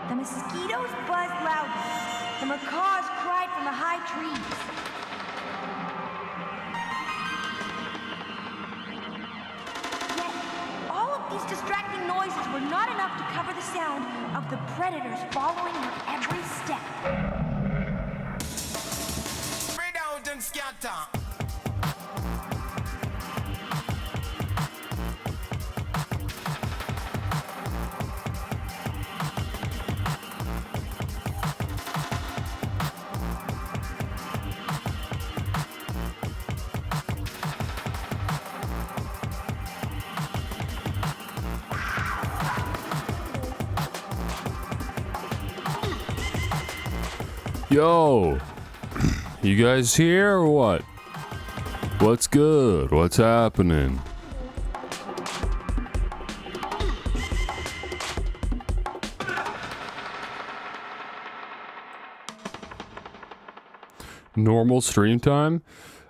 The mosquitoes buzzed loudly. The macaws cried from the high trees. Yet, all of these distracting noises were not enough to cover the sound of the predators following her every step. Spread out and scatter. Yo, you guys here or what? What's good? What's happening? Normal stream time?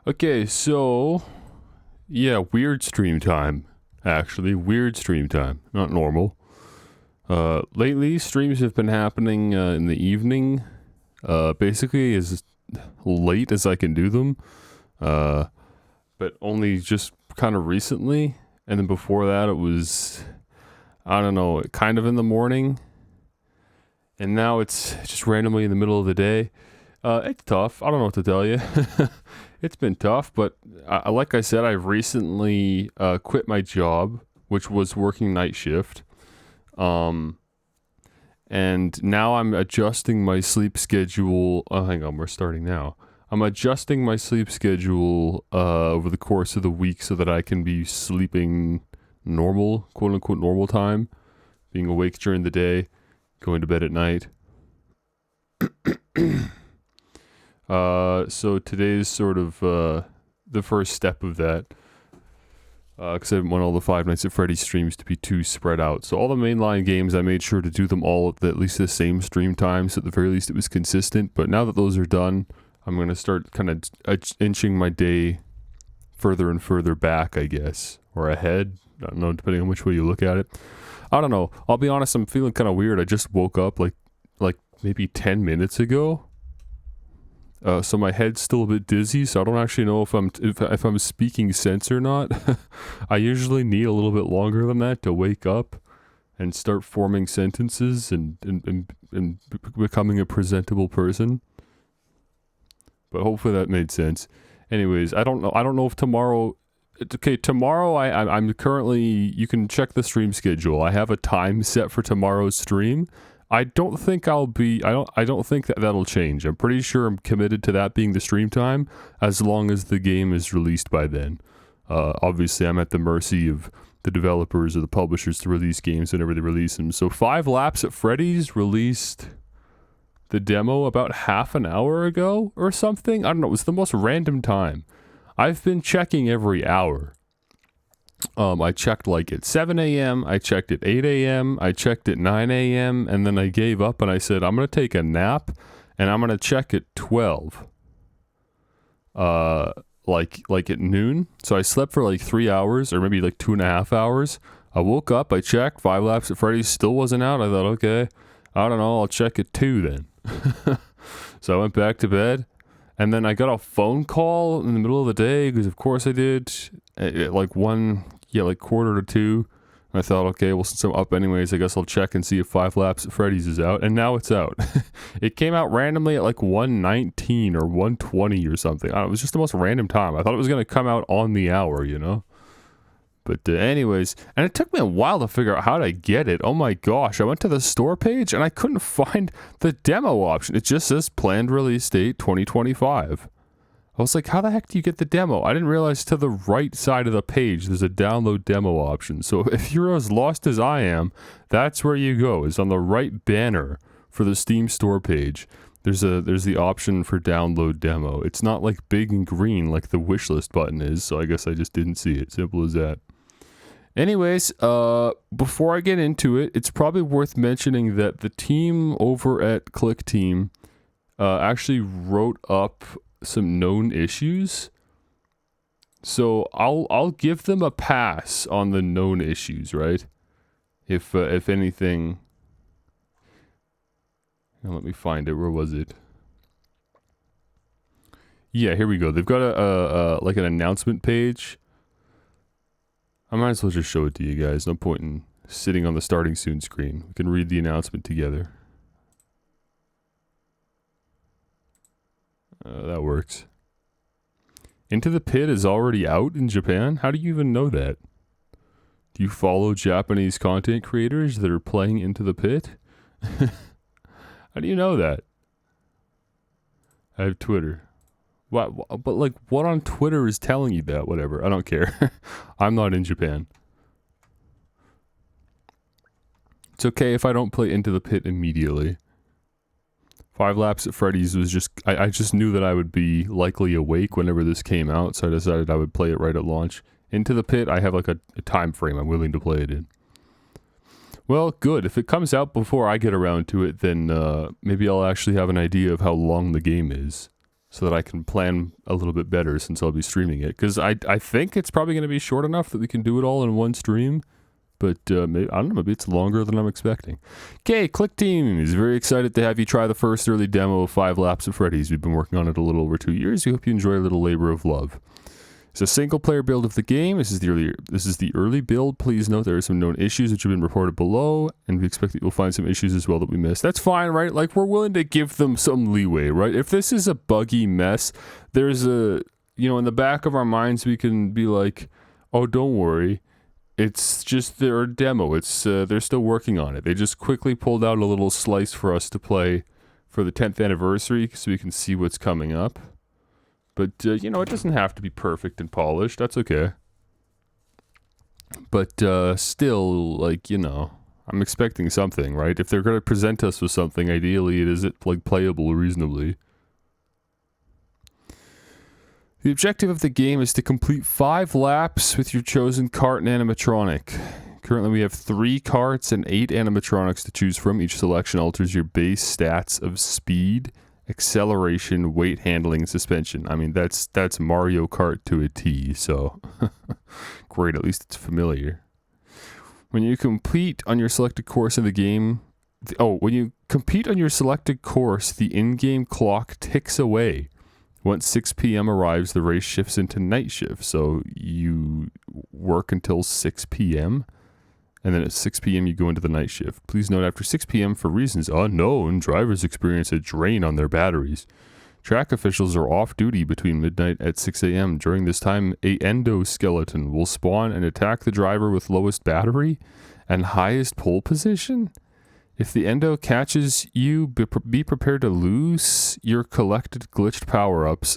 Okay, so yeah, weird stream time. Actually, weird stream time, not normal. Lately streams have been happening in the evening. basically as late as I can do them, but only just kind of recently. And then before that, it was, I don't know, kind of in the morning. And now it's just randomly in the middle of the day. It's tough. I don't know what to tell you. It's been tough, but like I said, I recently quit my job, which was working night shift. And now I'm adjusting my sleep schedule. Oh, hang on, we're starting now. I'm adjusting my sleep schedule over the course of the week so that I can be sleeping normal, quote unquote, normal time, being awake during the day, going to bed at night. So today's sort of the first step of that, because I didn't want all the Five Nights at Freddy's streams to be too spread out. So all the mainline games, I made sure to do them all at least the same stream time, so at the very least it was consistent. But now that those are done, I'm going to start kind of inching my day further and further back, I guess, or ahead. I don't know, depending on which way you look at it. I don't know. I'll be honest, I'm feeling kind of weird. I just woke up like maybe 10 minutes ago. So my head's still a bit dizzy, so I don't actually know if I'm speaking sense or not. I usually need a little bit longer than that to wake up and start forming sentences and becoming a presentable person. But hopefully that made sense. Anyways, I don't know if tomorrow. Okay, tomorrow I'm currently. You can check the stream schedule. I have a time set for tomorrow's stream. I don't think I'll be. I don't think that'll change. I'm pretty sure I'm committed to that being the stream time as long as the game is released by then. Obviously, I'm at the mercy of the developers or the publishers to release games whenever they release them. So 5 Laps at Freddy's released the demo about half an hour ago or something. I don't know. It was the most random time. I've been checking every hour. I checked like at 7 a.m. I checked at 8 a.m. I checked at 9 a.m. And then I gave up and I said, I'm going to take a nap and I'm going to check at 12. Like at noon. So I slept for like 3 hours or maybe like 2.5 hours. I woke up, I checked, 5 Laps at Freddy's still wasn't out. I thought, okay, I don't know, I'll check at 2 then. So I went back to bed, and then I got a phone call in the middle of the day, because of course I did, at like 1:45. I thought, okay, well, since I'm up anyways, I guess I'll check and see if 5 Laps at Freddy's is out, and now it's out. It came out randomly at like 1:19 or 1:20 or something. I don't know, it was just the most random time. I thought it was going to come out on the hour, you know? But anyways, and it took me a while to figure out how to get it. Oh my gosh, I went to the store page and I couldn't find the demo option. It just says planned release date 2025. I was like, how the heck do you get the demo? I didn't realize to the right side of the page there's a download demo option. So if you're as lost as I am, that's where you go. It's on the right banner for the Steam store page. There's the option for download demo. It's not like big and green like the wishlist button is, so I guess I just didn't see it. Simple as that. Anyways, before I get into it, it's probably worth mentioning that the team over at Click Team actually wrote up some known issues. So I'll give them a pass on the known issues, right? If anything, now let me find it. Where was it? Yeah, here we go. They've got a like an announcement page. I might as well just show it to you guys. No point in sitting on the starting soon screen. We can read the announcement together. That works. Into the Pit is already out in Japan? How do you even know that? Do you follow Japanese content creators that are playing Into the Pit? How do you know that? I have Twitter. What? But like, what on Twitter is telling you that? Whatever. I don't care. I'm not in Japan. It's okay if I don't play Into the Pit immediately. 5 Laps at Freddy's was just... I just knew that I would be likely awake whenever this came out, so I decided I would play it right at launch. Into the Pit, I have like a time frame I'm willing to play it in. Well, good. If it comes out before I get around to it, then maybe I'll actually have an idea of how long the game is, so that I can plan a little bit better since I'll be streaming it. Because I think it's probably going to be short enough that we can do it all in one stream. But maybe, I don't know, maybe it's longer than I'm expecting. Okay, Click Team is very excited to have you try the first early demo of 5 Laps of Freddy's. We've been working on it a little over 2 years. We hope you enjoy a little labor of love. It's a single-player build of the game. This is the early build. Please note there are some known issues which have been reported below, and we expect that you'll find some issues as well that we missed. That's fine, right? Like, we're willing to give them some leeway, right? If this is a buggy mess, there's a, you know, in the back of our minds, we can be like, oh, don't worry. It's just their demo. It's they're still working on it. They just quickly pulled out a little slice for us to play for the 10th anniversary so we can see what's coming up. But, you know, it doesn't have to be perfect and polished. That's okay. But still, like, you know, I'm expecting something, right? If they're going to present us with something, ideally it is, like, playable reasonably. The objective of the game is to complete 5 laps with your chosen cart and animatronic. Currently we have 3 carts and 8 animatronics to choose from. Each selection alters your base stats of speed, acceleration, weight handling, and suspension. I mean, that's Mario Kart to a T, so great, at least it's familiar. When you compete on your selected course in the game, when you compete on your selected course, the in-game clock ticks away. Once 6 p.m. arrives, the race shifts into night shift, so you work until 6 p.m., and then at 6 p.m. you go into the night shift. Please note, after 6 p.m., for reasons unknown, drivers experience a drain on their batteries. Track officials are off duty between midnight at 6 a.m. During this time, a endoskeleton will spawn and attack the driver with lowest battery and highest pole position. If the endo catches you, be prepared to lose your collected glitched power-ups.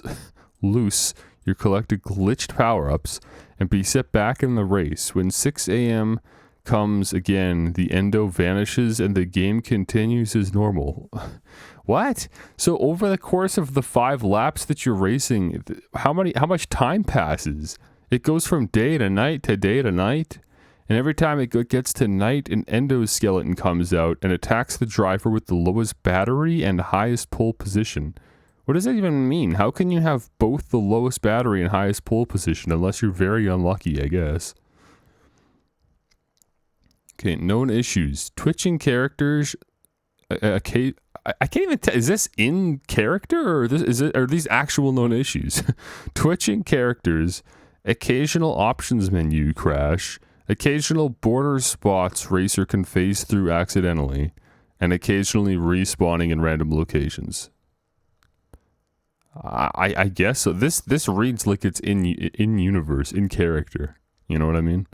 And be set back in the race. When 6 a.m. comes again, the endo vanishes and the game continues as normal. What? So over the course of the 5 laps that you're racing, how much time passes? It goes from day to night to day to night? And every time it gets to night, an endoskeleton comes out and attacks the driver with the lowest battery and highest pole position. What does that even mean? How can you have both the lowest battery and highest pole position unless you're very unlucky, I guess? Okay, known issues. Twitching characters. I can't even tell. Is this in character or are these actual known issues? Twitching characters. Occasional options menu crash. Occasional border spots racer can phase through accidentally, and occasionally respawning in random locations. I guess so. This reads like it's in universe, in character. You know what I mean?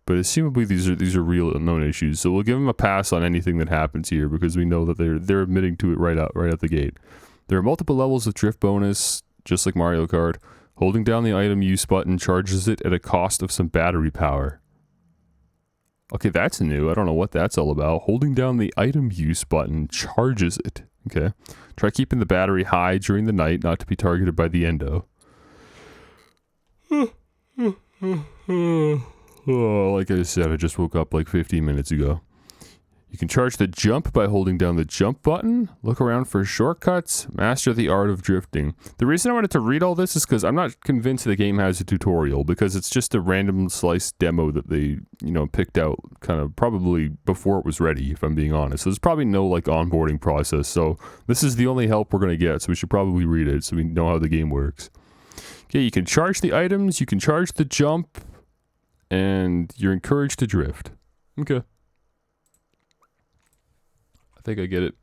But assumably these are real known issues, so we'll give them a pass on anything that happens here because we know that they're admitting to it right out the gate. There are multiple levels of drift bonus, just like Mario Kart. Holding down the item use button charges it at a cost of some battery power. Okay, that's new. I don't know what that's all about. Holding down the item use button charges it. Okay. Try keeping the battery high during the night, not to be targeted by the endo. Oh, like I said, I just woke up like 15 minutes ago. You can charge the jump by holding down the jump button, look around for shortcuts, master the art of drifting. The reason I wanted to read all this is because I'm not convinced the game has a tutorial, because it's just a random slice demo that they, you know, picked out kind of probably before it was ready, if I'm being honest. So there's probably no like onboarding process, so this is the only help we're going to get, so we should probably read it so we know how the game works. Okay, you can charge the items, you can charge the jump, and you're encouraged to drift. Okay. I think I get it.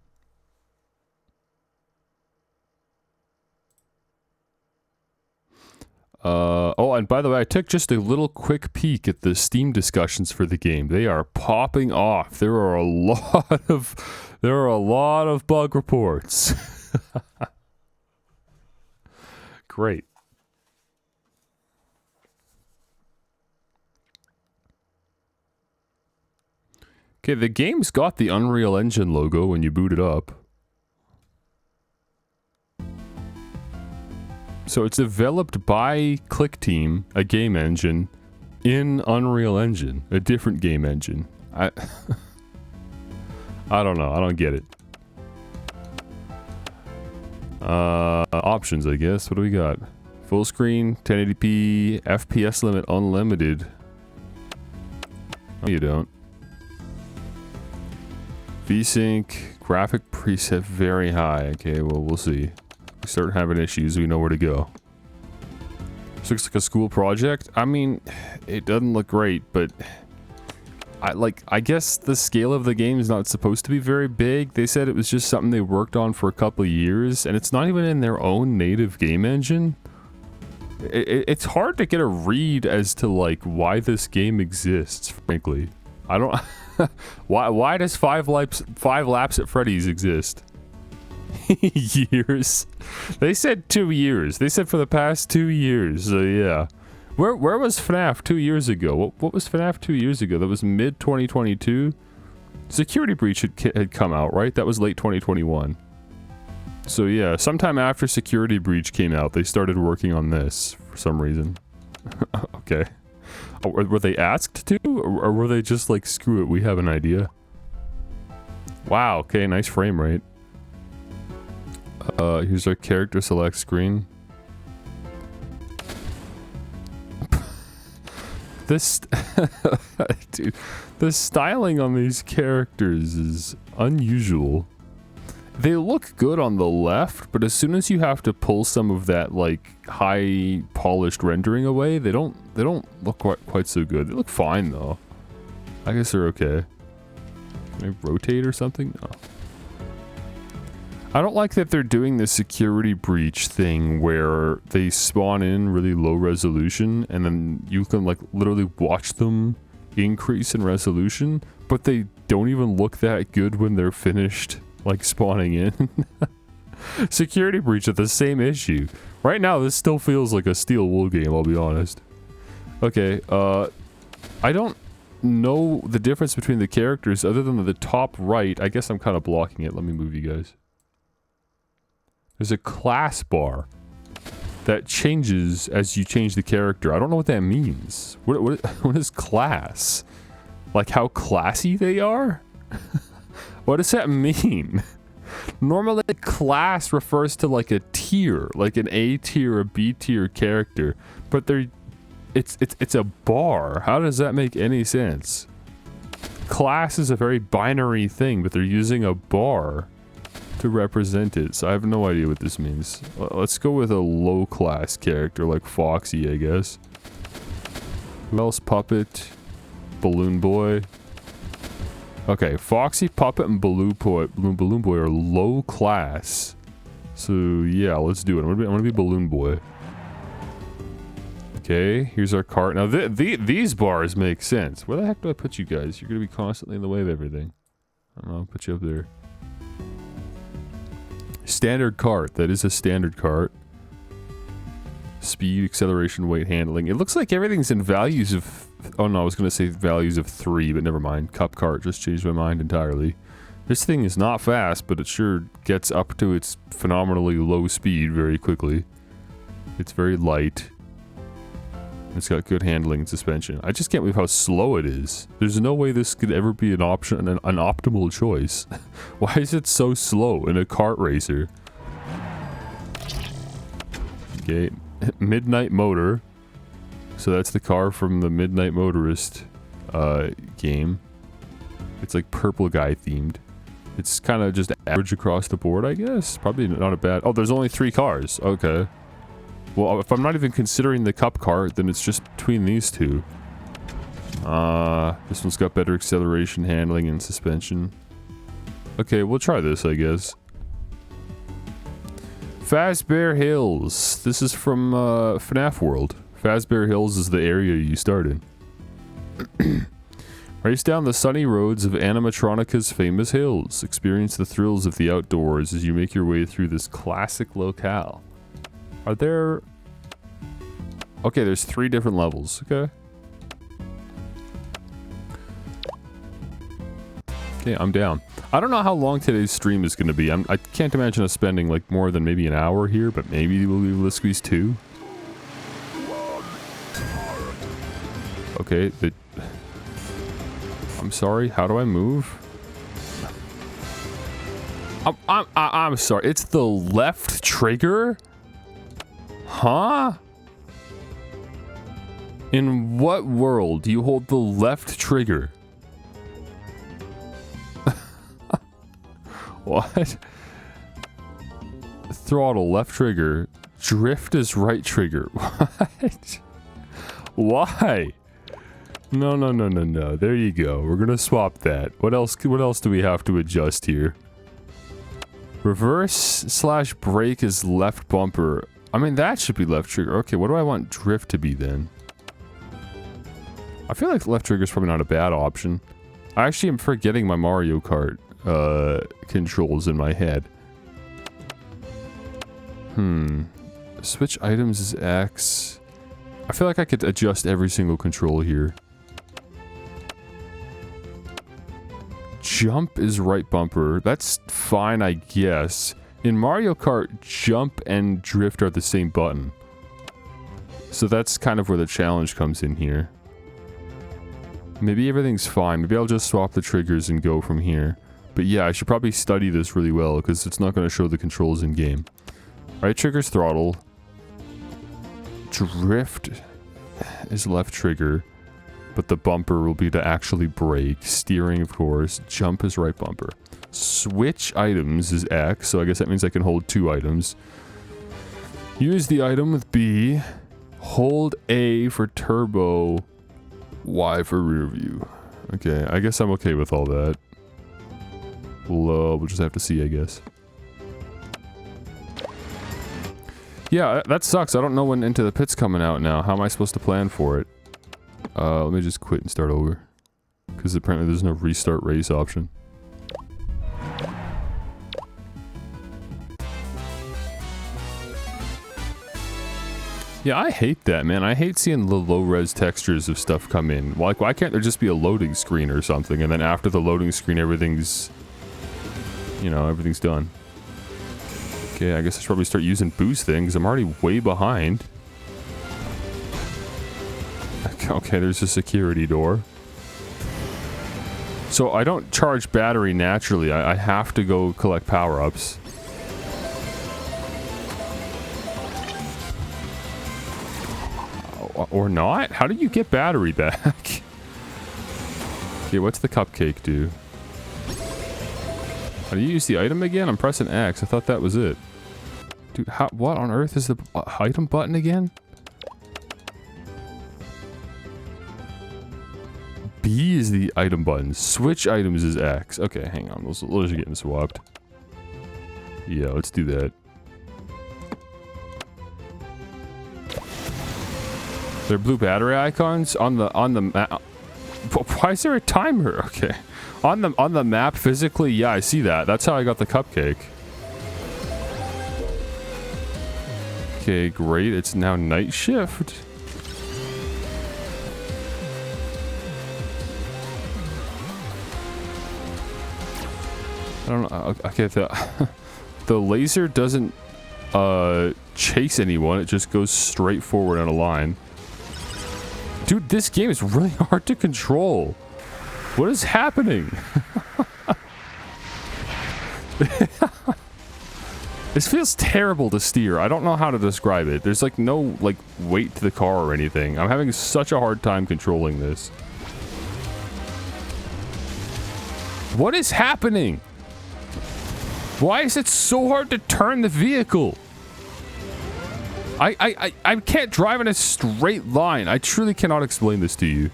Oh, and by the way, I took just a little quick peek at the Steam discussions for the game. They are popping off. There are a lot of bug reports. Great. Okay, the game's got the Unreal Engine logo when you boot it up. So it's developed by Click Team, a game engine, in Unreal Engine, a different game engine. I don't know, I don't get it. Options, I guess. What do we got? Full screen, 1080p, FPS limit unlimited. No, you don't. VSync, graphic preset very high. Okay, well, we'll see. We start having issues, we know where to go. This looks like a school project. I mean, it doesn't look great, but I guess the scale of the game is not supposed to be very big. They said it was just something they worked on for a couple of years, and it's not even in their own native game engine. It's hard to get a read as to like why this game exists, frankly. I don't why does five laps at Freddy's exist? Years. They said 2 years. They said for the past 2 years. So yeah. Where was FNAF 2 years ago? What was FNAF 2 years ago? That was mid 2022. Security Breach had come out, right? That was late 2021. So yeah, sometime after Security Breach came out, they started working on this for some reason. Okay. Were they asked to? Or were they just like, screw it, we have an idea? Wow, okay, nice frame rate. Here's our character select screen. This... Dude, the styling on these characters is unusual. They look good on the left, but as soon as you have to pull some of that, like, high polished rendering away, they don't look quite so good. They look fine, though. I guess they're okay. Can I rotate or something? No. I don't like that they're doing the Security Breach thing where they spawn in really low resolution and then you can like literally watch them increase in resolution, but they don't even look that good when they're finished like spawning in. Security Breach had the same issue. Right now this still feels like a Steel Wool game, I'll be honest. Okay, I don't know the difference between the characters other than the top right. I guess I'm kind of blocking it. Let me move you guys. There's a class bar that changes as you change the character. I don't know what that means. What is class? Like how classy they are? What does that mean? Normally class refers to like a tier, like an A tier or B tier character, but it's a bar. How does that make any sense? Class is a very binary thing, but they're using a bar to represent it, so I have no idea what this means. Let's go with a low class character like Foxy, I guess. Who else? Puppet, Balloon Boy. Okay, Foxy, Puppet, and Balloon Boy are low class. So yeah, let's do it. I'm gonna be Balloon Boy. Okay, here's our cart. Now these bars make sense. Where the heck do I put you guys? You're gonna be constantly in the way of everything. I don't know, I'll put you up there. Standard cart. That is a standard cart. Speed, acceleration, weight, handling. It looks like everything's in values of... Oh no, I was going to say values of 3, but never mind. Cup cart. Just changed my mind entirely. This thing is not fast, but it sure gets up to its phenomenally low speed very quickly. It's very light. It's got good handling and suspension. I just can't believe how slow it is. There's no way this could ever be an option, an optimal choice. Why is it so slow in a kart racer? Okay, Midnight Motor. So that's the car from the Midnight Motorist game. It's like purple guy themed. It's kind of just average across the board, I guess. Probably not a bad... Oh, there's only 3 cars. Okay. Well, if I'm not even considering the cup cart, then it's just between these two. This one's got better acceleration, handling, and suspension. Okay, we'll try this, I guess. Fazbear Hills. This is from FNAF World. Fazbear Hills is the area you start in. Race down the sunny roads of Animatronica's famous hills. Experience the thrills of the outdoors as you make your way through this classic locale. Are there... Okay, there's 3 different levels. Okay. Okay, I'm down. I don't know how long today's stream is going to be. I can't imagine us spending like more than maybe an hour here, but maybe we'll be able to squeeze 2. Okay, I'm sorry, how do I move? I'm sorry, it's the left trigger? Huh? In what world do you hold the left trigger? What? Throttle, left trigger. Drift is right trigger. What? Why? No, no, no, no, no. There you go. We're gonna swap that. What else do we have to adjust here? Reverse / brake is left bumper. I mean, that should be left trigger. Okay, what do I want drift to be then? I feel like left trigger is probably not a bad option. I actually am forgetting my Mario Kart controls in my head. Switch items is X. I feel like I could adjust every single control here. Jump is right bumper. That's fine, I guess. In Mario Kart, jump and drift are the same button. So that's kind of where the challenge comes in here. Maybe everything's fine. Maybe I'll just swap the triggers and go from here. But yeah, I should probably study this really well because it's not going to show the controls in game. Right trigger's throttle. Drift is left trigger. But the bumper will be to actually brake. Steering, of course. Jump is right bumper. Switch items is X, so I guess that means I can hold 2 items. Use the item with B. Hold A for turbo. Y for rear view. Okay, I guess I'm okay with all that. We'll just have to see, I guess. Yeah, that sucks. I don't know when Into the Pit's coming out now. How am I supposed to plan for it? Let me just quit and start over. Because apparently there's no restart race option. Yeah, I hate that, man. I hate seeing the low-res textures of stuff come in. Like, why can't there just be a loading screen or something, and then after the loading screen, everything's... You know, everything's done. Okay, I guess I should probably start using boost things. I'm already way behind. Okay, there's a security door. So I don't charge battery naturally. I have to go collect power-ups. Or not? How do you get battery back? Okay, what's the cupcake do? How do you use the item again? I'm pressing X. I thought that was it. Dude, what on earth is the item button again? B is the item button. Switch items is X. Okay, hang on. Those are getting swapped. Yeah, let's do that. There are blue battery icons on the map. Why is there a timer? Okay. On the map physically, yeah, I see that. That's how I got the cupcake. Okay, great. It's now night shift. I don't know. Okay, the laser doesn't chase anyone. It just goes straight forward on a line. Dude, this game is really hard to control. What is happening? This feels terrible to steer. I don't know how to describe it. There's like no like weight to the car or anything. I'm having such a hard time controlling this. What is happening? Why is it so hard to turn the vehicle? I can't drive in a straight line. I truly cannot explain this to you.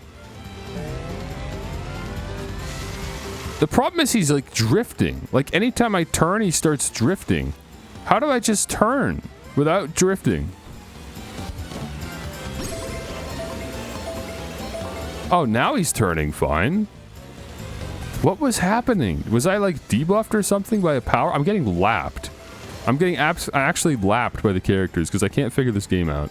The problem is he's like drifting. Like anytime I turn, he starts drifting. How do I just turn without drifting? Oh, now he's turning fine. What was happening? Was I like debuffed or something by a power? I'm getting lapped. I'm getting actually lapped by the characters because I can't figure this game out.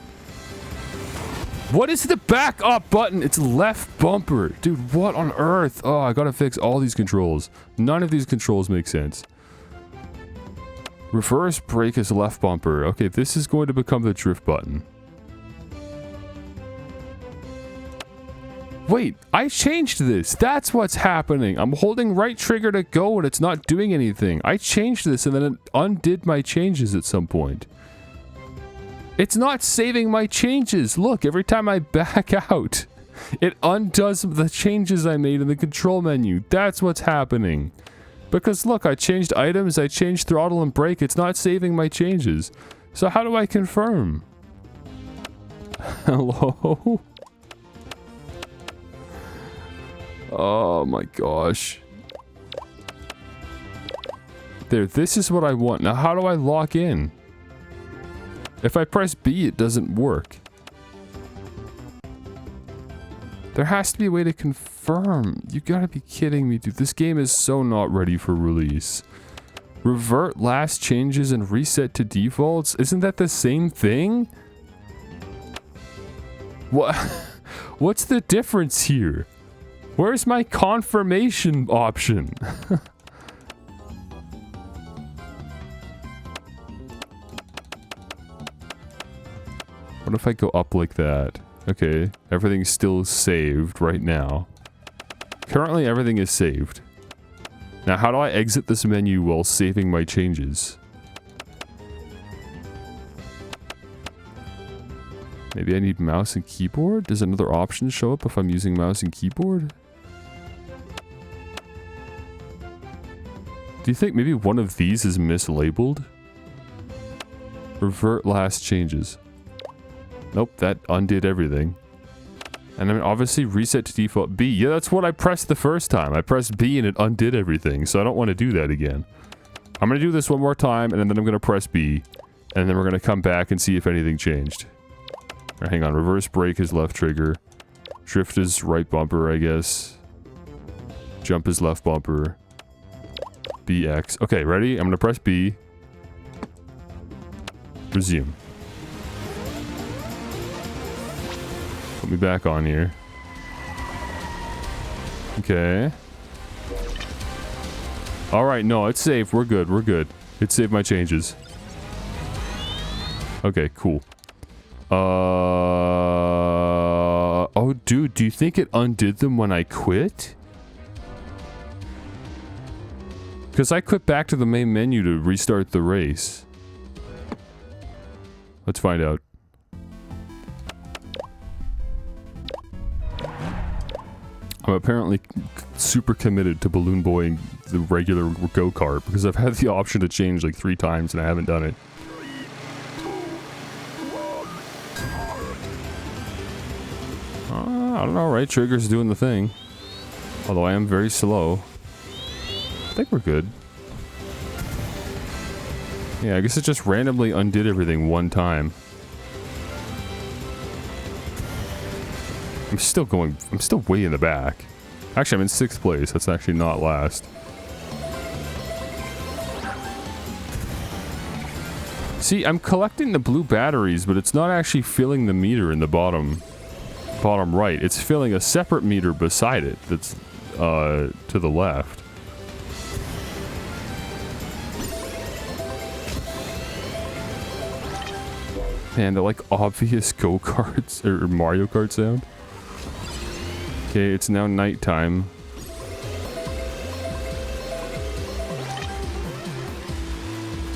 What is the back up button? It's left bumper. Dude, what on earth? Oh, I gotta fix all these controls. None of these controls make sense. Reverse brake is left bumper. Okay, this is going to become the drift button. Wait, I changed this. That's what's happening. I'm holding right trigger to go and it's not doing anything. I changed this and then it undid my changes at some point. It's not saving my changes. Look, every time I back out, it undoes the changes I made in the control menu. That's what's happening. Because look, I changed items, I changed throttle and brake. It's not saving my changes. So how do I confirm? Hello? Oh my gosh. There, this is what I want. Now how do I lock in? If I press B, it doesn't work. There has to be a way to confirm. You gotta be kidding me, dude. This game is so not ready for release. Revert last changes and reset to defaults? Isn't that the same thing? What? What's the difference here? Where's my confirmation option? What if I go up like that? Okay, everything's still saved right now. Currently, everything is saved. Now, how do I exit this menu while saving my changes? Maybe I need mouse and keyboard? Does another option show up if I'm using mouse and keyboard? Do you think maybe one of these is mislabeled? Revert last changes. Nope, that undid everything. And then obviously reset to default B. Yeah, that's what I pressed the first time. I pressed B and it undid everything, so I don't want to do that again. I'm going to do this one more time, and then I'm going to press B. And then we're going to come back and see if anything changed. Right, hang on, reverse brake is left trigger. Drift is right bumper, I guess. Jump is left bumper. BX. Okay, ready? I'm going to press B. Resume. Put me back on here. Okay. Alright, no, it's safe. We're good. We're good. It saved my changes. Okay, cool. Oh, dude, do you think it undid them when I quit? Because I quit back to the main menu to restart the race. Let's find out. I'm apparently super committed to balloon boying the regular go-kart because I've had the option to change like 3 times and I haven't done it. I don't know, right? Trigger's doing the thing. Although I am very slow. I think we're good. Yeah, I guess it just randomly undid everything one time. I'm still way in the back. Actually, I'm in 6th place. That's actually not last. See, I'm collecting the blue batteries, but it's not actually filling the meter in the bottom right. It's filling a separate meter beside it that's to the left. Man, the like obvious go-karts or Mario Kart sound. Okay, it's now nighttime.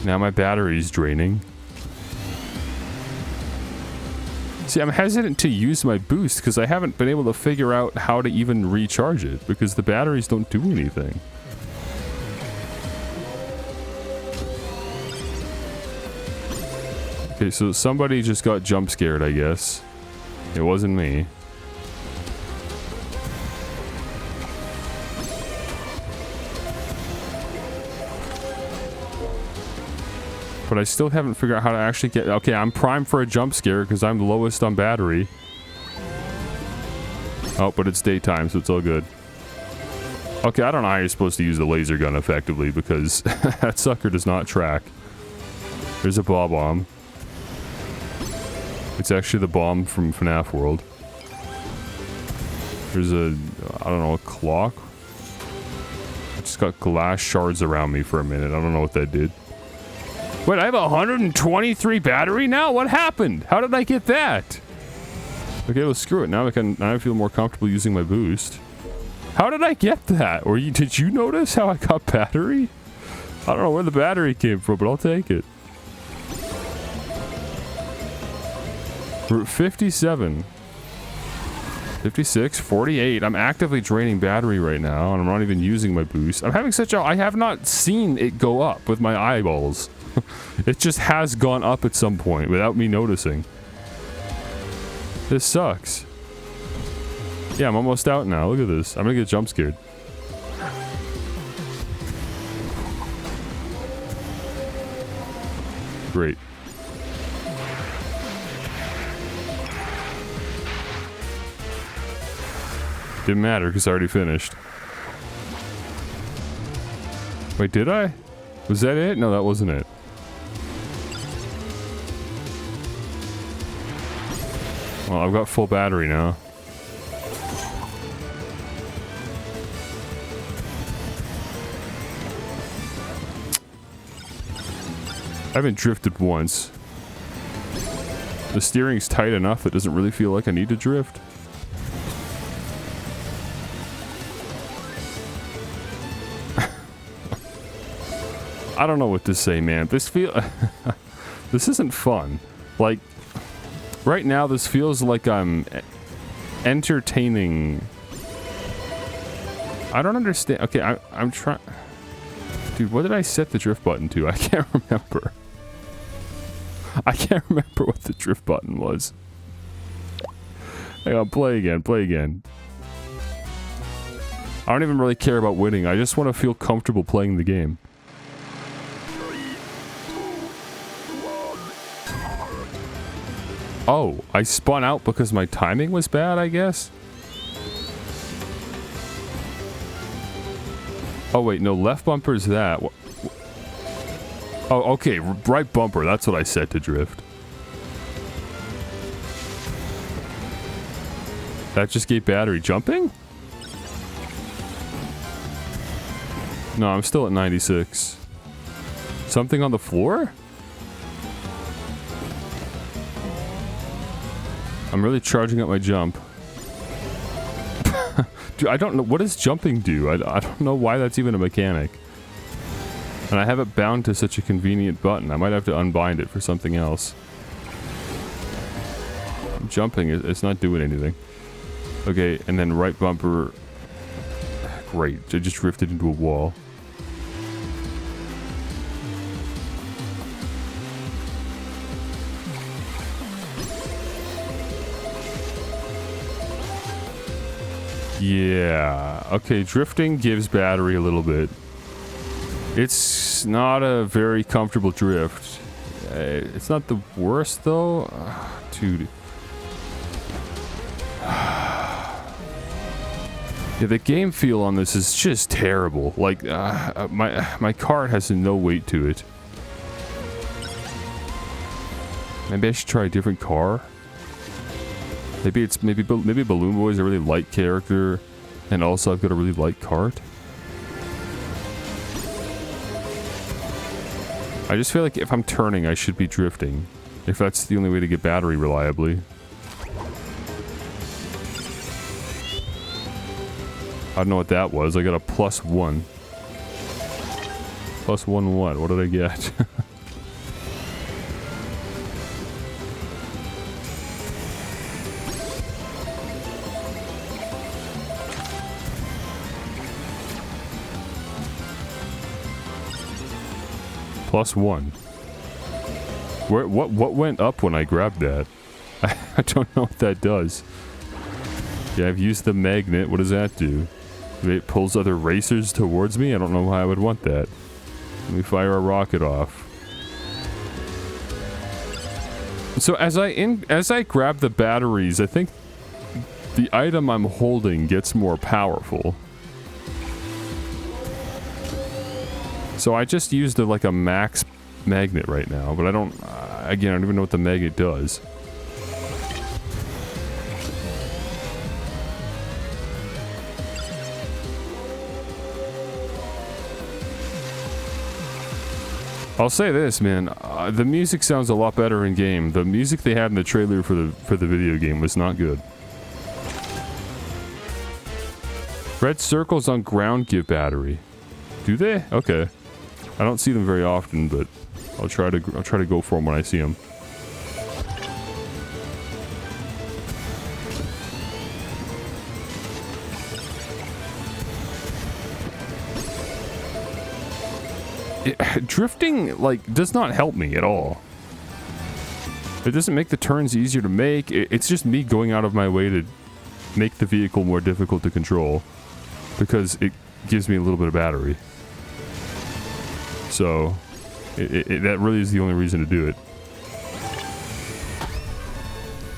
Now my battery's draining. See, I'm hesitant to use my boost because I haven't been able to figure out how to even recharge it because the batteries don't do anything. Okay, so somebody just got jump scared, I guess. It wasn't me. But I still haven't figured out how to actually get... Okay, I'm primed for a jump scare because I'm lowest on battery. Oh, but it's daytime, so it's all good. Okay, I don't know how you're supposed to use the laser gun effectively because that sucker does not track. There's a ball bomb. It's actually the bomb from FNAF World. There's a... I don't know, a clock? I just got glass shards around me for a minute. I don't know what that did. Wait, I have 123 battery now? What happened? How did I get that? Okay, well, screw it. Now I feel more comfortable using my boost. How did I get that? Or did you notice how I got battery? I don't know where the battery came from, but I'll take it. We're at 57. 56, 48. I'm actively draining battery right now, and I'm not even using my boost. I'm having such a... I have not seen it go up with my eyeballs. It just has gone up at some point without me noticing. This sucks. Yeah, I'm almost out now. Look at this. I'm gonna get jump scared. Great. Didn't matter because I already finished. Wait, did I? Was that it? No, that wasn't it. Well, I've got full battery now. I haven't drifted once. The steering's tight enough it doesn't really feel like I need to drift. I don't know what to say, man. This this isn't fun. Like, right now this feels like I'm entertaining. I don't understand. Okay, I'm trying. Dude, what did I set the drift button to? I can't remember. I can't remember what the drift button was. Hang on, play again, play again. I don't even really care about winning. I just want to feel comfortable playing the game. Oh, I spun out because my timing was bad, I guess? Oh wait, no, left bumper is that. Oh, okay, right bumper, that's what I set to drift. That just gave battery jumping? No, I'm still at 96. Something on the floor? I'm really charging up my jump. Dude, I don't know. What does jumping do? I don't know why that's even a mechanic. And I have it bound to such a convenient button. I might have to unbind it for something else. Jumping, it's not doing anything. Okay, and then right bumper. Great. I just drifted into a wall. Yeah. Okay, drifting gives battery a little bit. It's not a very comfortable drift. It's not the worst though. Dude. Yeah, the game feel on this is just terrible. Like, my car has no weight to it. Maybe I should try a different car. Maybe it's maybe Balloon Boy's a really light character, and also I've got a really light cart. I just feel like if I'm turning, I should be drifting. If that's the only way to get battery reliably. I don't know what that was. I got a +1. +1 what? What did I get? +1. What went up when I grabbed that? I don't know what that does. Yeah, I've used the magnet. What does that do? It pulls other racers towards me? I don't know why I would want that. Let me fire a rocket off. So as I grab the batteries, I think the item I'm holding gets more powerful. So I just used like a max magnet right now, but I don't, again, I don't even know what the magnet does. I'll say this, man, the music sounds a lot better in game. The music they had in the trailer for the video game was not good. Red circles on ground give battery. Do they? Okay. I don't see them very often, but I'll try to go for them when I see them. drifting, like, does not help me at all. It doesn't make the turns easier to make. It's just me going out of my way to make the vehicle more difficult to control because it gives me a little bit of battery. So, that really is the only reason to do it.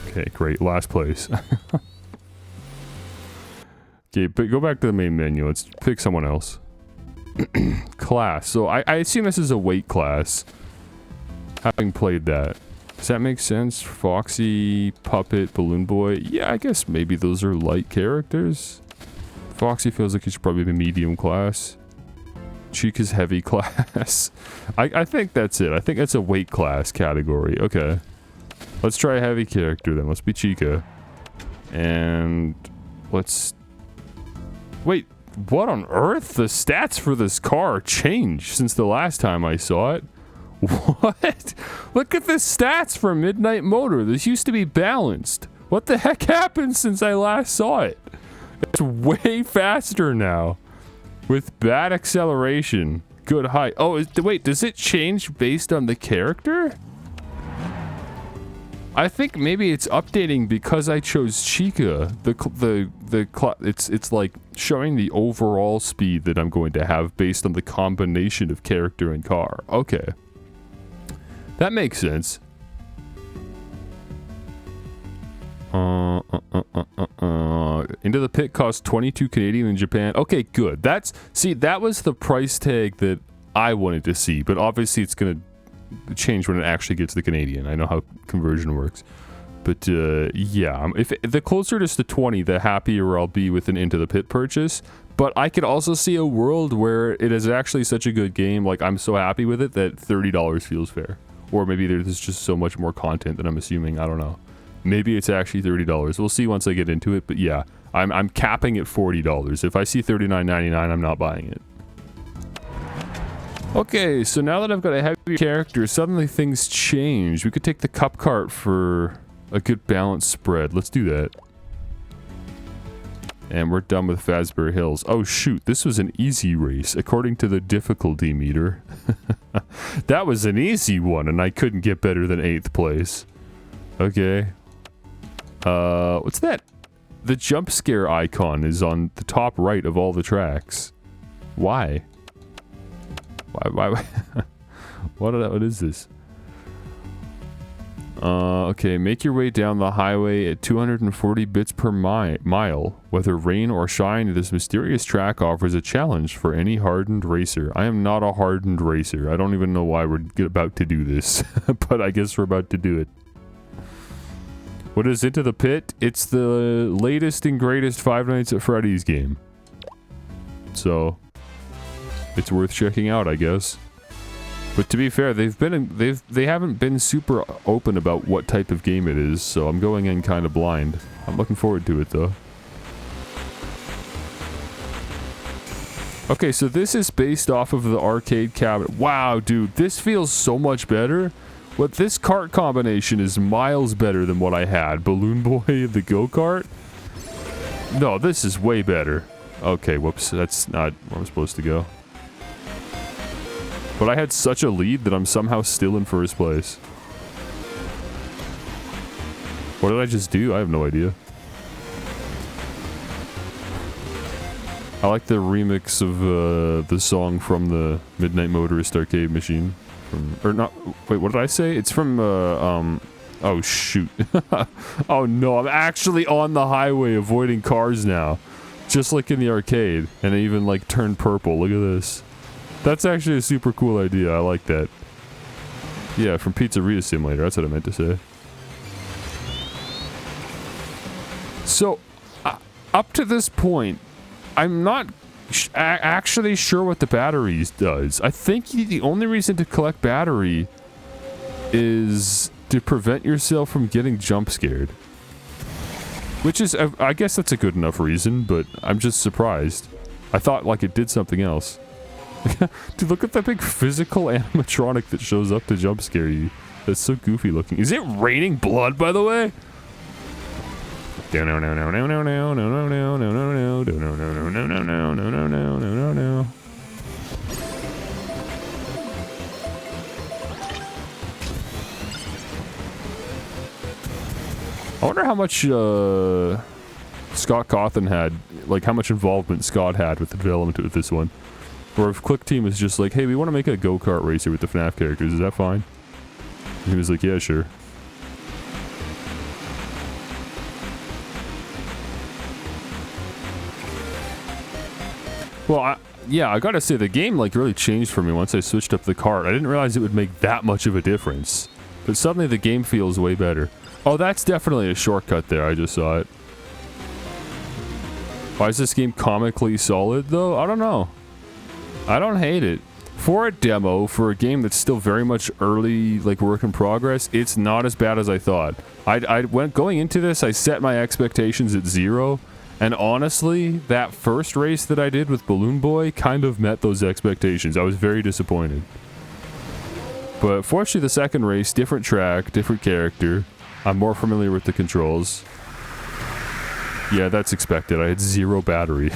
Okay, great. Last place. Okay, but go back to the main menu. Let's pick someone else. Class. So I assume this is a weight class. Having played that. Does that make sense? Foxy, Puppet, Balloon Boy. Yeah, I guess maybe those are light characters. Foxy feels like he should probably be medium class. Chica's heavy class. I think that's it. I think that's a weight class category. Okay. Let's try a heavy character then. Let's be Chica. And let's... Wait, what on earth? The stats for this car changed since the last time I saw it. What? Look at the stats for Midnight Motor. This used to be balanced. What the heck happened since I last saw it? It's way faster now. With bad acceleration. Good height. Oh, wait, does it change based on the character? I think maybe it's updating because I chose Chica. It's like showing the overall speed that I'm going to have based on the combination of character and car. Okay. That makes sense. Into the Pit costs 22 Canadian in Japan. Okay, good. That was the price tag that I wanted to see, but obviously it's gonna change when it actually gets the Canadian. I know how conversion works. But yeah, if the closer it is to 20, the happier I'll be with an Into the Pit purchase. But I could also see a world where it is actually such a good game, like I'm so happy with it that $30 feels fair. Or maybe there's just so much more content than I'm assuming. I don't know. Maybe it's actually $30. We'll see once I get into it. But yeah, I'm capping at $40. If I see $39.99, I'm not buying it. Okay, so now that I've got a heavy character, suddenly things change. We could take the cup cart for a good balanced spread. Let's do that. And we're done with Fazbear Hills. Oh shoot, this was an easy race, according to the difficulty meter. That was an easy one, and I couldn't get better than 8th place. Okay. What's that? The jump scare icon is on the top right of all the tracks. Why? Why? What is this? Okay, make your way down the highway at 240 bits per mile. Whether rain or shine, this mysterious track offers a challenge for any hardened racer. I am not a hardened racer. I don't even know why we're about to do this, but I guess we're about to do it. What is Into the Pit? It's the latest and greatest Five Nights at Freddy's game. So, it's worth checking out, I guess. But to be fair, they haven't been super open about what type of game it is, so I'm going in kind of blind. I'm looking forward to it though. Okay, so this is based off of the arcade cabinet. Wow, dude, this feels so much better. What this cart combination is miles better than what I had. Balloon Boy and the go-kart? No, this is way better. Okay, whoops, that's not where I'm supposed to go. But I had such a lead that I'm somehow still in first place. What did I just do? I have no idea. I like the remix of the song from the Midnight Motorist arcade machine. Or not, wait, what did I say? It's from, oh shoot. Oh no, I'm actually on the highway avoiding cars now. Just like in the arcade. And it even like turned purple, look at this. That's actually a super cool idea, I like that. Yeah, from Pizzeria Simulator, that's what I meant to say. So, up to this point, I'm not actually sure what the batteries does. I think the only reason to collect battery is to prevent yourself from getting jump scared. Which is, I guess that's a good enough reason, but I'm just surprised. I thought like it did something else. Dude, look at that big physical animatronic that shows up to jump scare you. That's so goofy looking. Is it raining blood, by the way? I wonder how much Scott Cawthon had, like how much involvement Scott had with the development of this one. Or if Click Team is just like, hey, we want to make a go-kart racer with the FNAF characters, is that fine? And he was like, yeah, sure. Well, yeah, I gotta say, the game like really changed for me once I switched up the cart. I didn't realize it would make that much of a difference. But suddenly the game feels way better. Oh, that's definitely a shortcut there, I just saw it. Why is this game comically solid, though? I don't know. I don't hate it. For a demo, for a game that's still very much early, like work in progress, it's not as bad as I thought. Going into this, I set my expectations at 0, and honestly, that first race that I did with Balloon Boy kind of met those expectations. I was very disappointed. But fortunately, the second race, different track, different character. I'm more familiar with the controls. Yeah, that's expected. I had 0 battery.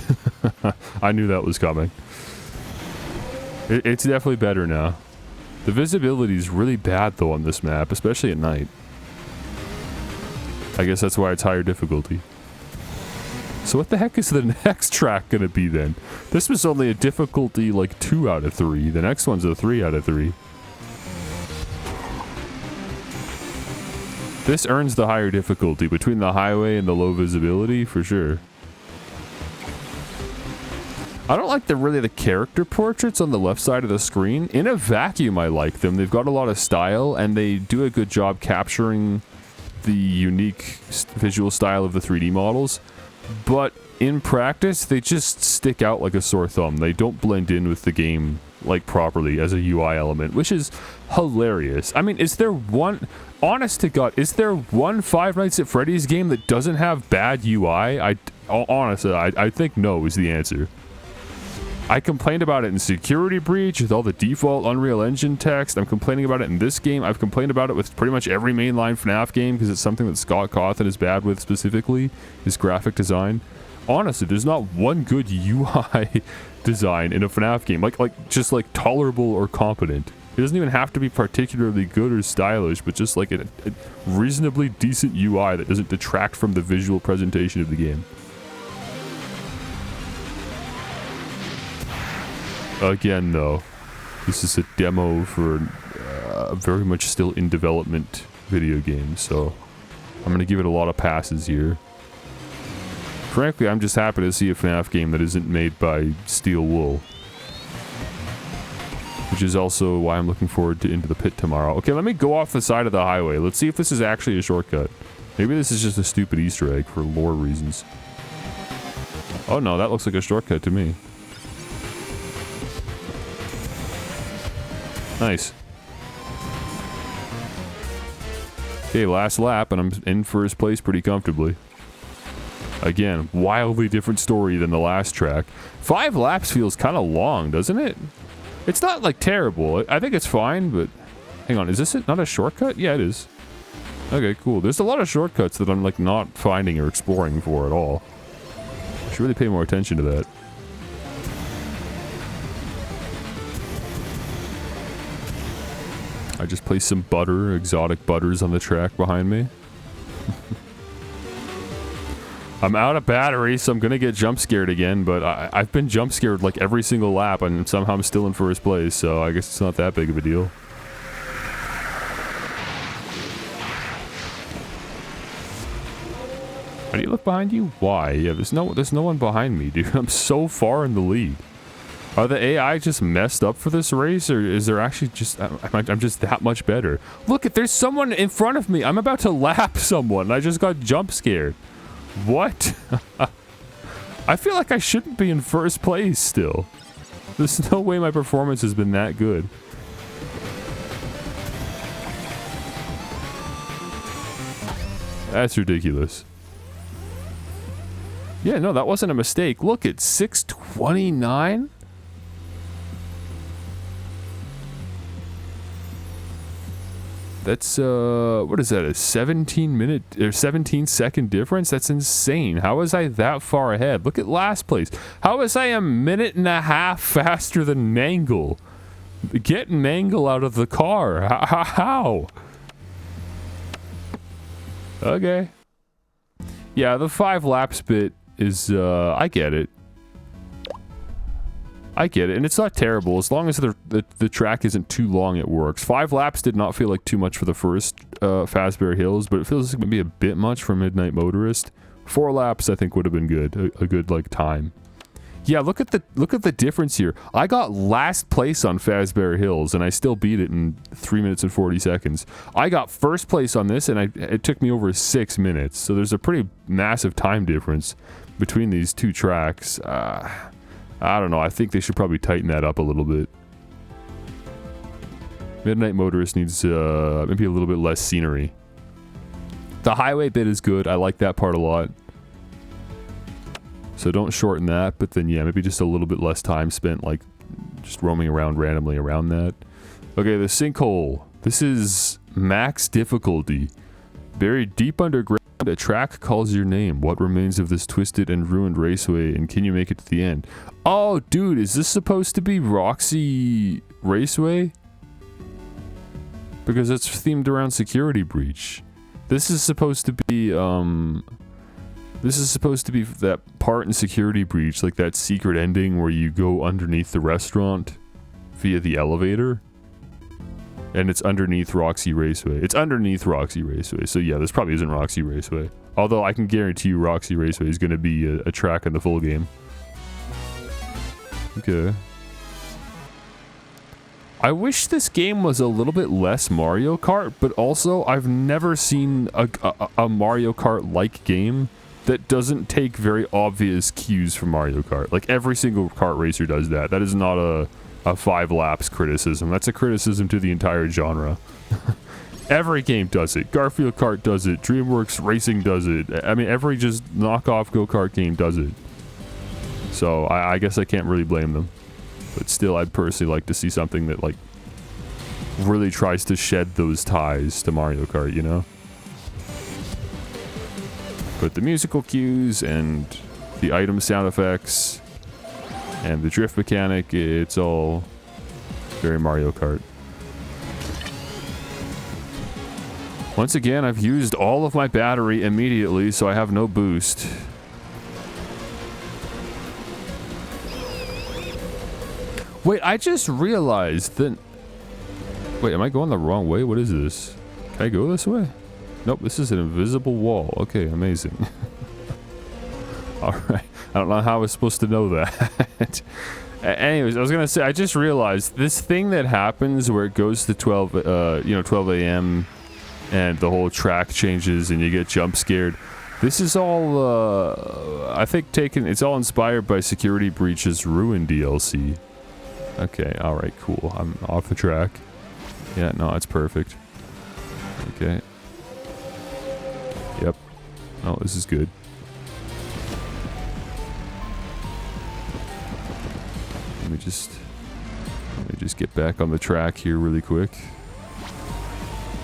I knew that was coming. It's definitely better now. The visibility is really bad though on this map, especially at night. I guess that's why it's higher difficulty. So what the heck is the next track gonna be then? This was only a difficulty like 2 out of 3. The next one's a 3 out of 3. This earns the higher difficulty between the highway and the low visibility for sure. I don't like the character portraits on the left side of the screen. In a vacuum, I like them. They've got a lot of style, and they do a good job capturing the unique visual style of the 3D models. But in practice, they just stick out like a sore thumb. They don't blend in with the game, like, properly as a UI element, which is hilarious. I mean, is there one... Honest to God, is there one Five Nights at Freddy's game that doesn't have bad UI? Honestly, I think no is the answer. I complained about it in Security Breach with all the default Unreal Engine text. I'm complaining about it in this game. I've complained about it with pretty much every mainline FNAF game because it's something that Scott Cawthon is bad with specifically, his graphic design. Honestly, there's not one good UI design in a FNAF game. Just tolerable or competent. It doesn't even have to be particularly good or stylish, but just like a reasonably decent UI that doesn't detract from the visual presentation of the game. Again, though, this is a demo for a very much still in development video game, so I'm going to give it a lot of passes here. Frankly, I'm just happy to see a FNAF game that isn't made by Steel Wool. Which is also why I'm looking forward to Into the Pit tomorrow. Okay, let me go off the side of the highway. Let's see if this is actually a shortcut. Maybe this is just a stupid Easter egg for lore reasons. Oh no, that looks like a shortcut to me. Nice. Okay, last lap, and I'm in first place pretty comfortably. Again, wildly different story than the last track. 5 laps feels kind of long, doesn't it? It's not, like, terrible. I think it's fine, but... Hang on, is this not a shortcut? Yeah, it is. Okay, cool. There's a lot of shortcuts that I'm, like, not finding or exploring for at all. I should really pay more attention to that. I just placed some butter, exotic butters on the track behind me. I'm out of battery, so I'm gonna get jump scared again, but I've been jump scared like every single lap, and somehow I'm still in first place, so I guess it's not that big of a deal. How do you look behind you? Why? Yeah, there's no one behind me, dude. I'm so far in the lead. Are the AI just messed up for this race, or is there actually just... I'm just that much better. Look, there's someone in front of me. I'm about to lap someone, and I just got jump scared. What? I feel like I shouldn't be in first place still. There's no way my performance has been that good. That's ridiculous. Yeah, no, that wasn't a mistake. Look, it's 6:29. That's, what is that, a 17-minute, or 17-second difference? That's insane. How was I that far ahead? Look at last place. How was I a minute and a half faster than Mangle? Get Mangle out of the car. How? Okay. Yeah, the 5 laps bit is, I get it. I get it, and it's not terrible. As long as the track isn't too long, it works. 5 laps did not feel like too much for the first Fazbear Hills, but it feels like maybe a bit much for Midnight Motorist. 4 laps, I think, would have been good. A good, like, time. Yeah, look at the difference here. I got last place on Fazbear Hills, and I still beat it in 3 minutes and 40 seconds. I got first place on this, and it took me over 6 minutes. So there's a pretty massive time difference between these two tracks. I don't know. I think they should probably tighten that up a little bit. Midnight Motorist needs maybe a little bit less scenery. The highway bit is good. I like that part a lot. So don't shorten that, but then yeah, maybe just a little bit less time spent like just roaming around randomly around that. Okay, the sinkhole. This is max difficulty. Buried deep underground, a track calls your name. What remains of this twisted and ruined raceway, and can you make it to the end? Oh, dude, is this supposed to be Roxy Raceway? Because it's themed around Security Breach. This is supposed to be, that part in Security Breach, like that secret ending where you go underneath the restaurant via the elevator. And it's underneath Roxy Raceway. It's underneath Roxy Raceway. So yeah, this probably isn't Roxy Raceway. Although I can guarantee you Roxy Raceway is going to be a track in the full game. Okay. I wish this game was a little bit less Mario Kart, but also I've never seen a Mario Kart-like game that doesn't take very obvious cues from Mario Kart. Like every single kart racer does that. That is not a 5 laps criticism. That's a criticism to the entire genre. Every game does it. Garfield Kart does it. DreamWorks Racing does it. I mean, every just knockoff go-kart game does it. So I guess I can't really blame them. But still, I'd personally like to see something that like really tries to shed those ties to Mario Kart, you know? But the musical cues and the item sound effects and the drift mechanic, it's all very Mario Kart. Once again, I've used all of my battery immediately, so I have no boost. Wait, I just realized that... Wait, am I going the wrong way? What is this? Can I go this way? Nope, this is an invisible wall. Okay, amazing. Alright. I don't know how I was supposed to know that. Anyways, I was gonna say, I just realized this thing that happens where it goes to 12 a.m. and the whole track changes and you get jump scared. This is all, I think it's all inspired by Security Breach's Ruin DLC. Okay, alright, cool. I'm off the track. Yeah, no, it's perfect. Okay. Yep. Oh, this is good. Let me just get back on the track here really quick.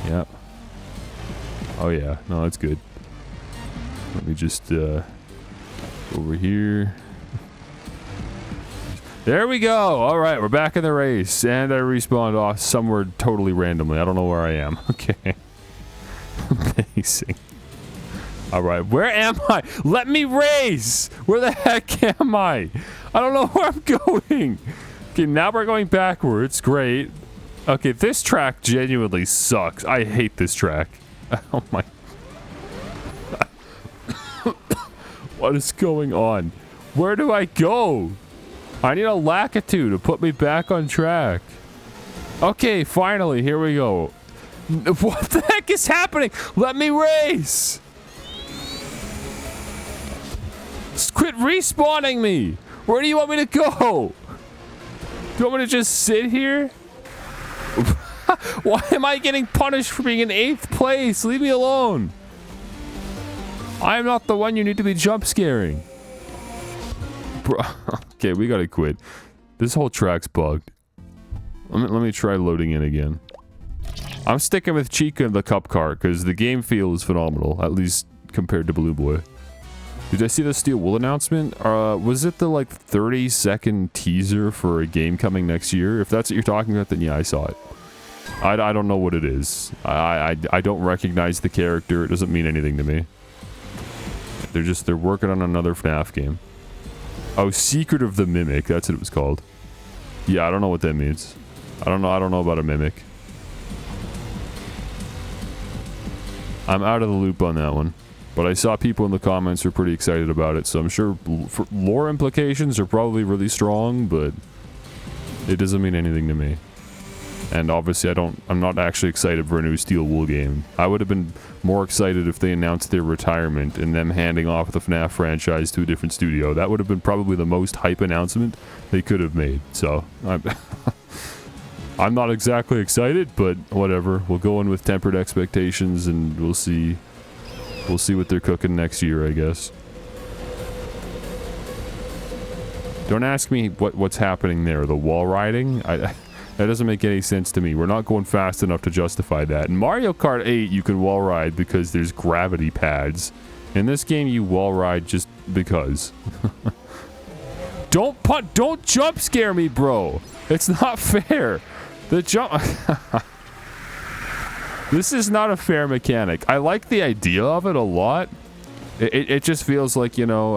Yep. Oh yeah, no, that's good. Let me just over here. There we go. All right, we're back in the race, and I respawned off somewhere totally randomly. I don't know where I am. Okay. Amazing. All right, where am I? Let me race. Where the heck am I? I don't know where I'm going. Okay, now we're going backwards. Great. Okay, this track genuinely sucks. I hate this track. Oh my. What is going on? Where do I go? I need a Lakitu to put me back on track. Okay, finally, here we go. What the heck is happening? Let me race! Quit respawning me! Where do you want me to go? Do you want me to just sit here? Why am I getting punished for being in 8th place? Leave me alone. I am not the one you need to be jump scaring. Bro, okay, we gotta quit. This whole track's bugged. Let me try loading in again. I'm sticking with Chica and the Cup Cart because the game feel is phenomenal, at least compared to Blue Boy. Did I see the Steel Wool announcement? Was it the like 30-second teaser for a game coming next year? If that's what you're talking about, then yeah, I saw it. I don't know what it is. I don't recognize the character. It doesn't mean anything to me. They're working on another FNAF game. Oh, Secret of the Mimic. That's what it was called. Yeah, I don't know what that means. I don't know about a mimic. I'm out of the loop on that one. But I saw people in the comments were pretty excited about it, so I'm sure lore implications are probably really strong, but it doesn't mean anything to me. And obviously I'm not actually excited for a new Steel Wool game. I would have been more excited if they announced their retirement and them handing off the FNAF franchise to a different studio. That would have been probably the most hype announcement they could have made. So, I'm not exactly excited, but whatever. We'll go in with tempered expectations and we'll see what they're cooking next year, I guess. Don't ask me what's happening there. The wall riding? That doesn't make any sense to me. We're not going fast enough to justify that. In Mario Kart 8, you can wall ride because there's gravity pads. In this game, you wall ride just because. Don't jump scare me, bro. It's not fair. The jump... This is not a fair mechanic. I like the idea of it a lot. It just feels like, you know,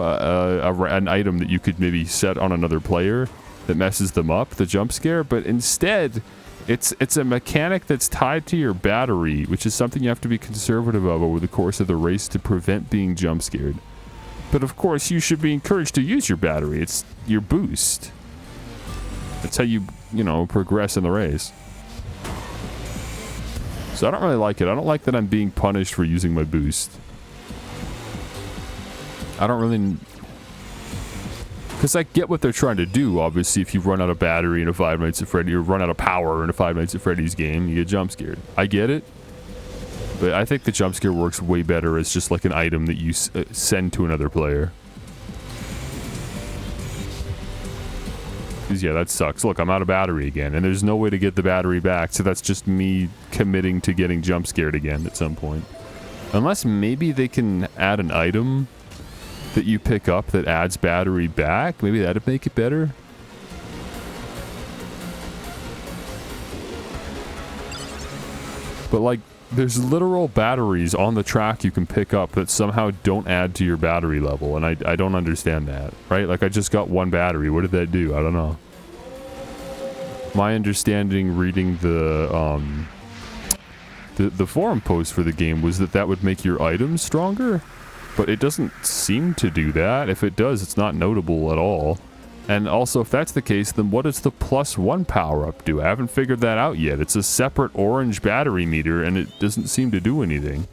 an item that you could maybe set on another player that messes them up, the jump scare, but instead it's a mechanic that's tied to your battery, which is something you have to be conservative of over the course of the race to prevent being jump scared. But of course you should be encouraged to use your battery. It's your boost. That's how you know, progress in the race. So I don't really like it. I don't like that I'm being punished for using my boost. I don't really... Because I get what they're trying to do, obviously. If you run out of battery in a Five Nights at Freddy, or run out of power in a Five Nights at Freddy's game, you get jump scared. I get it. But I think the jump scare works way better as just like an item that you send to another player. Because yeah, that sucks. Look, I'm out of battery again, and there's no way to get the battery back, so that's just me committing to getting jump scared again at some point. Unless maybe they can add an item that you pick up that adds battery back. Maybe that'd make it better. But like, there's literal batteries on the track you can pick up that somehow don't add to your battery level, and I don't understand that, right? Like, I just got one battery. What did that do? I don't know. My understanding reading the forum post for the game was that would make your items stronger, but it doesn't seem to do that. If it does, it's not notable at all. And also, if that's the case, then what does the +1 power-up do? I haven't figured that out yet. It's a separate orange battery meter, and it doesn't seem to do anything.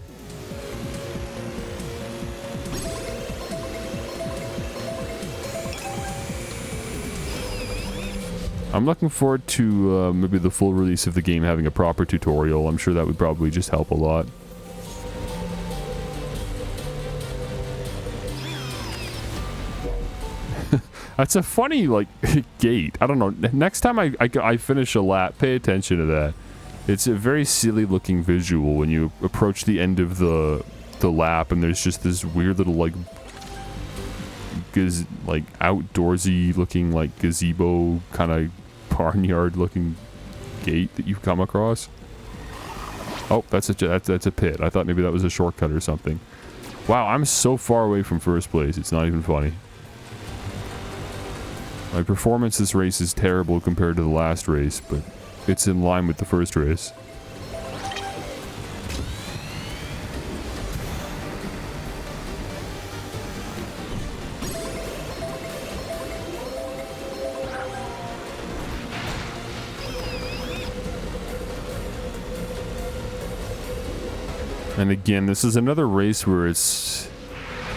I'm looking forward to maybe the full release of the game having a proper tutorial. I'm sure that would probably just help a lot. That's a funny, like, gate. I don't know. Next time I finish a lap, pay attention to that. It's a very silly looking visual when you approach the end of the lap and there's just this weird little, like outdoorsy looking, like, gazebo kind of barnyard looking gate that you come across. Oh, that's a pit. I thought maybe that was a shortcut or something. Wow, I'm so far away from first place. It's not even funny. My performance this race is terrible compared to the last race, but it's in line with the first race. And again, this is another race where it's...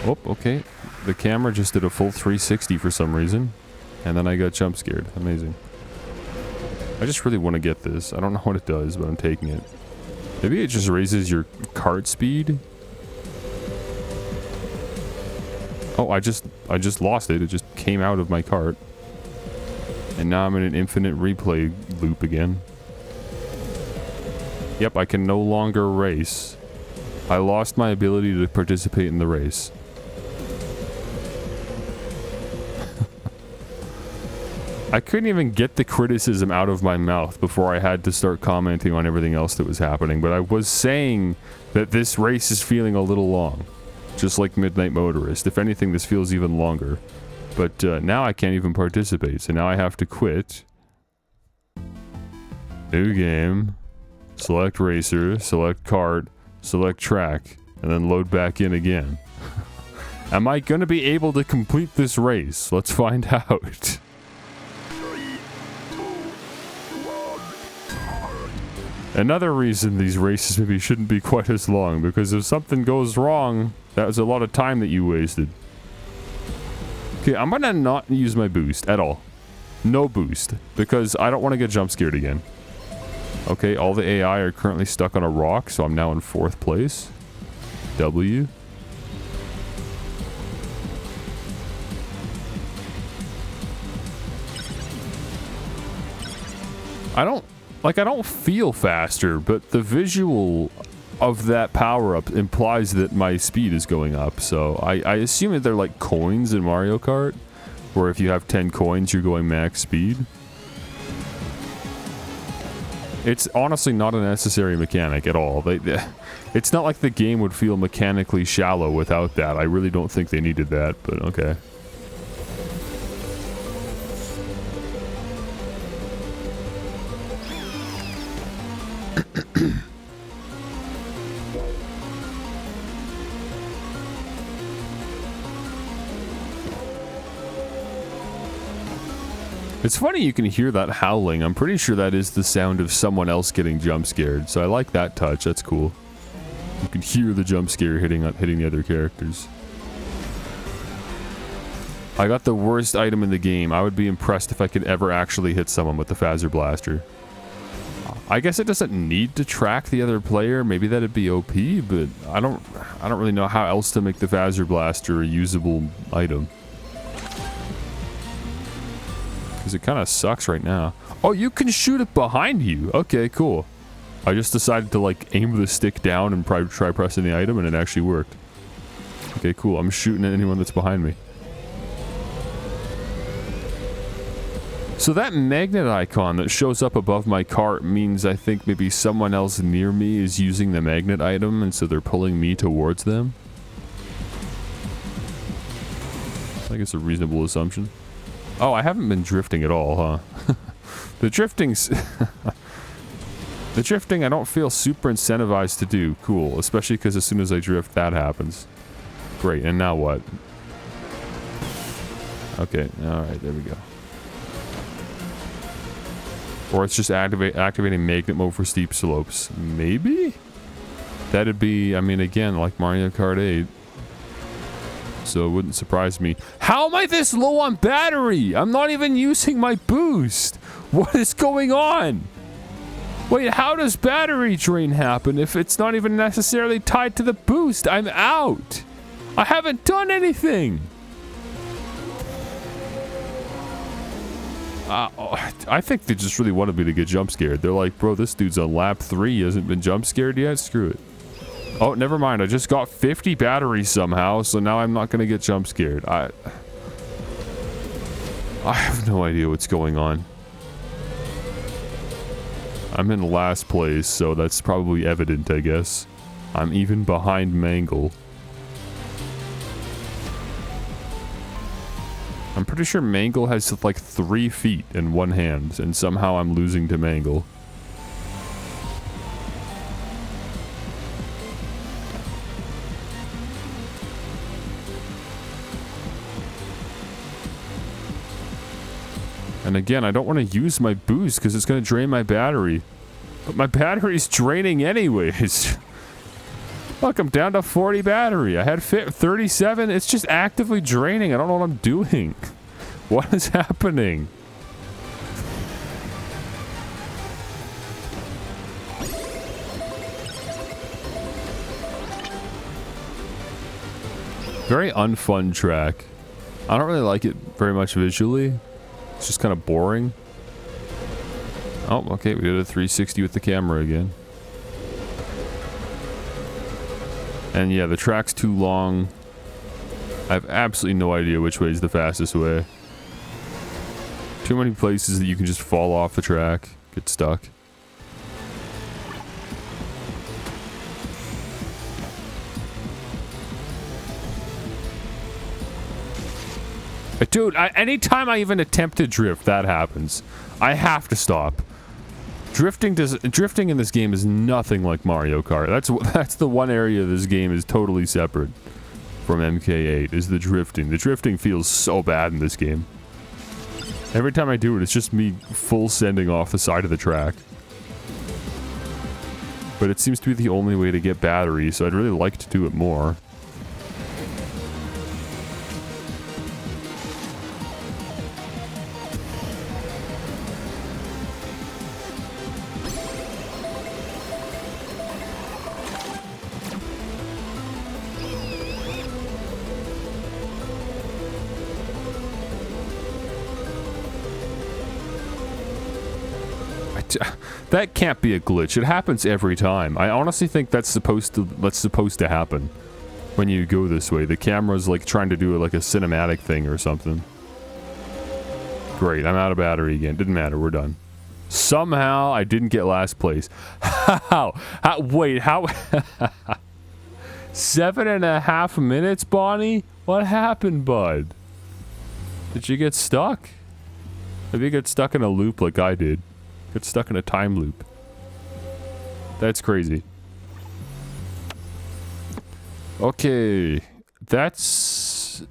Oh, okay. The camera just did a full 360 for some reason. And then I got jump scared. Amazing. I just really want to get this. I don't know what it does, but I'm taking it. Maybe it just raises your kart speed? Oh, I just lost it. It just came out of my cart. And now I'm in an infinite replay loop again. Yep, I can no longer race. I lost my ability to participate in the race. I couldn't even get the criticism out of my mouth before I had to start commenting on everything else that was happening, but I was saying that this race is feeling a little long. just like Midnight Motorist. If anything, this feels even longer. But now I can't even participate, so now I have to quit. New game. Select racer, select kart, select track, and then load back in again. Am I gonna be able to complete this race? Let's find out. Another reason these races maybe shouldn't be quite as long, because if something goes wrong, that was a lot of time that you wasted. Okay, I'm gonna not use my boost at all. No boost, because I don't want to get jump scared again. Okay, all the AI are currently stuck on a rock, so I'm now in 4th place. W. I don't feel faster, but the visual of that power-up implies that my speed is going up, so I assume that they're like coins in Mario Kart, where if you have 10 coins, you're going max speed. It's honestly not a necessary mechanic at all. It's not like the game would feel mechanically shallow without that. I really don't think they needed that, but okay. It's funny you can hear that howling. I'm pretty sure that is the sound of someone else getting jump scared. So I like that touch. That's cool. You can hear the jump scare hitting the other characters. I got the worst item in the game. I would be impressed if I could ever actually hit someone with the Phaser Blaster. I guess it doesn't need to track the other player. Maybe that'd be OP, but I don't really know how else to make the Phaser Blaster a usable item. Because it kind of sucks right now. Oh, you can shoot it behind you. Okay, cool. I just decided to like aim the stick down and try pressing the item, and it actually worked. Okay, cool. I'm shooting at anyone that's behind me. So that magnet icon that shows up above my cart means I think maybe someone else near me is using the magnet item, and so they're pulling me towards them. I think it's a reasonable assumption. Oh, I haven't been drifting at all, huh? The drifting's... the drifting I don't feel super incentivized to do. Cool. Especially because as soon as I drift, that happens. Great, and now what? Okay, alright, there we go. Or it's just activating magnet mode for steep slopes. Maybe? That'd be, I mean, again, like Mario Kart 8. So it wouldn't surprise me. How am I this low on battery? I'm not even using my boost. What is going on? Wait, how does battery drain happen if it's not even necessarily tied to the boost? I'm out. I haven't done anything. I think they just really wanted me to get jump scared. They're like, bro, this dude's on lap 3. He hasn't been jump scared yet. Screw it. Oh, never mind. I just got 50 batteries somehow, so now I'm not going to get jump scared. I have no idea what's going on. I'm in last place, so that's probably evident, I guess. I'm even behind Mangle. I'm pretty sure Mangle has like 3 feet in one hand, and somehow I'm losing to Mangle. And again, I don't want to use my boost because it's going to drain my battery. But my battery's draining anyways. Look, I'm down to 40 battery. I had 37. It's just actively draining. I don't know what I'm doing. What is happening? Very unfun track. I don't really like it very much visually. It's just kind of boring. Oh, okay, we did a 360 with the camera again. And yeah, the track's too long. I have absolutely no idea which way is the fastest way. Too many places that you can just fall off the track, get stuck. Dude, anytime I even attempt to drift, that happens. I have to stop. Drifting in this game is nothing like Mario Kart. That's the one area of this game is totally separate from MK8, is the drifting. The drifting feels so bad in this game. Every time I do it, it's just me full sending off the side of the track. But it seems to be the only way to get battery, so I'd really like to do it more. That can't be a glitch. It happens every time. I honestly think that's supposed to happen when you go this way. The camera's like trying to do like a cinematic thing or something. Great, I'm out of battery again. Didn't matter, we're done. Somehow I didn't get last place. How? Wait, how? 7.5 minutes, Bonnie? What happened, bud? Did you get stuck? Maybe you get stuck in a loop like I did. Get stuck in a time loop. That's crazy. Okay. That's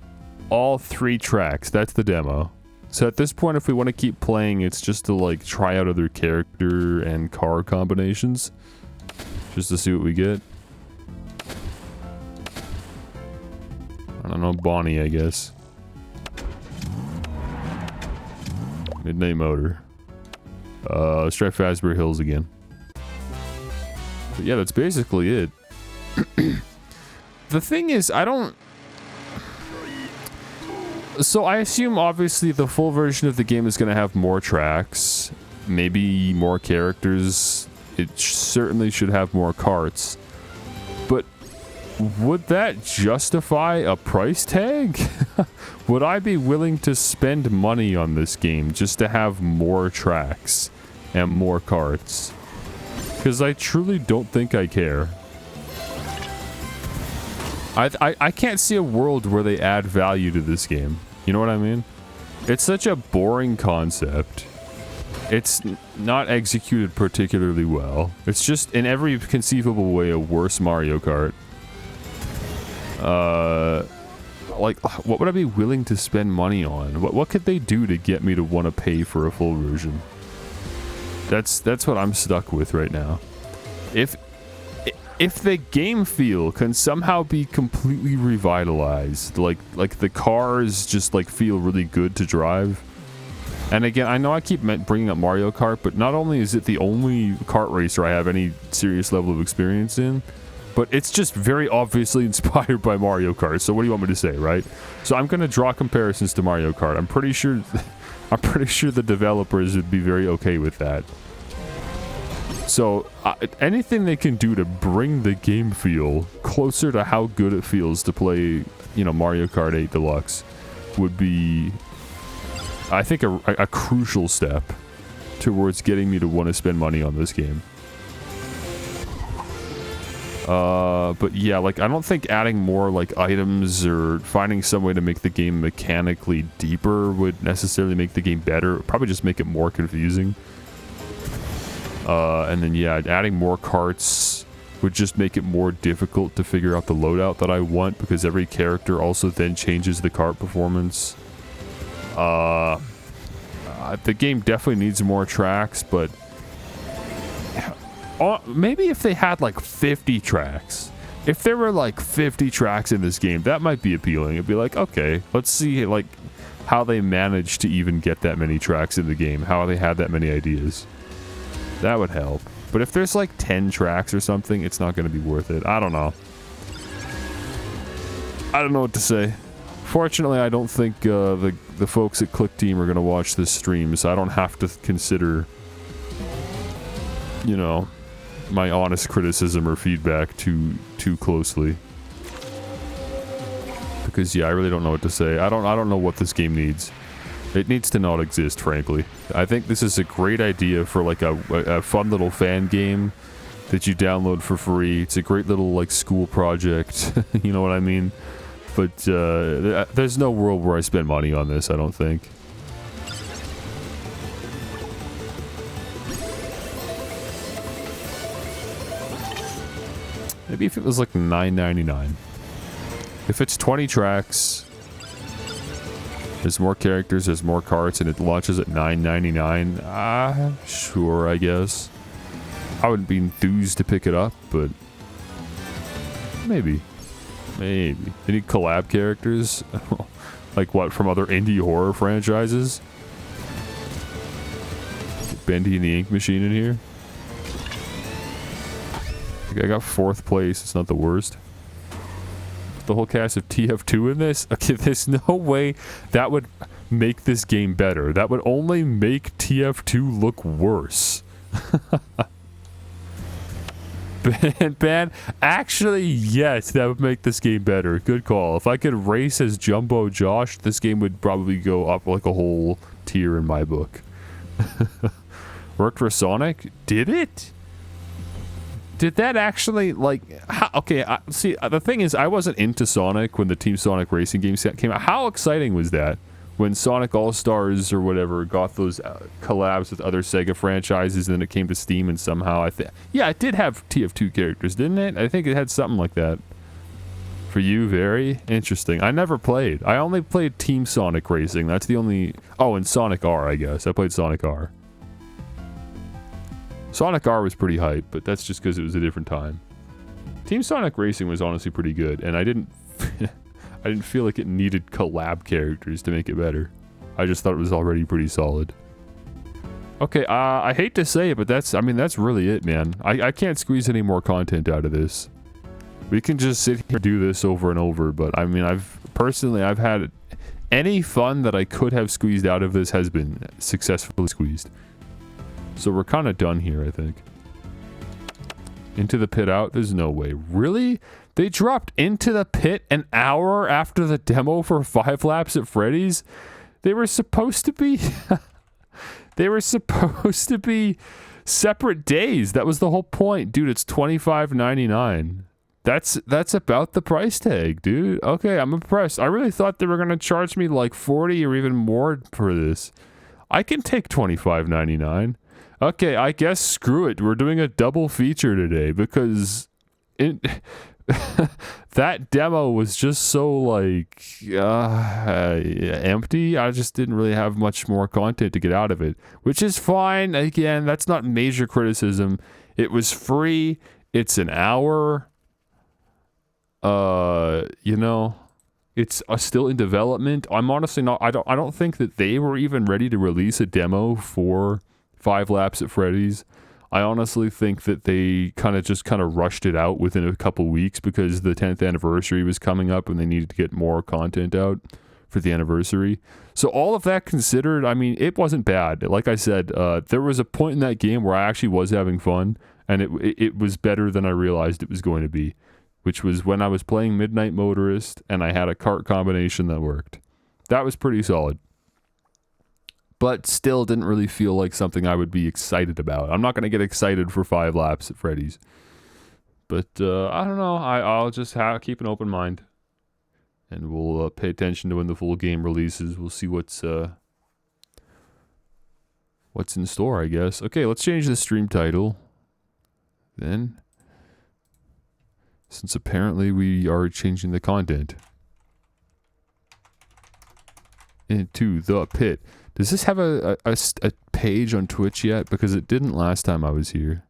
all 3 tracks. That's the demo. So at this point, if we want to keep playing, it's just to like try out other character and car combinations. Just to see what we get. I don't know, Bonnie, I guess. Midnight Motor. Let's try Fazbear Hills again. But yeah, that's basically it. The thing is, so I assume, obviously, the full version of the game is going to have more tracks. Maybe more characters. It certainly should have more carts. But would that justify a price tag? Would I be willing to spend money on this game just to have more tracks and more carts? Because I truly don't think I care. I can't see a world where they add value to this game. You know what I mean? It's such a boring concept. It's not executed particularly well. It's just, in every conceivable way, a worse Mario Kart. Like, what would I be willing to spend money on? What could they do to get me to want to pay for a full version? That's what I'm stuck with right now. If the game feel can somehow be completely revitalized, like the cars just like feel really good to drive. And again, I know I keep bringing up Mario Kart, but not only is it the only kart racer I have any serious level of experience in, but it's just very obviously inspired by Mario Kart. So what do you want me to say, right? So I'm going to draw comparisons to Mario Kart. I'm pretty sure the developers would be very okay with that. So anything they can do to bring the game feel closer to how good it feels to play, you know, Mario Kart 8 Deluxe would be, I think, a crucial step towards getting me to want to spend money on this game. But yeah, like, I don't think adding more, like, items or finding some way to make the game mechanically deeper would necessarily make the game better. It would probably just make it more confusing. And then, yeah, adding more carts would just make it more difficult to figure out the loadout that I want, because every character also then changes the kart performance. The game definitely needs more tracks, but maybe if they had like 50 tracks, if there were like 50 tracks in this game, that might be appealing. It'd be like, okay, let's see like how they managed to even get that many tracks in the game, how they had that many ideas. That would help. But if there's like 10 tracks or something, it's not going to be worth it. I don't know. I don't know what to say. Fortunately, I don't think the folks at Click Team are going to watch this stream, so I don't have to consider, you know, my honest criticism or feedback too closely. Because yeah, I really don't know what to say. I don't know what this game needs. It needs to not exist, frankly. I think this is a great idea for like a fun little fan game that you download for free. It's a great little like school project. You know what I mean? But there's no world where I spend money on this, I don't think. Maybe if it was like $9.99. If it's 20 tracks, there's more characters, there's more carts, and it launches at $9.99, sure, I guess. I wouldn't be enthused to pick it up, but maybe. Maybe. Any collab characters? Like what, from other indie horror franchises? Get Bendy and the Ink Machine in here. Okay, I got 4th place. It's not the worst. The whole cast of TF2 in this? Okay, there's no way that would make this game better. That would only make TF2 look worse. Ben, actually, yes, that would make this game better. Good call. If I could race as Jumbo Josh, this game would probably go up like a whole tier in my book. Worked for Sonic? Did it? Did that actually, like, okay, see, the thing is, I wasn't into Sonic when the Team Sonic Racing games came out. How exciting was that? When Sonic All-Stars or whatever got those collabs with other Sega franchises, and then it came to Steam, and somehow, yeah, it did have TF2 characters, didn't it? I think it had something like that. For you, very interesting. I never played. I only played Team Sonic Racing. That's the only... Oh, and Sonic R, I guess. I played Sonic R. Sonic R was pretty hype, but that's just because it was a different time. Team Sonic Racing was honestly pretty good, and I didn't feel like it needed collab characters to make it better. I just thought it was already pretty solid. Okay, I hate to say it, but that's really it, man. I can't squeeze any more content out of this. We can just sit here and do this over and over, but I mean, I've had any fun that I could have squeezed out of this has been successfully squeezed. So we're kind of done here, I think. Into the Pit out? There's no way. Really? They dropped Into the Pit an hour after the demo for 5 Laps at Freddy's? They were supposed to be... they were supposed to be separate days. That was the whole point. Dude, it's $25.99. That's about the price tag, dude. Okay, I'm impressed. I really thought they were going to charge me like 40 or even more for this. I can take $25.99. Okay, I guess screw it. We're doing a double feature today because that demo was just so like empty. I just didn't really have much more content to get out of it, which is fine. Again, that's not major criticism. It was free. It's an hour. You know, it's still in development. I'm honestly not. I don't think that they were even ready to release a demo for 5 Laps at Freddy's. I honestly think that they kind of rushed it out within a couple weeks because the 10th anniversary was coming up and they needed to get more content out for the anniversary. So all of that considered, I mean, it wasn't bad. Like I said, there was a point in that game where I actually was having fun, and it was better than I realized it was going to be, which was when I was playing Midnight Motorist and I had a cart combination that worked. That was pretty solid. But still didn't really feel like something I would be excited about. I'm not going to get excited for 5 Laps at Freddy's. But I don't know. I'll just keep an open mind. And we'll pay attention to when the full game releases. We'll see what's in store, I guess. Okay, let's change the stream title. Then, since apparently we are changing the content. Into the Pit. Does this have a page on Twitch yet? Because it didn't last time I was here.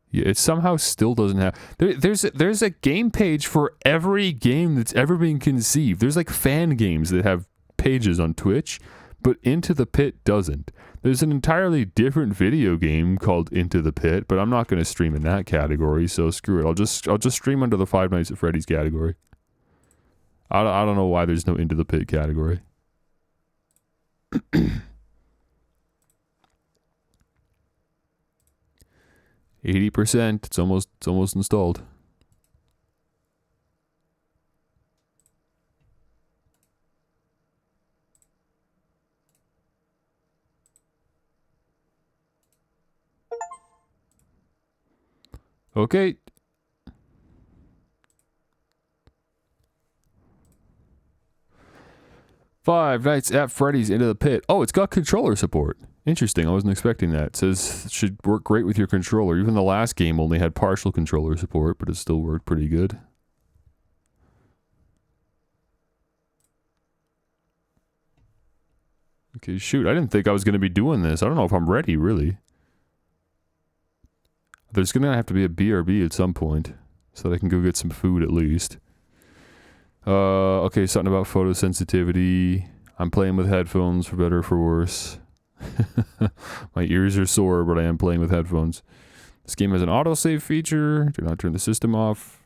Yeah, it somehow still doesn't have... There's a game page for every game that's ever been conceived. There's like fan games that have pages on Twitch, but Into the Pit doesn't. There's an entirely different video game called Into the Pit, but I'm not going to stream in that category, so screw it. I'll just stream under the 5 Nights at Freddy's category. I don't know why there's no Into the Pit category. 80%. It's almost installed. Okay. Five Nights at Freddy's Into the Pit. Oh, it's got controller support. Interesting. I wasn't expecting that. It says it should work great with your controller. Even the last game only had partial controller support, but it still worked pretty good. Okay, shoot. I didn't think I was going to be doing this. I don't know if I'm ready, really. There's going to have to be a BRB at some point, so that I can go get some food at least. Okay, something about photosensitivity. I'm playing with headphones, for better or for worse. My ears are sore, but I am playing with headphones. This game has an autosave feature. Do not turn the system off.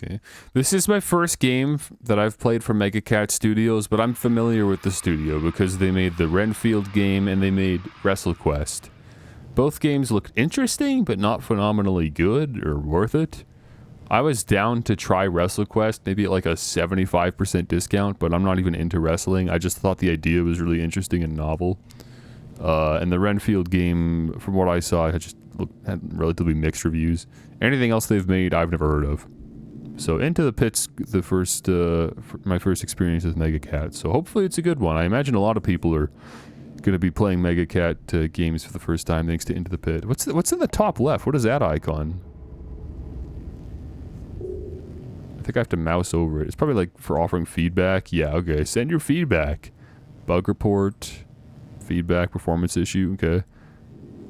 Okay. This is my first game that I've played for Mega Cat Studios, but I'm familiar with the studio because they made the Renfield game and they made WrestleQuest. Both games looked interesting, but not phenomenally good or worth it. I was down to try WrestleQuest, maybe at like a 75% discount, but I'm not even into wrestling. I just thought the idea was really interesting and novel. And the Renfield game, from what I saw, had relatively mixed reviews. Anything else they've made, I've never heard of. So Into the Pit's my first experience with Mega Cat. So hopefully it's a good one. I imagine a lot of people are going to be playing Mega Cat games for the first time thanks to Into the Pit. What's in the top left? What is that icon? I think I have to mouse over it. It's probably like for offering feedback. Yeah, okay. Send your feedback. Bug report. Feedback. Performance issue. Okay.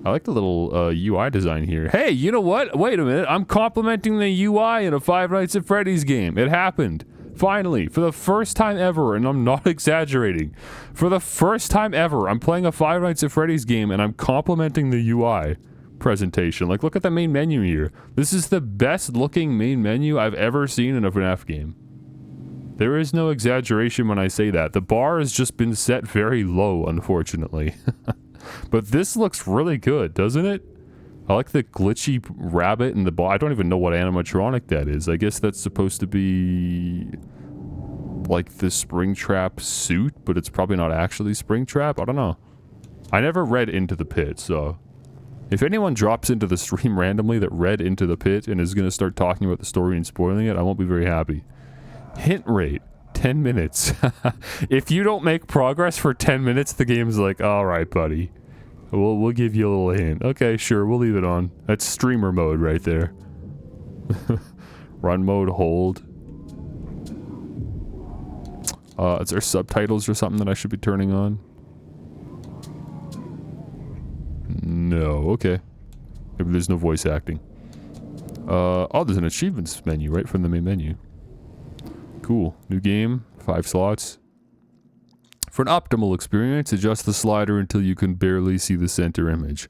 I like the little UI design here. Hey, you know what? Wait a minute. I'm complimenting the UI in a Five Nights at Freddy's game. It happened. Finally. For the first time ever, and I'm not exaggerating. For the first time ever, I'm playing a Five Nights at Freddy's game, and I'm complimenting the UI presentation. Like, look at the main menu here. This is the best looking main menu I've ever seen in a FNAF game. There is no exaggeration when I say that. The bar has just been set very low, unfortunately. But this looks really good, doesn't it? I like the glitchy rabbit and the ball. I don't even know what animatronic that is. I guess that's supposed to be like the Springtrap suit, but it's probably not actually Springtrap. I don't know. I never read Into the Pit, so if anyone drops into the stream randomly that read Into the Pit and is going to start talking about the story and spoiling it, I won't be very happy. Hint rate. 10 minutes. If you don't make progress for 10 minutes, the game's like, all right, buddy. We'll give you a little hint. Okay, sure, we'll leave it on. That's streamer mode right there. Run mode, hold. Is there subtitles or something that I should be turning on? No, okay. Maybe there's no voice acting. Oh, there's an achievements menu right from the main menu. Cool. New game. 5 slots. For an optimal experience, adjust the slider until you can barely see the center image.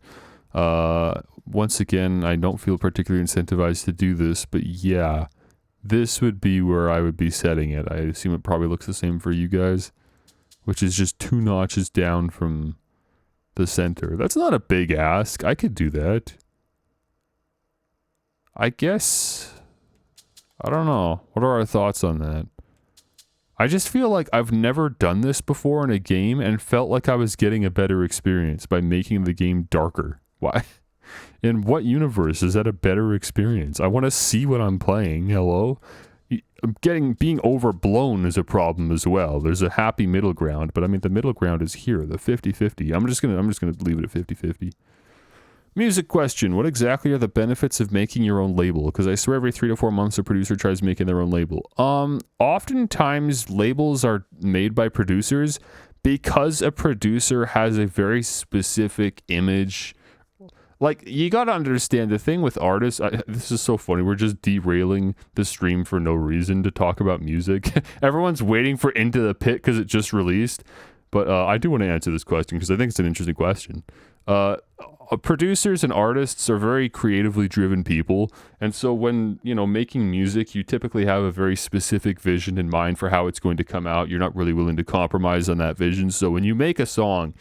Once again, I don't feel particularly incentivized to do this, but yeah, this would be where I would be setting it. I assume it probably looks the same for you guys, which is just 2 notches down from the center. That's not a big ask. I could do that. I guess... I don't know. What are our thoughts on that? I just feel like I've never done this before in a game and felt like I was getting a better experience by making the game darker. Why? In what universe is that a better experience? I want to see what I'm playing. Hello? Being overblown is a problem as well. There's a happy middle ground, but I mean the middle ground is here, the 50-50. I'm just gonna leave it at 50-50. Music question. What exactly are the benefits of making your own label? Because I swear every 3 to 4 months a producer tries making their own label. Oftentimes labels are made by producers because a producer has a very specific image. Like, you gotta understand, the thing with artists, this is so funny, we're just derailing the stream for no reason to talk about music. Everyone's waiting for Into the Pit because it just released. But I do want to answer this question because I think it's an interesting question. Producers and artists are very creatively driven people, and so when, you know, making music, you typically have a very specific vision in mind for how it's going to come out. You're not really willing to compromise on that vision. So when you make a song,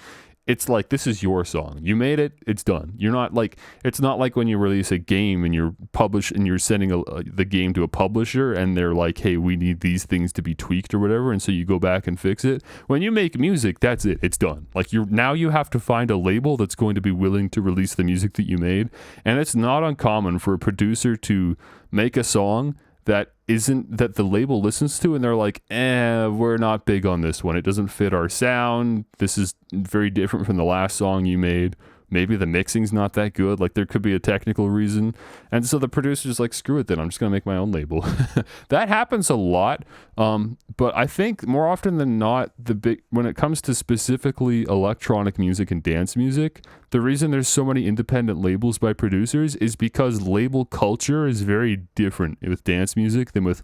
it's like, this is your song. You made it. It's done. You're not like, it's not like when you release a game and you're sending the game to a publisher and they're like, hey, we need these things to be tweaked or whatever. And so you go back and fix it. When you make music, that's it. It's done. Like now you have to find a label that's going to be willing to release the music that you made. And it's not uncommon for a producer to make a song that the label listens to and they're like, we're not big on this one. It doesn't fit our sound. This is very different from the last song you made. Maybe the mixing's not that good. Like there could be a technical reason. And so the producer's like, screw it then. I'm just going to make my own label. That happens a lot. But I think more often than not, when it comes to specifically electronic music and dance music, the reason there's so many independent labels by producers is because label culture is very different with dance music than with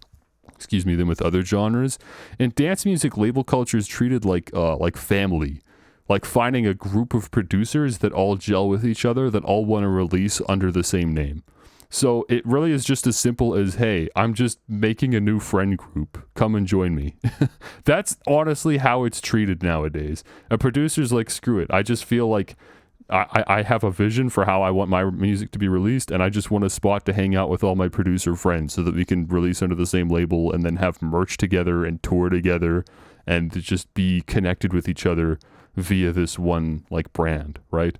other genres. In dance music, label culture is treated like family. Like finding a group of producers that all gel with each other, that all want to release under the same name. So it really is just as simple as, hey, I'm just making a new friend group. Come and join me. That's honestly how it's treated nowadays. A producer's like, screw it. I just feel like I have a vision for how I want my music to be released, and I just want a spot to hang out with all my producer friends so that we can release under the same label and then have merch together and tour together and just be connected with each other via this one like brand, right?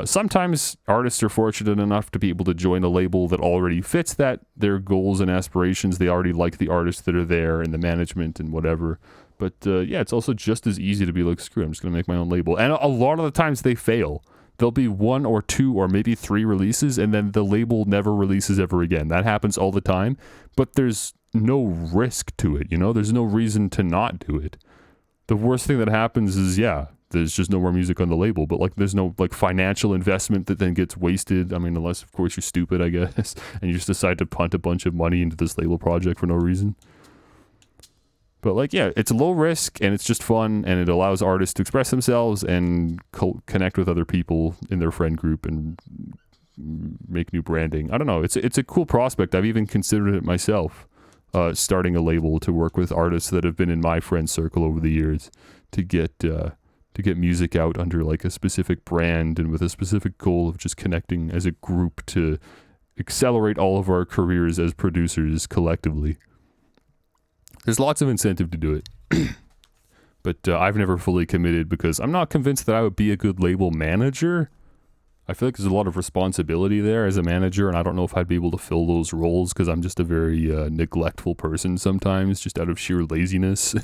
Sometimes artists are fortunate enough to be able to join a label that already fits their goals and aspirations. They already like the artists that are there and the management and whatever. But yeah, it's also just as easy to be like, screw it, I'm just going to make my own label. And a lot of the times they fail. There'll be 1 or 2 or maybe 3 releases and then the label never releases ever again. That happens all the time, but there's no risk to it, There's no reason to not do it. The worst thing that happens is, there's just no more music on the label, but like there's no like financial investment that then gets wasted. I mean, unless of course you're stupid, I guess, and you just decide to punt a bunch of money into this label project for no reason. But like, yeah, it's low risk and it's just fun and it allows artists to express themselves and connect with other people in their friend group and make new branding. I don't know. It's a cool prospect. I've even considered it myself. Starting a label to work with artists that have been in my friend circle over the years to get music out under like a specific brand and with a specific goal of just connecting as a group to accelerate all of our careers as producers collectively. There's lots of incentive to do it. But I've never fully committed because I'm not convinced that I would be a good label manager. I feel like there's a lot of responsibility there as a manager, and I don't know if I'd be able to fill those roles because I'm just a very neglectful person sometimes, just out of sheer laziness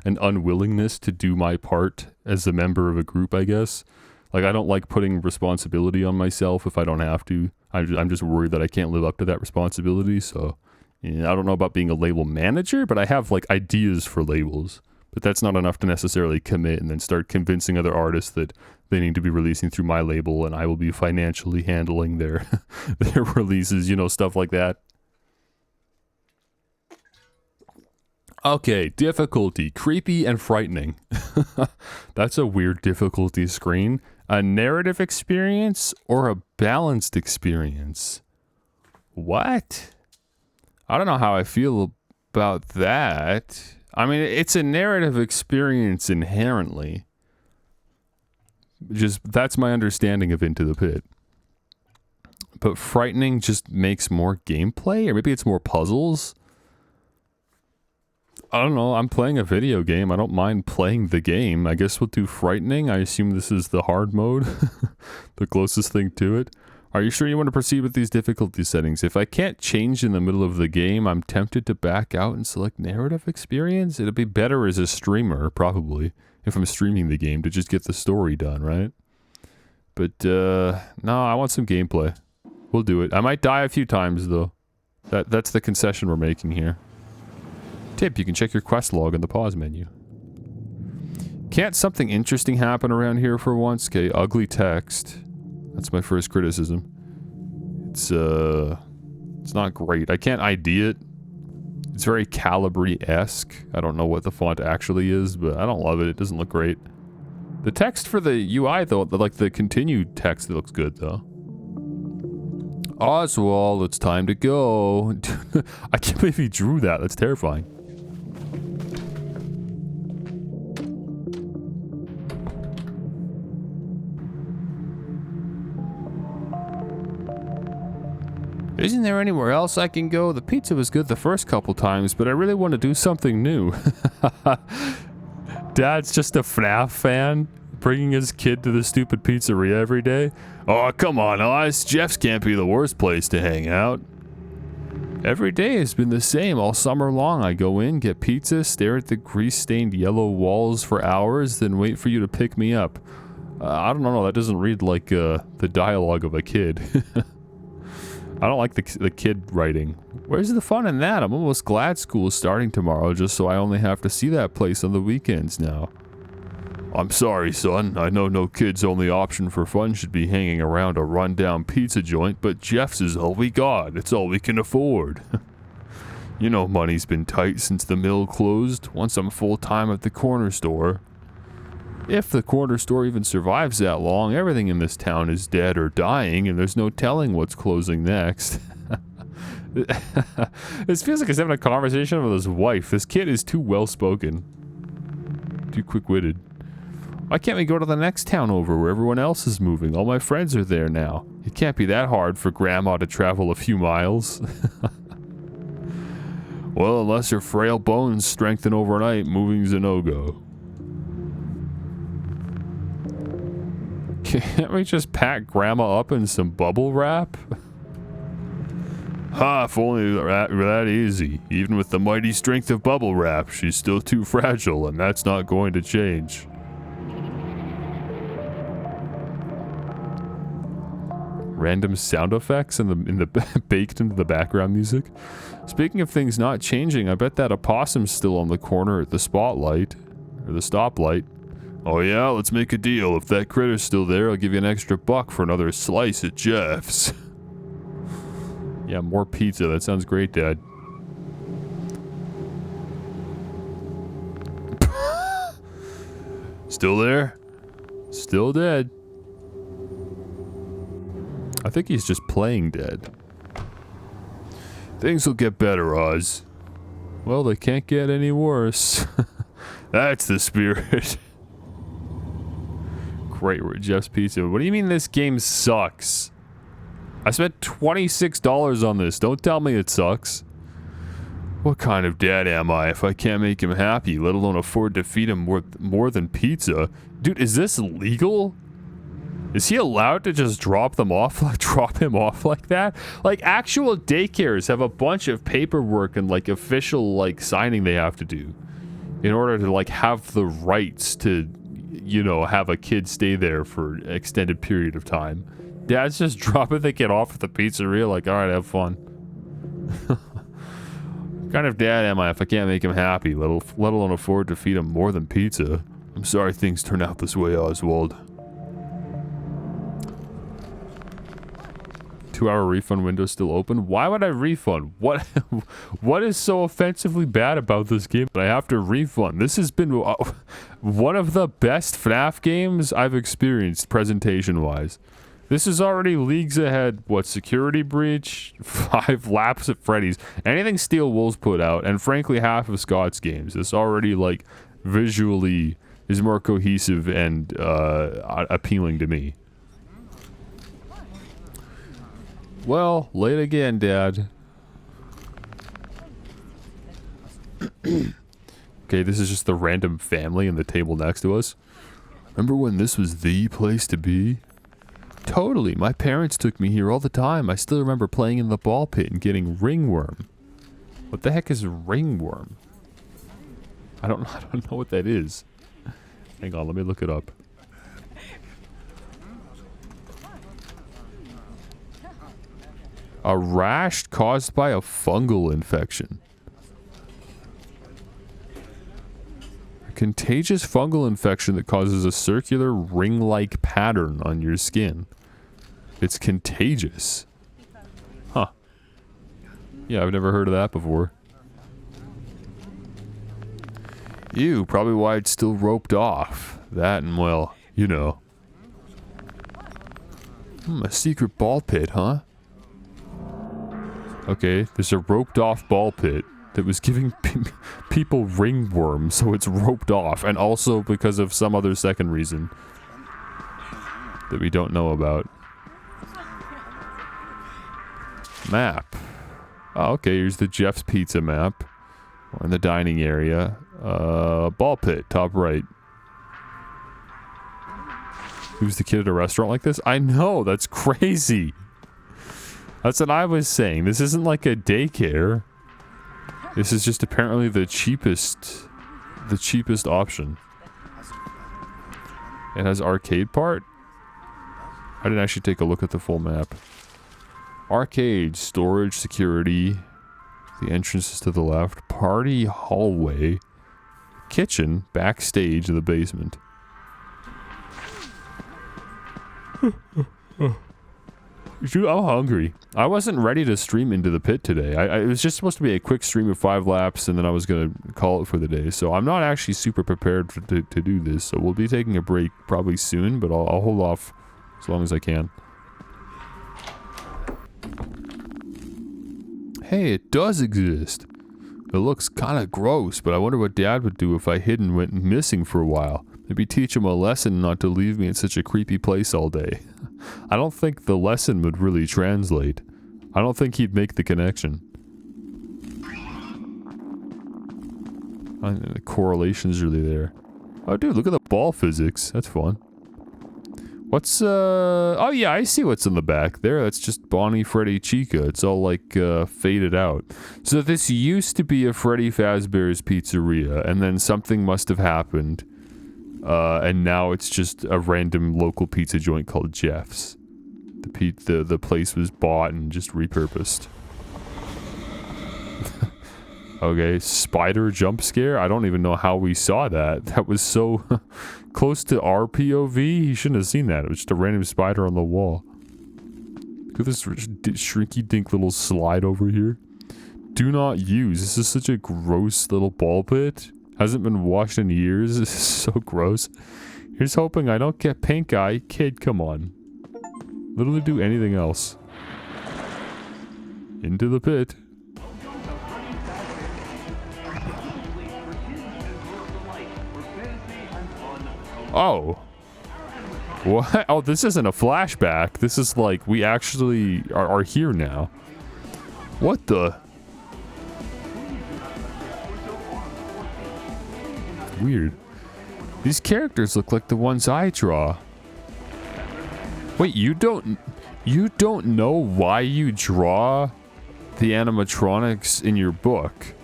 and unwillingness to do my part as a member of a group, I guess. Like, I don't like putting responsibility on myself if I don't have to. I'm just worried that I can't live up to that responsibility, so yeah, I don't know about being a label manager, but I have, like, ideas for labels. But that's not enough to necessarily commit and then start convincing other artists that they need to be releasing through my label and I will be financially handling their releases, stuff like that. Okay, difficulty. Creepy and frightening. That's a weird difficulty screen. A narrative experience or a balanced experience? What? I don't know how I feel about that. I mean, it's a narrative experience inherently. Just that's my understanding of Into the Pit. But frightening just makes more gameplay, or maybe it's more puzzles. I don't know. I'm playing a video game. I don't mind playing the game. I guess we'll do frightening. I assume this is the hard mode, the closest thing to it. Are you sure you want to proceed with these difficulty settings? If I can't change in the middle of the game, I'm tempted to back out and select narrative experience. It'll be better as a streamer, probably, if I'm streaming the game to just get the story done, right? But, no, I want some gameplay. We'll do it. I might die a few times, though. That's the concession we're making here. Tip, you can check your quest log in the pause menu. Can't something interesting happen around here for once? Okay, ugly text. That's my first criticism. It's not great. I can't ID it. It's very Calibri-esque. I don't know what the font actually is, but I don't love it. It doesn't look great. The text for the UI, though, like the continued text, it looks good, though. Oswald, it's time to go. I can't believe he drew that. That's terrifying. Isn't there anywhere else I can go? The pizza was good the first couple times, but I really want to do something new. Dad's just a FNAF fan, bringing his kid to the stupid pizzeria every day. Oh, come on, Oz. Jeff's can't be the worst place to hang out. Every day has been the same all summer long. I go in, get pizza, stare at the grease-stained yellow walls for hours, then wait for you to pick me up. I don't know, that doesn't read like the dialogue of a kid. I don't like the kid writing. Where's the fun in that? I'm almost glad school is starting tomorrow just so I only have to see that place on the weekends now. I'm sorry, son. I know no kid's only option for fun should be hanging around a rundown pizza joint, but Jeff's is all we got. It's all we can afford. You know money's been tight since the mill closed. Once I'm full-time at the corner store. If the corner store even survives that long, everything in this town is dead or dying, and there's no telling what's closing next. This feels like he's having a conversation with his wife. This kid is too well-spoken. Too quick-witted. Why can't we go to the next town over where everyone else is moving? All my friends are there now. It can't be that hard for Grandma to travel a few miles. Well, unless her frail bones strengthen overnight, moving's a no-go. Can't we just pack Grandma up in some bubble wrap? Ha, if only that easy. Even with the mighty strength of bubble wrap, she's still too fragile, and that's not going to change. Random sound effects in the baked into the background music. Speaking of things not changing, I bet that opossum's still on the corner at the spotlight. Or the stoplight. Oh yeah, let's make a deal. If that critter's still there, I'll give you an extra $1 for another slice at Jeff's. Yeah, more pizza. That sounds great, Dad. Still there? Still dead. I think he's just playing dead. Things will get better, Oz. Well, they can't get any worse. That's the spirit. Great, we're at Jeff's Pizza. What do you mean this game sucks? I spent $26 on this. Don't tell me it sucks. What kind of dad am I if I can't make him happy, let alone afford to feed him more than pizza? Dude, is this legal? Is he allowed to just drop him off like that? Like, actual daycares have a bunch of paperwork and, like, official, like, signing they have to do in order to, like, have the rights to, you know, have a kid stay there for an extended period of time. Dad's just dropping the kid off at the pizzeria like, alright, have fun. What kind of dad am I if I can't make him happy, let alone afford to feed him more than pizza? I'm sorry things turn out this way, Oswald. 2-hour refund window still open? Why would I refund? What is so offensively bad about this game that I have to refund? This has been one of the best FNAF games I've experienced presentation-wise. This is already leagues ahead. What, Security Breach? 5 laps at Freddy's. Anything Steel Wolves put out, and frankly half of Scott's games. This already, like, visually is more cohesive and appealing to me. Well, late again, Dad. Okay, this is just the random family in the table next to us. Remember when this was the place to be? Totally. My parents took me here all the time. I still remember playing in the ball pit and getting ringworm. What the heck is ringworm? I don't know what that is. Hang on, let me look it up. A rash caused by a fungal infection. A contagious fungal infection that causes a circular ring-like pattern on your skin. It's contagious. Huh. Yeah, I've never heard of that before. Ew, probably why it's still roped off. That and, well, you know. A secret ball pit, huh? Okay, there's a roped off ball pit that was giving people ringworm, so it's roped off, and also because of some other second reason that we don't know about. Map. Oh, okay, here's the Jeff's Pizza map. We're in the dining area. Ball pit, top right. Who's the kid at a restaurant like this? I know, that's crazy. That's what I was saying. This isn't like a daycare. This is just apparently the cheapest option. It has arcade part? I didn't actually take a look at the full map. Arcade, storage, security. The entrance is to the left. Party hallway. Kitchen, backstage in the basement. Dude, I'm hungry. I wasn't ready to stream Into the Pit today. It was just supposed to be a quick stream of 5 laps, and then I was going to call it for the day. So I'm not actually super prepared to do this. So we'll be taking a break probably soon, but I'll hold off as long as I can. Hey, it does exist. It looks kind of gross, but I wonder what Dad would do if I hid and went missing for a while. Maybe teach him a lesson not to leave me in such a creepy place all day. I don't think the lesson would really translate. I don't think he'd make the connection. The correlation's really there. Oh, dude, look at the ball physics. That's fun. What's, oh yeah, I see what's in the back there. That's just Bonnie, Freddy, Chica. It's all, like, faded out. So this used to be a Freddy Fazbear's Pizzeria, and then something must have happened. And now it's just a random local pizza joint called Jeff's. The place was bought and just repurposed. Okay, spider jump scare? I don't even know how we saw that. That was so close to our POV. He shouldn't have seen that. It was just a random spider on the wall. Look at this shrinky dink little slide over here. Do not use. This is such a gross little ball pit. Hasn't been washed in years. This is so gross. Here's hoping I don't get pink eye. Kid, come on. Literally do anything else. Into the pit. Oh. What? Oh, this isn't a flashback. This is like, we actually are here now. What the? Weird. These characters look like the ones I draw. Wait, you don't know why you draw the animatronics in your book?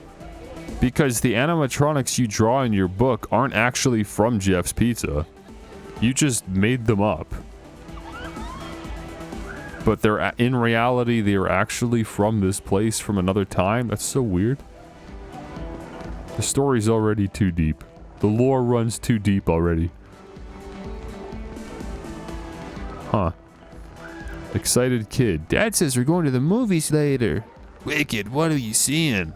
Because the animatronics you draw in your book aren't actually from Jeff's Pizza. You just made them up. But they're, in reality, they're actually from this place from another time? That's so weird. The story's already too deep. The lore runs too deep already. Huh. Excited kid. Dad says we're going to the movies later. Wicked, what are you seeing?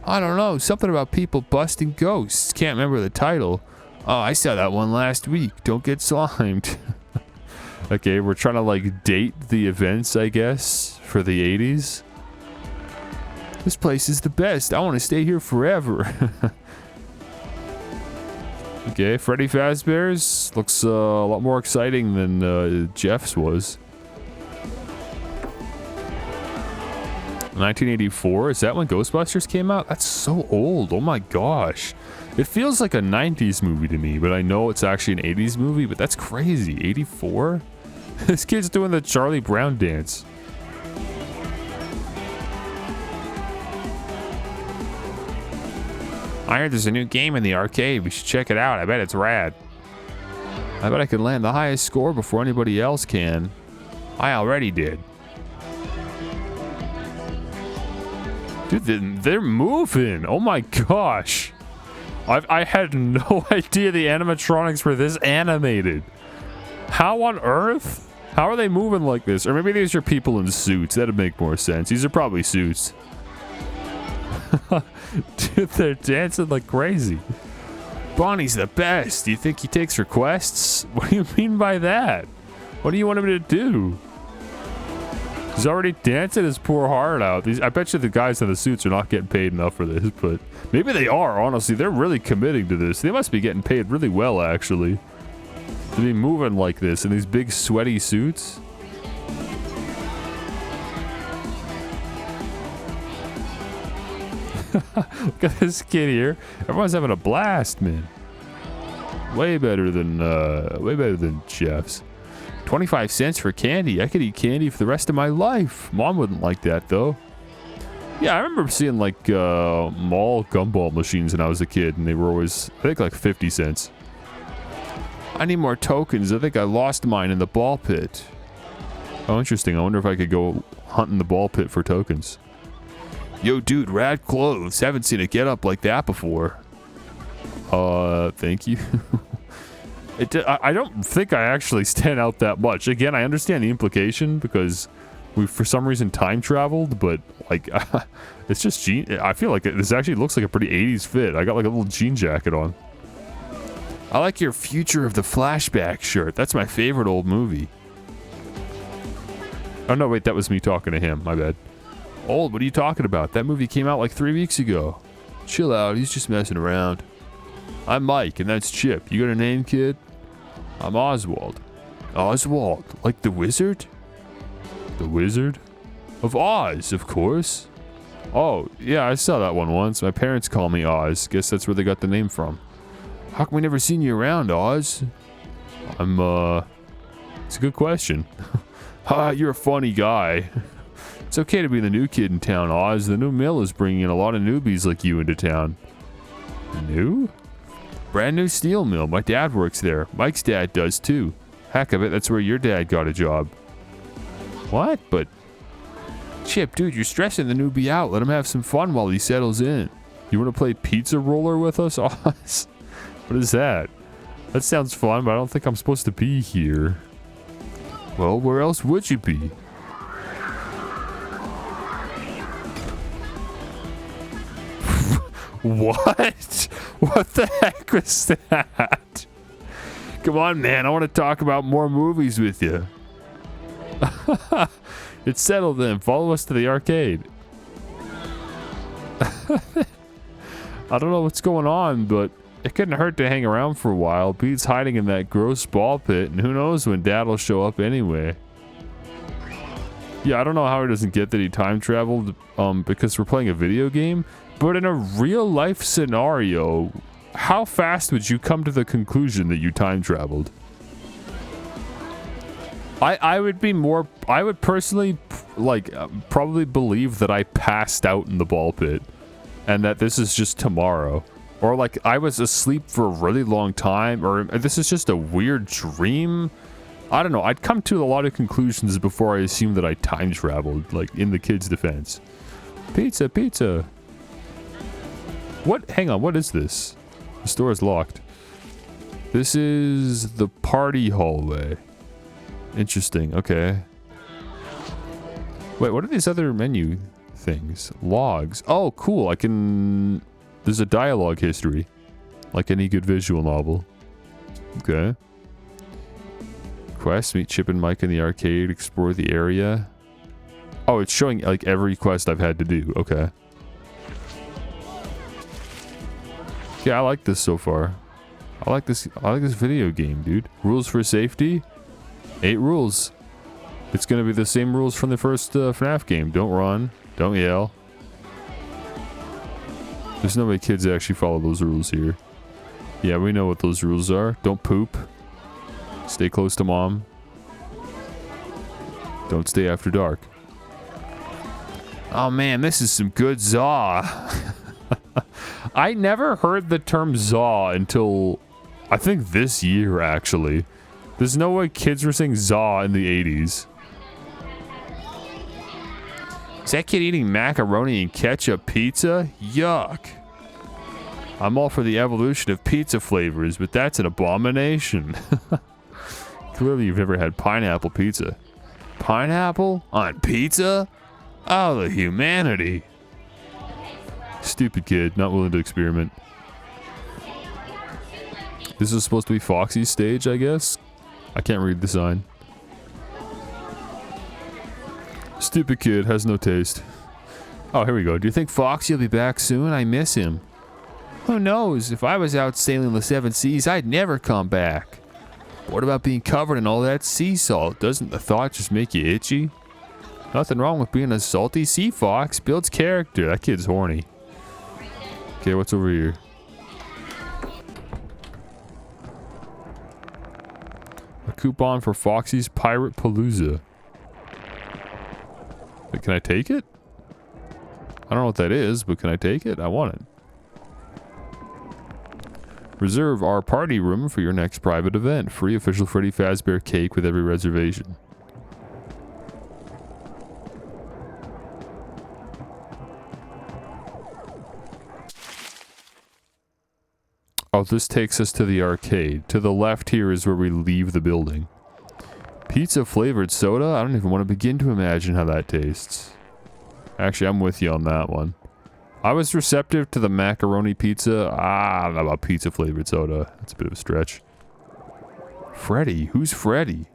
I don't know, something about people busting ghosts. Can't remember the title. Oh, I saw that one last week. Don't get slimed. Okay, we're trying to like date the events, I guess, for the 80s. This place is the best. I want to stay here forever. Okay, Freddy Fazbear's looks a lot more exciting than Jeff's was. 1984, is that when Ghostbusters came out? That's so old, oh my gosh. It feels like a 90s movie to me, but I know it's actually an 80s movie, but that's crazy, 84? This kid's doing the Charlie Brown dance. I heard there's a new game in the arcade, we should check it out, I bet it's rad. I bet I could land the highest score before anybody else can. I already did. Dude, they're moving. Oh my gosh. I had no idea the animatronics were this animated. How on earth? How are they moving like this? Or maybe these are people in suits. That'd make more sense. These are probably suits. Dude, they're dancing like crazy. Bonnie's the best. Do you think he takes requests? What do you mean by that? What do you want him to do? He's already dancing his poor heart out. I bet you the guys in the suits are not getting paid enough for this, but maybe they are, honestly. They're really committing to this. They must be getting paid really well, actually. To be moving like this in these big sweaty suits. Look at this kid here. Everyone's having a blast, man. Way better than Jeff's. 25 cents for candy. I could eat candy for the rest of my life. Mom wouldn't like that, though. Yeah, I remember seeing, like, mall gumball machines when I was a kid, and they were always, I think, like 50 cents. I need more tokens. I think I lost mine in the ball pit. Oh, interesting. I wonder if I could go hunt in the ball pit for tokens. Yo, dude, rad clothes. Haven't seen a get-up like that before. Thank you. I don't think I actually stand out that much. Again, I understand the implication because we, for some reason, time traveled, but, like, it's just jean. I feel like this actually looks like a pretty 80s fit. I got, like, a little jean jacket on. I like your Future of the Flashback shirt. That's my favorite old movie. Oh, no, wait, that was me talking to him. My bad. Old, what are you talking about? That movie came out like 3 weeks ago. Chill out, he's just messing around. I'm Mike, and that's Chip. You got a name, kid? I'm Oswald. Oswald? Like the wizard? The Wizard? Of Oz, of course. Oh, yeah, I saw that one once. My parents call me Oz. Guess that's where they got the name from. How come we never seen you around, Oz? It's a good question. Ha, you're a funny guy. It's okay to be the new kid in town, Oz. The new mill is bringing in a lot of newbies like you into town. New? Brand new steel mill. My dad works there. Mike's dad does too. Heck of it, that's where your dad got a job. What? But... Chip, dude, you're stressing the newbie out. Let him have some fun while he settles in. You want to play pizza roller with us, Oz? What is that? That sounds fun, but I don't think I'm supposed to be here. Well, where else would you be? What? What the heck was that? Come on, man. I want to talk about more movies with you. It's settled then. Follow us to the arcade. I don't know what's going on, but it couldn't hurt to hang around for a while. Pete's hiding in that gross ball pit, and who knows when Dad will show up anyway. Yeah, I don't know how he doesn't get that he time traveled, because we're playing a video game. But in a real life scenario, how fast would you come to the conclusion that you time traveled? I would personally, like, probably believe that I passed out in the ball pit. And that this is just tomorrow. Or like, I was asleep for a really long time. Or this is just a weird dream. I don't know. I'd come to a lot of conclusions before I assumed that I time traveled. Like, in the kid's defense. Pizza, pizza. What? Hang on, what is this? The store is locked. This is the party hallway. Interesting, okay. Wait, what are these other menu things? Logs. Oh, cool, I can... There's a dialogue history. Like any good visual novel. Okay. Quest, meet Chip and Mike in the arcade, explore the area. Oh, it's showing like every quest I've had to do, okay. Yeah, I like this so far. I like this video game, dude. Rules for safety? 8 rules. It's gonna be the same rules from the first FNAF game. Don't run. Don't yell. There's no way kids actually follow those rules here. Yeah, we know what those rules are. Don't poop. Stay close to mom. Don't stay after dark. Oh man, this is some good Zaw. I never heard the term Zaw until I think this year, actually. There's no way kids were saying Zaw in the 80s. Is that kid eating macaroni and ketchup pizza? Yuck. I'm all for the evolution of pizza flavors, but that's an abomination. Clearly you've never had pineapple pizza. Pineapple? On pizza? Oh, the humanity. Stupid kid, not willing to experiment. This is supposed to be Foxy's stage, I guess? I can't read the sign. Stupid kid, has no taste. Oh, here we go. Do you think Foxy will be back soon? I miss him. Who knows? If I was out sailing the 7 seas, I'd never come back. What about being covered in all that sea salt? Doesn't the thought just make you itchy? Nothing wrong with being a salty sea fox. Builds character. That kid's horny. Okay, what's over here? A coupon for Foxy's Pirate Palooza. Wait, can I take it? I don't know what that is, but can I take it? I want it. Reserve our party room for your next private event. Free official Freddy Fazbear cake with every reservation. Oh, this takes us to the arcade. To the left here is where we leave the building. Pizza flavored soda? I don't even want to begin to imagine how that tastes. Actually, I'm with you on that one. I was receptive to the macaroni pizza. I don't know about pizza flavored soda. That's a bit of a stretch. Freddy? Who's Freddy?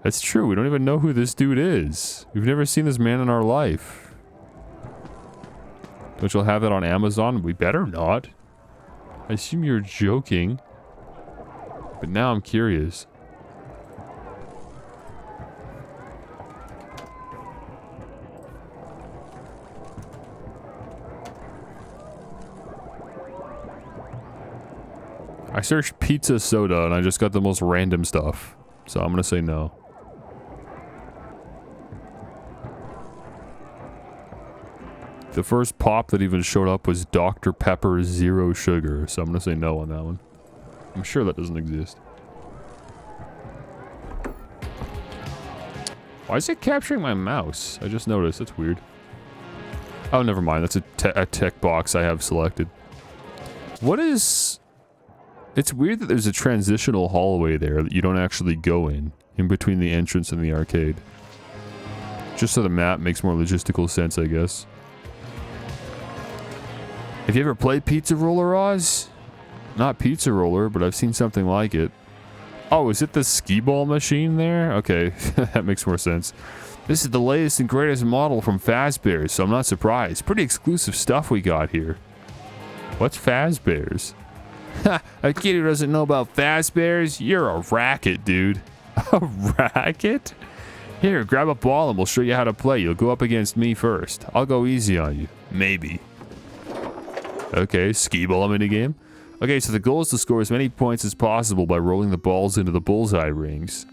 That's true. We don't even know who this dude is. We've never seen this man in our life. Don't you have that on Amazon? We better not. I assume you're joking. But now I'm curious. I searched pizza soda and I just got the most random stuff. So I'm gonna say no. The first pop that even showed up was Dr. Pepper Zero Sugar. So I'm gonna say no on that one. I'm sure that doesn't exist. Why is it capturing my mouse? I just noticed. That's weird. Oh, never mind. That's a tech box I have selected. What is... It's weird that there's a transitional hallway there that you don't actually go in between the entrance and the arcade. Just so the map makes more logistical sense, I guess. Have you ever played Pizza Roller, Oz? Not Pizza Roller, but I've seen something like it. Oh, is it the skee ball machine there? Okay, that makes more sense. This is the latest and greatest model from Fazbear's, so I'm not surprised. Pretty exclusive stuff we got here. What's Fazbear's? Ha! A kid who doesn't know about Fazbear's? You're a racket, dude. A racket? Here, grab a ball and we'll show you how to play. You'll go up against me first. I'll go easy on you. Maybe. Okay, skee ball minigame. Okay, so the goal is to score as many points as possible by rolling the balls into the bullseye rings.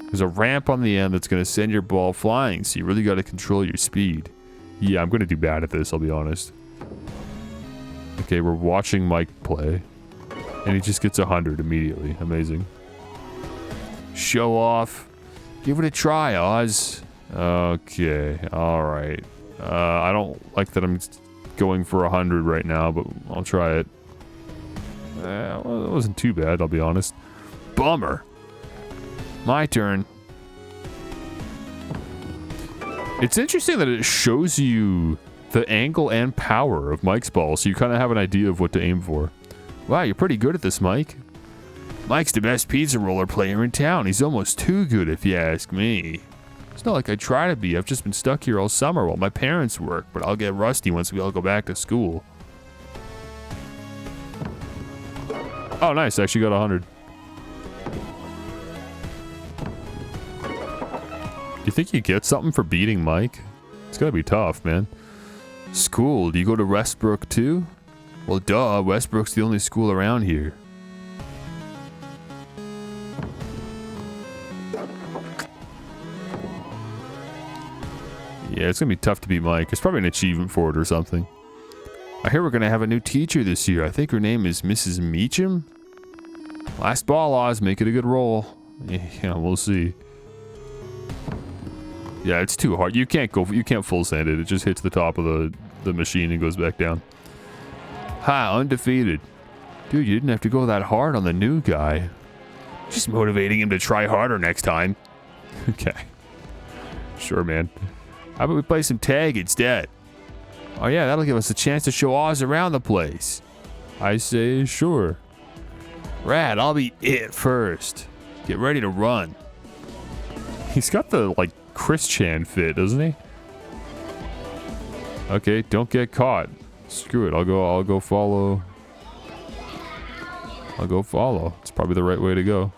There's a ramp on the end that's going to send your ball flying, so you really got to control your speed. Yeah, I'm going to do bad at this, I'll be honest. Okay, we're watching Mike play. And he just gets 100 immediately. Amazing. Show off. Give it a try, Oz. Okay, alright. I don't like that I'm going for 100 right now, but I'll try it. Well, it wasn't too bad, I'll be honest. Bummer. My turn. It's interesting that it shows you the angle and power of Mike's ball, so you kind of have an idea of what to aim for. Wow, you're pretty good at this, Mike. Mike's the best pizza roller player in town. He's almost too good, if you ask me. It's not like I try to be. I've just been stuck here all summer while my parents work, but I'll get rusty once we all go back to school. Oh, nice. I actually got 100. Do you think you get something for beating Mike? It's gotta be tough, man. School. Do you go to Westbrook too? Well, duh. Westbrook's the only school around here. Yeah, it's gonna be tough to beat Mike. There's probably an achievement for it or something. I hear we're gonna have a new teacher this year. I think her name is Mrs. Meacham. Last ball, Oz. Make it a good roll. Yeah, we'll see. Yeah, it's too hard. You can't go. You can't full send it. It just hits the top of the machine and goes back down. Ha! Undefeated. Dude, you didn't have to go that hard on the new guy. Just motivating him to try harder next time. Okay. Sure, man. How about we play some tag instead? Oh yeah, that'll give us a chance to show Oz around the place. I say sure. Rad, I'll be it first. Get ready to run. He's got the, like, Chris Chan fit, doesn't he? Okay, don't get caught. Screw it, I'll go follow. I'll go follow. It's probably the right way to go.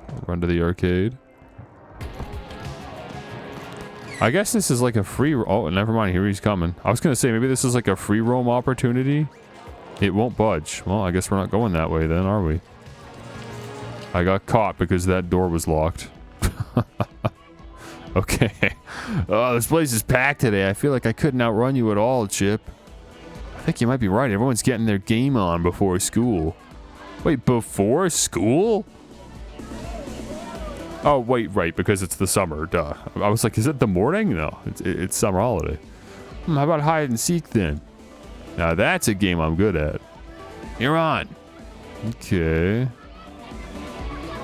I'll run to the arcade. I guess this is like a free... Oh, never mind. Here he's coming. I was going to say, maybe this is like a free roam opportunity. It won't budge. Well, I guess we're not going that way then, are we? I got caught because that door was locked. Okay. Oh, this place is packed today. I feel like I couldn't outrun you at all, Chip. I think you might be right. Everyone's getting their game on before school. Wait, before school? Oh, wait, right, because it's the summer, duh. I was like, is it the morning? No, it's summer holiday. How about hide and seek then? Now that's a game I'm good at. You're on. Okay.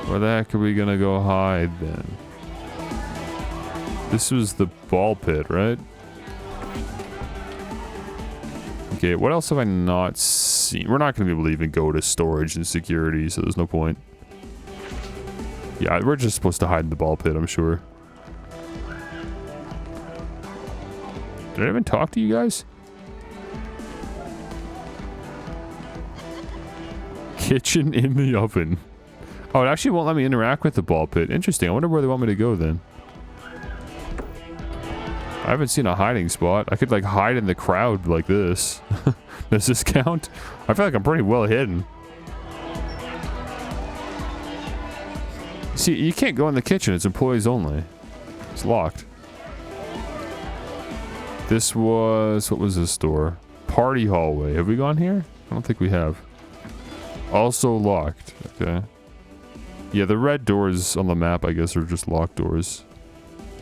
Where the heck are we gonna go hide then? This was the ball pit, right? Okay, what else have I not seen? We're not gonna be able to even go to storage and security, so there's no point. Yeah, we're just supposed to hide in the ball pit, I'm sure. Did I even talk to you guys? Kitchen in the oven. Oh, it actually won't let me interact with the ball pit. Interesting. I wonder where they want me to go then. I haven't seen a hiding spot. I could like hide in the crowd like this. Does this count? I feel like I'm pretty well hidden. See, you can't go in the kitchen. It's employees only. It's locked. This was... What was this door? Party hallway. Have we gone here? I don't think we have. Also locked. Okay. Yeah, the red doors on the map, I guess, are just locked doors.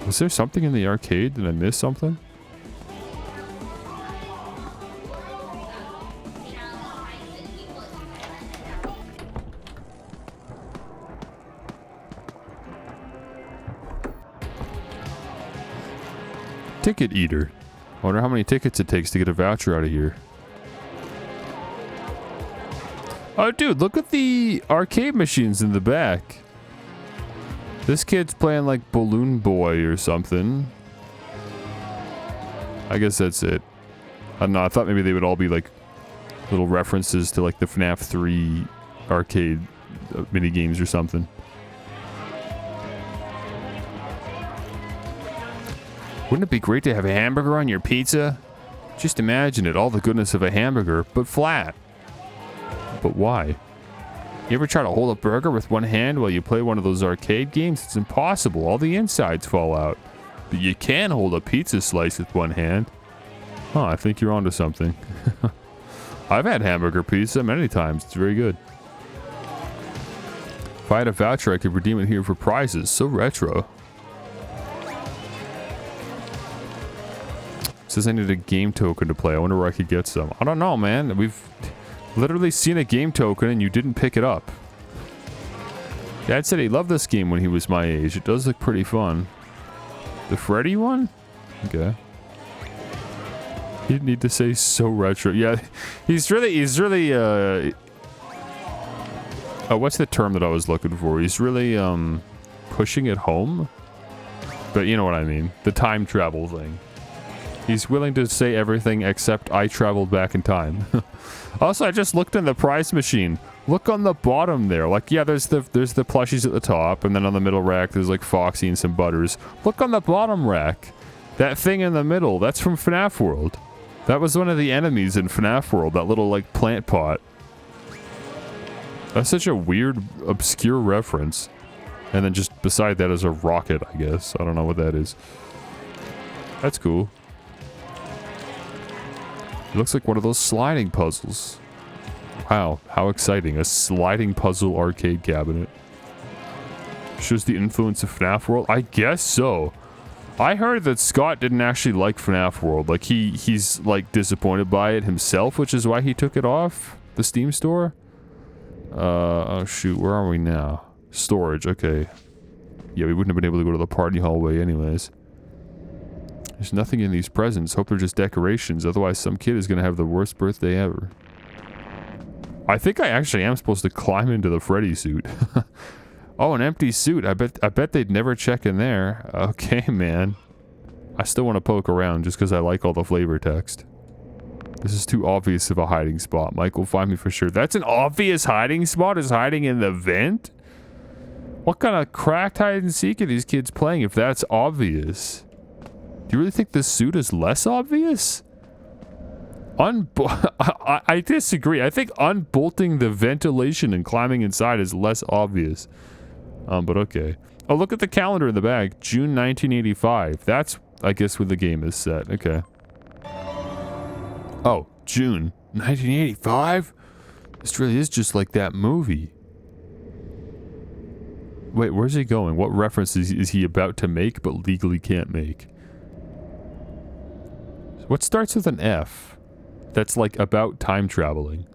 Was there something in the arcade? Did I miss something? Ticket eater. I wonder how many tickets it takes to get a voucher out of here. Oh, dude, look at the arcade machines in the back. This kid's playing like Balloon Boy or something. I guess that's it. I don't know. I thought maybe they would all be like little references to like the FNAF 3 arcade mini games or something. Wouldn't it be great to have a hamburger on your pizza? Just imagine it, all the goodness of a hamburger, but flat. But why? You ever try to hold a burger with one hand while you play one of those arcade games? It's impossible. All the insides fall out. But you can hold a pizza slice with one hand. Huh, I think you're onto something. I've had hamburger pizza many times. It's very good. If I had a voucher, I could redeem it here for prizes. So retro. It says I need a game token to play. I wonder where I could get some. I don't know, man. We've literally seen a game token and you didn't pick it up. Dad said he loved this game when he was my age. It does look pretty fun. The Freddy one? Okay. He didn't need to say so retro. Yeah, he's really, what's the term that I was looking for? He's really, pushing it home? But you know what I mean. The time travel thing. He's willing to say everything except I traveled back in time. Also, I just looked in the prize machine. Look on the bottom there. Like, yeah, there's the plushies at the top, and then on the middle rack, there's like Foxy and some butters. Look on the bottom rack. That thing in the middle, that's from FNAF World. That was one of the enemies in FNAF World, that little, like, plant pot. That's such a weird, obscure reference. And then just beside that is a rocket, I guess. I don't know what that is. That's cool. It looks like one of those sliding puzzles. Wow, how exciting. A sliding puzzle arcade cabinet. Shows the influence of FNAF World? I guess so. I heard that Scott didn't actually like FNAF World. Like, he's, like, disappointed by it himself, which is why he took it off the Steam store. Oh, shoot. Where are we now? Storage. Okay. Yeah, we wouldn't have been able to go to the party hallway anyways. There's nothing in these presents. Hope they're just decorations. Otherwise, some kid is going to have the worst birthday ever. I think I actually am supposed to climb into the Freddy suit. Oh, an empty suit. I bet they'd never check in there. Okay, man. I still want to poke around just because I like all the flavor text. This is too obvious of a hiding spot. Mike will find me for sure. That's an obvious hiding spot? Is hiding in the vent? What kind of cracked hide and seek are these kids playing if that's obvious? Do you really think this suit is less obvious? I disagree. I think unbolting the ventilation and climbing inside is less obvious. But okay. Oh, look at the calendar in the back. June 1985. That's, I guess, when the game is set. Okay. Oh, June 1985? This really is just like that movie. Wait, where's he going? What references is he about to make but legally can't make? What starts with an F? That's like about time traveling.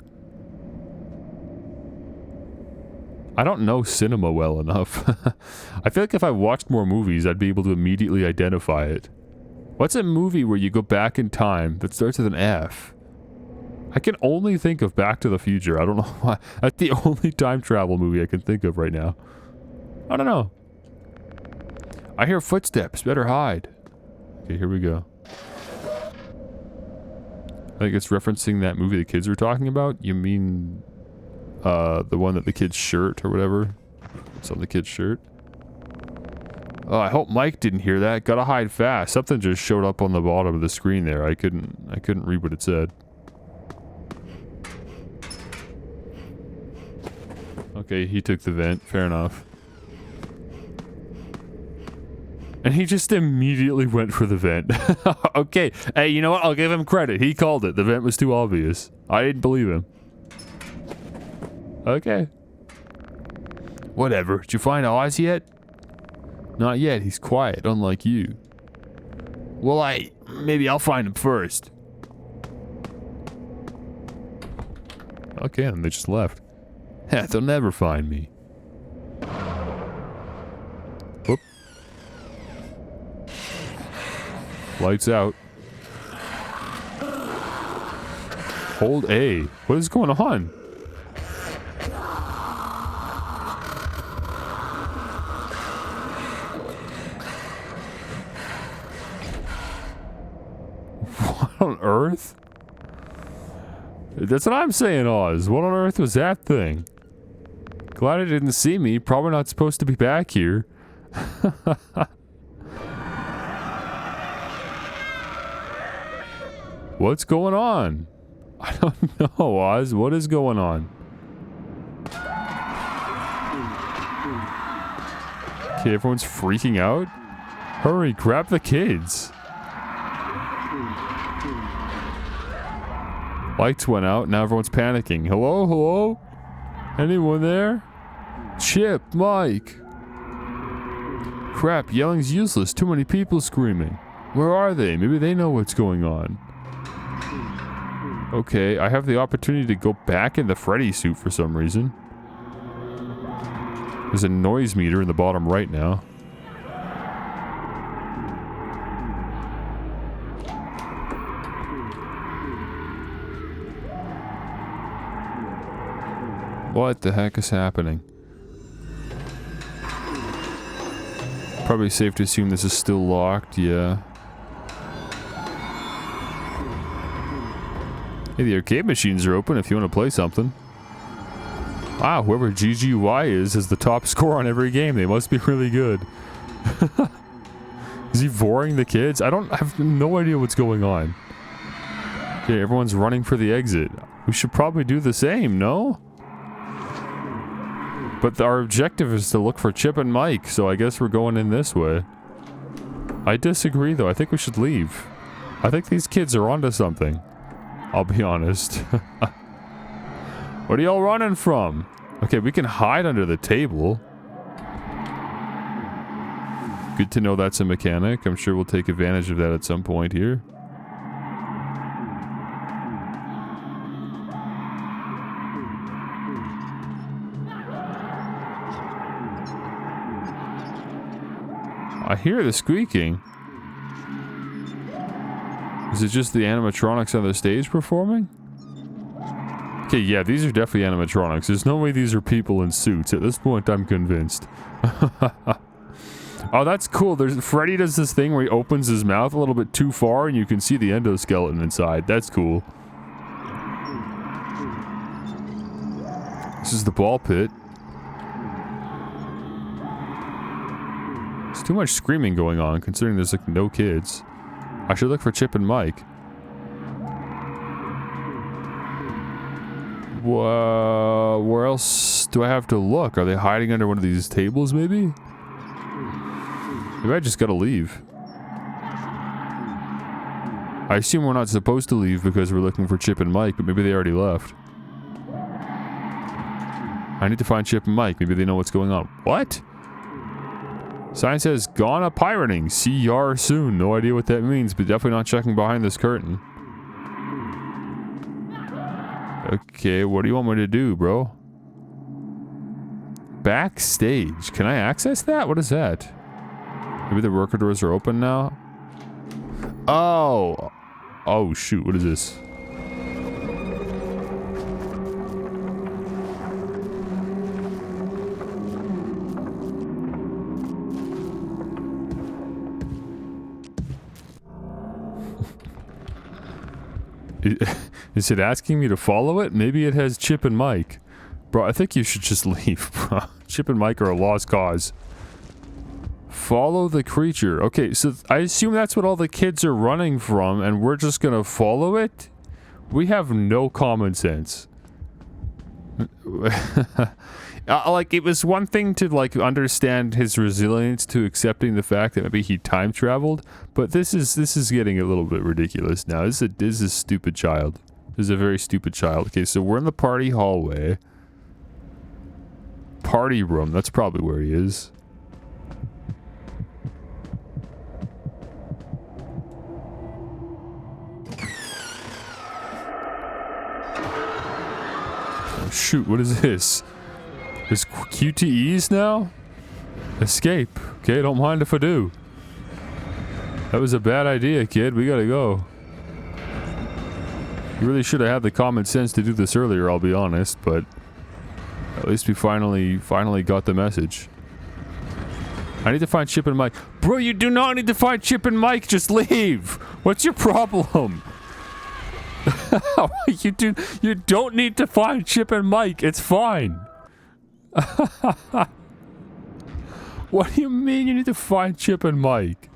I don't know cinema well enough. I feel like if I watched more movies, I'd be able to immediately identify it. What's a movie where you go back in time that starts with an F? I can only think of Back to the Future. I don't know why. That's the only time travel movie I can think of right now. I don't know. I hear footsteps. Better hide. Okay, here we go. I think it's referencing that movie the kids were talking about. You mean the one that the kid's shirt or whatever? It's on the kid's shirt. Oh, I hope Mike didn't hear that. Gotta hide fast. Something just showed up on the bottom of the screen there. I couldn't read what it said. Okay, he took the vent. Fair enough. And he just immediately went for the vent. Okay. Hey, you know what? I'll give him credit. He called it. The vent was too obvious. I didn't believe him. Okay. Whatever. Did you find Oz yet? Not yet. He's quiet, unlike you. Well, maybe I'll find him first. Okay, and they just left. Heh, they'll never find me. Whoop. Lights out. Hold A. What is going on? What on earth? That's what I'm saying, Oz. What on earth was that thing? Glad it didn't see me. Probably not supposed to be back here. What's going on? I don't know, Oz. What is going on? Okay, everyone's freaking out. Hurry, grab the kids. Lights went out, now everyone's panicking. Hello? Hello? Anyone there? Chip, Mike. Crap, yelling's useless. Too many people screaming. Where are they? Maybe they know what's going on. Okay, I have the opportunity to go back in the Freddy suit for some reason. There's a noise meter in the bottom right now. What the heck is happening? Probably safe to assume this is still locked, yeah. Hey, the arcade machines are open if you want to play something. Wow, whoever GGY is has the top score on every game. They must be really good. Is he voring the kids? I have no idea what's going on. Okay, everyone's running for the exit. We should probably do the same, no? But our objective is to look for Chip and Mike, so I guess we're going in this way. I disagree, though. I think we should leave. I think these kids are onto something. I'll be honest. What are y'all running from? Okay, we can hide under the table. Good to know that's a mechanic. I'm sure we'll take advantage of that at some point here. I hear the squeaking. Is it just the animatronics on the stage performing? Okay, yeah, these are definitely animatronics. There's no way these are people in suits. At this point, I'm convinced. Oh, that's cool. Freddy does this thing where he opens his mouth a little bit too far and you can see the endoskeleton inside. That's cool. This is the ball pit. There's too much screaming going on, considering there's like no kids. I should look for Chip and Mike. Where else do I have to look? Are they hiding under one of these tables, maybe? Maybe I just gotta leave. I assume we're not supposed to leave because we're looking for Chip and Mike, but maybe they already left. I need to find Chip and Mike. Maybe they know what's going on. What? Sign says, gone a pirating. See Yar soon. No idea what that means, but definitely not checking behind this curtain. Okay, what do you want me to do, bro? Backstage. Can I access that? What is that? Maybe the worker doors are open now? Oh! Oh, shoot. What is this? Is it asking me to follow it? Maybe it has Chip and Mike. Bro, I think you should just leave, bro. Chip and Mike are a lost cause. Follow the creature. Okay, so I assume that's what all the kids are running from, and we're just gonna follow it? We have no common sense. Like, it was one thing to, like, understand his resilience to accepting the fact that maybe he time traveled, but this is getting a little bit ridiculous now. This is a stupid child. This is a very stupid child. Okay, so we're in the party hallway. Party room. That's probably where he is. Oh, shoot, what is this? There's QTEs now? Escape. Okay, don't mind if I do. That was a bad idea, kid. We gotta go. You really should have had the common sense to do this earlier, I'll be honest, but at least we finally got the message. I need to find Chip and Mike. Bro, you do not need to find Chip and Mike. Just leave. What's your problem? You don't need to find Chip and Mike. It's fine. What do you mean you need to find Chip and Mike?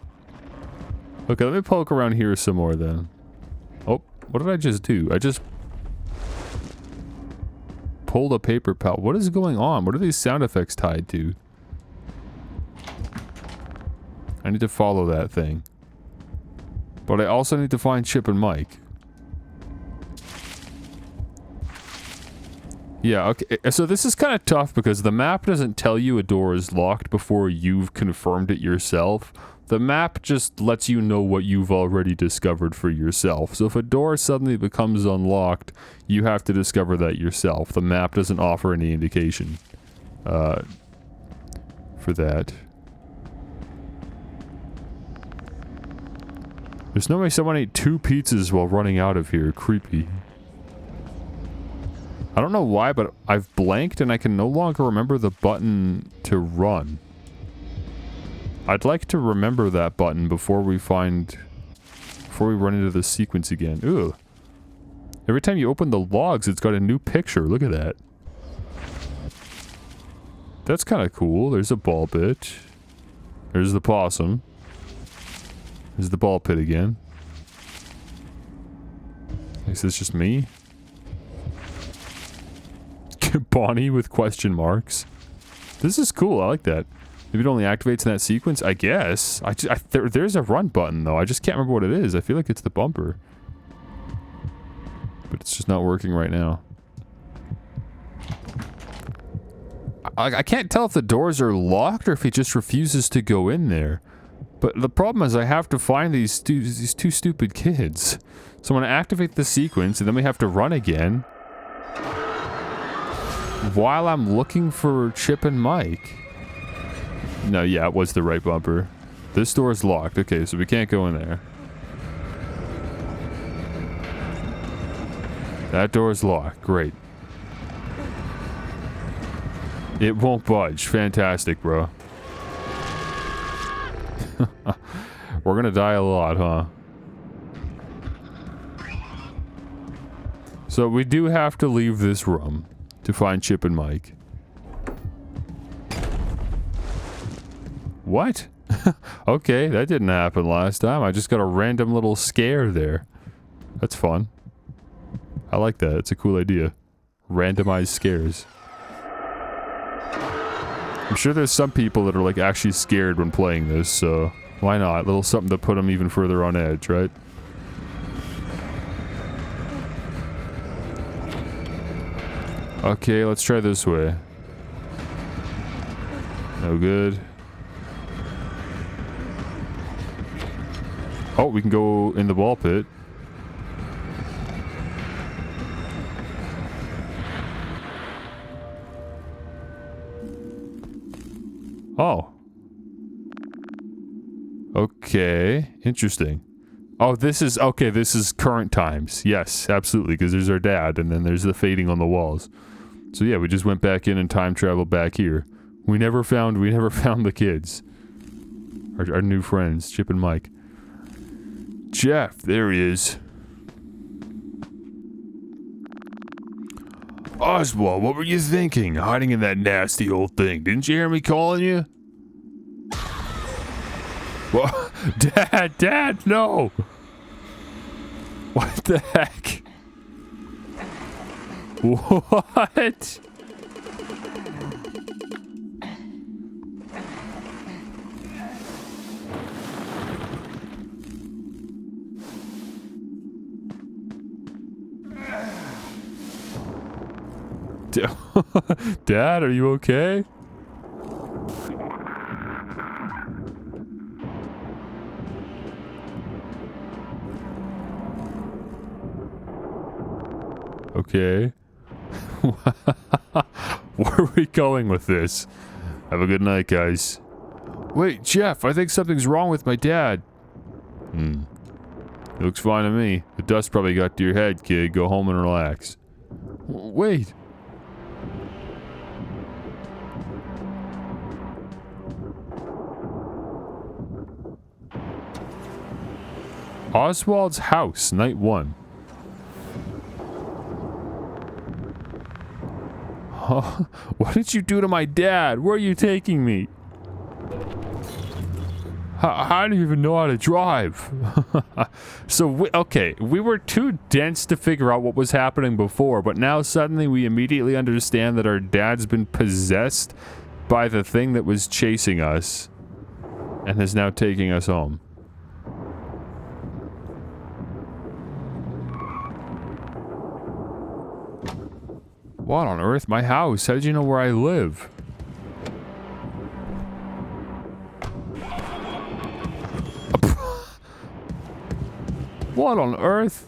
Okay, let me poke around here some more then. Oh, what did I just do? I just pulled a paper pal. What is going on? What are these sound effects tied to? I need to follow that thing. But I also need to find Chip and Mike. Yeah, okay, so this is kind of tough because the map doesn't tell you a door is locked before you've confirmed it yourself. The map just lets you know what you've already discovered for yourself. So if a door suddenly becomes unlocked, you have to discover that yourself. The map doesn't offer any indication for that. There's no way someone ate 2 pizzas while running out of here. Creepy. I don't know why, but I've blanked and I can no longer remember the button to run. I'd like to remember that button before we run into the sequence again. Ugh. Every time you open the logs, it's got a new picture. Look at that. That's kind of cool. There's a ball pit. There's the possum. There's the ball pit again. Is this just me? Bonnie with question marks. This is cool. I like that. Maybe it only activates in that sequence. I guess. There's a run button though. I just can't remember what it is. I feel like it's the bumper, but it's just not working right now. I can't tell if the doors are locked or if he just refuses to go in there. But the problem is I have to find these two stupid kids. So I'm gonna activate the sequence and then we have to run again while I'm looking for Chip and Mike. No, yeah, it was the right bumper. This door is locked. Okay, so we can't go in there. That door is locked. Great. It won't budge. Fantastic, bro. We're gonna die a lot, huh? So we do have to leave this room to find Chip and Mike. What? Okay, that didn't happen last time. I just got a random little scare there. That's fun. I like that. It's a cool idea. Randomized scares. I'm sure there's some people that are like actually scared when playing this, so why not? A little something to put them even further on edge, right? Okay, let's try this way. No good. Oh, we can go in the ball pit. Oh. Okay. Interesting. Oh, this is... Okay, this is current times. Yes, absolutely, because there's our dad, and then there's the fading on the walls. So yeah, we just went back in and time traveled back here. We never found the kids. Our new friends, Chip and Mike. Jeff, there he is. Oswald, what were you thinking? Hiding in that nasty old thing. Didn't you hear me calling you? What? Dad, no! What the heck? What? Dad, are you okay? Okay. Where are we going with this? Have a good night, guys. Wait, Jeff, I think something's wrong with my dad. He looks fine to me. The dust probably got to your head, kid. Go home and relax. Wait. Oswald's house, night 1. Huh? What did you do to my dad? Where are you taking me? I don't even know how to drive. So, okay, we were too dense to figure out what was happening before, but now suddenly we immediately understand that our dad's been possessed by the thing that was chasing us and is now taking us home. What on earth? My house? How did you know where I live? What on earth?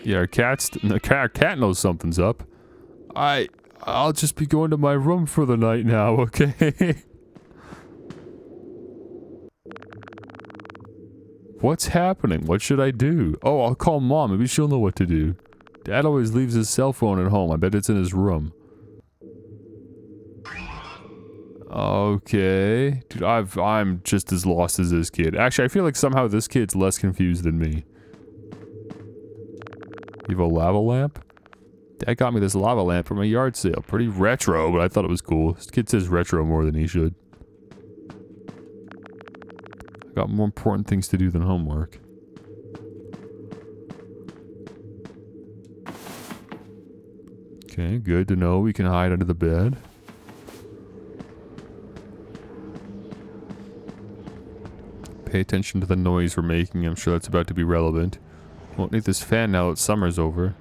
Yeah, our cat knows something's up. I'll just be going to my room for the night now, okay? What's happening? What should I do? Oh, I'll call Mom. Maybe she'll know what to do. Dad always leaves his cell phone at home. I bet it's in his room. Okay. Dude, I'm just as lost as this kid. Actually, I feel like somehow this kid's less confused than me. You have a lava lamp? Dad got me this lava lamp from a yard sale. Pretty retro, but I thought it was cool. This kid says retro more than he should. Got more important things to do than homework. Okay, good to know we can hide under the bed. Pay attention to the noise we're making. I'm sure that's about to be relevant. Won't need this fan now that summer's over.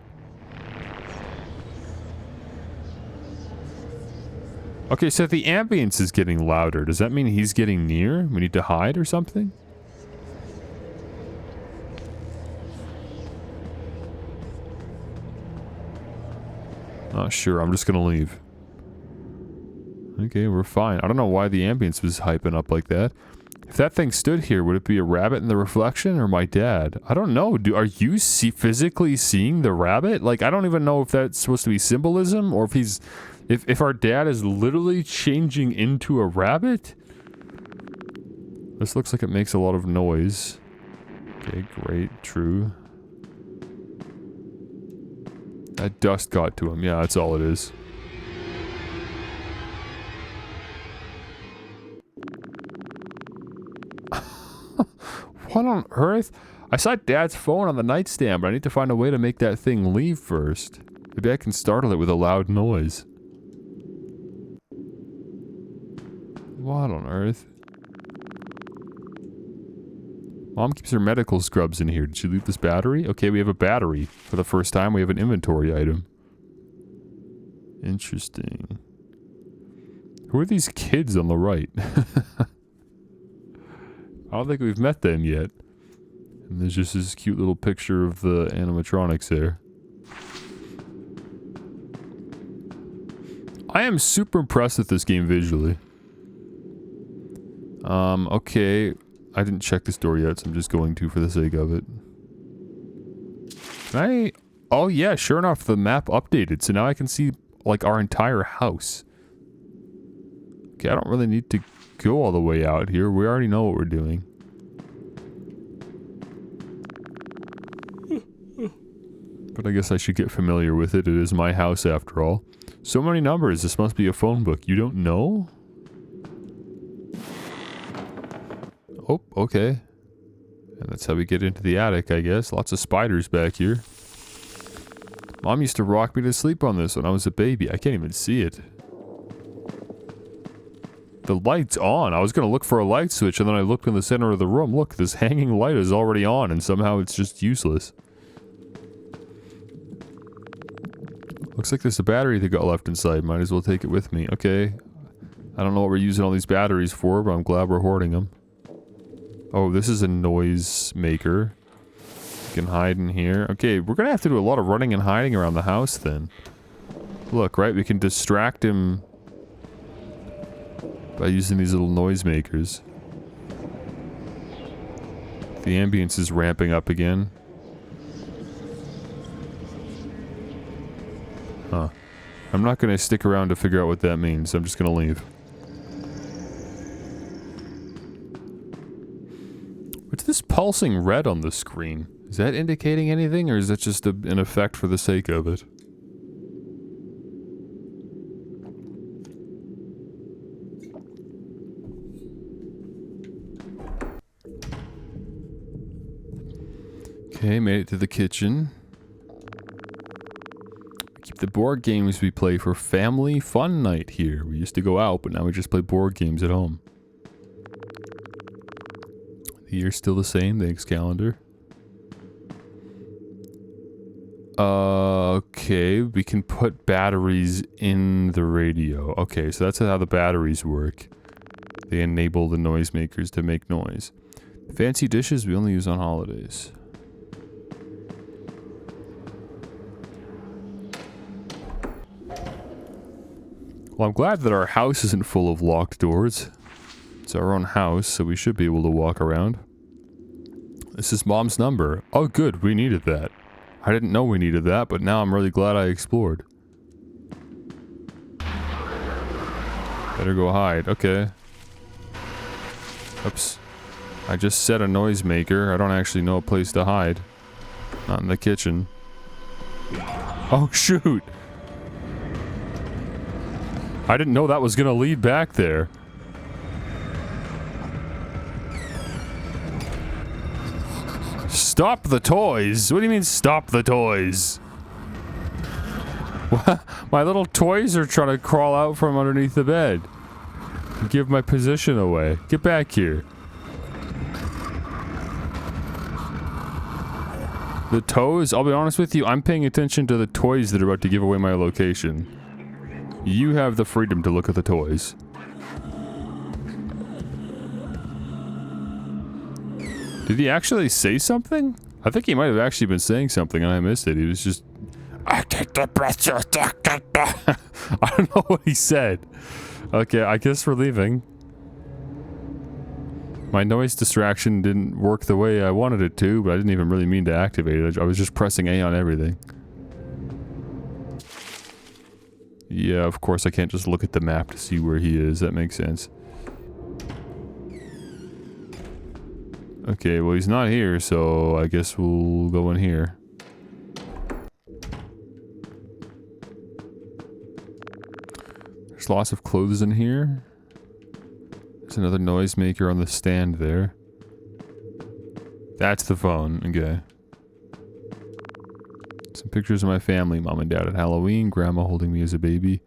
Okay, so the ambience is getting louder. Does that mean he's getting near? We need to hide or something? Not sure. I'm just gonna leave. Okay, we're fine. I don't know why the ambience was hyping up like that. If that thing stood here, would it be a rabbit in the reflection or my dad? I don't know. Are you physically seeing the rabbit? Like, I don't even know if that's supposed to be symbolism or if he's... If our dad is literally changing into a rabbit? This looks like it makes a lot of noise. Okay, great, true. That dust got to him. Yeah, that's all it is. What on earth? I saw Dad's phone on the nightstand, but I need to find a way to make that thing leave first. Maybe I can startle it with a loud noise. What on earth? Mom keeps her medical scrubs in here. Did she leave this battery? Okay, we have a battery. For the first time, we have an inventory item. Interesting. Who are these kids on the right? I don't think we've met them yet. And there's just this cute little picture of the animatronics there. I am super impressed with this game visually. Okay. I didn't check this door yet, so I'm just going to for the sake of it. Can I... Oh yeah, sure enough, the map updated, so now I can see, like, our entire house. Okay, I don't really need to go all the way out here. We already know what we're doing. But I guess I should get familiar with it. It is my house after all. So many numbers. This must be a phone book. You don't know? Oh, okay. And that's how we get into the attic, I guess. Lots of spiders back here. Mom used to rock me to sleep on this when I was a baby. I can't even see it. The light's on. I was gonna look for a light switch and then I looked in the center of the room. Look, this hanging light is already on and somehow it's just useless. Looks like there's a battery that got left inside. Might as well take it with me. Okay. I don't know what we're using all these batteries for, but I'm glad we're hoarding them. Oh, this is a noise maker. You can hide in here. Okay, we're gonna have to do a lot of running and hiding around the house then. Look, right? We can distract him by using these little noise makers. The ambience is ramping up again. Huh. I'm not gonna stick around to figure out what that means. I'm just gonna leave. What's this pulsing red on the screen? Is that indicating anything, or is that just an effect for the sake of it? Okay, made it to the kitchen. Keep the board games we play for family fun night here. We used to go out, but now we just play board games at home. The year's still the same, thanks calendar. Okay, we can put batteries in the radio. Okay, so that's how the batteries work. They enable the noisemakers to make noise. Fancy dishes we only use on holidays. Well, I'm glad that our house isn't full of locked doors. It's our own house, so we should be able to walk around. This is Mom's number. Oh good, we needed that. I didn't know we needed that, but now I'm really glad I explored. Better go hide. Okay. Oops. I just set a noisemaker. I don't actually know a place to hide. Not in the kitchen. Oh shoot! I didn't know that was gonna lead back there. Stop the toys! What do you mean stop the toys? What? My little toys are trying to crawl out from underneath the bed. Give my position away. Get back here. The toes? I'll be honest with you, I'm paying attention to the toys that are about to give away my location. You have the freedom to look at the toys. Did he actually say something? I think he might have actually been saying something and I missed it. He was just... I take the breath. I don't know what he said. Okay, I guess we're leaving. My noise distraction didn't work the way I wanted it to, but I didn't even really mean to activate it. I was just pressing A on everything. Yeah, of course I can't just look at the map to see where he is. That makes sense. Okay, well he's not here, so I guess we'll go in here. lots of clothes in here. There's another noisemaker on the stand there. That's the phone. Okay. Some pictures of my family. Mom and dad at Halloween. Grandma holding me as a baby.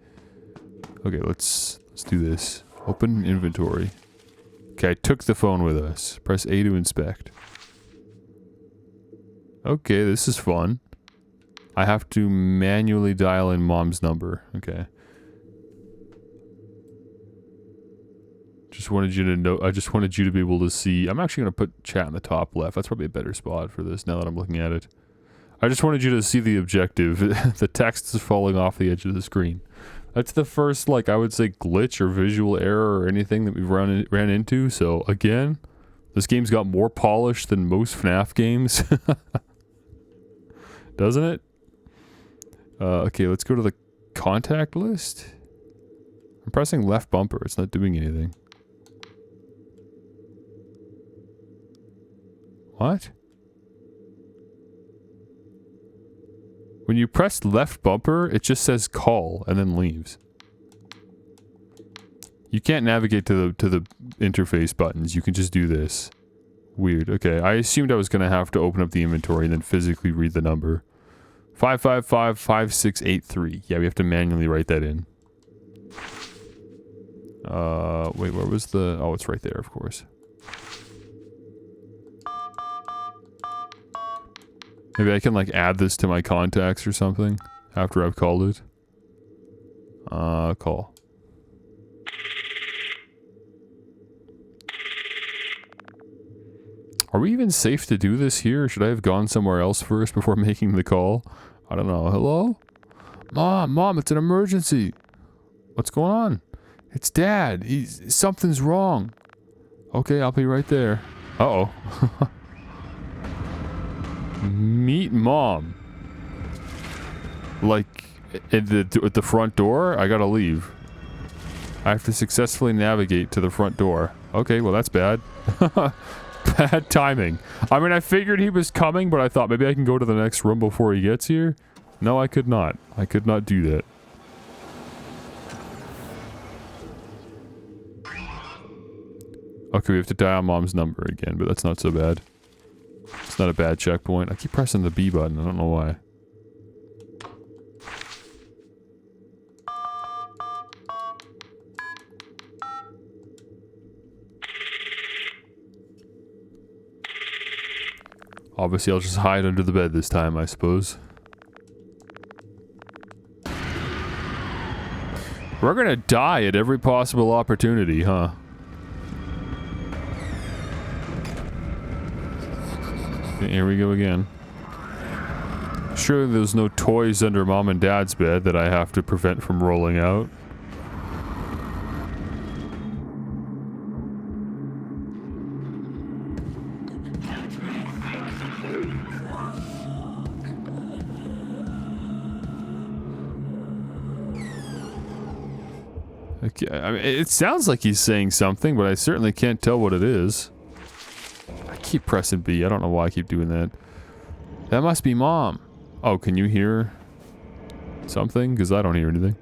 Okay, let's do this. Open inventory. Okay, I took the phone with us. Press A to inspect. Okay, this is fun. I have to manually dial in mom's number. Okay. Just wanted you to know. I just wanted you to be able to see. I'm actually going to put chat in the top left. That's probably a better spot for this now that I'm looking at it. I just wanted you to see the objective. The text is falling off the edge of the screen. That's the first, like, I would say glitch or visual error or anything that we've ran into. So, again, this game's got more polish than most FNAF games. Doesn't it? Okay, let's go to the contact list. I'm pressing left bumper. It's not doing anything. What? When you press left bumper, it just says call and then leaves. You can't navigate to the interface buttons. You can just do this. Weird. Okay, I assumed I was going to have to open up the inventory and then physically read the number. 555-5683. Yeah, we have to manually write that in. Wait, where was the... Oh, it's right there, of course. Maybe I can, like, add this to my contacts or something after I've called it. Call. Are we even safe to do this here? Should I have gone somewhere else first before making the call? I don't know. Hello? Mom, it's an emergency. What's going on? It's Dad. Something's wrong. Okay, I'll be right there. Uh-oh. Meet Mom. Like, at the front door? I gotta leave. I have to successfully navigate to the front door. Okay, well that's bad. Bad timing. I mean, I figured he was coming, but I thought maybe I can go to the next room before he gets here. No, I could not. I could not do that. Okay, we have to dial Mom's number again, but that's not so bad. It's not a bad checkpoint. I keep pressing the B button. I don't know why. Obviously, I'll just hide under the bed this time, I suppose. We're gonna die at every possible opportunity, huh? Okay, here we go again. Surely there's no toys under Mom and Dad's bed that I have to prevent from rolling out. Okay, I mean, it sounds like he's saying something, but I certainly can't tell what it is. I keep pressing B. I don't know why I keep doing that. That must be Mom. Oh, can you hear something? Because I don't hear anything.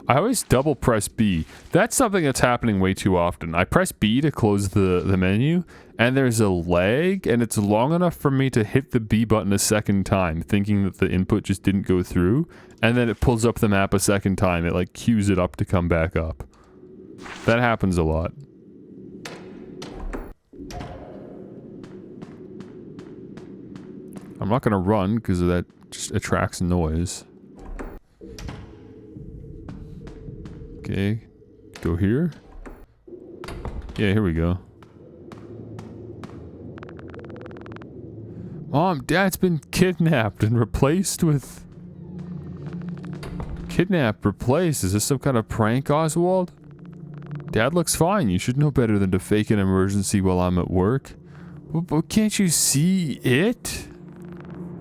I always double press B. That's something that's happening way too often. I press B to close the menu, and there's a lag, and it's long enough for me to hit the B button a second time, thinking that the input just didn't go through, and then it pulls up the map a second time. It like queues it up to come back up. That happens a lot. I'm not gonna run because that just attracts noise. Okay, go here. Yeah, here we go. Mom, Dad's been kidnapped and replaced with... Kidnapped, replaced? Is this some kind of prank, Oswald? Dad looks fine. You should know better than to fake an emergency while I'm at work. But can't you see it?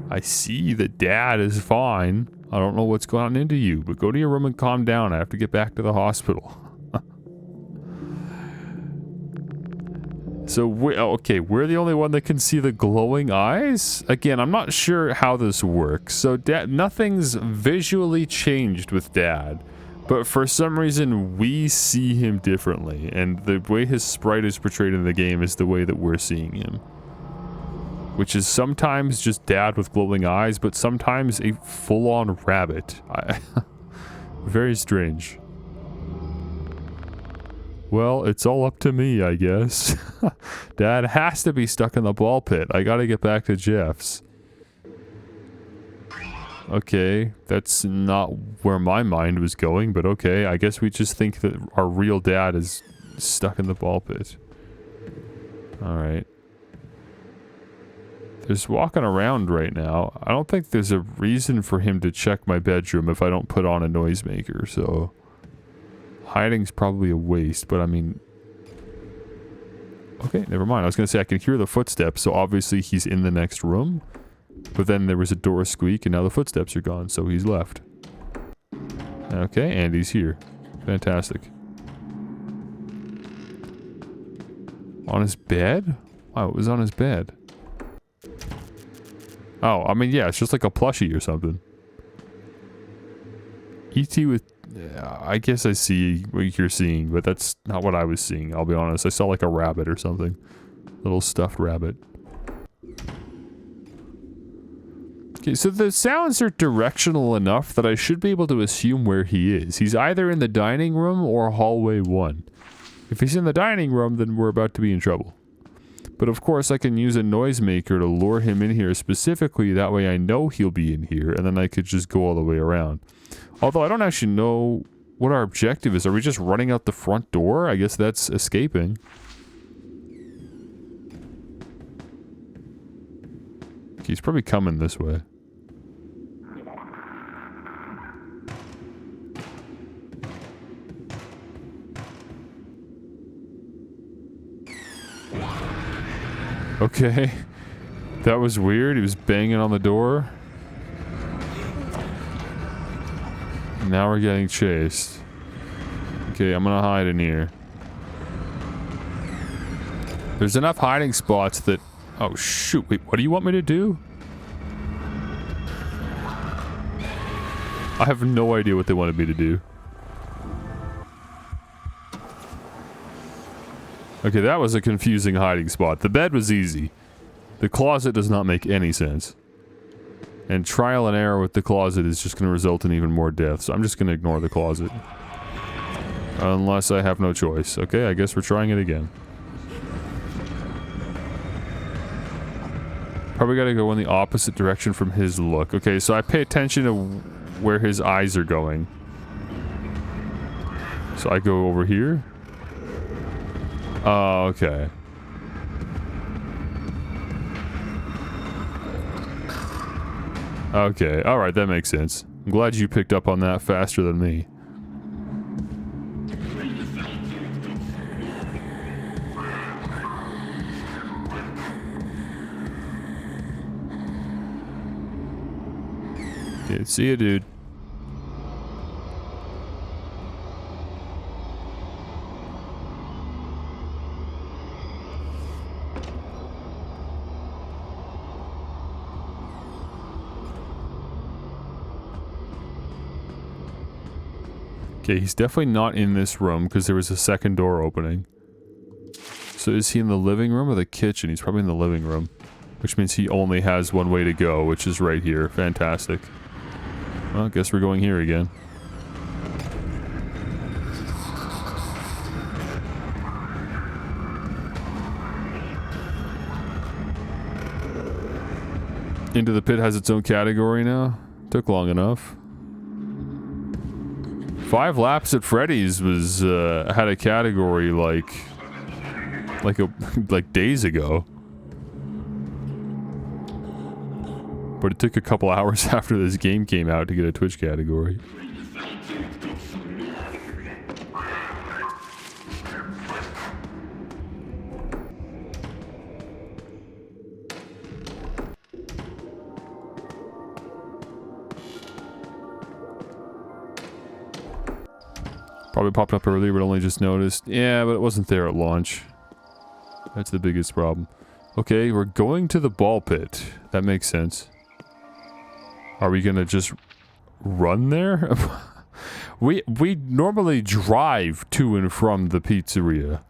I see that Dad is fine. I don't know what's gone into you, but go to your room and calm down. I have to get back to the hospital. So, okay, we're the only one that can see the glowing eyes? Again, I'm not sure how this works. So, nothing's visually changed with Dad. But for some reason, we see him differently. And the way his sprite is portrayed in the game is the way that we're seeing him. Which is sometimes just Dad with glowing eyes, but sometimes a full-on rabbit. Very strange. Well, it's all up to me, I guess. Dad has to be stuck in the ball pit. I gotta get back to Jeff's. Okay, that's not where my mind was going, but okay. I guess we just think that our real dad is stuck in the ball pit. Alright. There's walking around right now. I don't think there's a reason for him to check my bedroom if I don't put on a noisemaker, so... Hiding's probably a waste, but I mean... Okay, never mind. I was gonna say I can hear the footsteps, so obviously he's in the next room. But then there was a door squeak, and now the footsteps are gone, so he's left. Okay, and he's here. Fantastic. On his bed? Wow, it was on his bed. Oh, I mean, yeah, it's just like a plushie or something. E.T. with... I guess I see what you're seeing, but that's not what I was seeing, I'll be honest. I saw like a rabbit or something. Little stuffed rabbit. Okay, so the sounds are directional enough that I should be able to assume where he is. He's either in the dining room or hallway 1. If he's in the dining room, then we're about to be in trouble. But of course, I can use a noisemaker to lure him in here specifically. That way I know he'll be in here, and then I could just go all the way around. Although I don't actually know what our objective is. Are we just running out the front door? I guess that's escaping. Okay, he's probably coming this way. Okay. That was weird. He was banging on the door. Now we're getting chased. Okay, I'm gonna hide in here. There's enough hiding spots that... Oh, shoot. Wait, what do you want me to do? I have no idea what they wanted me to do. Okay, that was a confusing hiding spot. The bed was easy. The closet does not make any sense. And trial and error with the closet is just going to result in even more deaths. So I'm just going to ignore the closet. Unless I have no choice. Okay, I guess we're trying it again. Probably got to go in the opposite direction from his look. Okay, so I pay attention to where his eyes are going. So I go over here. Oh, okay. Okay, alright, that makes sense. I'm glad you picked up on that faster than me. Okay, see ya, dude. Okay, he's definitely not in this room because there was a second door opening. So is he in the living room or the kitchen? He's probably in the living room. Which means he only has one way to go, which is right here. Fantastic. Well, I guess we're going here again. Into the Pit has its own category now. Took long enough. 5 laps at Freddy's was had a category like days ago. But it took a couple hours after this game came out to get a Twitch category. Probably popped up earlier, but only just noticed. Yeah, but it wasn't there at launch. That's the biggest problem. Okay, we're going to the ball pit. That makes sense. Are we gonna just run there? we normally drive to and from the pizzeria.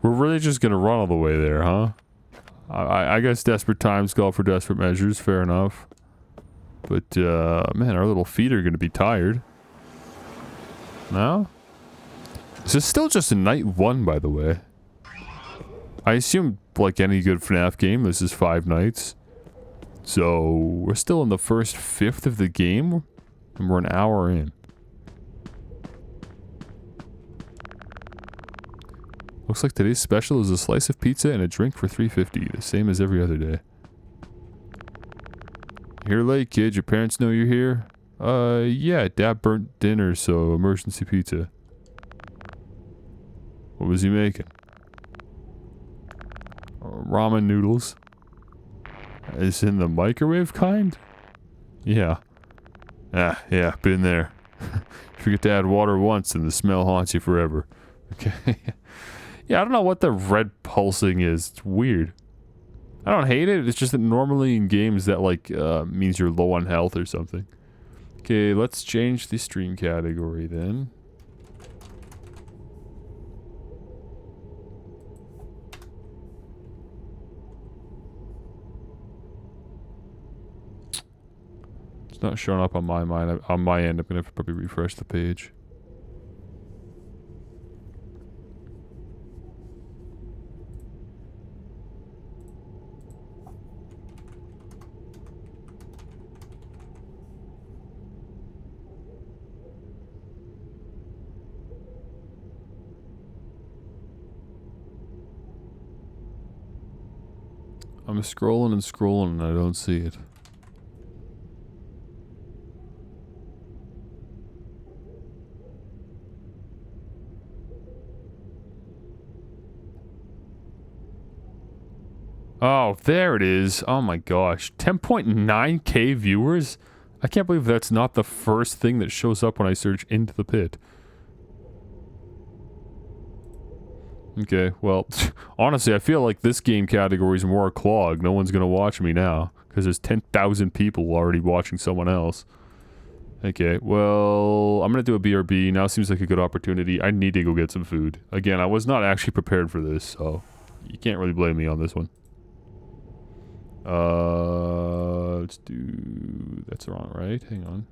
We're really just gonna run all the way there, huh? I guess desperate times call for desperate measures. Fair enough. But, man, our little feet are gonna be tired. No? This is still just a night 1, by the way. I assume, like any good FNAF game, this is 5 nights. So, we're still in the first 5th of the game, and we're an hour in. Looks like today's special is a slice of pizza and a drink for $3.50, the same as every other day. You're late, kid. Your parents know you're here? Yeah, Dad burnt dinner, so emergency pizza. What was he making? Ramen noodles. Is in the microwave kind? Yeah. Ah, yeah, been there. Forget to add water once and the smell haunts you forever. Okay. Yeah, I don't know what the red pulsing is. It's weird. I don't hate it. It's just that normally in games that like means you're low on health or something. Okay, let's change the stream category then. It's not showing up on my mind. On my end, I'm gonna have to probably refresh the page. I'm scrolling and scrolling and I don't see it. Oh, there it is. Oh my gosh. 10.9k viewers? I can't believe that's not the first thing that shows up when I search into the pit. Okay, well, honestly, I feel like this game category is more clogged. No one's gonna watch me now, because there's 10,000 people already watching someone else. Okay, well, I'm gonna do a BRB. Now seems like a good opportunity. I need to go get some food. Again, I was not actually prepared for this, so you can't really blame me on this one. Let's do... That's wrong, right? Hang on.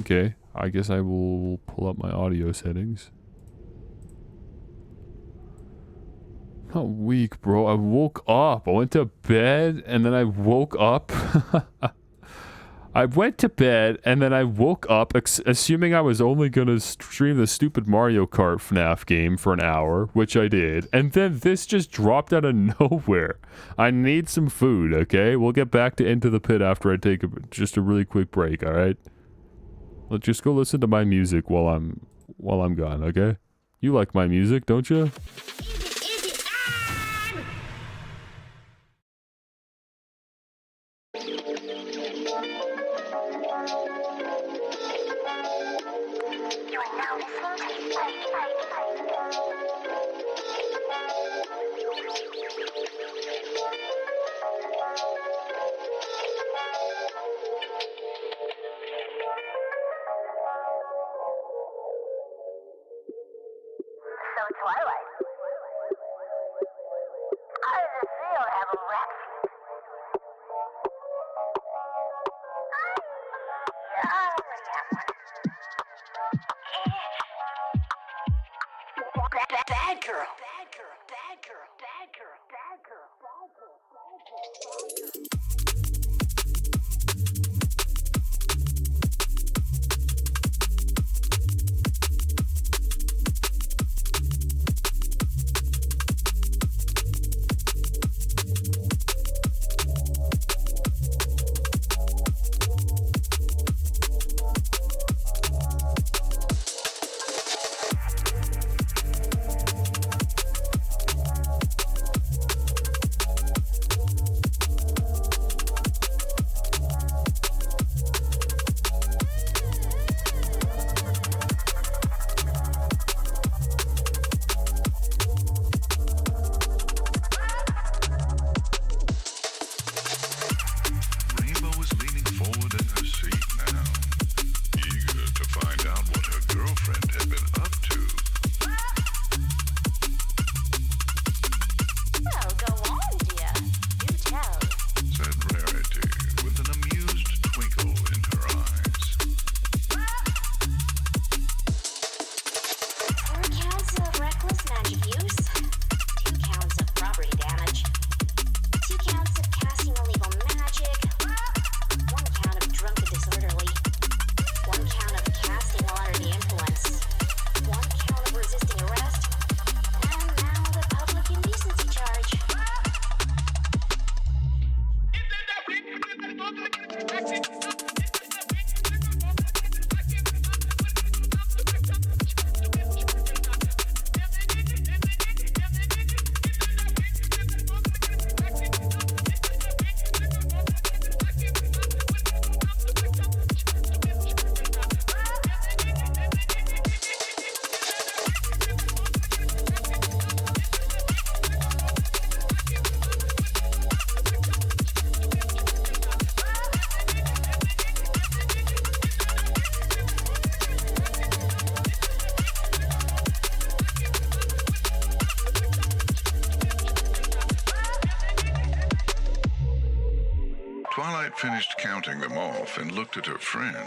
Okay, I guess I will pull up my audio settings. How weak, bro. I woke up. I went to bed and then I woke up. I went to bed and then I woke up assuming I was only going to stream the stupid Mario Kart FNAF game for an hour, which I did. And then this just dropped out of nowhere. I need some food, okay? We'll get back to Into the Pit after I take just a really quick break, alright? Let's just go listen to my music while I'm gone, okay? You like my music, don't you? been up to. Well, go on, dear. Do tell. Said Rarity, with an amused twinkle in her eyes. 4 counts of reckless magic use, 2 counts of property damage, 2 counts of casting illegal magic, 1 count of drunk and disorderly, 1 count of casting while under the influence, 1 count of resisting arrest, and now the public indecency charge. Twilight finished counting them off and looked at her friends.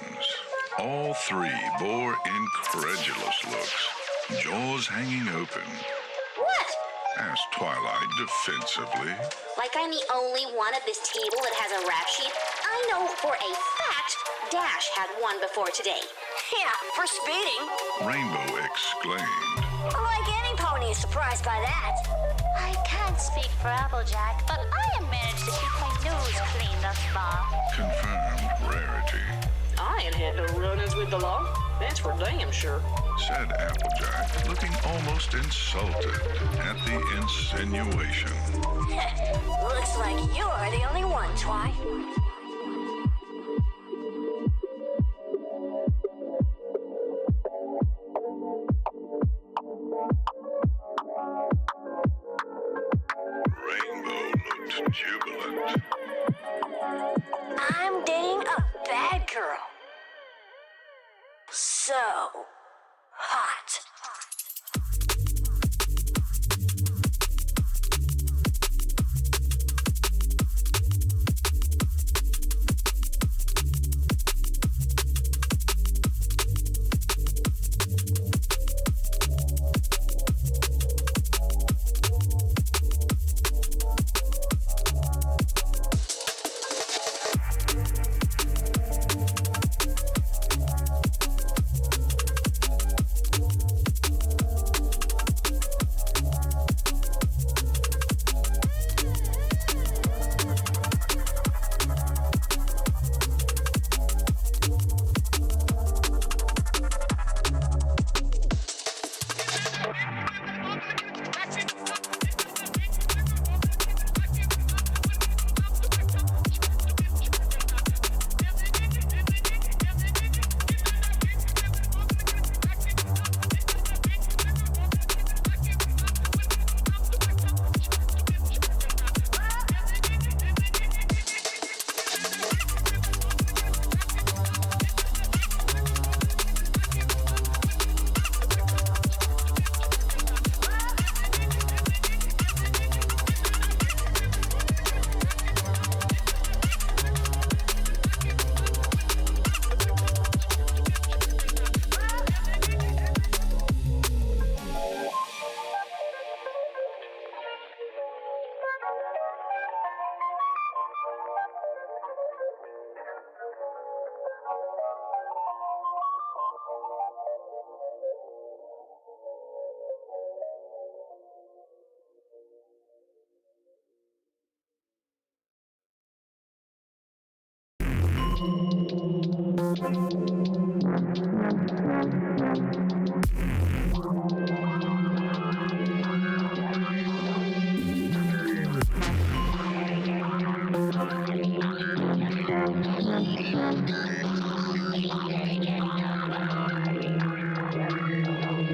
All 3 bore incredulous looks, jaws hanging open. What? Asked Twilight defensively. Like I'm the only one at this table that has a rap sheet? I know for a fact Dash had one before today. Yeah, for speeding. Rainbow exclaimed. Like any pony is surprised by that. I can't speak for Applejack, but I have managed to keep my nose clean thus far. Confirmed Rarity. I ain't had no run-ins with the law. That's for damn sure. Said Applejack, looking almost insulted at the insinuation. Looks like you're the only one, Twi. Rainbow looked jubilant. I'm dating a bad girl. So hot.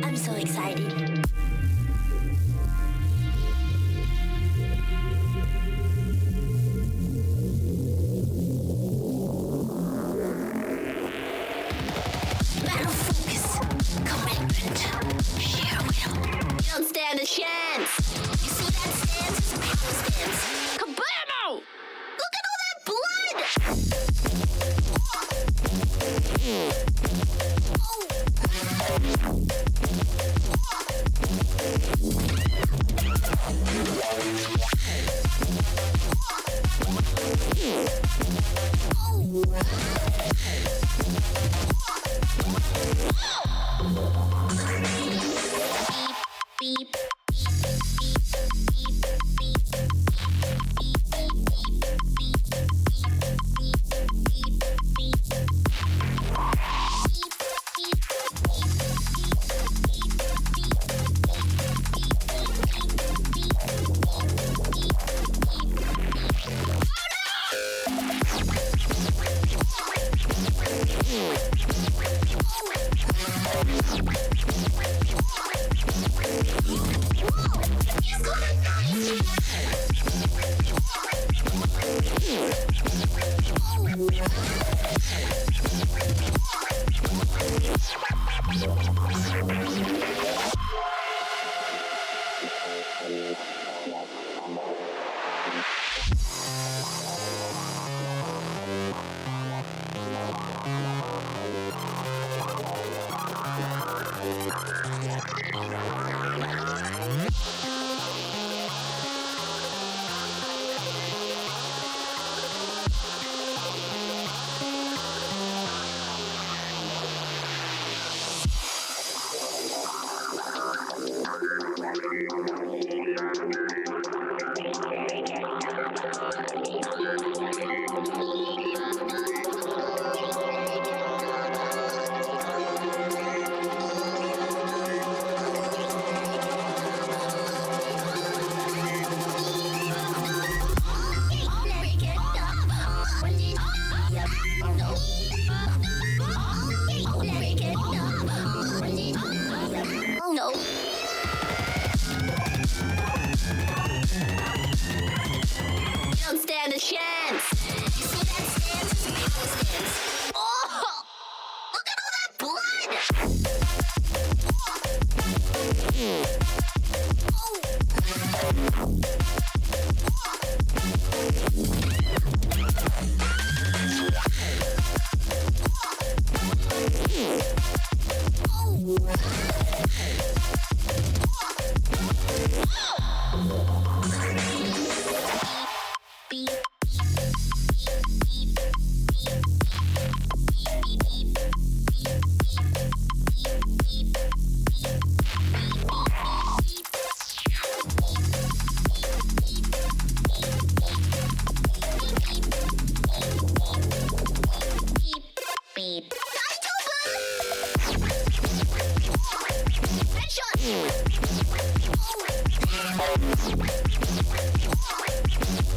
I'm so excited. Battle focus. Correct. don't stand a chance. You see that stance? It's a power stance. Kablammo! Look at all that blood! Beep, beep. No. You don't stand a chance. You see that stance? It's a power stance. Oh! Look at all that blood! Beep. Beep.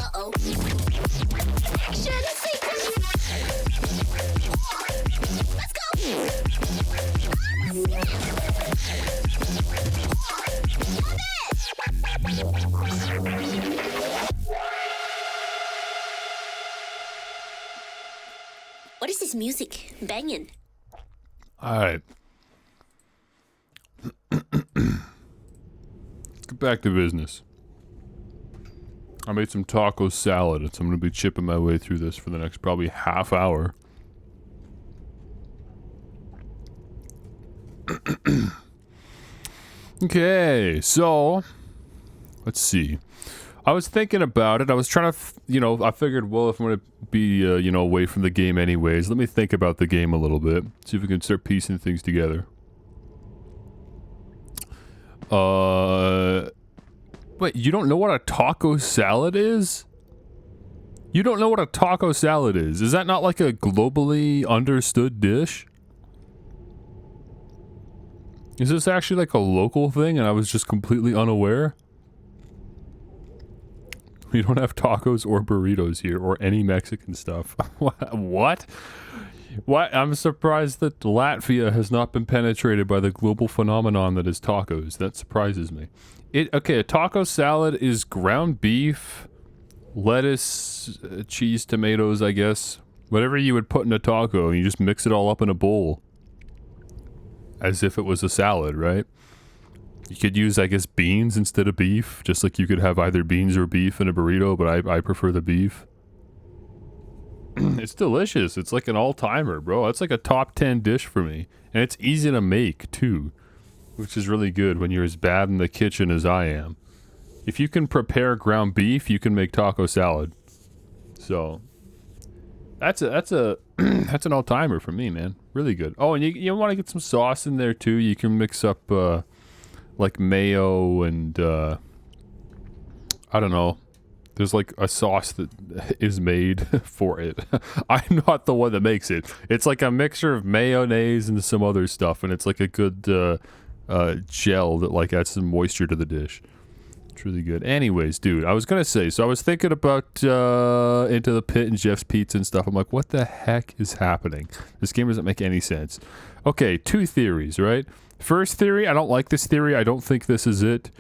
Uh-oh. Action sequence. Let's go. What is this music? Banging. All right. Get back to business. I made some taco salad, and so I'm going to be chipping my way through this for the next probably half hour. Okay, so let's see. I was thinking about it. I was trying to, I figured, well, if I'm going to be, away from the game anyways, let me think about the game a little bit. See if we can start piecing things together. Wait, you don't know what a taco salad is? You don't know what a taco salad is? Is that not like a globally understood dish? Is this actually like a local thing and I was just completely unaware? We don't have tacos or burritos here or any Mexican stuff. What? What? I'm surprised that Latvia has not been penetrated by the global phenomenon that is tacos. That surprises me. Okay, a taco salad is ground beef, lettuce, cheese, tomatoes, I guess. Whatever you would put in a taco, you just mix it all up in a bowl. As if it was a salad, right? You could use, I guess, beans instead of beef, just like you could have either beans or beef in a burrito, but I prefer the beef. It's delicious. It's like an all-timer, bro. It's like a top 10 dish for me. And it's easy to make, too, which is really good when you're as bad in the kitchen as I am. If you can prepare ground beef, you can make taco salad. So, that's an all-timer for me, man. Really good. Oh, and you want to get some sauce in there, too. You can mix up, like mayo and, I don't know. There's like a sauce that is made for it. I'm not the one that makes it. It's like a mixture of mayonnaise and some other stuff, and it's like a good gel that like adds some moisture to the dish. It's really good. Anyways, dude, I was gonna say, so I was thinking about Into the Pit and Jeff's Pizza and stuff. I'm like, what the heck is happening? This game doesn't make any sense. Okay, 2 theories, right? First theory, I don't like this theory. I don't think this is it.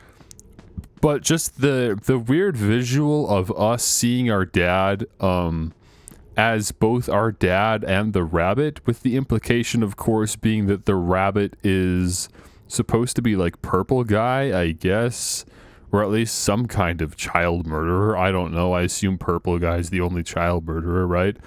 But just the weird visual of us seeing our dad as both our dad and the rabbit, with the implication, of course, being that the rabbit is supposed to be like purple guy, I guess, or at least some kind of child murderer. I don't know. I assume purple guy is the only child murderer, right?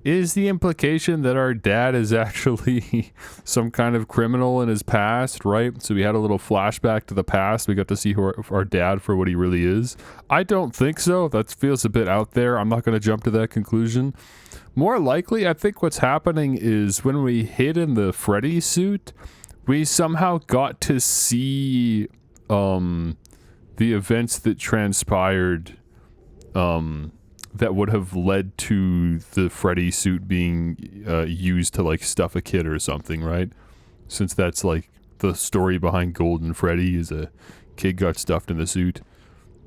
Is the implication that our dad is actually some kind of criminal in his past, right? So we had a little flashback to the past. We got to see our dad for what he really is. I don't think so. That feels a bit out there. I'm not going to jump to that conclusion. More likely, I think what's happening is when we hid in the Freddy suit, we somehow got to see the events that transpired that would have led to the Freddy suit being used to like stuff a kid or something, right? Since that's like the story behind Golden Freddy is a kid got stuffed in the suit.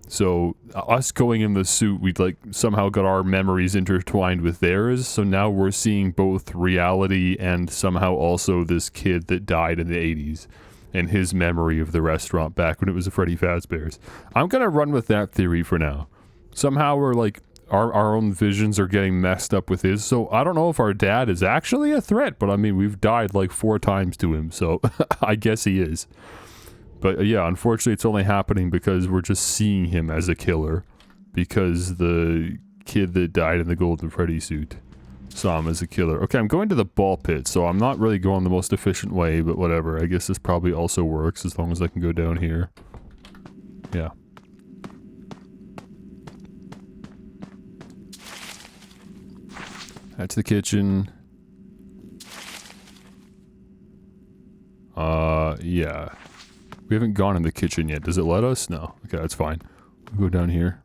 So us going in the suit, we'd like somehow got our memories intertwined with theirs. So now we're seeing both reality and somehow also this kid that died in the 80s and his memory of the restaurant back when it was a Freddy Fazbear's. I'm going to run with that theory for now. Somehow we're like, our own visions are getting messed up with his. So I don't know if our dad is actually a threat, but I mean, we've died like 4 times to him. So I guess he is. But yeah, unfortunately, it's only happening because we're just seeing him as a killer. Because the kid that died in the Golden Freddy suit saw him as a killer. Okay, I'm going to the ball pit, so I'm not really going the most efficient way, but whatever. I guess this probably also works as long as I can go down here. Yeah. That's the kitchen. Yeah. We haven't gone in the kitchen yet. Does it let us? No. Okay, that's fine. We'll go down here.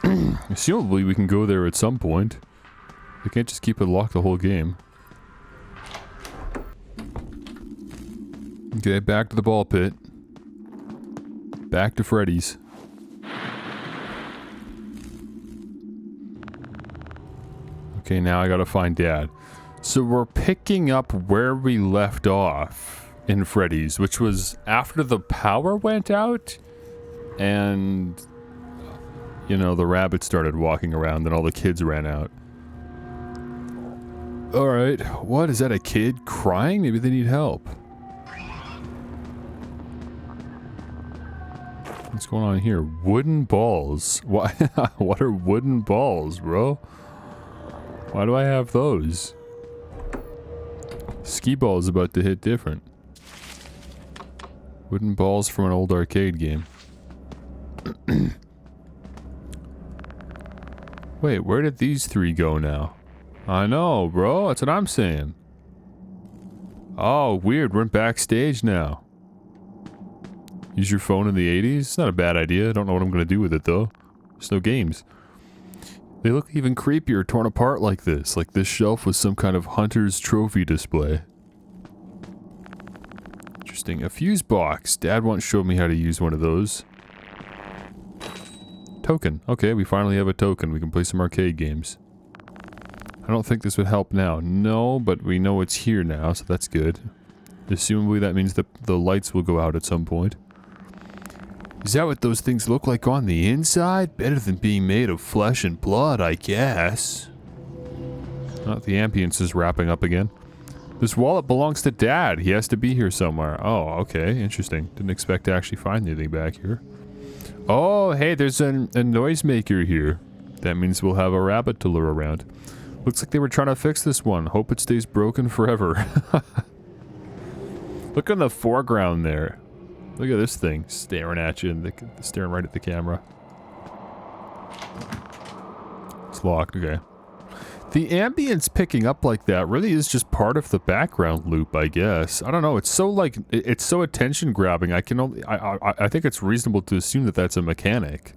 Assumably we can go there at some point. We can't just keep it locked the whole game. Okay, back to the ball pit. Back to Freddy's. Okay, now I gotta find Dad. So we're picking up where we left off in Freddy's, which was after the power went out and, you know, the rabbit started walking around and all the kids ran out. Alright, what? Is that a kid crying? Maybe they need help. What's going on here? Wooden balls. Why? What are wooden balls, bro? Why do I have those? Skee ball is about to hit different. Wooden balls from an old arcade game. Wait, where did these 3 go now? I know, bro. That's what I'm saying. Oh, weird. We're backstage now. Use your phone in the 80s? It's not a bad idea. I don't know what I'm going to do with it, though. There's no games. They look even creepier torn apart like this. Like this shelf was some kind of hunter's trophy display. Interesting. A fuse box. Dad once showed me how to use one of those. Token. Okay, we finally have a token. We can play some arcade games. I don't think this would help now. No, but we know it's here now, so that's good. Assumably that means that the lights will go out at some point. Is that what those things look like on the inside? Better than being made of flesh and blood, I guess. Oh, the ambience is wrapping up again. This wallet belongs to Dad. He has to be here somewhere. Oh, okay. Interesting. Didn't expect to actually find anything back here. Oh, hey, there's a noisemaker here. That means we'll have a rabbit to lure around. Looks like they were trying to fix this one. Hope it stays broken forever. Look in the foreground there. Look at this thing staring at you and staring right at the camera. It's locked. Okay. The ambience picking up like that really is just part of the background loop, I guess. I don't know. It's so like it's so attention grabbing. I think it's reasonable to assume that that's a mechanic.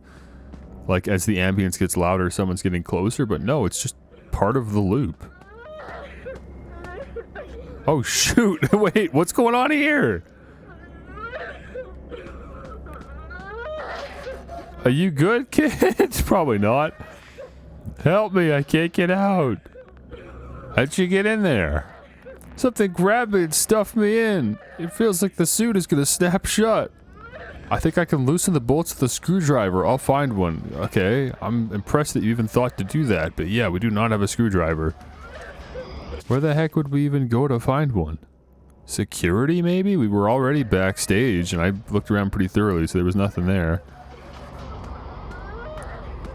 Like as the ambience gets louder, someone's getting closer. But no, it's just part of the loop. Oh shoot! Wait, what's going on here? Are you good, kid? Probably not. Help me, I can't get out. How'd you get in there? Something grabbed me and stuffed me in. It feels like the suit is gonna snap shut. I think I can loosen the bolts with a screwdriver. I'll find one. Okay, I'm impressed that you even thought to do that, but yeah, we do not have a screwdriver. Where the heck would we even go to find one? Security, maybe? We were already backstage, and I looked around pretty thoroughly, so there was nothing there.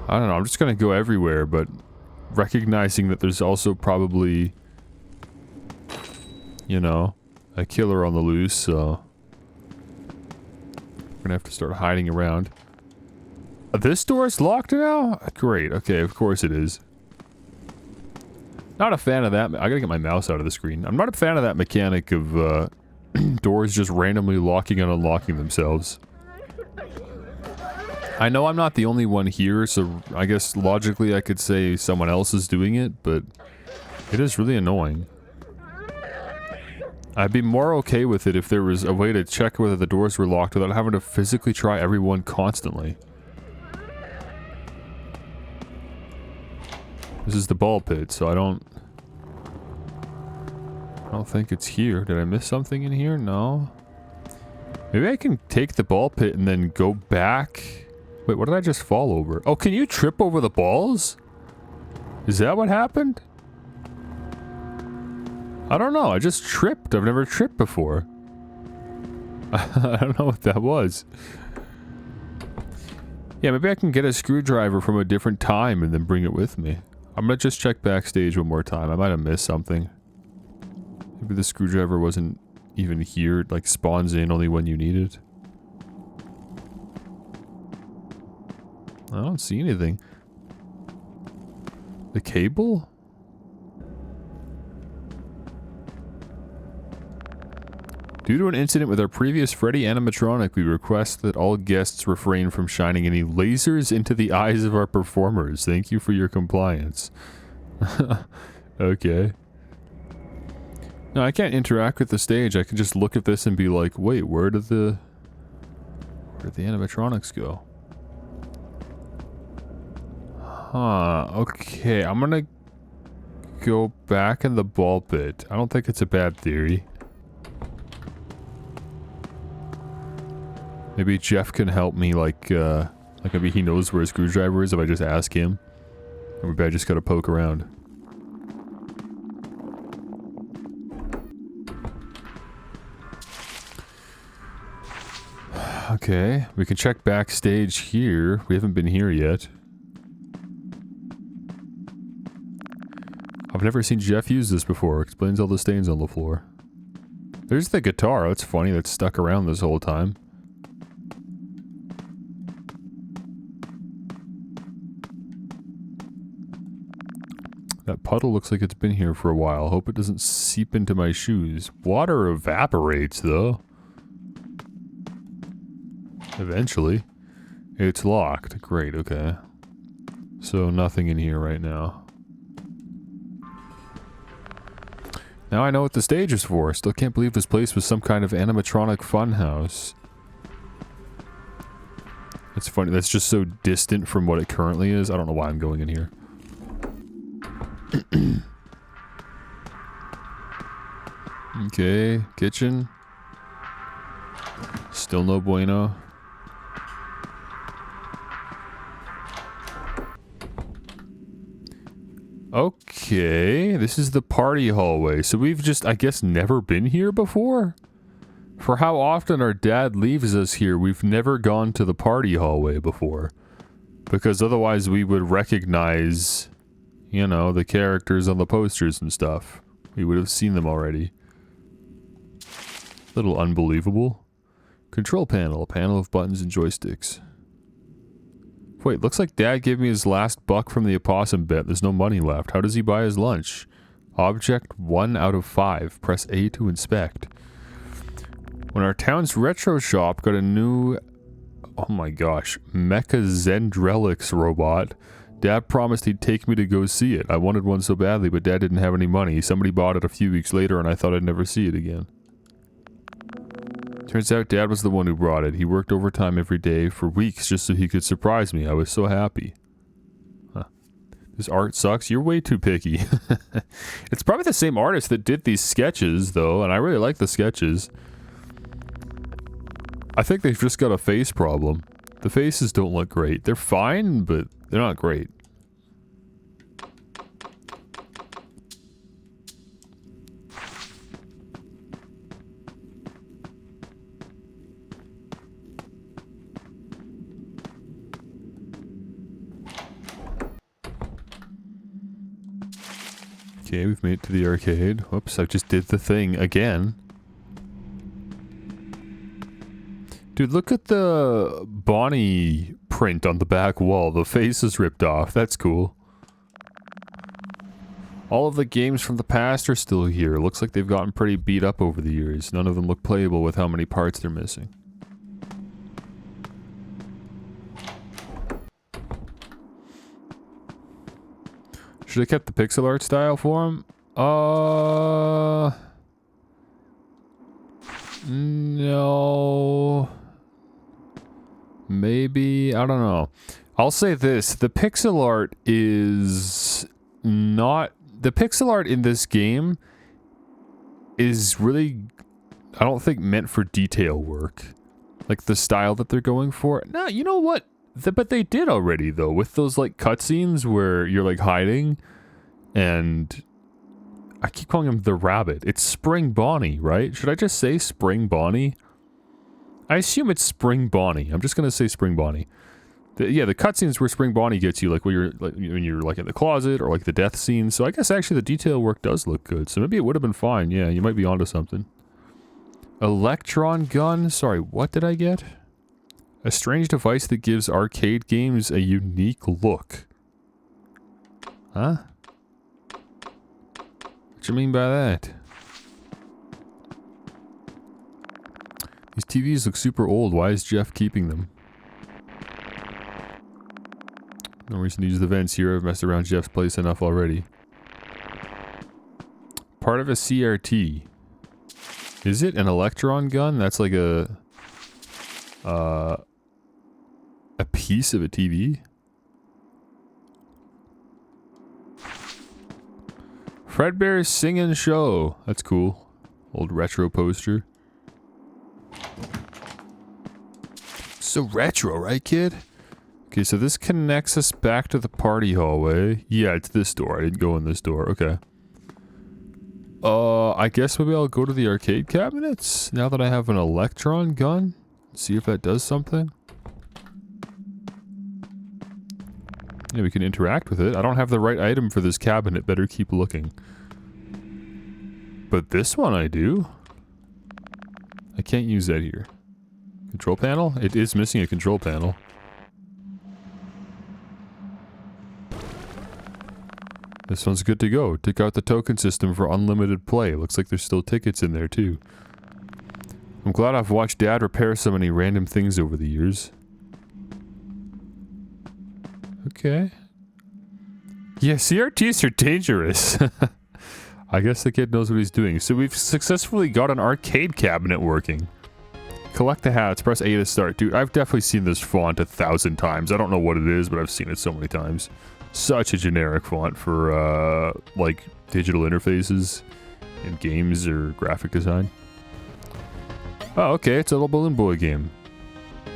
I don't know, I'm just gonna go everywhere, but recognizing that there's also probably, you know, a killer on the loose, so we're gonna have to start hiding around. This door's locked now? Great, okay, of course it is. Not a fan of that. I gotta get my mouse out of the screen. I'm not a fan of that mechanic of doors just randomly locking and unlocking themselves. I know I'm not the only one here, so I guess logically I could say someone else is doing it, but it is really annoying. I'd be more okay with it if there was a way to check whether the doors were locked without having to physically try every one constantly. This is the ball pit, so I don't think it's here. Did I miss something in here? No. Maybe I can take the ball pit and then go back. Wait, what did I just fall over? Oh, can you trip over the balls? Is that what happened? I don't know. I just tripped. I've never tripped before. I don't know what that was. Yeah, maybe I can get a screwdriver from a different time and then bring it with me. I'm gonna just check backstage one more time. I might have missed something. Maybe the screwdriver wasn't even here. It like spawns in only when you need it. I don't see anything. The cable? Due to an incident with our previous Freddy animatronic, we request that all guests refrain from shining any lasers into the eyes of our performers. Thank you for your compliance. Okay. No, I can't interact with the stage. I can just look at this and be like, wait, where did the animatronics go? Huh, okay, I'm gonna go back in the ball pit. I don't think it's a bad theory. Maybe Jeff can help me, like maybe he knows where his screwdriver is if I just ask him. Or maybe I just gotta poke around. Okay, we can check backstage here. We haven't been here yet. I've never seen Jeff use this before. Explains all the stains on the floor. There's the guitar. That's funny. That's stuck around this whole time. That puddle looks like it's been here for a while. Hope it doesn't seep into my shoes. Water evaporates, though. Eventually. It's locked. Great, okay. So nothing in here right now. Now I know what the stage is for. Still can't believe this place was some kind of animatronic funhouse. It's funny. That's just so distant from what it currently is. I don't know why I'm going in here. Okay, kitchen. Still no bueno. Okay, this is the party hallway. So we've just, I guess, never been here before? For how often our dad leaves us here, we've never gone to the party hallway before. Because otherwise we would recognize, you know, the characters on the posters and stuff. We would have seen them already. Little unbelievable. Control panel, a panel of buttons and joysticks. Wait, looks like Dad gave me his last buck from the opossum bet. There's no money left. How does he buy his lunch? Object 1 out of 5. Press A to inspect. When our town's retro shop got a new... oh my gosh. Mecha Zendrelix robot, Dad promised he'd take me to go see it. I wanted one so badly, but Dad didn't have any money. Somebody bought it a few weeks later and I thought I'd never see it again. Turns out Dad was the one who brought it. He worked overtime every day for weeks just so he could surprise me. I was so happy. Huh. This art sucks. You're way too picky. It's probably the same artist that did these sketches, though, and I really like the sketches. I think they've just got a face problem. The faces don't look great. They're fine, but they're not great. Okay, we've made it to the arcade. Whoops, I just did the thing again. Dude, look at the Bonnie print on the back wall. The face is ripped off. That's cool. All of the games from the past are still here. Looks like they've gotten pretty beat up over the years. None of them look playable with how many parts they're missing. Should I kept the pixel art style for him? No. Maybe, I don't know. I'll say this, the pixel art is not... the pixel art in this game is really, I don't think, meant for detail work. Like the style that they're going for. No, you know what? But they did already, though, with those, like, cutscenes where you're, like, hiding, and I keep calling him the rabbit. It's Spring Bonnie, right? Should I just say Spring Bonnie? I assume it's Spring Bonnie. I'm just gonna say Spring Bonnie. Yeah, the cutscenes where Spring Bonnie gets you, like, when you're, like, in the closet, or, like, the death scene, so I guess, actually, the detail work does look good, so maybe it would have been fine. Yeah, you might be onto something. Electron gun? Sorry, what did I get? A strange device that gives arcade games a unique look. Huh? What you mean by that? These TVs look super old. Why is Jeff keeping them? No reason to use the vents here. I've messed around Jeff's place enough already. Part of a CRT. Is it an electron gun? That's like a piece of a TV? Fredbear's Singin' Show. That's cool. Old retro poster. So retro, right, kid? Okay, so this connects us back to the party hallway. Yeah, it's this door. I didn't go in this door. Okay. I guess maybe I'll go to the arcade cabinets now that I have an electron gun. See if that does something. Yeah, we can interact with it. I don't have the right item for this cabinet. Better keep looking. But this one I do. I can't use that here. Control panel? It is missing a control panel. This one's good to go. Took out the token system for unlimited play. Looks like there's still tickets in there too. I'm glad I've watched Dad repair so many random things over the years. Okay. Yeah, CRTs are dangerous. I guess the kid knows what he's doing. So we've successfully got an arcade cabinet working. Collect the hats, press A to start. Dude, I've definitely seen this font 1,000 times. I don't know what it is, but I've seen it so many times. Such a generic font for, like, digital interfaces in games or graphic design. Oh, okay, it's a little Balloon Boy game.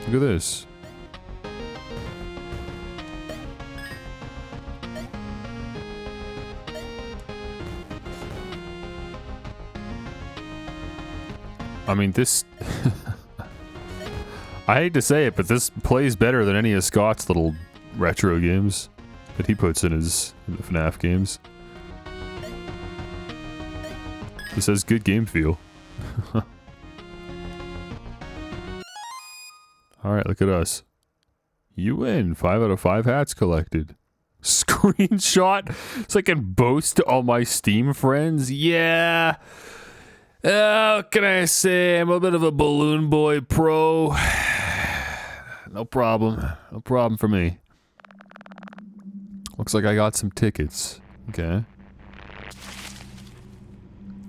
Look at this. I mean, this... I hate to say it, but this plays better than any of Scott's little retro games that he puts in the FNAF games. This has good game feel. Alright, look at us. You win. 5 out of 5 hats collected. Screenshot so I can boast to all my Steam friends. Yeah. What can I say? I'm a bit of a Balloon Boy pro. No problem. No problem for me. Looks like I got some tickets. Okay.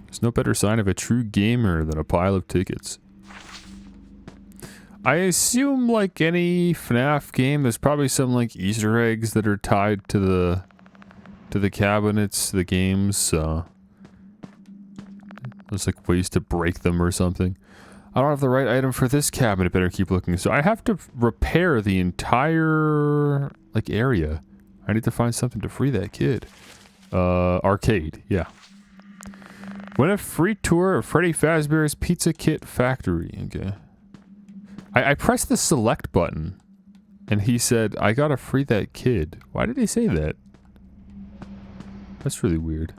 There's no better sign of a true gamer than a pile of tickets. I assume, like any FNAF game, there's probably some like Easter eggs that are tied to the cabinets, the games. There's like ways to break them or something. I don't have the right item for this cabinet. Better keep looking. So I have to repair the entire like area. I need to find something to free that kid. Arcade, yeah. Win a free tour of Freddy Fazbear's Pizza Kit Factory. Okay. I pressed the select button, and he said, I gotta free that kid. Why did he say that? That's really weird.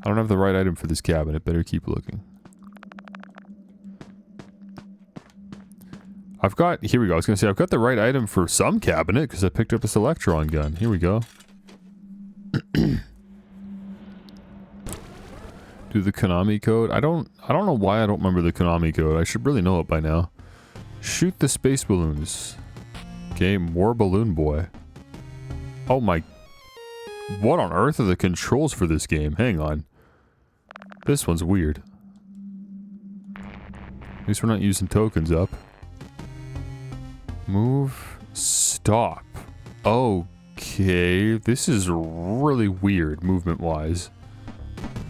I don't have the right item for this cabinet. Better keep looking. I've got... Here we go. I was gonna say, I've got the right item for some cabinet, because I picked up a Selectron gun. Here we go. Do the Konami code? I don't know why I don't remember the Konami code. I should really know it by now. Shoot the space balloons. Okay, more Balloon Boy. Oh my... What on earth are the controls for this game? Hang on. This one's weird. At least we're not using tokens up. Move. Stop. Okay. This is really weird movement-wise.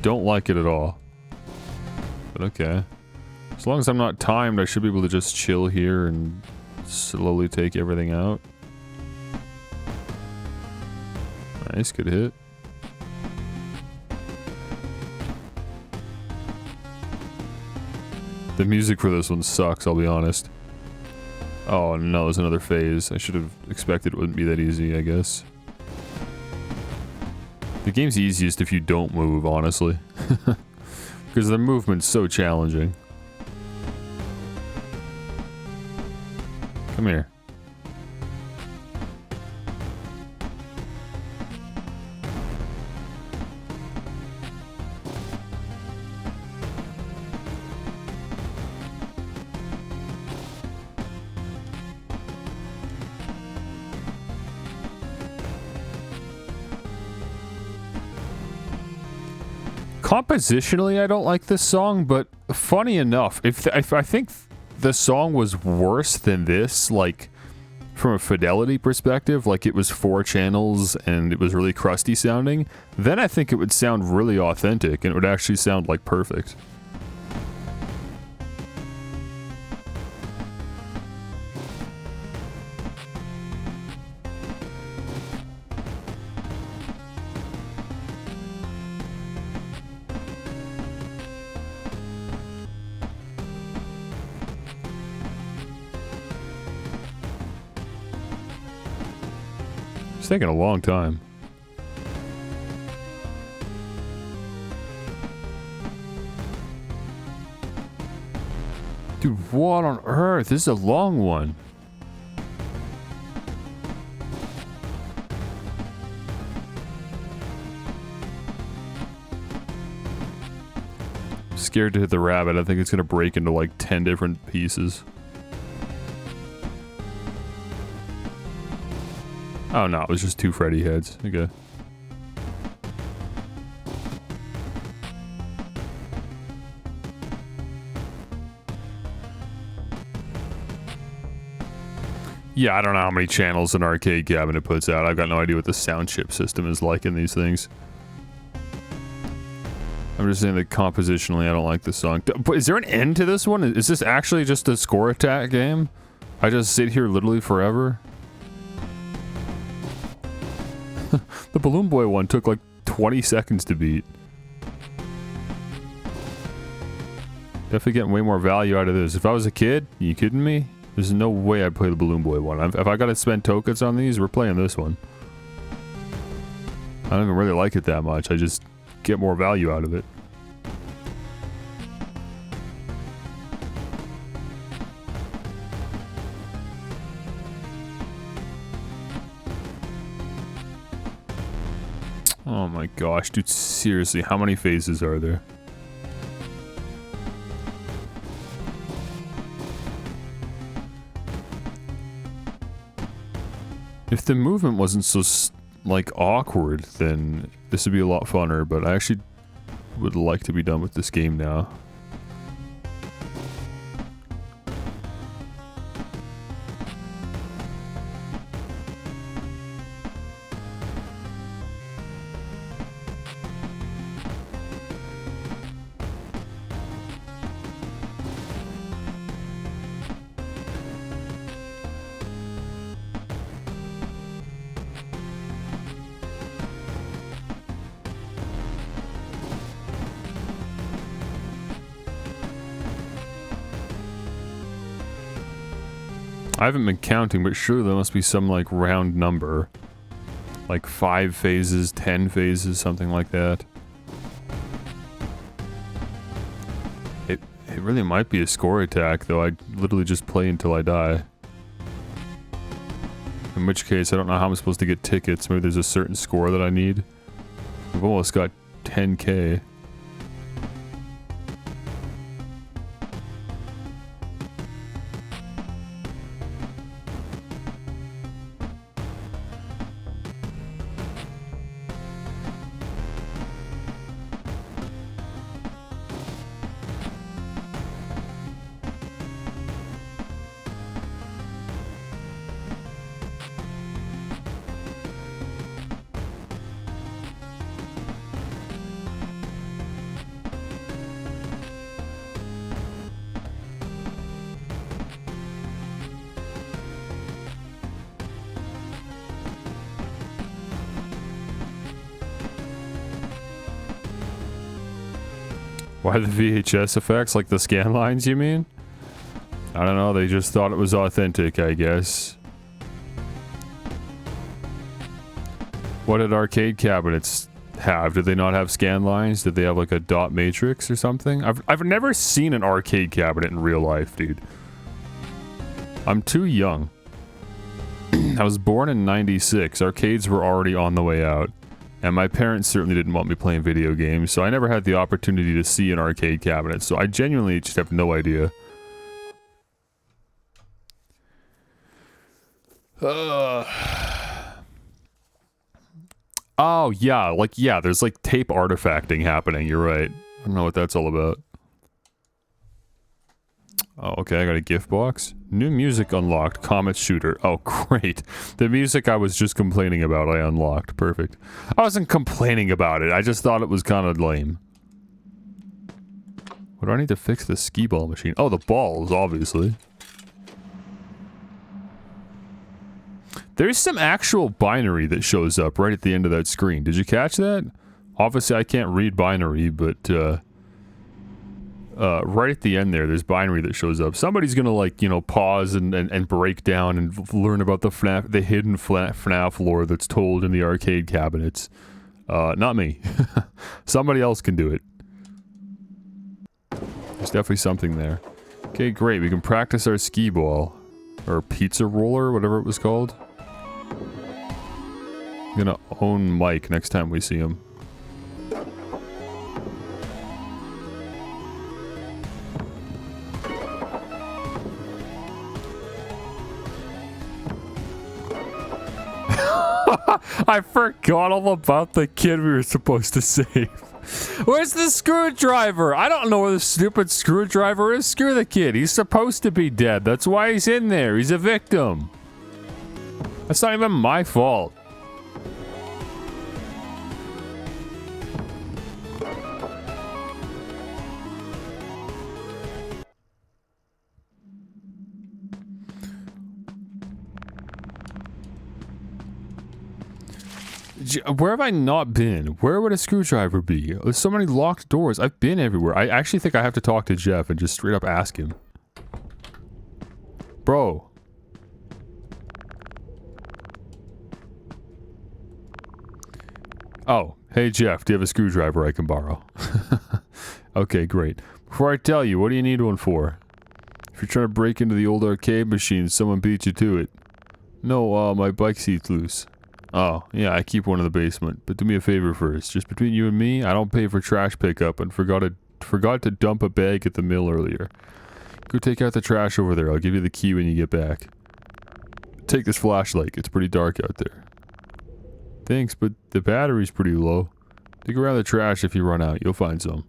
Don't like it at all. But okay. As long as I'm not timed, I should be able to just chill here and slowly take everything out. Nice, good hit. The music for this one sucks, I'll be honest. Oh no, there's another phase. I should have expected it wouldn't be that easy, I guess. The game's easiest if you don't move, honestly. Because the movement's so challenging. Come here. Compositionally, I don't like this song, but funny enough, if I think the song was worse than this, like, from a fidelity perspective, like it was 4 channels and it was really crusty sounding, then I think it would sound really authentic and it would actually sound, like, perfect. It's taking a long time. Dude, what on earth? This is a long one. I'm scared to hit the rabbit. I think it's gonna break into like 10 different pieces. Oh no, it was just 2 Freddy heads. Okay. Yeah, I don't know how many channels an arcade cabinet puts out. I've got no idea what the sound chip system is like in these things. I'm just saying that compositionally I don't like this song. But is there an end to this one? Is this actually just a score attack game? I just sit here literally forever? The Balloon Boy one took like 20 seconds to beat. Definitely getting way more value out of this. If I was a kid, you kidding me? There's no way I'd play the Balloon Boy one. If I gotta spend tokens on these, we're playing this one. I don't even really like it that much. I just get more value out of it. Oh my gosh, dude, seriously, how many phases are there? If the movement wasn't so, like, awkward, then this would be a lot funner, but I actually would like to be done with this game now. I haven't been counting, but surely there must be some, like, round number. Like 5 phases, 10 phases, something like that. It really might be a score attack, though. I literally just play until I die. In which case, I don't know how I'm supposed to get tickets. Maybe there's a certain score that I need. I've almost got 10k. Why the VHS effects? Like the scan lines, you mean? I don't know, they just thought it was authentic, I guess. What did arcade cabinets have? Did they not have scan lines? Did they have like a dot matrix or something? I've never seen an arcade cabinet in real life, dude. I'm too young. I was born in '96. Arcades were already on the way out. And my parents certainly didn't want me playing video games, so I never had the opportunity to see an arcade cabinet, so I genuinely just have no idea. Oh, yeah, like, yeah, there's like tape artifacting happening, you're right. I don't know what that's all about. Oh, okay, I got a gift box. New music unlocked. Comet Shooter. Oh, great. The music I was just complaining about, I unlocked. Perfect. I wasn't complaining about it. I just thought it was kind of lame. What do I need to fix the skee ball machine? Oh, the balls, obviously. There's some actual binary that shows up right at the end of that screen. Did you catch that? Obviously, I can't read binary, but, right at the end there's binary that shows up. Somebody's gonna, like, you know, pause and break down and learn about the hidden FNAF lore that's told in the arcade cabinets. Not me. Somebody else can do it. There's definitely something there. Okay, great. We can practice our skee ball. Or pizza roller, whatever it was called. I'm gonna own Mike next time we see him. I forgot all about the kid we were supposed to save. Where's the screwdriver? I don't know where the stupid screwdriver is. Screw the kid. He's supposed to be dead. That's why he's in there. He's a victim. That's not even my fault. Where have I not been? Where would a screwdriver be? There's so many locked doors. I've been everywhere. I actually think I have to talk to Jeff and just straight up ask him. Bro. Oh, hey Jeff, do you have a screwdriver I can borrow? Okay, great. Before I tell you, what do you need one for? If you're trying to break into the old arcade machine, someone beat you to it. No, my bike seat's loose. Oh, yeah, I keep one in the basement. But do me a favor first. Just between you and me, I don't pay for trash pickup and forgot to dump a bag at the mill earlier. Go take out the trash over there. I'll give you the key when you get back. Take this flashlight. It's pretty dark out there. Thanks, but the battery's pretty low. Dig around the trash if you run out. You'll find some.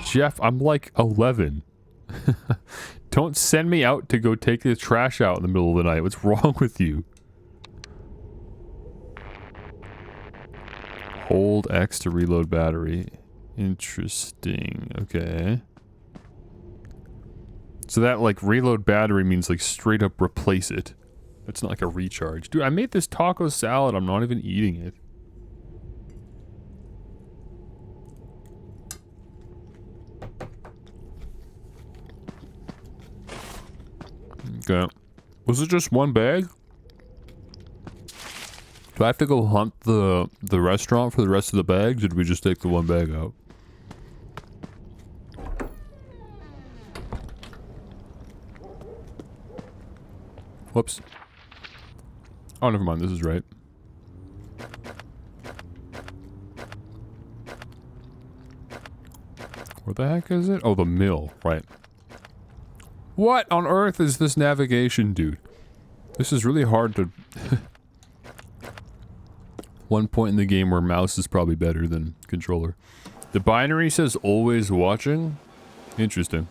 Jeff, I'm like 11. Don't send me out to go take the trash out in the middle of the night. What's wrong with you? Hold X to reload battery. Interesting. Okay. So that, like, reload battery means, like, straight up replace it. It's not like a recharge. Dude, I made this taco salad. I'm not even eating it. Okay. Was it just one bag? Do I have to go hunt the restaurant for the rest of the bags, or did we just take the one bag out? Whoops. Oh, never mind. This is right. Where the heck is it? Oh, the mill. Right. What on earth is this navigation, dude? This is really hard to... One point in the game where mouse is probably better than controller. The binary says always watching. Interesting.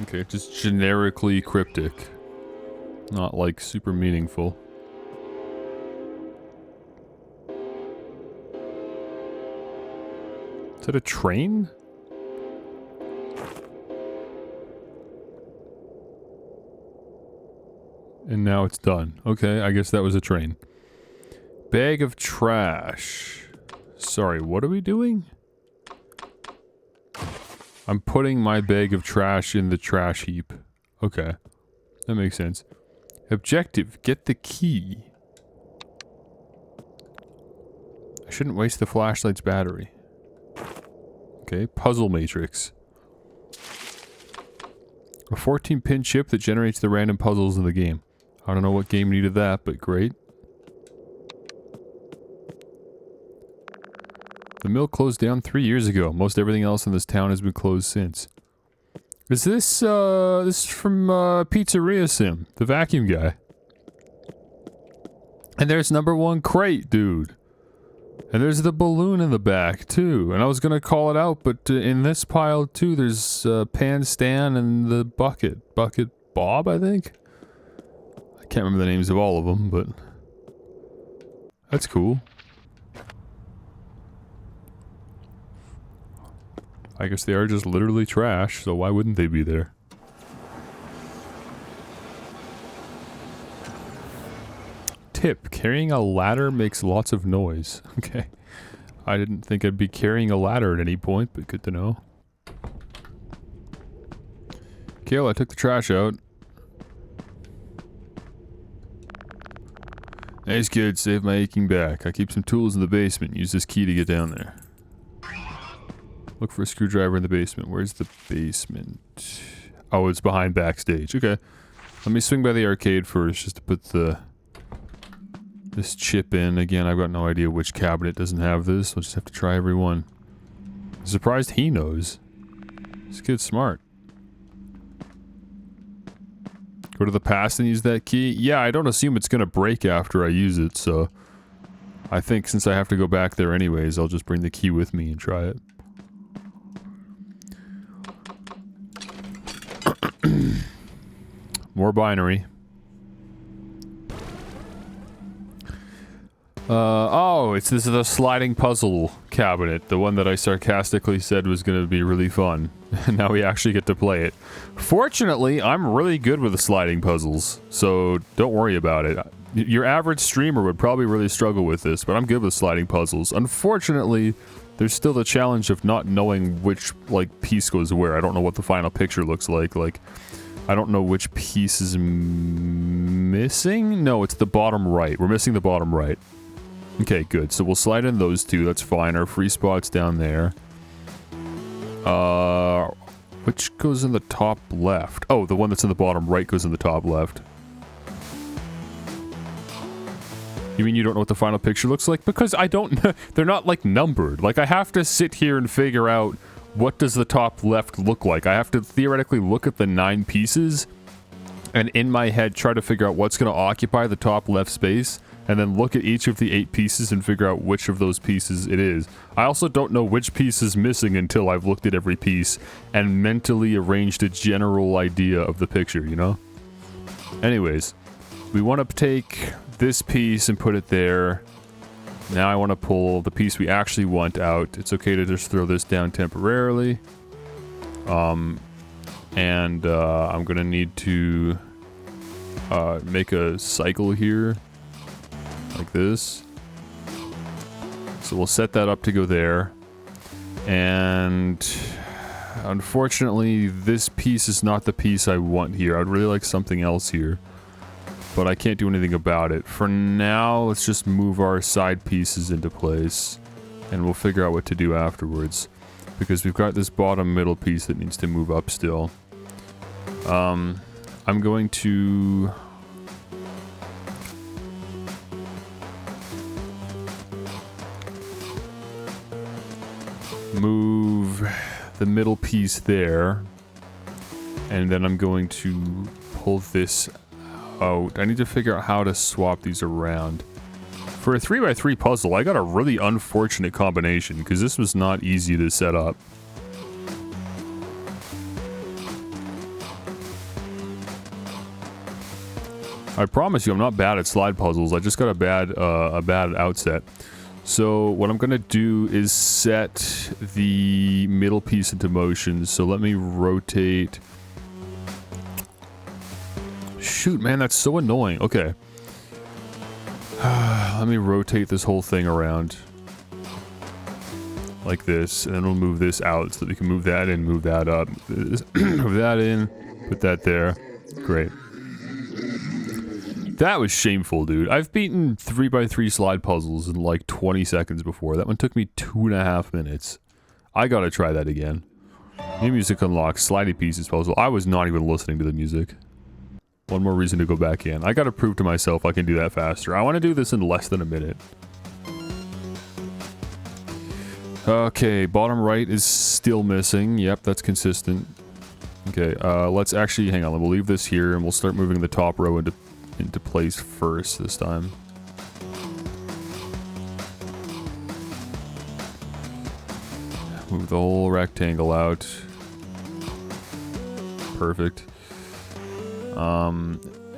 Okay, just generically cryptic. Not like super meaningful. Is that a train? And now it's done. Okay, I guess that was a train. Bag of trash. Sorry, what are we doing? I'm putting my bag of trash in the trash heap. Okay. That makes sense. Objective, get the key. I shouldn't waste the flashlight's battery. Okay, puzzle matrix. A 14-pin chip that generates the random puzzles in the game. I don't know what game needed that, but great. The mill closed down 3 years ago. Most everything else in this town has been closed since. Is this, this is from, Pizzeria Sim, the vacuum guy. And there's #1 crate, dude. And there's the balloon in the back, too. And I was gonna call it out, but in this pile, too, there's, Pan Stan and the Bucket. Bucket Bob, I think? I can't remember the names of all of them, but... That's cool. I guess they are just literally trash, so why wouldn't they be there? Tip, carrying a ladder makes lots of noise. Okay. I didn't think I'd be carrying a ladder at any point, but good to know. Kale, I took the trash out. Nice kid, saved my aching back. I keep some tools in the basement. Use this key to get down there. Look for a screwdriver in the basement. Where's the basement? Oh, it's behind backstage. Okay. Let me swing by the arcade first just to put this chip in. Again, I've got no idea which cabinet doesn't have this. I'll just have to try every one. I'm surprised he knows. This kid's smart. Go to the past and use that key? Yeah, I don't assume it's gonna break after I use it, so... I think since I have to go back there anyways, I'll just bring the key with me and try it. More binary. Oh, this is a sliding puzzle cabinet, the one that I sarcastically said was going to be really fun. And now we actually get to play it. Fortunately, I'm really good with the sliding puzzles, so don't worry about it. Your average streamer would probably really struggle with this, but I'm good with sliding puzzles. Unfortunately, there's still the challenge of not knowing which, like, piece goes where. I don't know what the final picture looks like. Like, I don't know which piece is missing? No, it's the bottom right. We're missing the bottom right. Okay, good. So we'll slide in those two. That's fine. Our free spot's down there. Which goes in the top left? Oh, the one that's in the bottom right goes in the top left. You mean you don't know what the final picture looks like? Because I don't know. They're not, like, numbered. Like, I have to sit here and figure out what does the top left look like. I have to theoretically look at the 9 pieces and in my head try to figure out what's going to occupy the top left space, and then look at each of the 8 pieces and figure out which of those pieces it is. I also don't know which piece is missing until I've looked at every piece and mentally arranged a general idea of the picture, you know? Anyways, we want to take this piece and put it there. Now I want to pull the piece we actually want out. It's okay to just throw this down temporarily. I'm gonna need to make a cycle here. Like this. So we'll set that up to go there. And unfortunately, this piece is not the piece I want here. I'd really like something else here. But I can't do anything about it. For now, let's just move our side pieces into place. And we'll figure out what to do afterwards. Because we've got this bottom middle piece that needs to move up still. I'm going to... move the middle piece there. And then I'm going to pull this out. I need to figure out how to swap these around. For a 3x3 puzzle, I got a really unfortunate combination because this was not easy to set up. I promise you I'm not bad at slide puzzles. I just got a bad outset. So what I'm gonna do is set the middle piece into motion. So let me rotate. Shoot, man, that's so annoying. Okay. Let me rotate this whole thing around. Like this, and then we'll move this out so that we can move that in, move that up. Move that in, put that there. Great. That was shameful, dude. I've beaten 3x3 slide puzzles in like 20 seconds before. That one took me 2.5 minutes. I gotta try that again. New music unlocked, slidey pieces puzzle. I was not even listening to the music. One more reason to go back in. I gotta prove to myself I can do that faster. I want to do this in less than a minute. Okay, bottom right is still missing. Yep, that's consistent. Okay, let's actually, hang on, we'll leave this here and we'll start moving the top row into place first this time. Move the whole rectangle out. Perfect.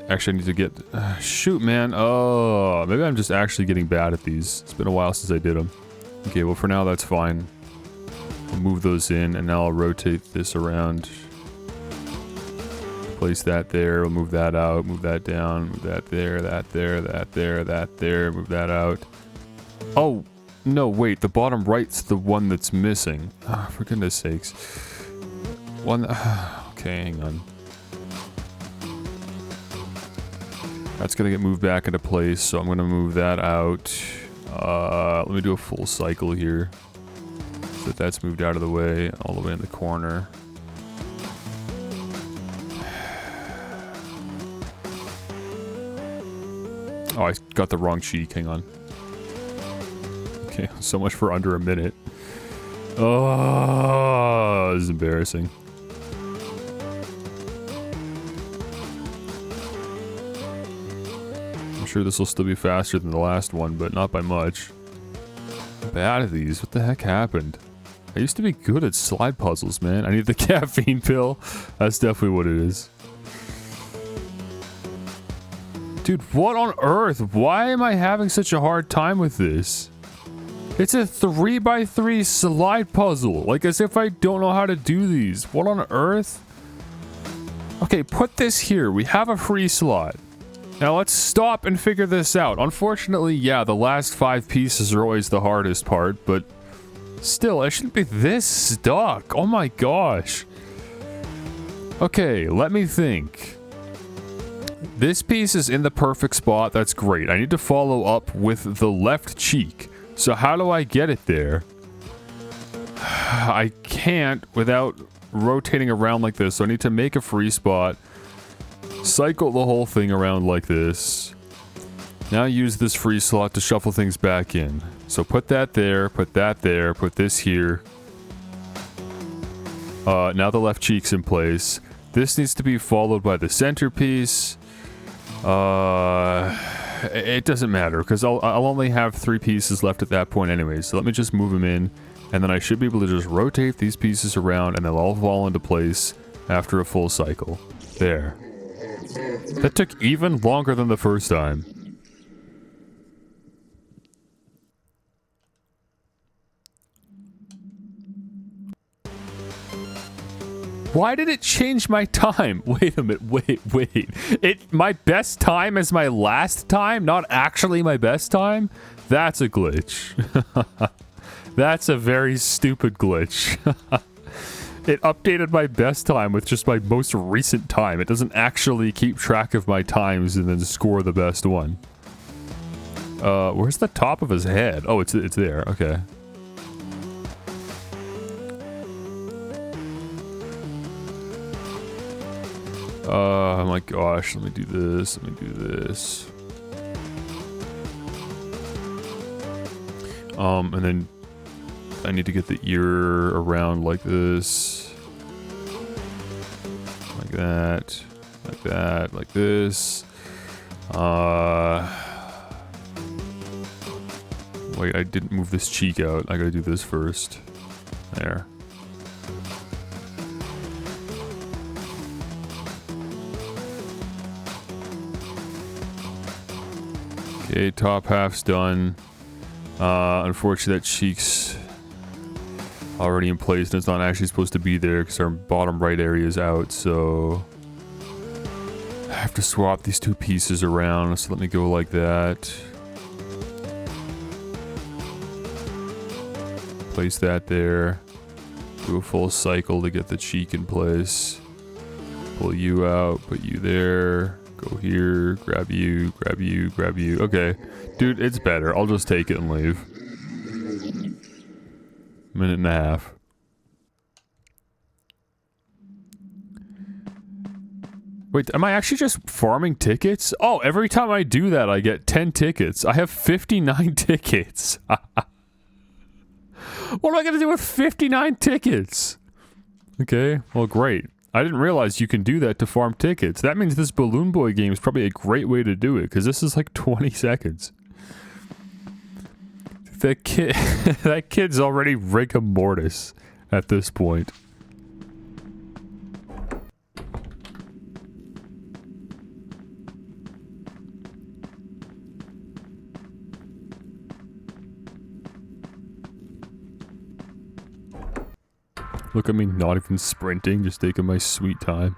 Actually I need to get... shoot, man. Oh, maybe I'm just actually getting bad at these. It's been a while since I did them. Okay, well for now that's fine. I'll move those in and now I'll rotate this around. Place that there, we'll move that out, move that down, move that there, that there, that there, that there, move that out. Oh, no, wait, the bottom right's the one that's missing. Oh, for goodness sakes. Okay, hang on. That's gonna get moved back into place, so I'm gonna move that out. Let me do a full cycle here. So that's moved out of the way, all the way in the corner. Oh, I got the wrong cheek. Hang on. Okay, so much for under a minute. Oh, this is embarrassing. I'm sure this will still be faster than the last one, but not by much. I'm bad at these. What the heck happened? I used to be good at slide puzzles, man. I need the caffeine pill. That's definitely what it is. Dude, what on earth? Why am I having such a hard time with this? It's a 3x3 slide puzzle. Like, as if I don't know how to do these. What on earth? Okay, put this here. We have a free slot. Now let's stop and figure this out. Unfortunately, yeah, the last 5 pieces are always the hardest part, but still, I shouldn't be this stuck. Oh my gosh. Okay, let me think. This piece is in the perfect spot. That's great. I need to follow up with the left cheek. So how do I get it there? I can't without rotating around like this. So I need to make a free spot. Cycle the whole thing around like this. Now use this free slot to shuffle things back in. So put that there, put that there, put this here. Now the left cheek's in place. This needs to be followed by the centerpiece. It doesn't matter because I'll only have 3 pieces left at that point anyway. So let me just move them in, and then I should be able to just rotate these pieces around, and they'll all fall into place after a full cycle. There. That took even longer than the first time. Why did it change my time? Wait a minute, wait. My best time is my last time, not actually my best time? That's a glitch. That's a very stupid glitch. It updated my best time with just my most recent time. It doesn't actually keep track of my times and then score the best one. Where's the top of his head? Oh, it's there, okay. Oh my gosh, let me do this, and then I need to get the ear around like this. Like that, like this. Wait, I didn't move this cheek out. I gotta do this first. There. Okay, top half's done. Unfortunately, that cheek's already in place and it's not actually supposed to be there because our bottom right area is out, so I have to swap these 2 pieces around. So let me go like that. Place that there. Do a full cycle to get the cheek in place. Pull you out, put you there. Go here, grab you, grab you, grab you. Okay. Dude, it's better. I'll just take it and leave. Minute and a half. Wait, am I actually just farming tickets? Oh, every time I do that, I get 10 tickets. I have 59 tickets. What am I gonna do with 59 tickets? Okay, well, great. I didn't realize you can do that to farm tickets. That means this Balloon Boy game is probably a great way to do it, because this is like 20 seconds. That kid, that kid's already rigor mortis at this point. Look at me, not even sprinting, just taking my sweet time.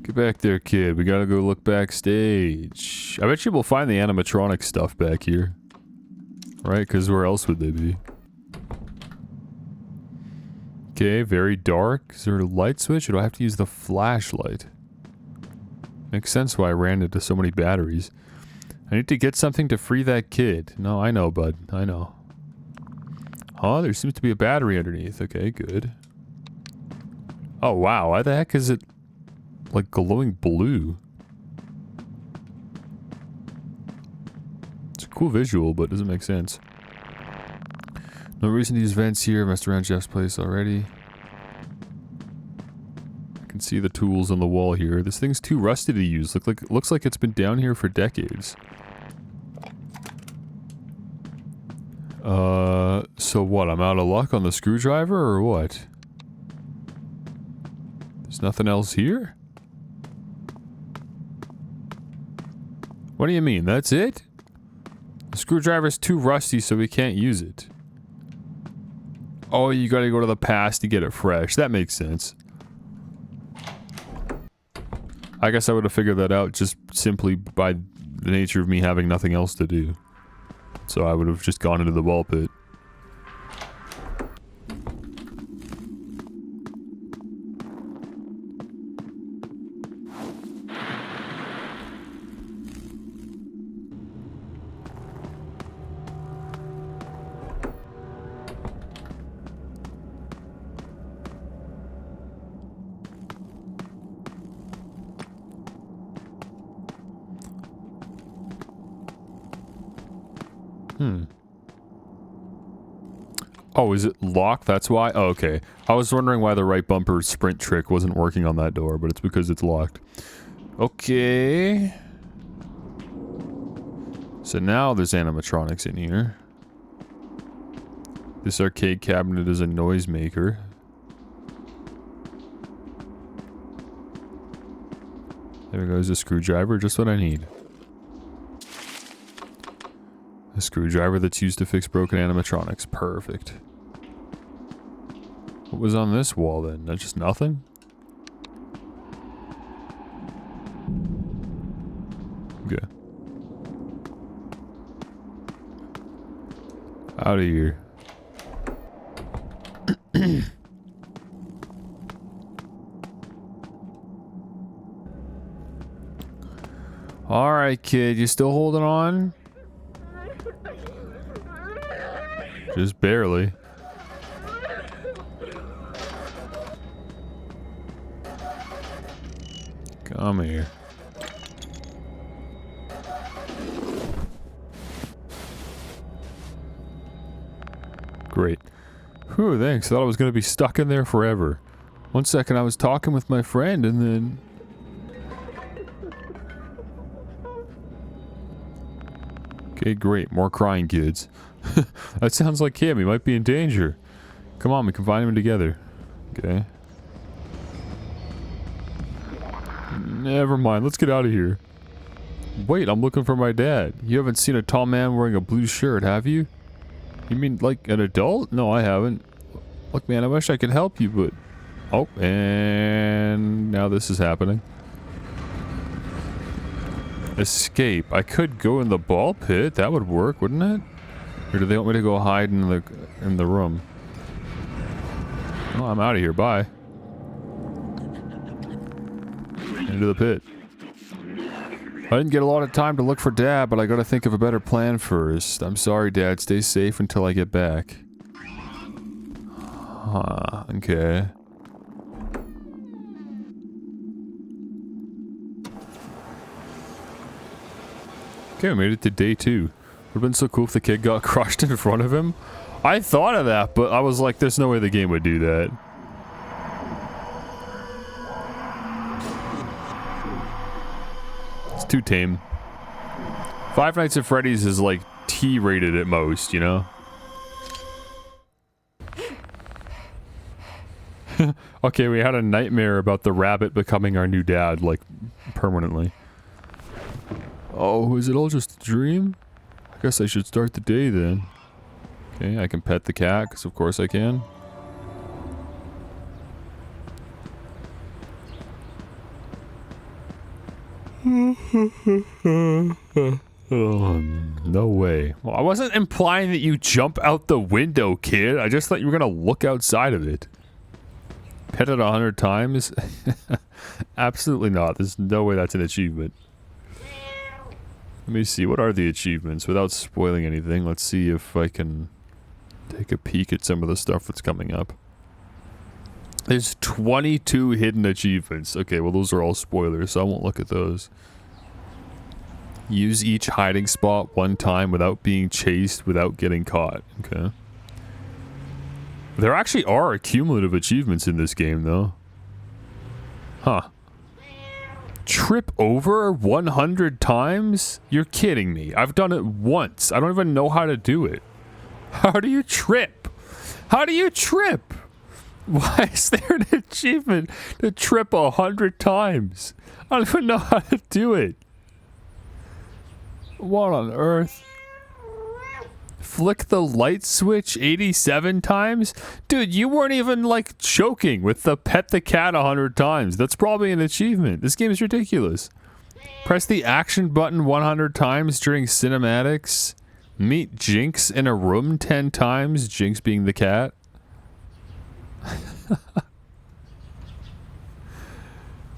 Get back there, kid. We gotta go look backstage. I bet you we'll find the animatronic stuff back here. Right? Because where else would they be? Okay, very dark. Is there a light switch, or do I have to use the flashlight? Makes sense why I ran into so many batteries. I need to get something to free that kid. No, I know, bud. I know. Huh? There seems to be a battery underneath. Okay, good. Oh, wow. Why the heck is it, like, glowing blue? It's a cool visual, but it doesn't make sense. No reason to use vents here. Messed around Jeff's place already. I can see the tools on the wall here. This thing's too rusty to use. Looks like it's been down here for decades. So what? I'm out of luck on the screwdriver, or what? There's nothing else here? What do you mean? That's it? The screwdriver's too rusty, so we can't use it. Oh, you gotta go to the past to get it fresh. That makes sense. I guess I would have figured that out just simply by the nature of me having nothing else to do. So I would have just gone into the ball pit. Oh, is it locked? That's why? Oh, okay. I was wondering why the right bumper sprint trick wasn't working on that door, but it's because it's locked. Okay. So now there's animatronics in here. This arcade cabinet is a noisemaker. There goes a screwdriver, just what I need. A screwdriver that's used to fix broken animatronics. Perfect. What was on this wall then? That's just nothing? Okay. Out of here. Alright, kid. You still holding on? Just barely. Come here. Great. Whew, thanks. Thought I was going to be stuck in there forever. 1 second I was talking with my friend and then... Okay, great. More crying kids. That sounds like him. He might be in danger. Come on, we can find him together. Okay. Never mind. Let's get out of here. Wait, I'm looking for my dad. You haven't seen a tall man wearing a blue shirt, have you? You mean like an adult? No, I haven't. Look, man, I wish I could help you, but... Oh, and now this is happening. Escape. I could go in the ball pit. That would work, wouldn't it? Or do they want me to go hide in the room? Oh, I'm out of here. Bye. Into the pit. I didn't get a lot of time to look for Dad, but I gotta think of a better plan first. I'm sorry, Dad. Stay safe until I get back. Huh, okay. Okay, we made it to day 2. Would've been so cool if the kid got crushed in front of him. I thought of that, but I was like, there's no way the game would do that. It's too tame. Five Nights at Freddy's is like T-rated at most, you know? Okay, we had a nightmare about the rabbit becoming our new dad, like, permanently. Oh, is it all just a dream? I guess I should start the day then. Okay, I can pet the cat, because of course I can. Oh, no way. Well, I wasn't implying that you jump out the window, kid. I just thought you were gonna look outside of it. Pet it 100 times? Absolutely not. There's no way that's an achievement. Let me see. What are the achievements? Without spoiling anything, let's see if I can take a peek at some of the stuff that's coming up. There's 22 hidden achievements. Okay, well those are all spoilers, so I won't look at those. Use each hiding spot 1 time without being chased without getting caught. Okay. There actually are cumulative achievements in this game, though. Huh. Trip over 100 times? You're kidding me. I've done it once. I don't even know how to do it. How do you trip? How do you trip? Why is there an achievement to trip 100 times? I don't even know how to do it. What on earth? Flick the light switch 87 times? Dude, you weren't even, like, choking with the pet the cat 100 times. That's probably an achievement. This game is ridiculous. Press the action button 100 times during cinematics. Meet Jinx in a room 10 times. Jinx being the cat.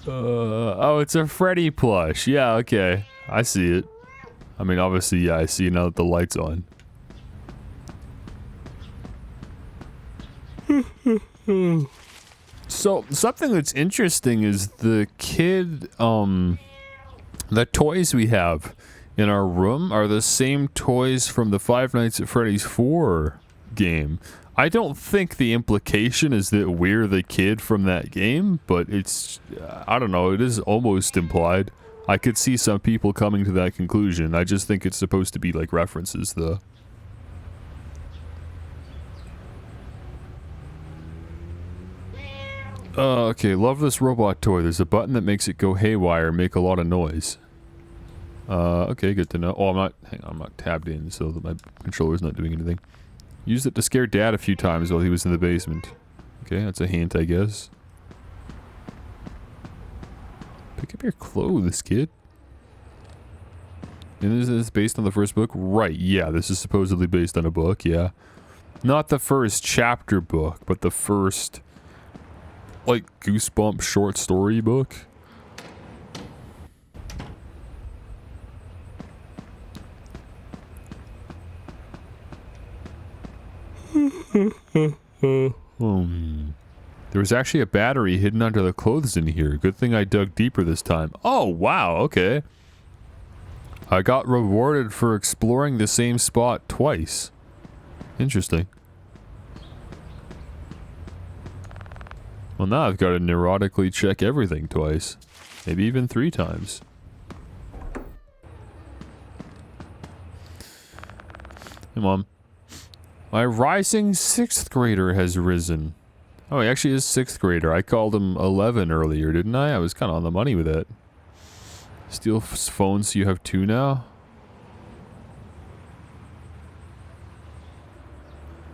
Oh, it's a Freddy plush. Yeah, okay. I see it. I mean, obviously, yeah, I see now that the light's on. So, something that's interesting is the toys we have in our room are the same toys from the Five Nights at Freddy's 4 game. I don't think the implication is that we're the kid from that game, but it's, I don't know, it is almost implied. I could see some people coming to that conclusion. I just think it's supposed to be like references, though. Okay, love this robot toy. There's a button that makes it go haywire and make a lot of noise. Okay, good to know. Oh, hang on, I'm not tabbed in, so that my controller's not doing anything. Used it to scare Dad a few times while he was in the basement. Okay, that's a hint, I guess. Pick up your clothes, kid. And is this based on the first book? Right, yeah, this is supposedly based on a book, yeah. Not the first chapter book, but the first, like, Goosebump short story book. There was actually a battery hidden under the clothes in here. Good thing I dug deeper this time. Oh, wow, okay. I got rewarded for exploring the same spot twice. Interesting. Well, now I've got to neurotically check everything twice. Maybe even 3 times. Hey, Mom. My rising 6th grader has risen. Oh, he actually is 6th grader. I called him 11 earlier, didn't I? I was kind of on the money with it. Steal phones so you have 2 now?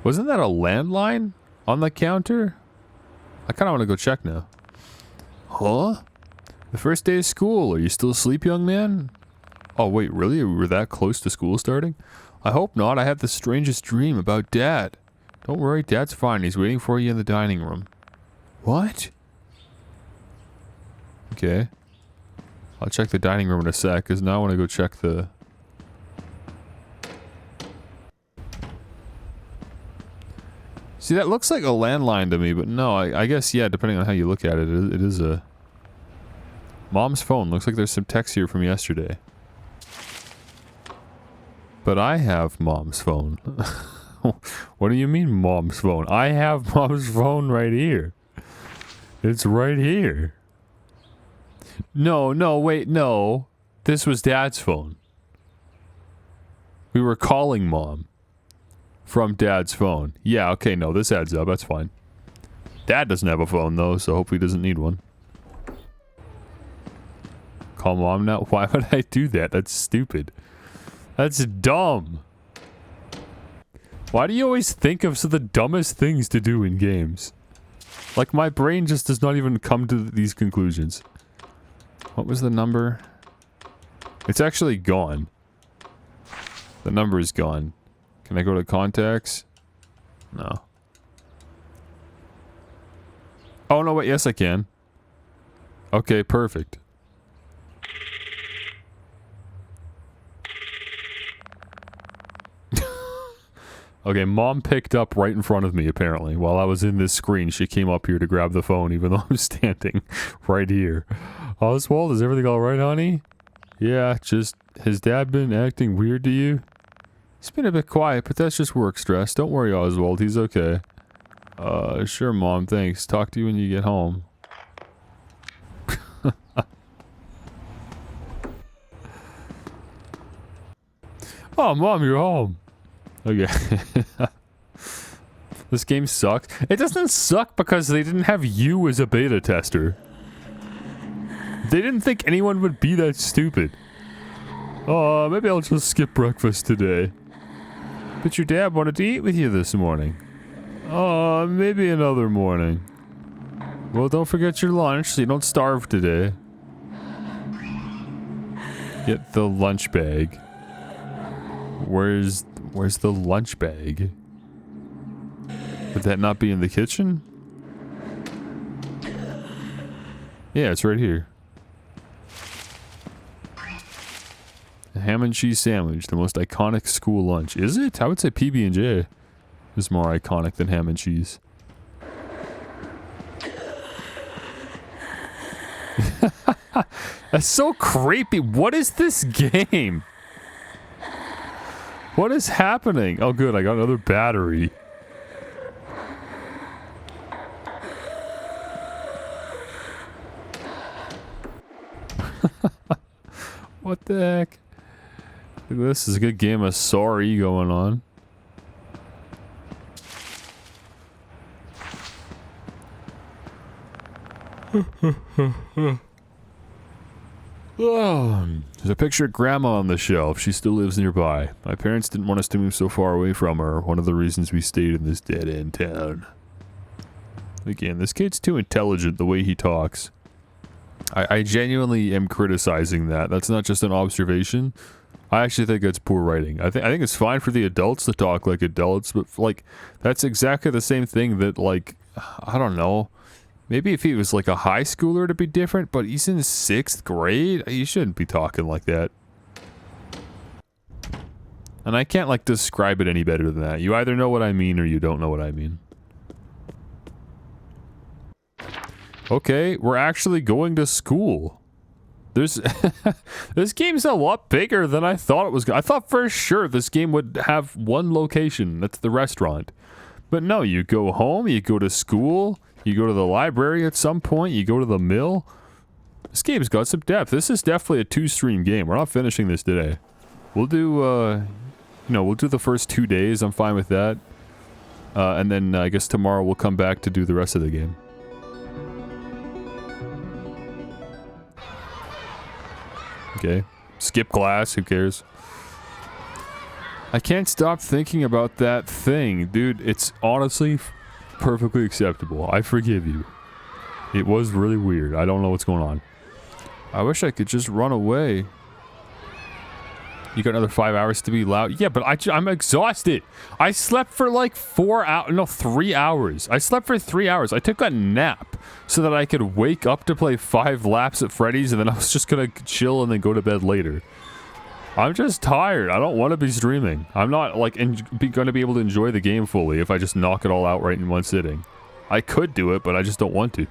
Wasn't that a landline on the counter? I kind of want to go check now. Huh? The first day of school. Are you still asleep, young man? Oh, wait, really? We were that close to school starting? I hope not. I had the strangest dream about Dad. Don't worry, Dad's fine. He's waiting for you in the dining room. What? Okay. I'll check the dining room in a sec, because now I want to go check the... See, that looks like a landline to me, but no, I guess, yeah, depending on how you look at it, it is a... Mom's phone. Looks like there's some text here from yesterday. But I have Mom's phone. What do you mean, Mom's phone? I have Mom's phone right here. It's right here. No, wait, no. This was Dad's phone. We were calling Mom from Dad's phone. Yeah, okay, no, this adds up. That's fine. Dad doesn't have a phone, though, so hopefully he doesn't need one. Call Mom now? Why would I do that? That's stupid. That's dumb. Why do you always think of the dumbest things to do in games? Like, my brain just does not even come to these conclusions. What was the number? It's actually gone. The number is gone. Can I go to contacts? No. Oh, no, wait, yes I can. Okay, perfect. Okay, Mom picked up right in front of me, apparently. While I was in this screen, she came up here to grab the phone, even though I'm standing right here. Oswald, is everything alright, honey? Yeah, just... Has Dad been acting weird to you? He's been a bit quiet, but that's just work stress. Don't worry, Oswald, he's okay. Sure, Mom, thanks. Talk to you when you get home. Oh, Mom, you're home. Okay. This game sucks. It doesn't suck because they didn't have you as a beta tester. They didn't think anyone would be that stupid. Oh, maybe I'll just skip breakfast today. But your dad wanted to eat with you this morning. Oh, maybe another morning. Well, don't forget your lunch so you don't starve today. Get the lunch bag. Where's the lunch bag? Would that not be in the kitchen? Yeah, it's right here. A ham and cheese sandwich, the most iconic school lunch. Is it? I would say PB&J is more iconic than ham and cheese. That's so creepy. What is this game? What is happening? Oh good, I got another battery. What the heck? This is a good game of sorry going on. Oh, there's a picture of Grandma on the shelf. She still lives nearby. My parents didn't want us to move so far away from her. One of the reasons we stayed in this dead-end town. Again, this kid's too intelligent the way he talks. I genuinely am criticizing that. That's not just an observation. I actually think it's poor writing. I think it's fine for the adults to talk like adults, but like that's exactly the same thing that like I don't know. Maybe if he was like a high schooler it'd be different, but he's in 6th grade. He shouldn't be talking like that. And I can't like describe it any better than that. You either know what I mean or you don't know what I mean. Okay, we're actually going to school. There's this game's a lot bigger than I thought it was. I thought for sure this game would have one location. That's the restaurant. But no, you go home, you go to school, you go to the library at some point, you go to the mill. This game's got some depth. This is definitely a 2-stream game. We're not finishing this today. We'll do, we'll do the first 2 days. I'm fine with that. And then I guess tomorrow we'll come back to do the rest of the game. Okay. Skip class, who cares? I can't stop thinking about that thing. Dude, it's honestly perfectly acceptable. I forgive you. It was really weird. I don't know what's going on. I wish I could just run away. You got another 5 hours to be loud? Yeah, but I'm exhausted. I slept for like 3 hours. I slept for 3 hours. I took a nap so that I could wake up to play 5 laps at Freddy's, and then I was just gonna chill and then go to bed later. I'm just tired. I don't want to be streaming. I'm not like gonna be able to enjoy the game fully if I just knock it all out right in one sitting. I could do it, but I just don't want to.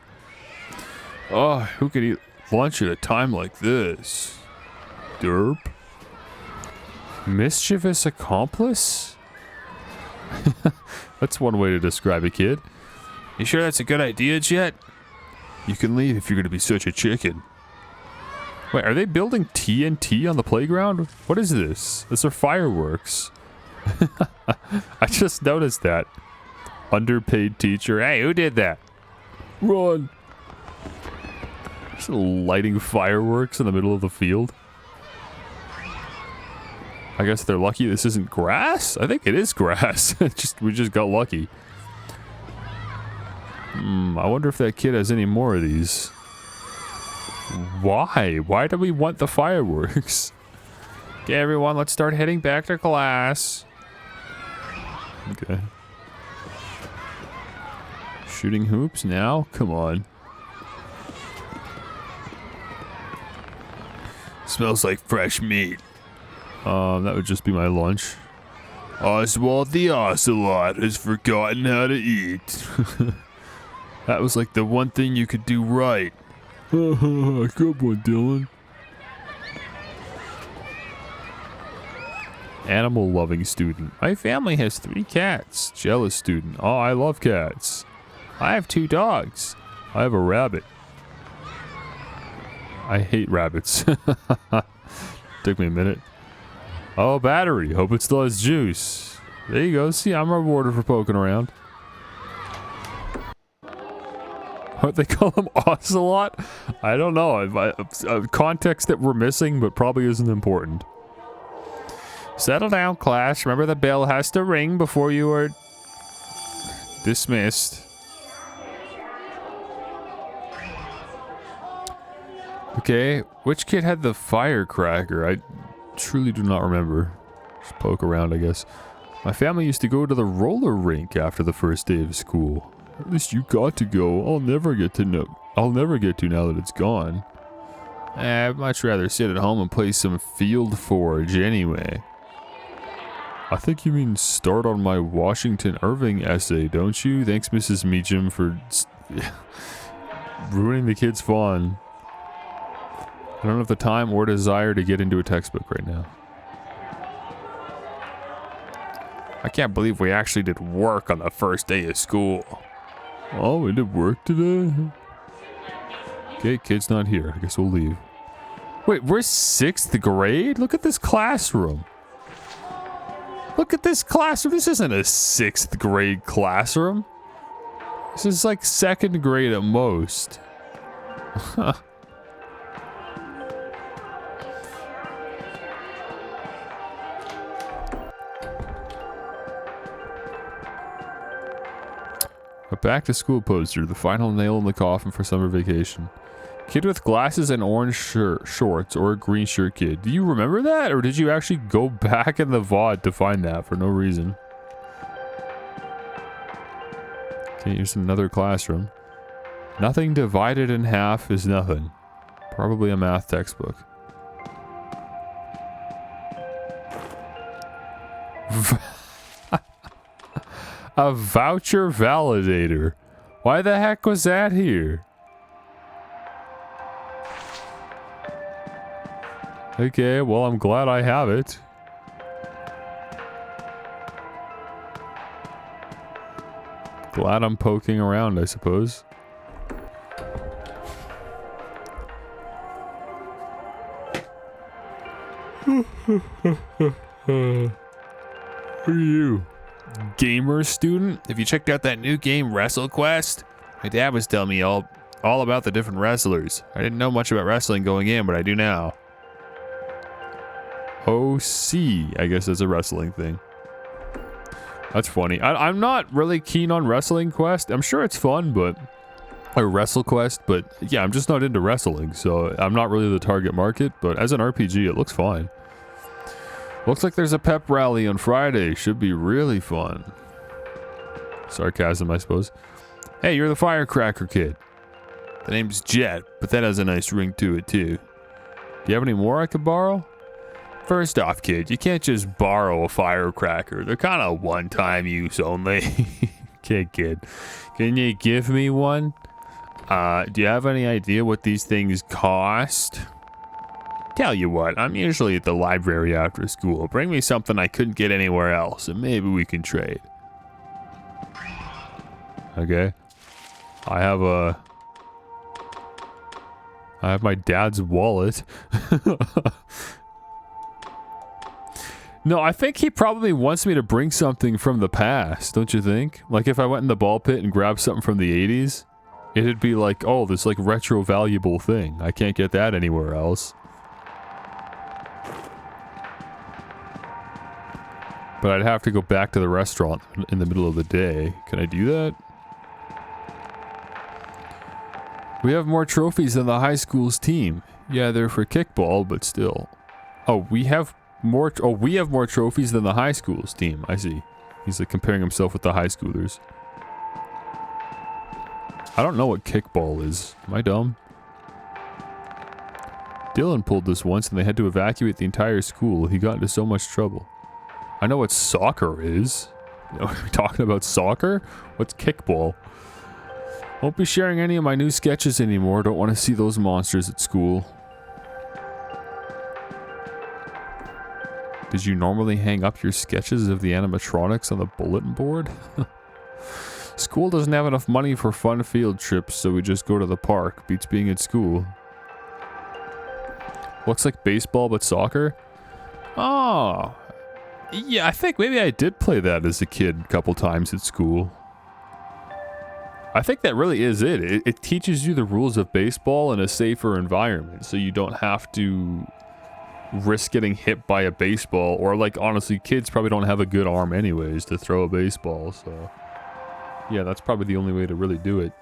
Oh, who could eat lunch at a time like this? Derp. Mischievous accomplice? That's one way to describe a kid. You sure that's a good idea, Jet? You can leave if you're gonna be such a chicken. Wait, are they building TNT on the playground? What is this? These are fireworks. I just noticed that. Underpaid teacher. Hey, who did that? Run! Just lighting fireworks in the middle of the field. I guess they're lucky this isn't grass? I think it is grass. We just got lucky. I wonder if that kid has any more of these. Why? Why do we want the fireworks? Okay, everyone, let's start heading back to class. Okay. Shooting hoops now? Come on. Smells like fresh meat. That would just be my lunch. Oswald the Ocelot has forgotten how to eat. That was like the one thing you could do right. Good one, Dylan. Animal-loving student. My family has 3 cats. Jealous student. Oh, I love cats. I have 2 dogs. I have a rabbit. I hate rabbits. Took me a minute. Oh, battery. Hope it still has juice. There you go. See, I'm rewarded for poking around. What they call him, Ocelot? I don't know. Context that we're missing, but probably isn't important. Settle down, class. Remember the bell has to ring before you are dismissed. Okay, which kid had the firecracker? I truly do not remember. Just poke around, I guess. My family used to go to the roller rink after the first day of school. At least you got to go. I'll never get to now that it's gone. I'd much rather sit at home and play some Field Forge anyway. I think you mean start on my Washington Irving essay, don't you? Thanks, Mrs. Meacham, for ruining the kids' fun. I don't have the time or desire to get into a textbook right now. I can't believe we actually did work on the first day of school. Oh, we did work today? Okay, kid's not here. I guess we'll leave. Wait, we're 6th grade? Look at this classroom. Look at this classroom. This isn't a 6th grade classroom. This is like 2nd grade at most. A back to school poster, the final nail in the coffin for summer vacation. Kid with glasses and orange shorts, or a green shirt kid. Do you remember that? Or did you actually go back in the VOD to find that for no reason? Okay, here's another classroom. Nothing divided in half is nothing. Probably a math textbook. A voucher validator. Why the heck was that here? Okay, well, I'm glad I have it. Glad I'm poking around, I suppose. Who are you? Gamer student? Have you checked out that new game, WrestleQuest? My dad was telling me all about the different wrestlers. I didn't know much about wrestling going in, but I do now. OC, I guess is a wrestling thing. That's funny. I'm not really keen on Wrestling Quest. I'm sure it's fun, but... Or WrestleQuest, but yeah, I'm just not into wrestling, so I'm not really the target market, but as an RPG, it looks fine. Looks like there's a pep rally on Friday. Should be really fun. Sarcasm, I suppose. Hey, you're the firecracker kid. The name's Jet, but that has a nice ring to it, too. Do you have any more I could borrow? First off, kid, you can't just borrow a firecracker. They're kind of one-time use only. Okay, kid. Can you give me one? Do you have any idea what these things cost? Tell you what, I'm usually at the library after school. Bring me something I couldn't get anywhere else, and maybe we can trade. Okay. I have my dad's wallet. No, I think he probably wants me to bring something from the past, don't you think? Like if I went in the ball pit and grabbed something from the 80s, it'd be like, oh, this like retro valuable thing. I can't get that anywhere else. But I'd have to go back to the restaurant in the middle of the day. Can I do that? We have more trophies than the high school's team. Yeah, they're for kickball, but still. Oh, we have more trophies than the high school's team. I see. He's like comparing himself with the high schoolers. I don't know what kickball is. Am I dumb? Dylan pulled this once and they had to evacuate the entire school. He got into so much trouble. I know what soccer is. Are we talking about soccer? What's kickball? Won't be sharing any of my new sketches anymore. Don't want to see those monsters at school. Did you normally hang up your sketches of the animatronics on the bulletin board? School doesn't have enough money for fun field trips, so we just go to the park. Beats being at school. Looks like baseball, but soccer? Oh. Yeah, I think maybe I did play that as a kid a couple times at school. I think that really is it. It teaches you the rules of baseball in a safer environment, so you don't have to risk getting hit by a baseball, or like honestly, kids probably don't have a good arm anyways to throw a baseball. So yeah, that's probably the only way to really do it.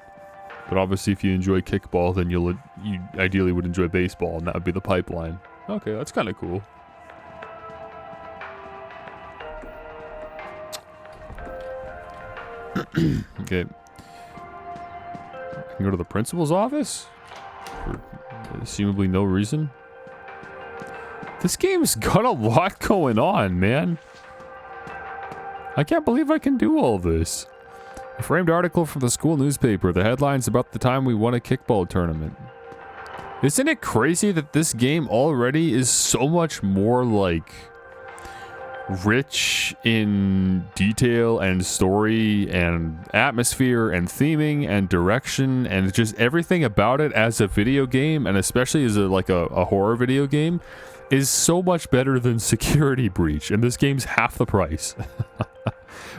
But obviously, if you enjoy kickball, then you ideally would enjoy baseball, and that would be the pipeline. Okay, that's kind of cool. Okay. I can go to the principal's office? For assumably no reason. This game's got a lot going on, man. I can't believe I can do all this. A framed article from the school newspaper. The headline's about the time we won a kickball tournament. Isn't it crazy that this game already is so much more, like, rich in detail and story and atmosphere and theming and direction and just everything about it as a video game, and especially as a horror video game, is so much better than Security Breach, and this game's half the price.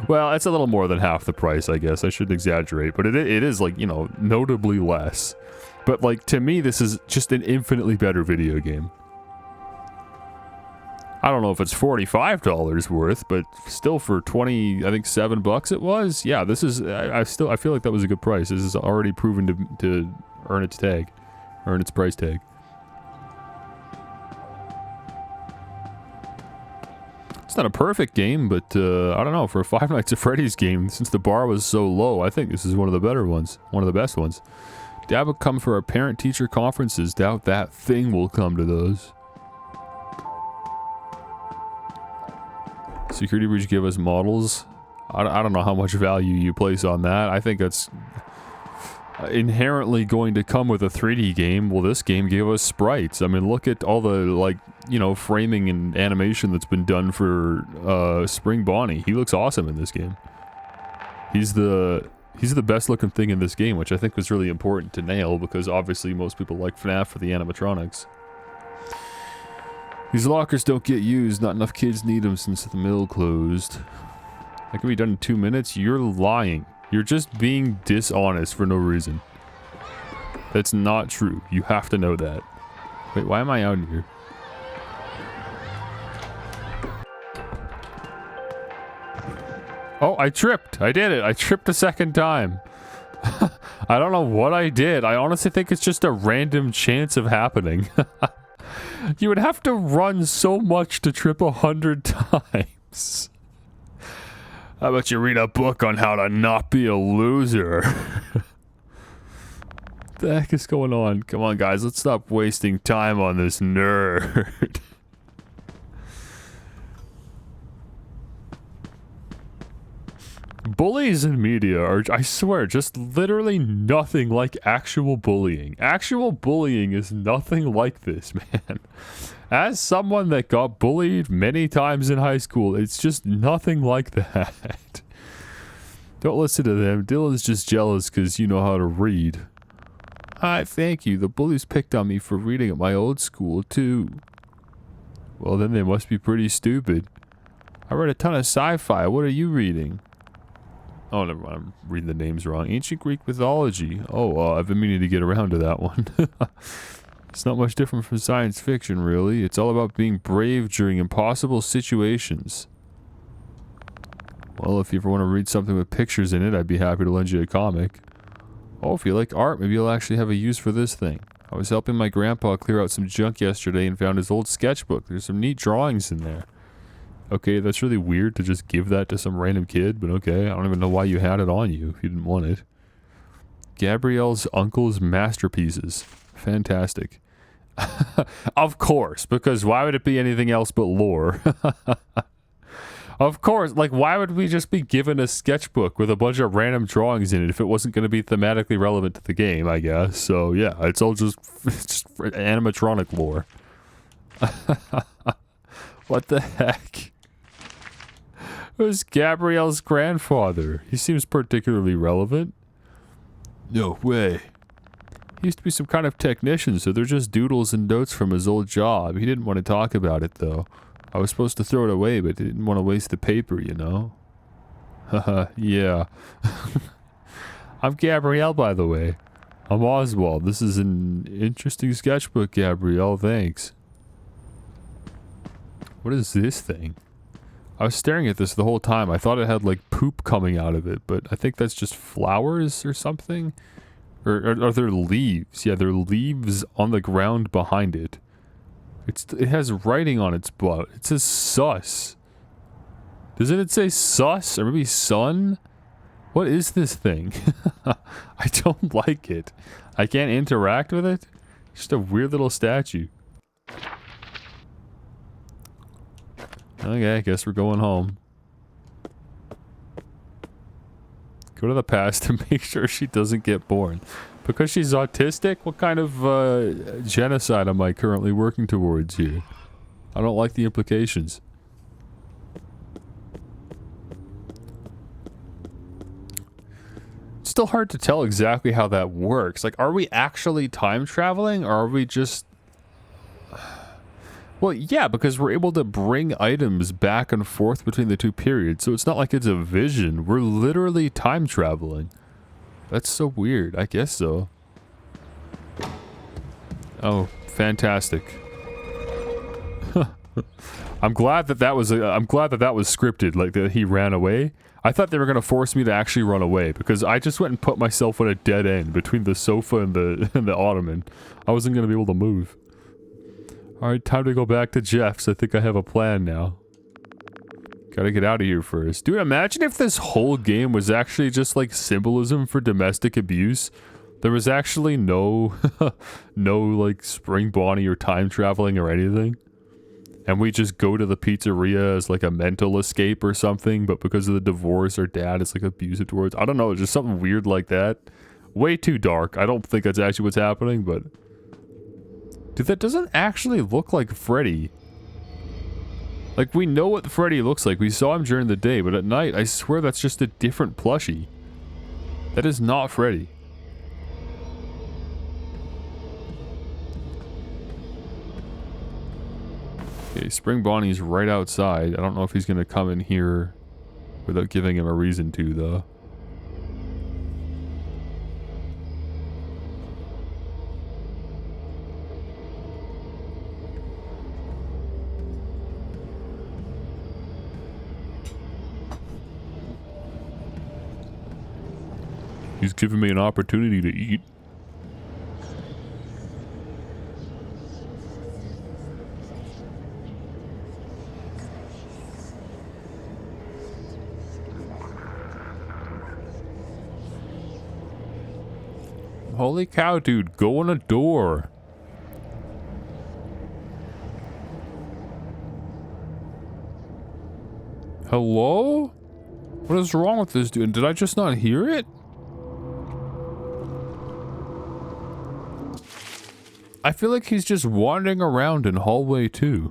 Well, it's a little more than half the price, I guess. I shouldn't exaggerate, but it is, like, you know, notably less. But, like, to me, this is just an infinitely better video game. I don't know if it's $45 worth, but still for 20, I think $7 it was. Yeah, this is, I feel like that was a good price. This is already proven to earn its price tag. It's not a perfect game, but I don't know, for a Five Nights at Freddy's game, since the bar was so low, I think this is one of the better ones, one of the best ones. Dad would come for our parent-teacher conferences. Doubt that thing will come to those. Security Breach give us models. I don't know how much value you place on that. I think that's inherently going to come with a 3D game. Well, this game gave us sprites. I mean, look at all the, like, you know, framing and animation that's been done for Spring Bonnie. He looks awesome in this game. He's the best looking thing in this game, which I think was really important to nail, because obviously most people like FNAF for the animatronics. These lockers don't get used. Not enough kids need them since the mill closed. That can be done in 2 minutes? You're lying. You're just being dishonest for no reason. That's not true. You have to know that. Wait, why am I out here? Oh, I tripped. I did it. I tripped a second time. I don't know what I did. I honestly think it's just a random chance of happening. You would have to run so much to trip 100 times. How about you read a book on how to not be a loser? What the heck is going on? Come on, guys. Let's stop wasting time on this nerd. Bullies in media are, I swear, just literally nothing like actual bullying. Actual bullying is nothing like this, man. As someone that got bullied many times in high school, it's just nothing like that. Don't listen to them. Dylan's just jealous because you know how to read. Hi, thank you. The bullies picked on me for reading at my old school, too. Well, then they must be pretty stupid. I read a ton of sci-fi. What are you reading? Oh, never mind. I'm reading the names wrong. Ancient Greek mythology. Oh, I've been meaning to get around to that one. It's not much different from science fiction, really. It's all about being brave during impossible situations. Well, if you ever want to read something with pictures in it, I'd be happy to lend you a comic. Oh, if you like art, maybe you'll actually have a use for this thing. I was helping my grandpa clear out some junk yesterday and found his old sketchbook. There's some neat drawings in there. Okay, that's really weird to just give that to some random kid, but okay. I don't even know why you had it on you if you didn't want it. Gabrielle's uncle's masterpieces. Fantastic. Of course, because why would it be anything else but lore? Of course, like, why would we just be given a sketchbook with a bunch of random drawings in it if it wasn't going to be thematically relevant to the game, I guess? So, yeah, it's all just animatronic lore. What the heck? Who's Gabrielle's grandfather? He seems particularly relevant. No way. He used to be some kind of technician, so they're just doodles and notes from his old job. He didn't want to talk about it, though. I was supposed to throw it away, but didn't want to waste the paper, you know? Haha, yeah. I'm Gabrielle, by the way. I'm Oswald. This is an interesting sketchbook, Gabrielle. Thanks. What is this thing? I was staring at this the whole time. I thought it had like poop coming out of it, but I think that's just flowers or something. Or are there leaves? Yeah, there are leaves on the ground behind it. It has writing on its butt. It says sus. Doesn't it say sus or maybe sun? What is this thing? I don't like it. I can't interact with it. It's just a weird little statue. Okay, I guess we're going home. Go to the past to make sure she doesn't get born. Because she's autistic? What kind of genocide am I currently working towards here? I don't like the implications. It's still hard to tell exactly how that works. Like, are we actually time traveling, or are we just... Well, yeah, because we're able to bring items back and forth between the two periods, so it's not like it's a vision. We're literally time traveling. That's so weird. I guess so. Oh, fantastic. I'm glad that was scripted, like that he ran away. I thought they were gonna force me to actually run away because I just went and put myself on a dead end between the sofa and the ottoman. I wasn't gonna be able to move. Alright, time to go back to Jeff's. I think I have a plan now. Gotta get out of here first. Dude, imagine if this whole game was actually just like symbolism for domestic abuse. There was actually no, no like spring Bonnie or time traveling or anything. And we just go to the pizzeria as like a mental escape or something, but because of the divorce, our dad is like abusive towards... I don't know, just something weird like that. Way too dark. I don't think that's actually what's happening, but... Dude, that doesn't actually look like Freddy. Like, we know what Freddy looks like. We saw him during the day, but at night, I swear that's just a different plushie. That is not Freddy. Okay, Spring Bonnie's right outside. I don't know if he's gonna come in here without giving him a reason to, though. He's giving me an opportunity to eat. Holy cow, dude. Go on a door. Hello? What is wrong with this dude? Did I just not hear it? I feel like he's just wandering around in hallway 2.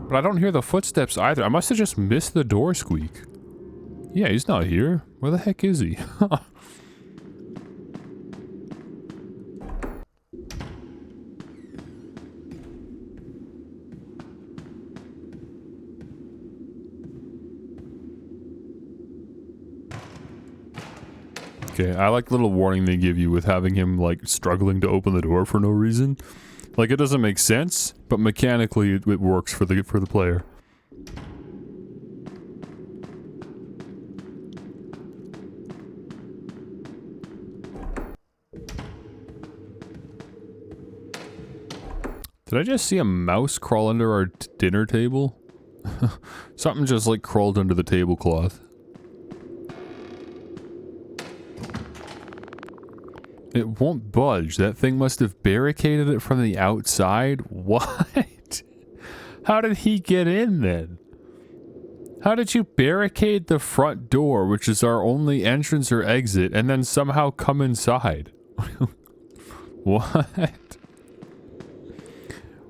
But I don't hear the footsteps either. I must have just missed the door squeak. Yeah, he's not here. Where the heck is he? Okay, I like the little warning they give you with having him, like, struggling to open the door for no reason. Like, it doesn't make sense, but mechanically it works for the player. Did I just see a mouse crawl under our dinner table? Something just, like, crawled under the tablecloth. It won't budge. That thing must have barricaded it from the outside? What? How did he get in then? How did you barricade the front door, which is our only entrance or exit, and then somehow come inside? What?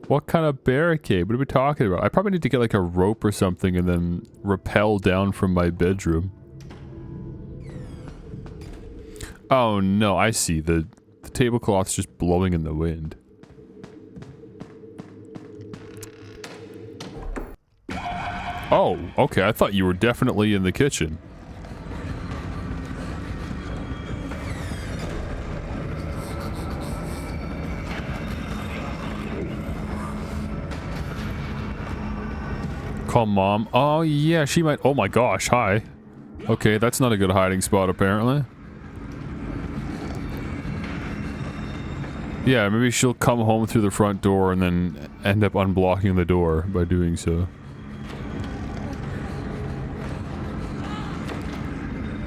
What kind of barricade? What are we talking about? I probably need to get like a rope or something and then rappel down from my bedroom. Oh no, I see. The tablecloth's just blowing in the wind. Oh, okay. I thought you were definitely in the kitchen. Call mom. Oh, yeah, she might... Oh my gosh, hi. Okay, that's not a good hiding spot, apparently. Yeah, maybe she'll come home through the front door and then end up unblocking the door by doing so.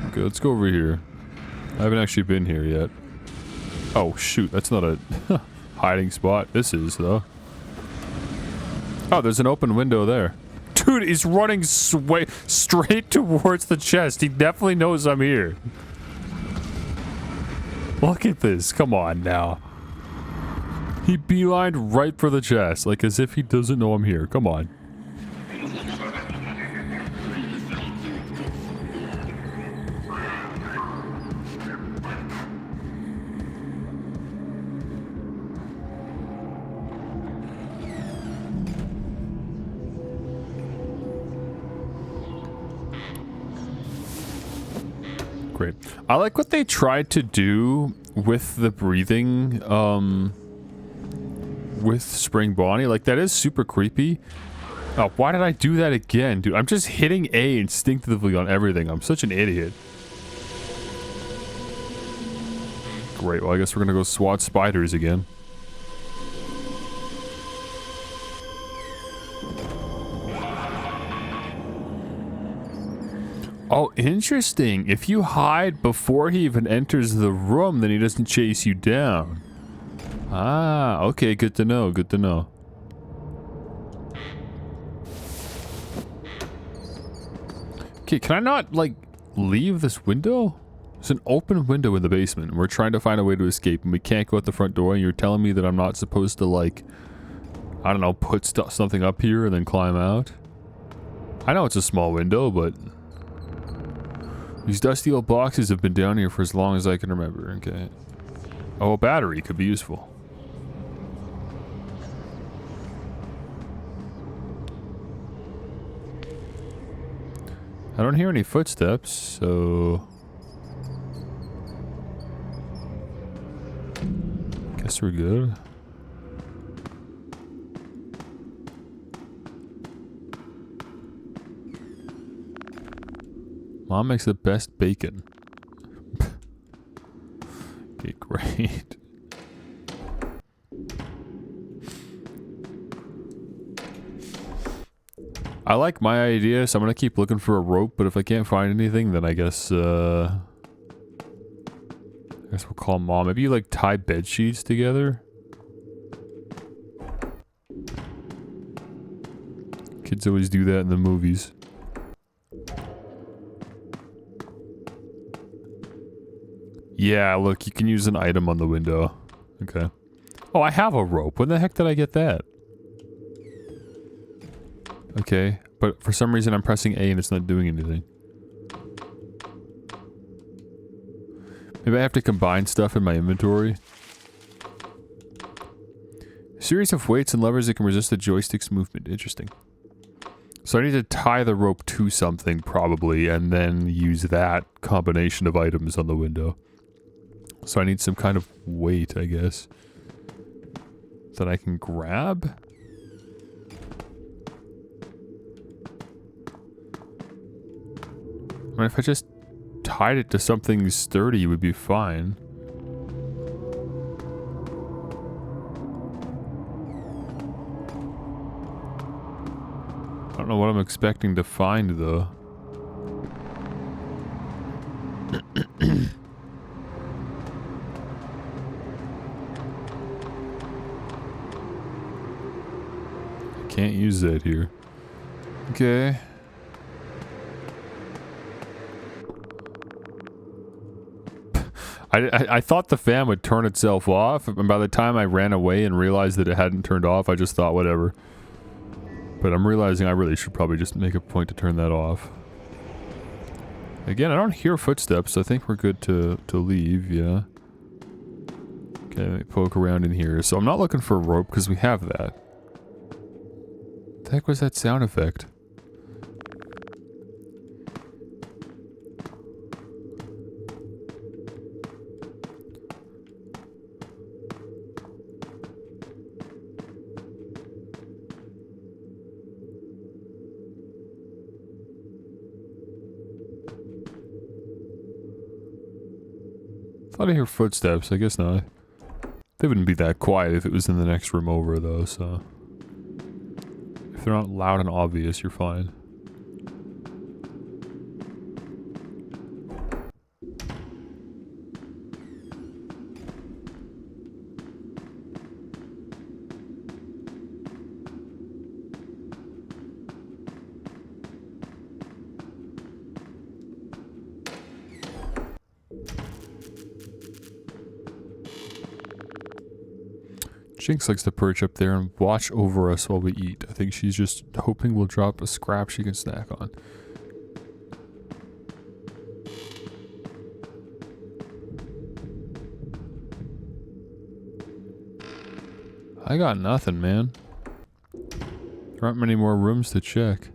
Okay, let's go over here. I haven't actually been here yet. Oh, shoot, that's not a hiding spot. This is, though. Oh, there's an open window there. Dude, he's running straight towards the chest. He definitely knows I'm here. Look at this. Come on now. He beelined right for the chest, like as if he doesn't know I'm here. Come on. Great. I like what they tried to do with the breathing, with Spring Bonnie. Like, that is super creepy. Oh, why did I do that again, dude? I'm just hitting A instinctively on everything. I'm such an idiot. Great, well, I guess we're gonna go swat spiders again. Oh, interesting. If you hide before he even enters the room, then he doesn't chase you down. Ah, okay, good to know, good to know. Okay, can I not, like, leave this window? There's an open window in the basement, and we're trying to find a way to escape, and we can't go out the front door, and you're telling me that I'm not supposed to, like, I don't know, put something up here and then climb out? I know it's a small window, but... These dusty old boxes have been down here for as long as I can remember, okay. Oh, a battery could be useful. I don't hear any footsteps, so... Guess we're good. Mom makes the best bacon. Okay, great. I like my idea, so I'm gonna keep looking for a rope, but if I can't find anything, then I guess we'll call Mom. Maybe you, like, tie bed sheets together? Kids always do that in the movies. Yeah, look, you can use an item on the window. Okay. Oh, I have a rope. When the heck did I get that? Okay, but for some reason I'm pressing A and it's not doing anything. Maybe I have to combine stuff in my inventory. A series of weights and levers that can resist the joystick's movement. Interesting. So I need to tie the rope to something, probably, and then use that combination of items on the window. So I need some kind of weight, I guess, that I can grab. I mean, if I just tied it to something sturdy, it would be fine. I don't know what I'm expecting to find, though. Can't use that here. Okay. I thought the fan would turn itself off, and by the time I ran away and realized that it hadn't turned off, I just thought, whatever. But I'm realizing I really should probably just make a point to turn that off. Again, I don't hear footsteps, so I think we're good to leave, yeah. Okay, let me poke around in here. So I'm not looking for a rope, because we have that. What the heck was that sound effect? Thought I hear footsteps. I guess not. They wouldn't be that quiet if it was in the next room over, though, so... If they're not loud and obvious, you're fine. Jinx likes to perch up there and watch over us while we eat. I think she's just hoping we'll drop a scrap she can snack on. I got nothing, man. There aren't many more rooms to check.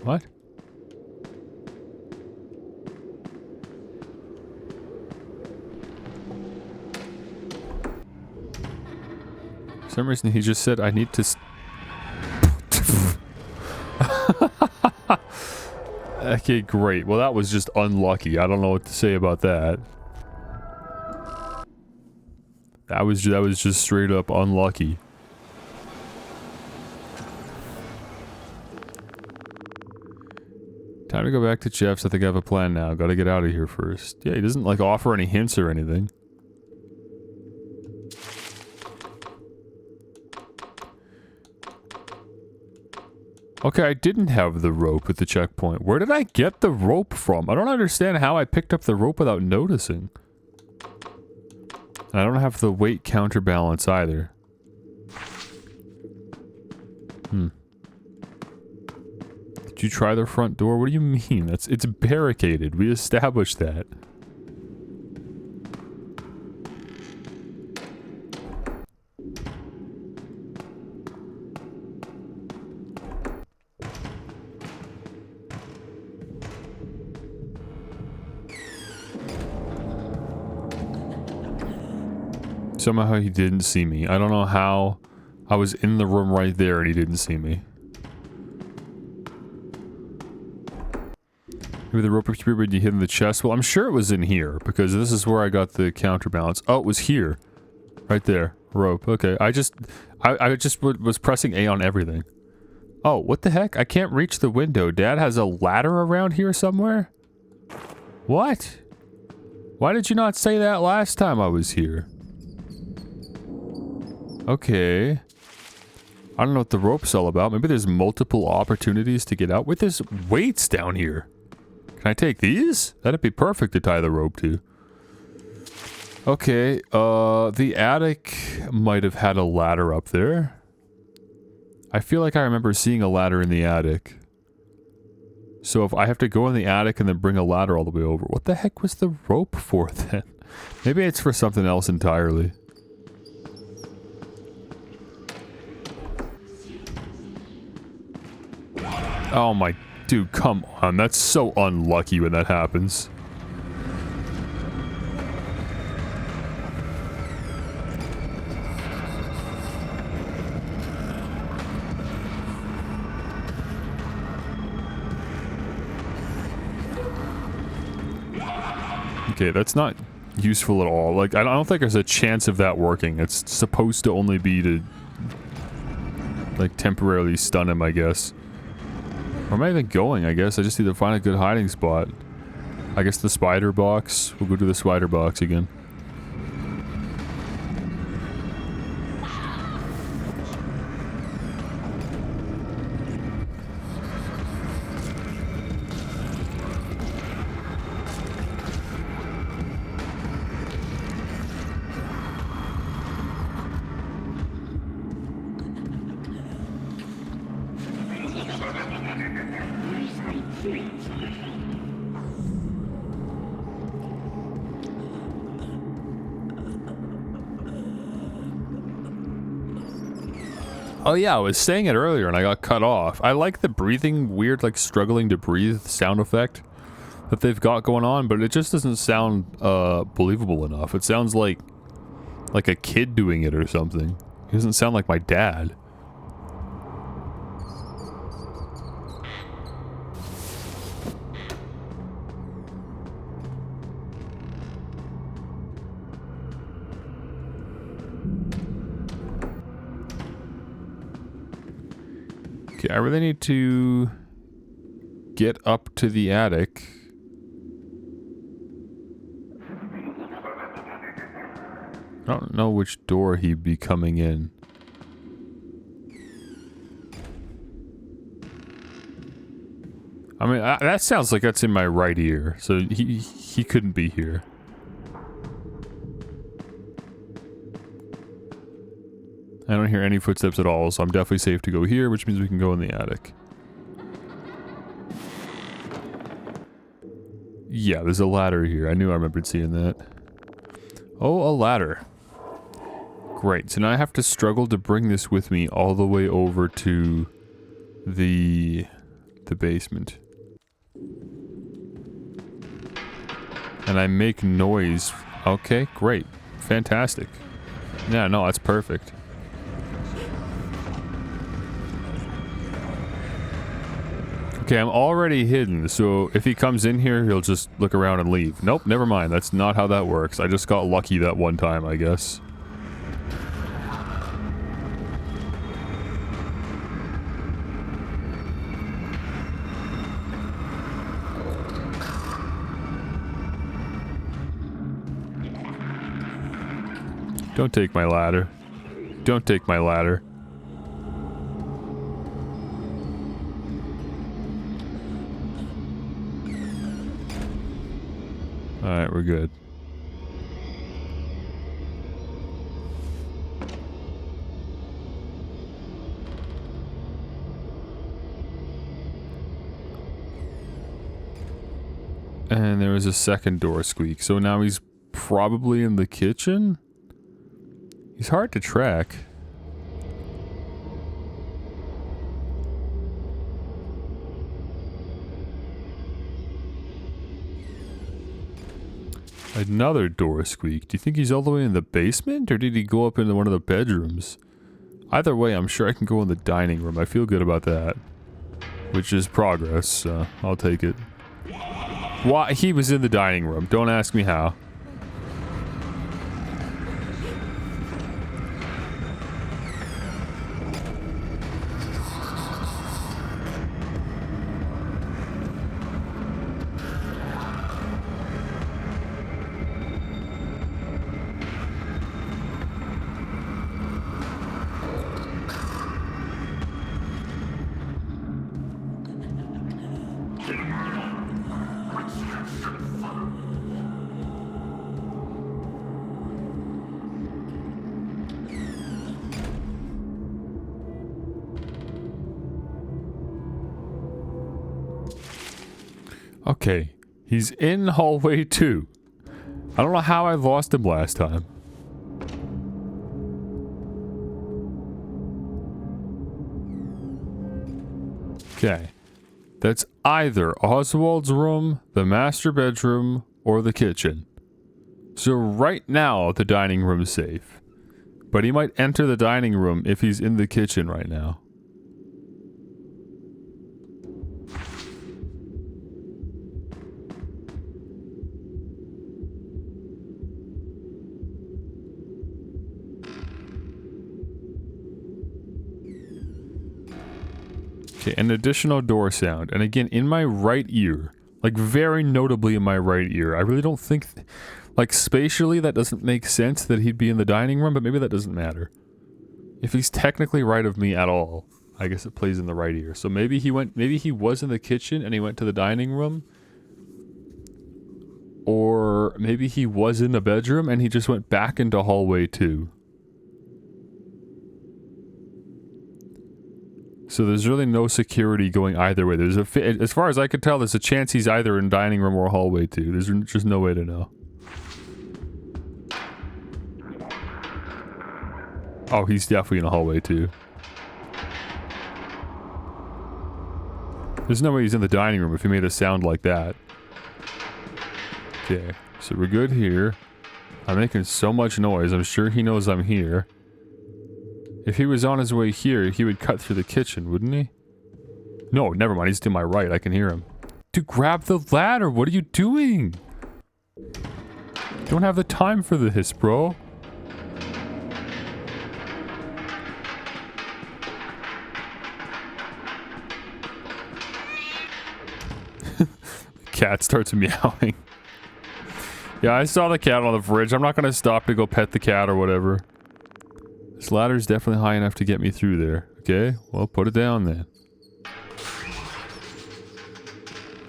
What? For some reason he just said I need to Okay, great. Well, that was just unlucky. I don't know what to say about that. That was just straight up unlucky. Time to go back to Jeff's. I think I have a plan now. Gotta get out of here first. Yeah, he doesn't, like, offer any hints or anything. Okay, I didn't have the rope at the checkpoint. Where did I get the rope from? I don't understand how I picked up the rope without noticing. And I don't have the weight counterbalance either. Did you try the front door? What do you mean? It's barricaded. We established that. Somehow he didn't see me. I don't know how. I was in the room right there and he didn't see me. Maybe the rope appeared when you hit in the chest. Well, I'm sure it was in here because this is where I got the counterbalance. Oh, it was here. Right there. Rope. Okay. I just was pressing A on everything. Oh, what the heck? I can't reach the window. Dad has a ladder around here somewhere? What? Why did you not say that last time I was here? Okay. I don't know what the rope's all about. Maybe there's multiple opportunities to get out. Wait, there's weights down here. Can I take these? That'd be perfect to tie the rope to. Okay, the attic might have had a ladder up there. I feel like I remember seeing a ladder in the attic. So if I have to go in the attic and then bring a ladder all the way over, what the heck was the rope for then? Maybe it's for something else entirely. Oh my... Dude, come on. That's so unlucky when that happens. Okay, that's not useful at all. Like, I don't think there's a chance of that working. It's supposed to only be to... like, temporarily stun him, I guess. Where am I even going, I guess? I just need to find a good hiding spot. I guess the spider box. We'll go to the spider box again. Oh yeah, I was saying it earlier and I got cut off. I like the breathing, weird, like struggling to breathe sound effect that they've got going on, but it just doesn't sound believable enough. It sounds like a kid doing it or something. It doesn't sound like my dad. Okay, I really need to get up to the attic. I don't know which door he'd be coming in. I mean, that sounds like that's in my right ear, so he couldn't be here. I don't hear any footsteps at all, so I'm definitely safe to go here, which means we can go in the attic. Yeah, there's a ladder here. I knew I remembered seeing that. Oh, a ladder. Great, so now I have to struggle to bring this with me all the way over to the basement. And I make noise. Okay, great. Fantastic. Yeah, no, that's perfect. Okay, I'm already hidden, so if he comes in here, he'll just look around and leave. Nope, never mind. That's not how that works. I just got lucky that one time, I guess. Don't take my ladder. Don't take my ladder. Alright, we're good. And there was a second door squeak, so now he's probably in the kitchen? He's hard to track. Another door squeak. Do you think he's all the way in the basement, or did he go up into one of the bedrooms? Either way, I'm sure I can go in the dining room. I feel good about that. Which is progress, so I'll take it. Why? He was in the dining room. Don't ask me how. Okay, he's in hallway 2. I don't know how I lost him last time. Okay, that's either Oswald's room, the master bedroom, or the kitchen. So right now, the dining room is safe. But he might enter the dining room if he's in the kitchen right now. Okay, an additional door sound. And again, in my right ear. Like, very notably in my right ear. I really don't think... like, spatially, that doesn't make sense that he'd be in the dining room, but maybe that doesn't matter. If he's technically right of me at all, I guess it plays in the right ear. So maybe he was in the kitchen and he went to the dining room. Or maybe he was in the bedroom and he just went back into hallway 2. So there's really no security going either way. There's as far as I could tell, there's a chance he's either in dining room or hallway 2. There's just no way to know. Oh, he's definitely in a hallway 2. There's no way he's in the dining room if he made a sound like that. Okay, so we're good here. I'm making so much noise, I'm sure he knows I'm here. If he was on his way here, he would cut through the kitchen, wouldn't he? No, never mind, he's to my right, I can hear him. Dude, grab the ladder, what are you doing? Don't have the time for this, bro. The cat starts meowing. Yeah, I saw the cat on the fridge. I'm not gonna stop to go pet the cat or whatever. This ladder's definitely high enough to get me through there. Okay, well, put it down then.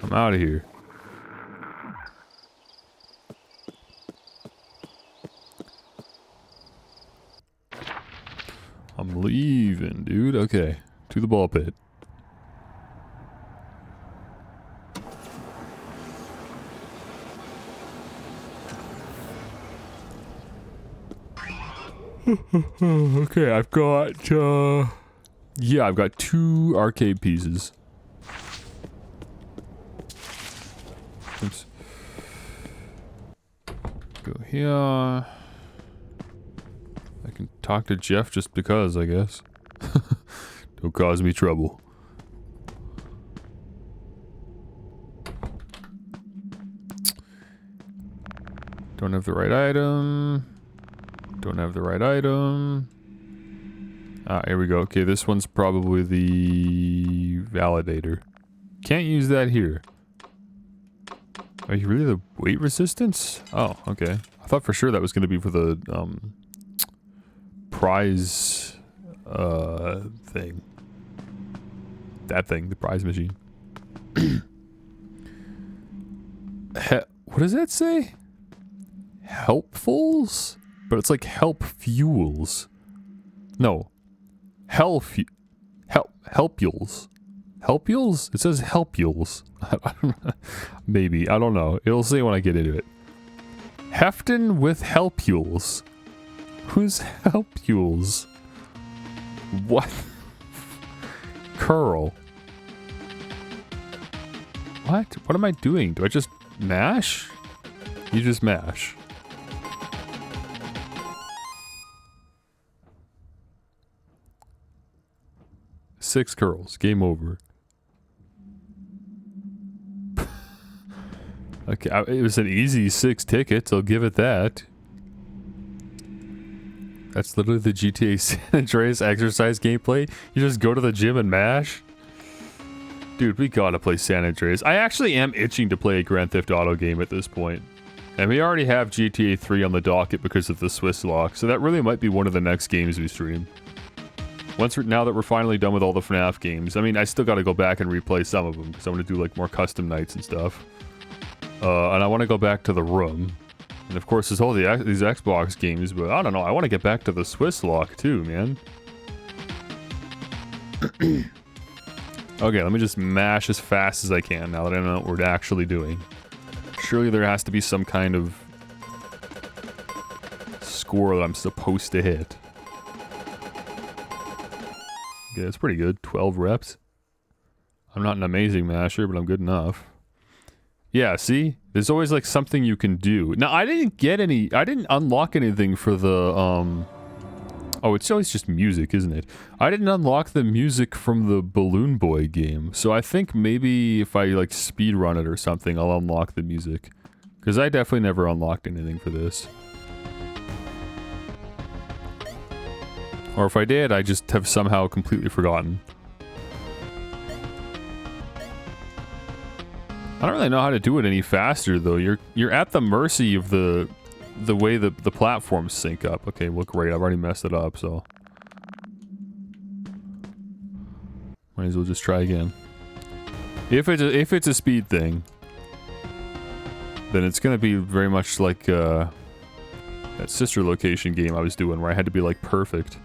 I'm out of here. I'm leaving, dude. Okay, to the ball pit. Okay, I've got, yeah, I've got 2 arcade pieces. Oops. Go here. I can talk to Jeff just because, I guess. Don't cause me trouble. Don't have the right item. Don't have the right item. Ah, here we go. Okay, this one's probably the validator. Can't use that here. Are you really the weight resistance? Oh, okay. I thought for sure that was going to be for the prize thing. That thing, the prize machine. What does that say? Helpfuls? But it's like help fuels. No. Helpules. Helpules? It says helpules. Maybe. I don't know. It'll say when I get into it. Hefton with helpules. Who's helpules? What? Curl. What? What am I doing? Do I just mash? You just mash. Six curls. Game over. Okay, it was an easy 6 tickets. I'll give it that. That's literally the GTA San Andreas exercise gameplay. You just go to the gym and mash. Dude, we gotta play San Andreas. I actually am itching to play a Grand Theft Auto game at this point. And we already have GTA 3 on the docket because of the Swiss lock, so that really might be one of the next games we stream. Now that we're finally done with all the FNAF games, I mean, I still gotta go back and replay some of them, because I want to do, like, more custom nights and stuff. And I want to go back to The Room. And of course, there's all these Xbox games, but I don't know, I want to get back to the Swiss lock, too, man. Okay, let me just mash as fast as I can, now that I know what we're actually doing. Surely there has to be some kind of score that I'm supposed to hit. Okay, that's pretty good. 12 reps. I'm not an amazing masher, but I'm good enough. Yeah, see? There's always like something you can do. Now, I didn't unlock anything for the, oh, it's always just music, isn't it? I didn't unlock the music from the Balloon Boy game, so I think maybe if I, like, speedrun it or something, I'll unlock the music. Because I definitely never unlocked anything for this. Or if I did, I just have somehow completely forgotten. I don't really know how to do it any faster, though. You're at the mercy of the way the platforms sync up. Okay, well, great. I've already messed it up, so might as well just try again. If it's a speed thing, then it's gonna be very much like that sister location game I was doing, where I had to be like perfect.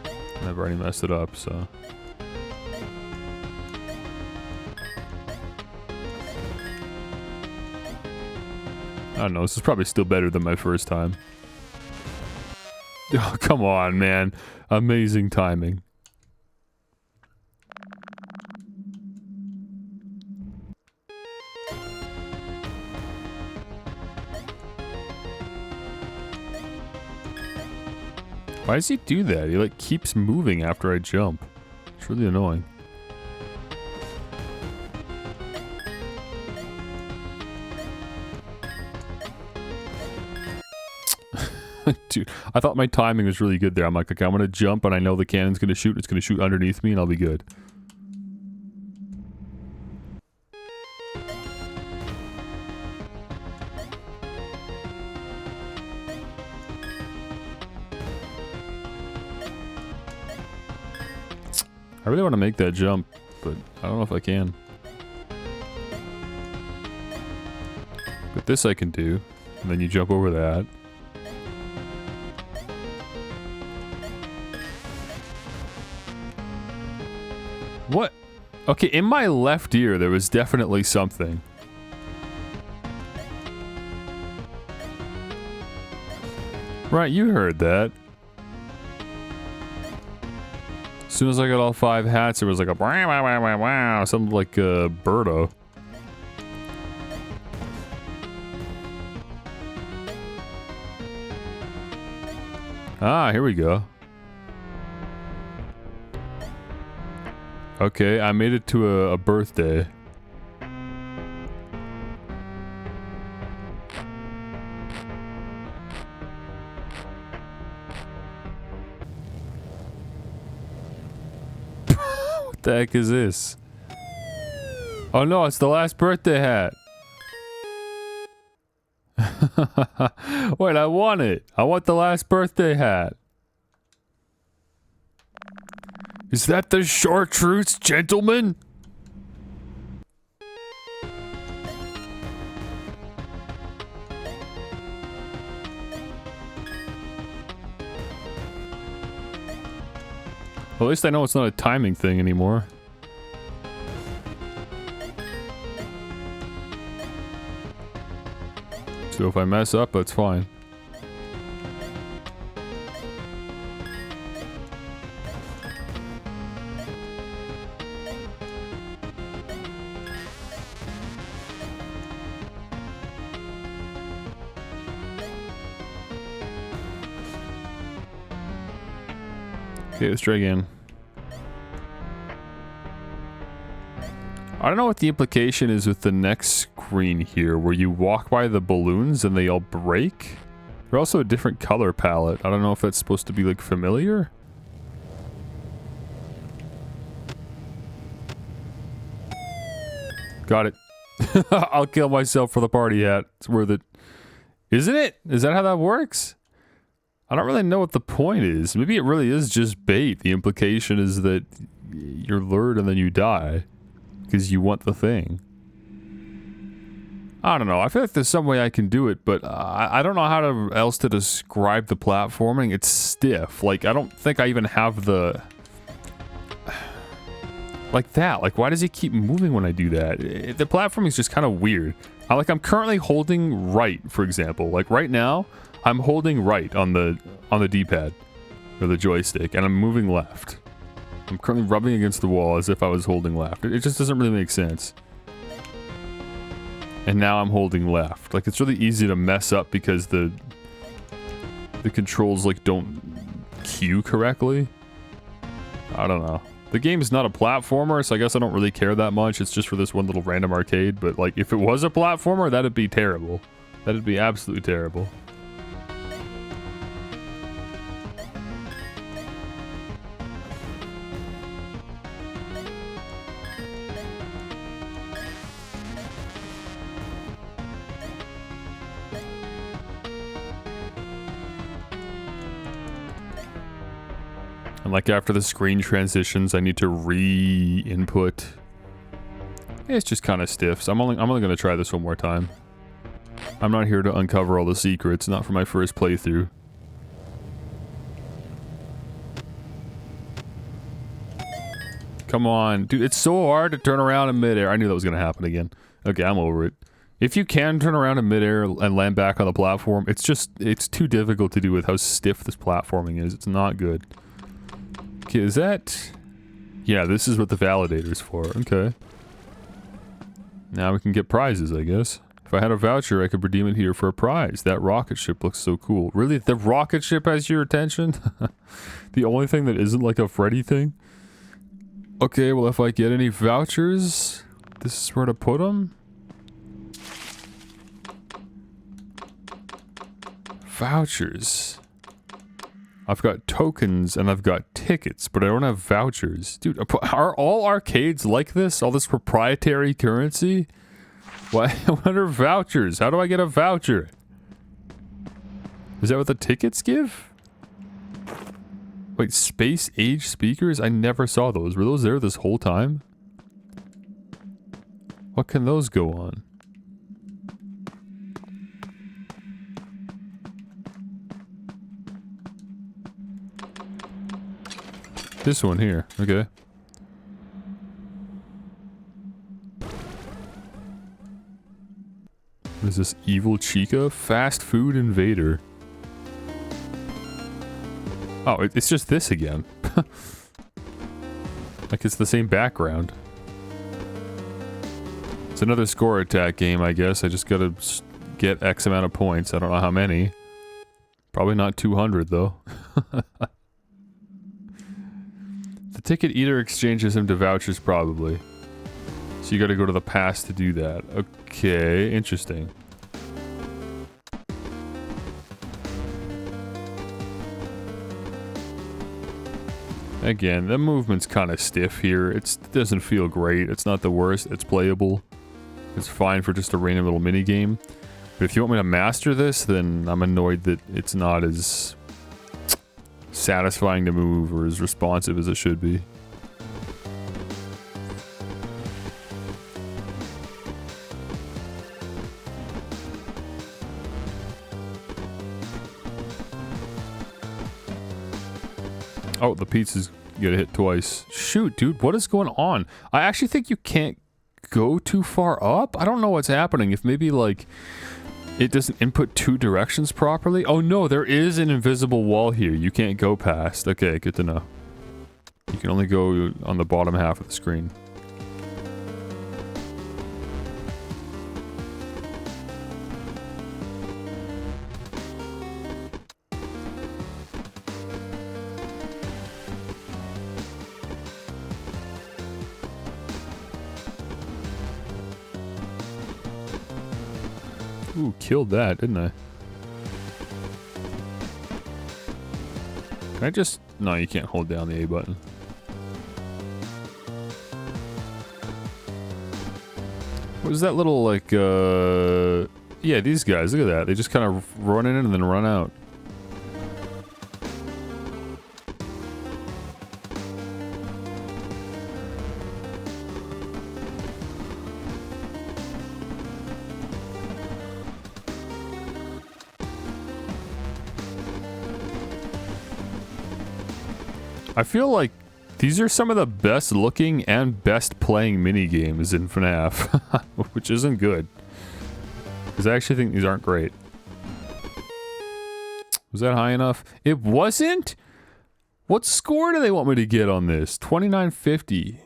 And I've already messed it up, so. I don't know, this is probably still better than my first time. Oh, come on, man. Amazing timing. Why does he do that? He like keeps moving after I jump. It's really annoying. Dude, I thought my timing was really good there. I'm like, okay, I'm gonna jump and I know the cannon's gonna shoot. It's gonna shoot underneath me and I'll be good. I really want to make that jump, but I don't know if I can. But this I can do, and then you jump over that. What? Okay, in my left ear there was definitely something. Right, you heard that. As soon as I got all 5 hats, it was like a wow, wow, wow, wow, wow, something like a birdo. Ah, here we go. Okay, I made it to a birthday. What the heck is this? Oh no, it's the last birthday hat. Wait, I want it. I want the last birthday hat. Is that the chartreuse gentleman? Well, at least I know it's not a timing thing anymore. So if I mess up, that's fine. Okay, let's try again. I don't know what the implication is with the next screen here, where you walk by the balloons and they all break. They're also a different color palette. I don't know if that's supposed to be, like, familiar. Got it. I'll kill myself for the party hat. It's worth it. Isn't it? Is that how that works? I don't really know what the point is. Maybe it really is just bait. The implication is that you're lured and then you die. Because you want the thing. I don't know. I feel like there's some way I can do it, but I don't know how else to describe the platforming. It's stiff. Like, I don't think I even have the... Like that. Like, why does he keep moving when I do that? The platforming is just kind of weird. I'm currently holding right, for example. Like, right now, I'm holding right on the D-pad. Or the joystick, and I'm moving left. I'm currently rubbing against the wall as if I was holding left. It just doesn't really make sense. And now I'm holding left. Like, it's really easy to mess up because the controls, like, don't cue correctly. I don't know. The game is not a platformer, so I guess I don't really care that much. It's just for this one little random arcade. But, like, if it was a platformer, that'd be terrible. That'd be absolutely terrible. And like after the screen transitions, I need to re-input. It's just kind of stiff. So I'm only gonna try this one more time. I'm not here to uncover all the secrets. Not for my first playthrough. Come on, dude! It's so hard to turn around in midair. I knew that was gonna happen again. Okay, I'm over it. If you can turn around in midair and land back on the platform, it's too difficult to do with how stiff this platforming is. It's not good. Okay, is that... Yeah, this is what the validator's for. Okay. Now we can get prizes, I guess. If I had a voucher, I could redeem it here for a prize. That rocket ship looks so cool. Really? The rocket ship has your attention? The only thing that isn't like a Freddy thing? Okay, well if I get any vouchers, this is where to put them? Vouchers. I've got tokens and I've got tickets, but I don't have vouchers. Dude, are all arcades like this? All this proprietary currency? What are vouchers? How do I get a voucher? Is that what the tickets give? Wait, space age speakers? I never saw those. Were those there this whole time? What can those go on? This one here. Okay. What is this? Evil Chica? Fast food invader. Oh, it's just this again. Like it's the same background. It's another score attack game, I guess. I just gotta get X amount of points. I don't know how many. Probably not 200, though. The ticket eater exchanges him to vouchers, probably. So you gotta go to the past to do that. Okay, interesting. Again, the movement's kind of stiff here. It doesn't feel great. It's not the worst. It's playable. It's fine for just a random little mini game. But if you want me to master this, then I'm annoyed that it's not as satisfying to move or as responsive as it should be. Oh, the pizza's gonna hit twice. Shoot, dude, what is going on? I actually think you can't go too far up. I don't know what's happening. If maybe, like, it doesn't input two directions properly. Oh, no, there is an invisible wall here. You can't go past. Okay, good to know. You can only go on the bottom half of the screen. Ooh, killed that, didn't I? Can I just... No, you can't hold down the A button. What was that little, like, yeah, these guys, look at that. They just kind of run in and then run out. I feel like these are some of the best looking and best playing mini games in FNAF, which isn't good. Because I actually think these aren't great. Was that high enough? It wasn't? What score do they want me to get on this? 2950.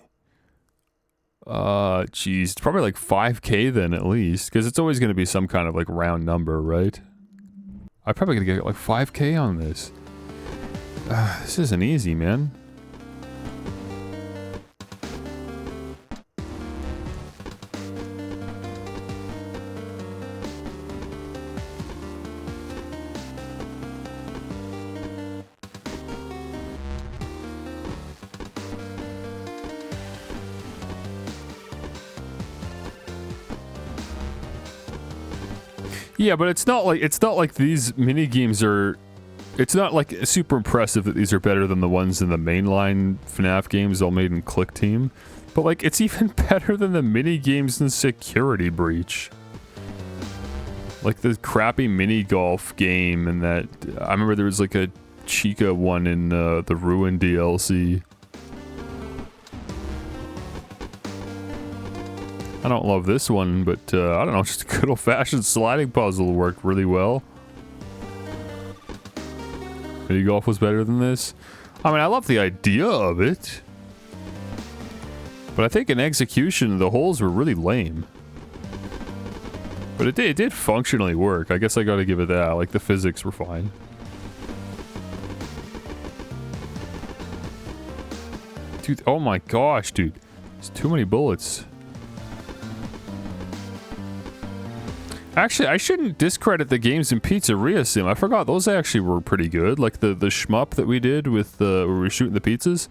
Geez, it's probably like 5K then at least, because it's always going to be some kind of like round number, right? I'm probably going to get like 5K on this. This isn't easy, man. Yeah, but it's not like these mini games are. It's not like super impressive that these are better than the ones in the mainline FNAF games all made in Click Team. But like, it's even better than the mini games in Security Breach. Like the crappy mini golf game and that, I remember there was like a Chica one in the Ruin DLC. I don't love this one, but I don't know, just a good old-fashioned sliding puzzle worked really well. Mini golf was better than this. I mean, I love the idea of it. But I think in execution, the holes were really lame. But it did functionally work. I guess I gotta give it that. Like, the physics were fine. Dude, oh my gosh, dude. There's too many bullets. Actually, I shouldn't discredit the games in Pizzeria Sim. I forgot those actually were pretty good. Like the shmup that we did with the where we were shooting the pizzas.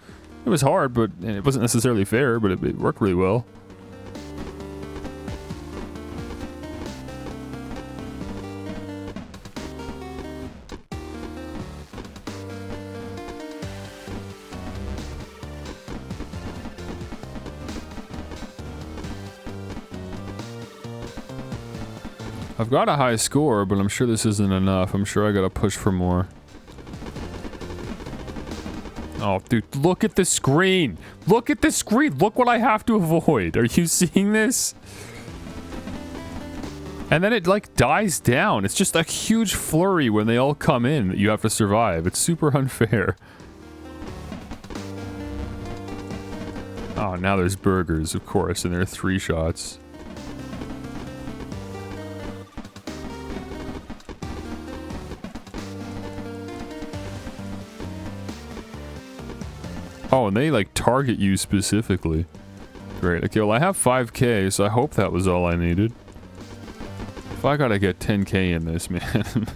It was hard, but it wasn't necessarily fair, but it worked really well. I've got a high score, but I'm sure this isn't enough. I'm sure I gotta push for more. Oh, dude, look at the screen! Look at the screen! Look what I have to avoid! Are you seeing this? And then it, like, dies down. It's just a huge flurry when they all come in that you have to survive. It's super unfair. Oh, now there's burgers, of course, and there are 3 shots. Oh, and they, like, target you specifically. Great. Okay, well, I have 5K, so I hope that was all I needed. If I gotta get 10K in this, man.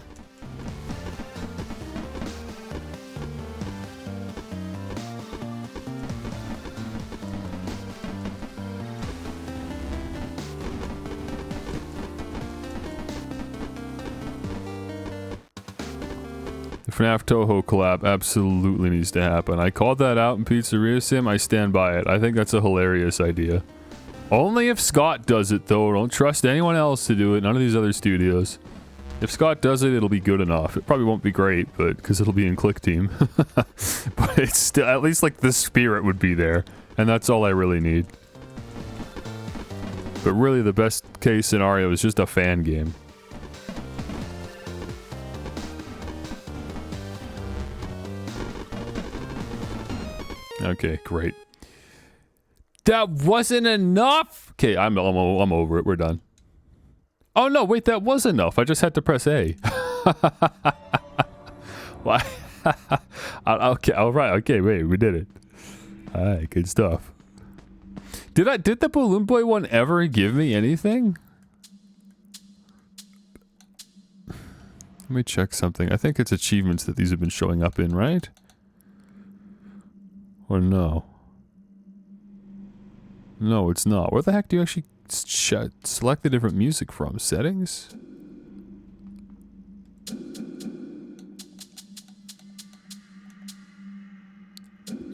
FNAF Toho collab absolutely needs to happen. I called that out in Pizzeria Sim. I stand by it. I think that's a hilarious idea. Only if Scott does it, though. Don't trust anyone else to do it. None of these other studios. If Scott does it, it'll be good enough. It probably won't be great, but because it'll be in Click Team. But it's still, at least like the spirit would be there. And that's all I really need. But really the best case scenario is just a fan game. Okay, great. That wasn't enough! Okay, I'm over it. We're done. Oh no, wait, that was enough. I just had to press A. Why? Okay, alright, okay, wait, we did it. Alright, good stuff. Did the Balloon Boy one ever give me anything? Let me check something. I think it's achievements that these have been showing up in, right? Or no? No, it's not. Where the heck do you actually select the different music from? Settings?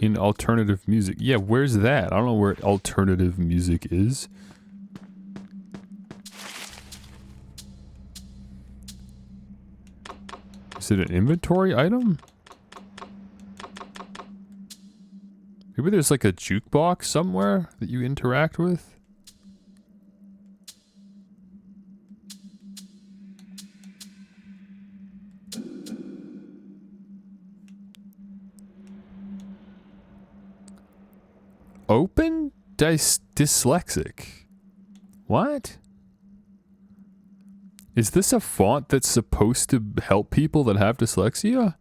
In alternative music. Yeah, where's that? I don't know where alternative music is. Is it an inventory item? Maybe there's like a jukebox somewhere that you interact with? Open dyslexic. What? Is this a font that's supposed to help people that have dyslexia?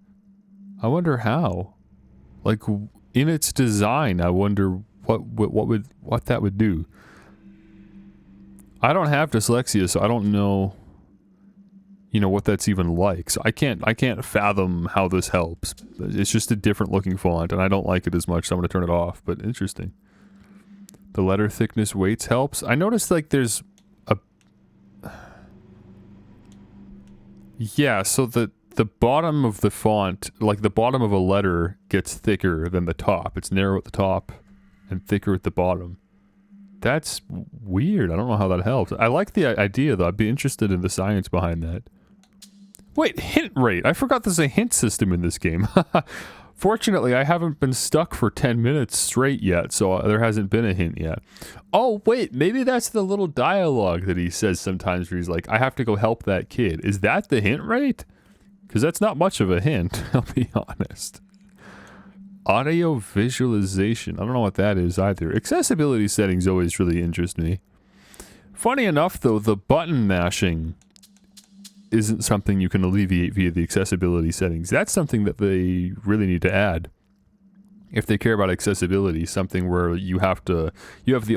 I wonder how. Like, in its design, I wonder what that would do. I don't have dyslexia, so I don't know, you know, what that's even like. So I can't fathom how this helps. It's just a different looking font, and I don't like it as much, so I'm gonna turn it off. But interesting. The letter thickness weights helps. I noticed like there's a yeah. So the bottom of the font, like the bottom of a letter, gets thicker than the top. It's narrow at the top and thicker at the bottom. That's weird. I don't know how that helps. I like the idea, though. I'd be interested in the science behind that. Wait, hint rate. I forgot there's a hint system in this game. Fortunately, I haven't been stuck for 10 minutes straight yet, so there hasn't been a hint yet. Oh, wait, maybe that's the little dialogue that he says sometimes where he's like, I have to go help that kid. Is that the hint rate? Because that's not much of a hint, I'll be honest. Audio visualization. I don't know what that is either. Accessibility settings always really interest me. Funny enough, though, the button mashing isn't something you can alleviate via the accessibility settings. That's something that they really need to add. If they care about accessibility, something where you have the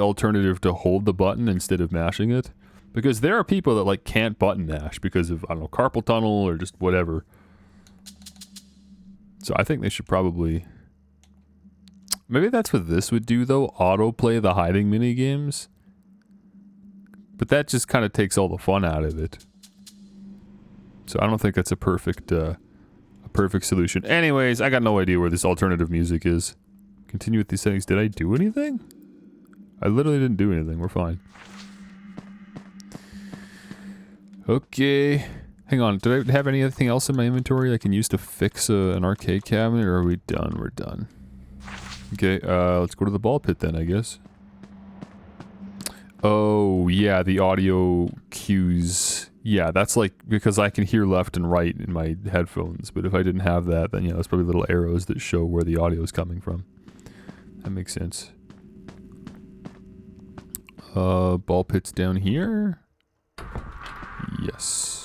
alternative to hold the button instead of mashing it. Because there are people that, like, can't button mash because of, I don't know, carpal tunnel or just whatever. So I think they should probably... Maybe that's what this would do, though. Autoplay the hiding minigames. But that just kind of takes all the fun out of it. So I don't think that's a perfect solution. Anyways, I got no idea where this alternative music is. Continue with these settings. Did I do anything? I literally didn't do anything. We're fine. Okay. Hang on. Did I have anything else in my inventory I can use to fix an arcade cabinet, or are we done? We're done. Okay, let's go to the ball pit then, I guess. Oh, yeah, the audio cues. Yeah, that's like, because I can hear left and right in my headphones, but if I didn't have that, then, you know, it's probably little arrows that show where the audio is coming from. That makes sense. Ball pit's down here. Yes.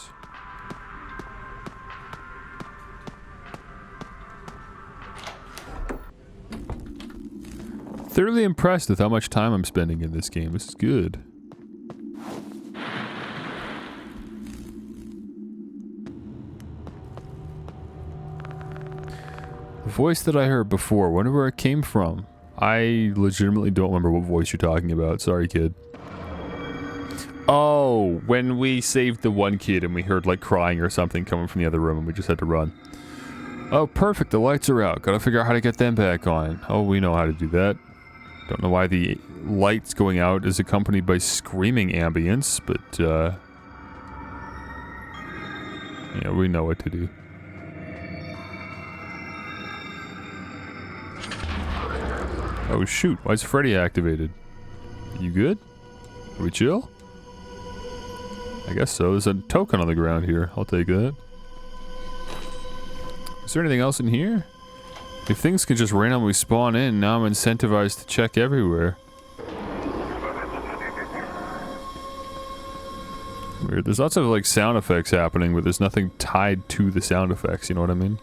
Thoroughly impressed with how much time I'm spending in this game. This is good. The voice that I heard before, wonder where it came from. I legitimately don't remember what voice you're talking about. Sorry, kid. Oh, when we saved the one kid and we heard like crying or something coming from the other room and we just had to run. Oh, perfect. The lights are out. Gotta figure out how to get them back on. Oh, we know how to do that. Don't know why the lights going out is accompanied by screaming ambience, but, yeah, we know what to do. Oh, shoot. Why is Freddy activated? You good? Are we chill? I guess so. There's a token on the ground here. I'll take that. Is there anything else in here? If things can just randomly spawn in, now I'm incentivized to check everywhere. Weird. There's lots of like sound effects happening, but there's nothing tied to the sound effects, you know what I mean?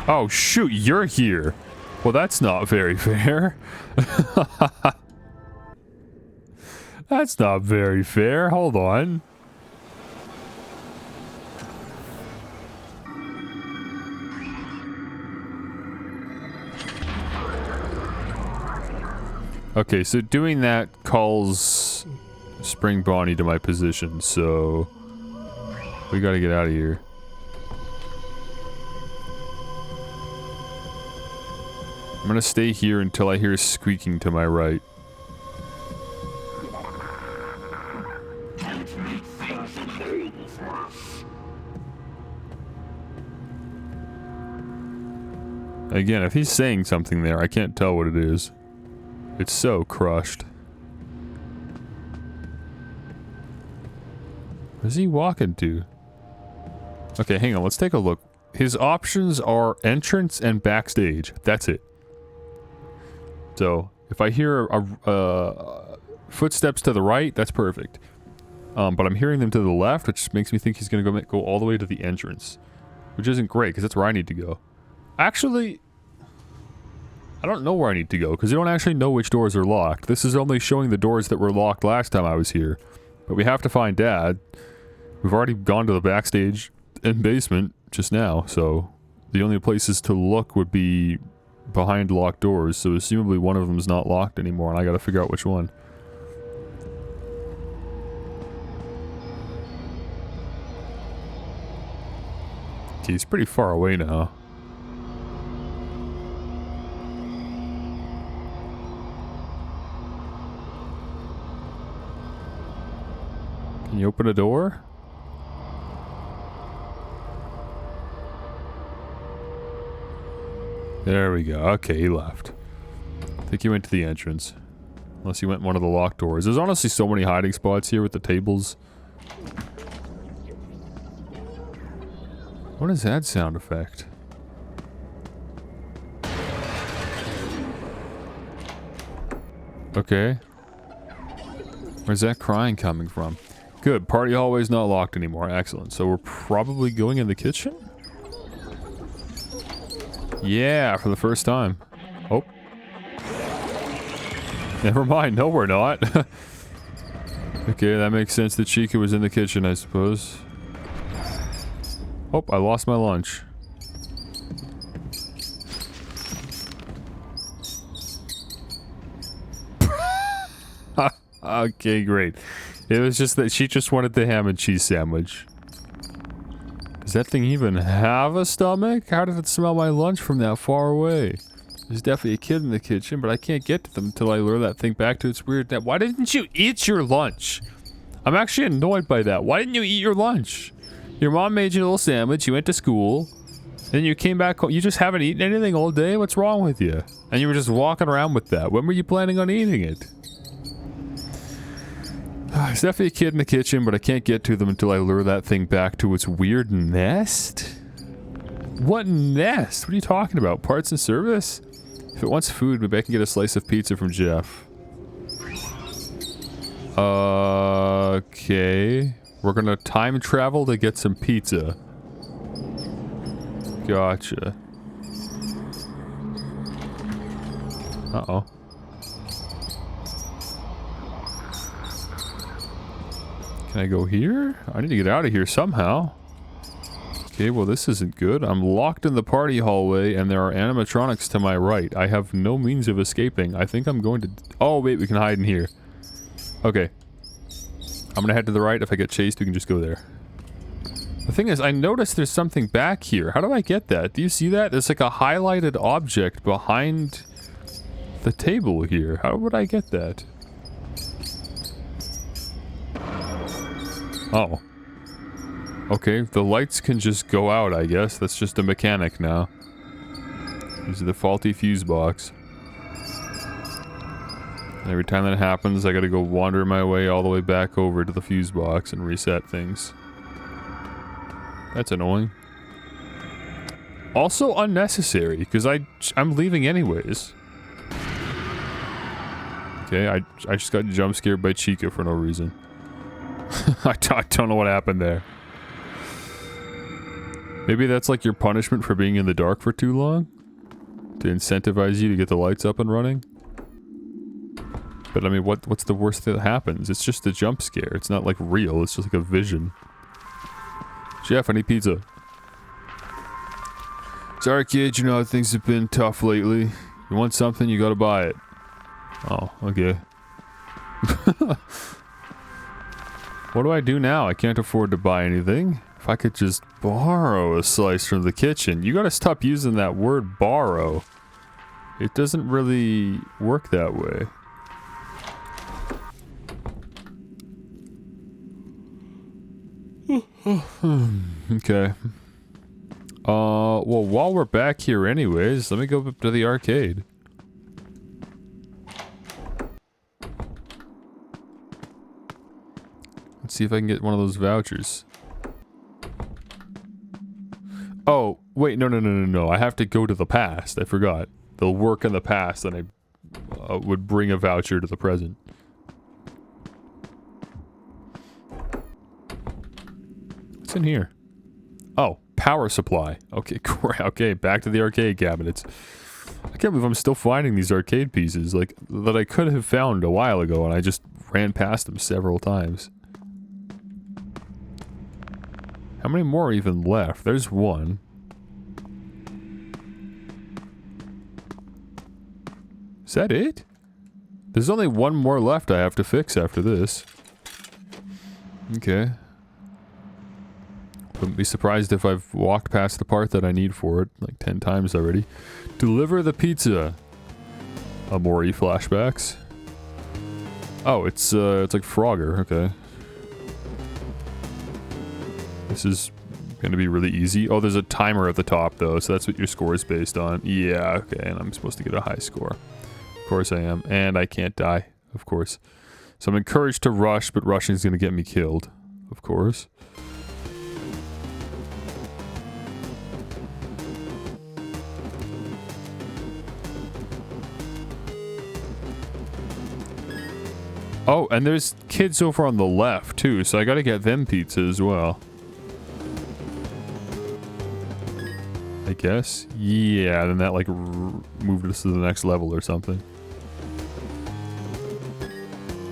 Oh shoot, you're here! Well, that's not very fair. That's not very fair. Hold on. Okay, so doing that calls Spring Bonnie to my position, so we gotta get out of here. I'm gonna stay here until I hear squeaking to my right. Again, if he's saying something there, I can't tell what it is. It's so crushed. Where's he walking to? Okay, hang on, let's take a look. His options are entrance and backstage. That's it. So, if I hear footsteps to the right, that's perfect. But I'm hearing them to the left, which makes me think he's gonna go all the way to the entrance. Which isn't great, because that's where I need to go. Actually, I don't know where I need to go, because I don't actually know which doors are locked. This is only showing the doors that were locked last time I was here. But we have to find Dad. We've already gone to the backstage and basement just now, so the only places to look would be behind locked doors, so assumably one of them is not locked anymore, and I gotta figure out which one. Okay, he's pretty far away now. Can you open a door? There we go. Okay, he left. I think he went to the entrance. Unless he went one of the locked doors. There's honestly so many hiding spots here with the tables. What is that sound effect? Okay. Where's that crying coming from? Good. Party hallway's not locked anymore. Excellent. So we're probably going in the kitchen? Yeah, for the first time. Oh. Never mind. No, we're not. Okay, that makes sense that Chica was in the kitchen, I suppose. Oh, I lost my lunch. Okay, great. It was just that she just wanted the ham and cheese sandwich. Does that thing even have a stomach? How did it smell my lunch from that far away? There's definitely a kid in the kitchen, but I can't get to them until I lure that thing back to its weird nap. Why didn't you eat your lunch? I'm actually annoyed by that. Why didn't you eat your lunch? Your mom made you a little sandwich, you went to school, then you came back home. You just haven't eaten anything all day? What's wrong with you? And you were just walking around with that. When were you planning on eating it? There's definitely a kid in the kitchen, but I can't get to them until I lure that thing back to its weird nest? What nest? What are you talking about? Parts and service? If it wants food, maybe I can get a slice of pizza from Jeff. Okay. We're gonna time travel to get some pizza. Gotcha. Uh-oh. Can I go here? I need to get out of here somehow. Okay, well this isn't good. I'm locked in the party hallway and there are animatronics to my right. I have no means of escaping. I think I'm going to... Oh wait, we can hide in here. Okay. I'm gonna head to the right. If I get chased, we can just go there. The thing is, I noticed there's something back here. How do I get that? Do you see that? There's like a highlighted object behind the table here. How would I get that? Oh. Okay, the lights can just go out, I guess. That's just a mechanic now. This is the faulty fuse box. And every time that happens, I gotta go wander my way all the way back over to the fuse box and reset things. That's annoying. Also unnecessary, because I'm leaving anyways. Okay, I just got jump scared by Chica for no reason. I don't know what happened there. Maybe that's like your punishment for being in the dark for too long? To incentivize you to get the lights up and running? But I mean, what's the worst that happens? It's just a jump scare. It's not like real, it's just like a vision. Jeff, I need pizza. Sorry kid, you know how things have been tough lately. You want something, you gotta buy it. Oh, okay. What do I do now? I can't afford to buy anything. If I could just borrow a slice from the kitchen. You gotta stop using that word borrow. It doesn't really work that way. Okay. Well, while we're back here anyways, let me go up to the arcade. Let's see if I can get one of those vouchers. Oh, wait, no. I have to go to the past. I forgot. They'll work in the past, and I would bring a voucher to the present. What's in here? Oh, power supply. Okay, great. Okay, back to the arcade cabinets. I can't believe I'm still finding these arcade pieces, like, that I could have found a while ago, and I just ran past them several times. How many more are even left? There's one. Is that it? There's only one more left I have to fix after this. Okay. Wouldn't be surprised if I've walked past the part that I need for it, like 10 times already. Deliver the pizza. Amori flashbacks. Oh, it's like Frogger, okay. This is gonna be really easy. Oh, there's a timer at the top though, so that's what your score is based on. Yeah, okay, and I'm supposed to get a high score. Of course I am, and I can't die, of course. So I'm encouraged to rush, but rushing is gonna get me killed, of course. Oh, and there's kids over on the left, too, so I gotta get them pizza as well. I guess? Yeah, then that, like, moved us to the next level or something.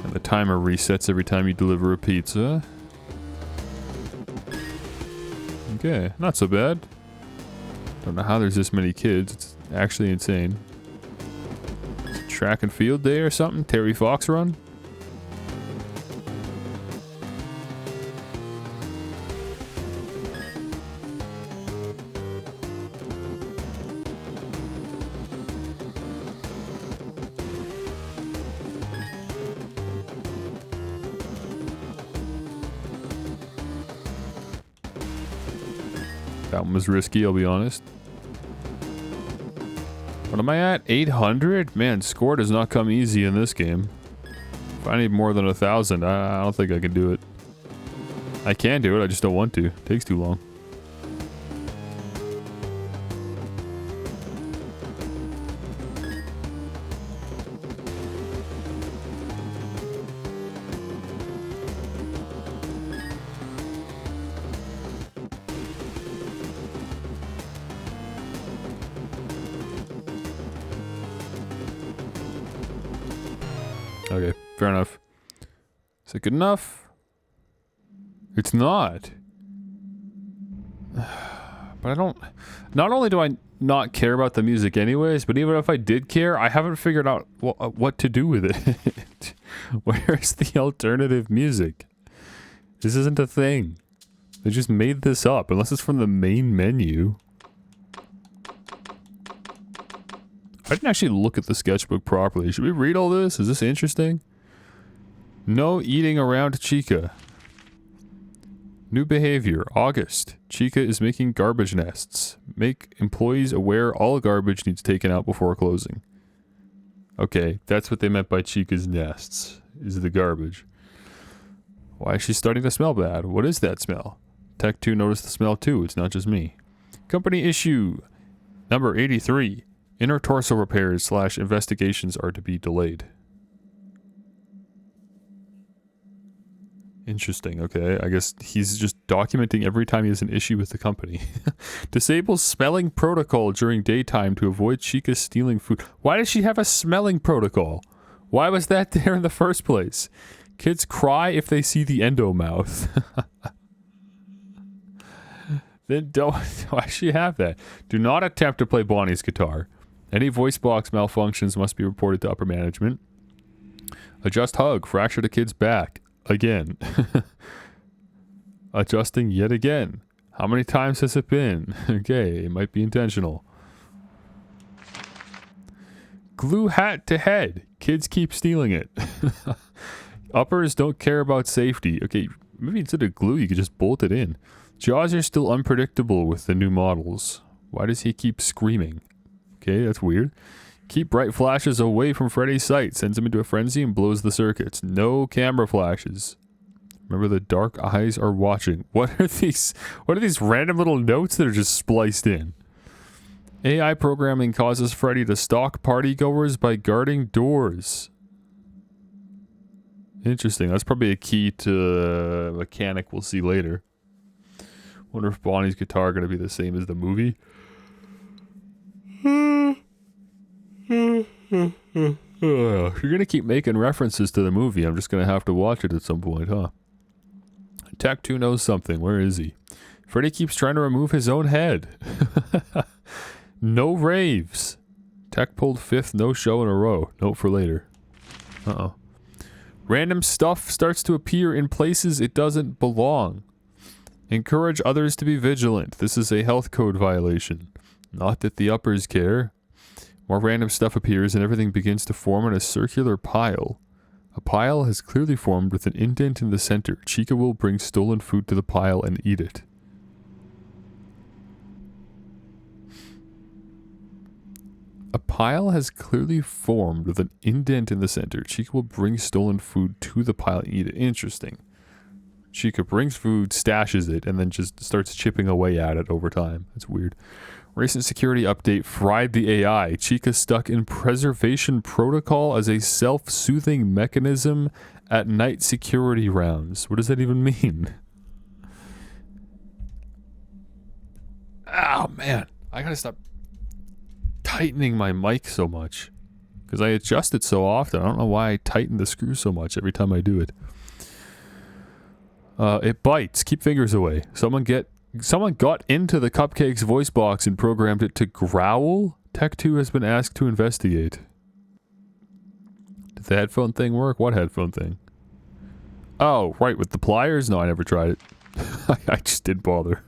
And the timer resets every time you deliver a pizza. Okay, not so bad. Don't know how there's this many kids. It's actually insane. It's a track and field day or something? Terry Fox run? That one was risky, I'll be honest. What am I at? 800? Man, score does not come easy in this game. If I need more than 1,000, I don't think I can do it. I can do it, I just don't want to. It takes too long. Okay, fair enough. Is it good enough? It's not. But I don't... Not only do I not care about the music anyways, but even if I did care, I haven't figured out what to do with it. Where's the alternative music? This isn't a thing. They just made this up, unless it's from the main menu. I didn't actually look at the sketchbook properly. Should we read all this? Is this interesting? No eating around Chica. New behavior. August. Chica is making garbage nests. Make employees aware all garbage needs taken out before closing. Okay, that's what they meant by Chica's nests. Is the garbage. Why is she starting to smell bad? What is that smell? Tech 2 noticed the smell too. It's not just me. Company issue number 83. Inner torso repairs / investigations are to be delayed. Interesting, okay. I guess he's just documenting every time he has an issue with the company. Disable smelling protocol during daytime to avoid Chica stealing food. Why does she have a smelling protocol? Why was that there in the first place? Kids cry if they see the endomouth. Then don't... Why does she have that? Do not attempt to play Bonnie's guitar. Any voice box malfunctions must be reported to upper management. Adjust hug. Fracture the kid's back. Again. Adjusting yet again. How many times has it been? Okay, it might be intentional. Glue hat to head. Kids keep stealing it. Uppers don't care about safety. Okay, maybe instead of glue you could just bolt it in. Jaws are still unpredictable with the new models. Why does he keep screaming? Okay, that's weird. Keep bright flashes away from Freddy's sight. Sends him into a frenzy and blows the circuits. No camera flashes. Remember, the dark eyes are watching. What are these random little notes that are just spliced in? AI programming causes Freddy to stalk partygoers by guarding doors. Interesting. That's probably a key to a mechanic we'll see later. Wonder if Bonnie's guitar going to be the same as the movie. You're gonna keep making references to the movie. I'm just gonna have to watch it at some point, huh? Tech 2 knows something. Where is he? Freddy keeps trying to remove his own head. No raves. Tech pulled 5th no show in a row. Note for later. Uh-oh. Random stuff starts to appear in places it doesn't belong. Encourage others to be vigilant. This is a health code violation. Not that the uppers care. More random stuff appears and everything begins to form in a circular pile. A pile has clearly formed with an indent in the center. Chica will bring stolen food to the pile and eat it. A pile has clearly formed with an indent in the center. Chica will bring stolen food to the pile and eat it. Interesting. Chica brings food, stashes it, and then just starts chipping away at it over time. That's weird. Recent security update fried the AI. Chica stuck in preservation protocol as a self-soothing mechanism at night security rounds. What does that even mean? Oh, man. I gotta stop tightening my mic so much. Because I adjust it so often. I don't know why I tighten the screw so much every time I do it. It bites. Keep fingers away. Someone got into the Cupcake's voice box and programmed it to growl? Tech 2 has been asked to investigate. Did the headphone thing work? What headphone thing? Oh, right, with the pliers? No, I never tried it. I just didn't bother.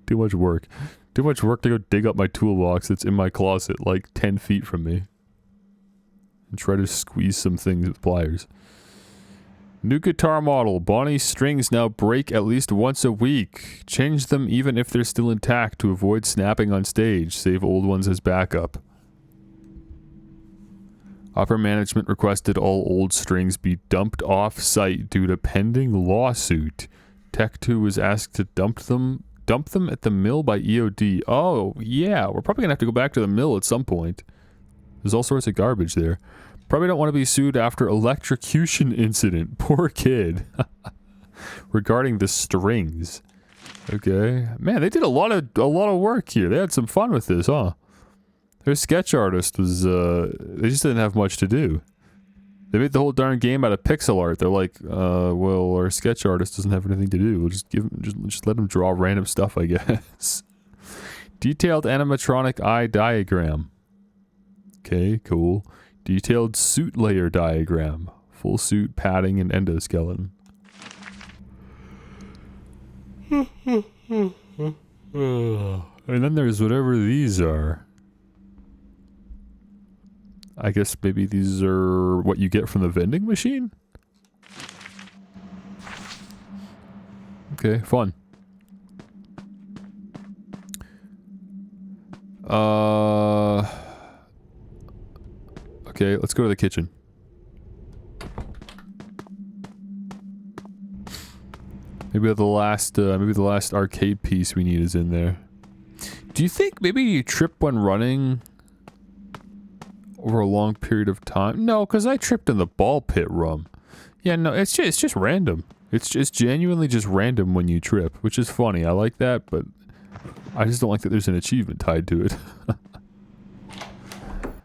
Too much work. Too much work to go dig up my toolbox that's in my closet like 10 feet from me. And try to squeeze some things with pliers. New guitar model. Bonnie's strings now break at least once a week. Change them even if they're still intact to avoid snapping on stage. Save old ones as backup. Upper management requested all old strings be dumped off-site due to pending lawsuit. Tech 2 was asked to dump them at the mill by EOD. Oh, yeah, we're probably gonna have to go back to the mill at some point. There's all sorts of garbage there. Probably don't want to be sued after electrocution incident. Poor kid. Regarding the strings. Okay. Man, they did a lot of work here. They had some fun with this, huh? Their sketch artist was, they just didn't have much to do. They made the whole darn game out of pixel art. They're like, well, our sketch artist doesn't have anything to do. We'll just let him draw random stuff, I guess. Detailed animatronic eye diagram. Okay, cool. Detailed suit layer diagram. Full suit, padding, and endoskeleton. And then there's whatever these are. I guess maybe these are what you get from the vending machine? Okay, fun. Okay, let's go to the kitchen. Maybe the last arcade piece we need is in there. Do you think maybe you trip when running over a long period of time? No, because I tripped in the ball pit room. Yeah, no, it's just random. It's genuinely just random when you trip, which is funny. I like that, but I just don't like that there's an achievement tied to it.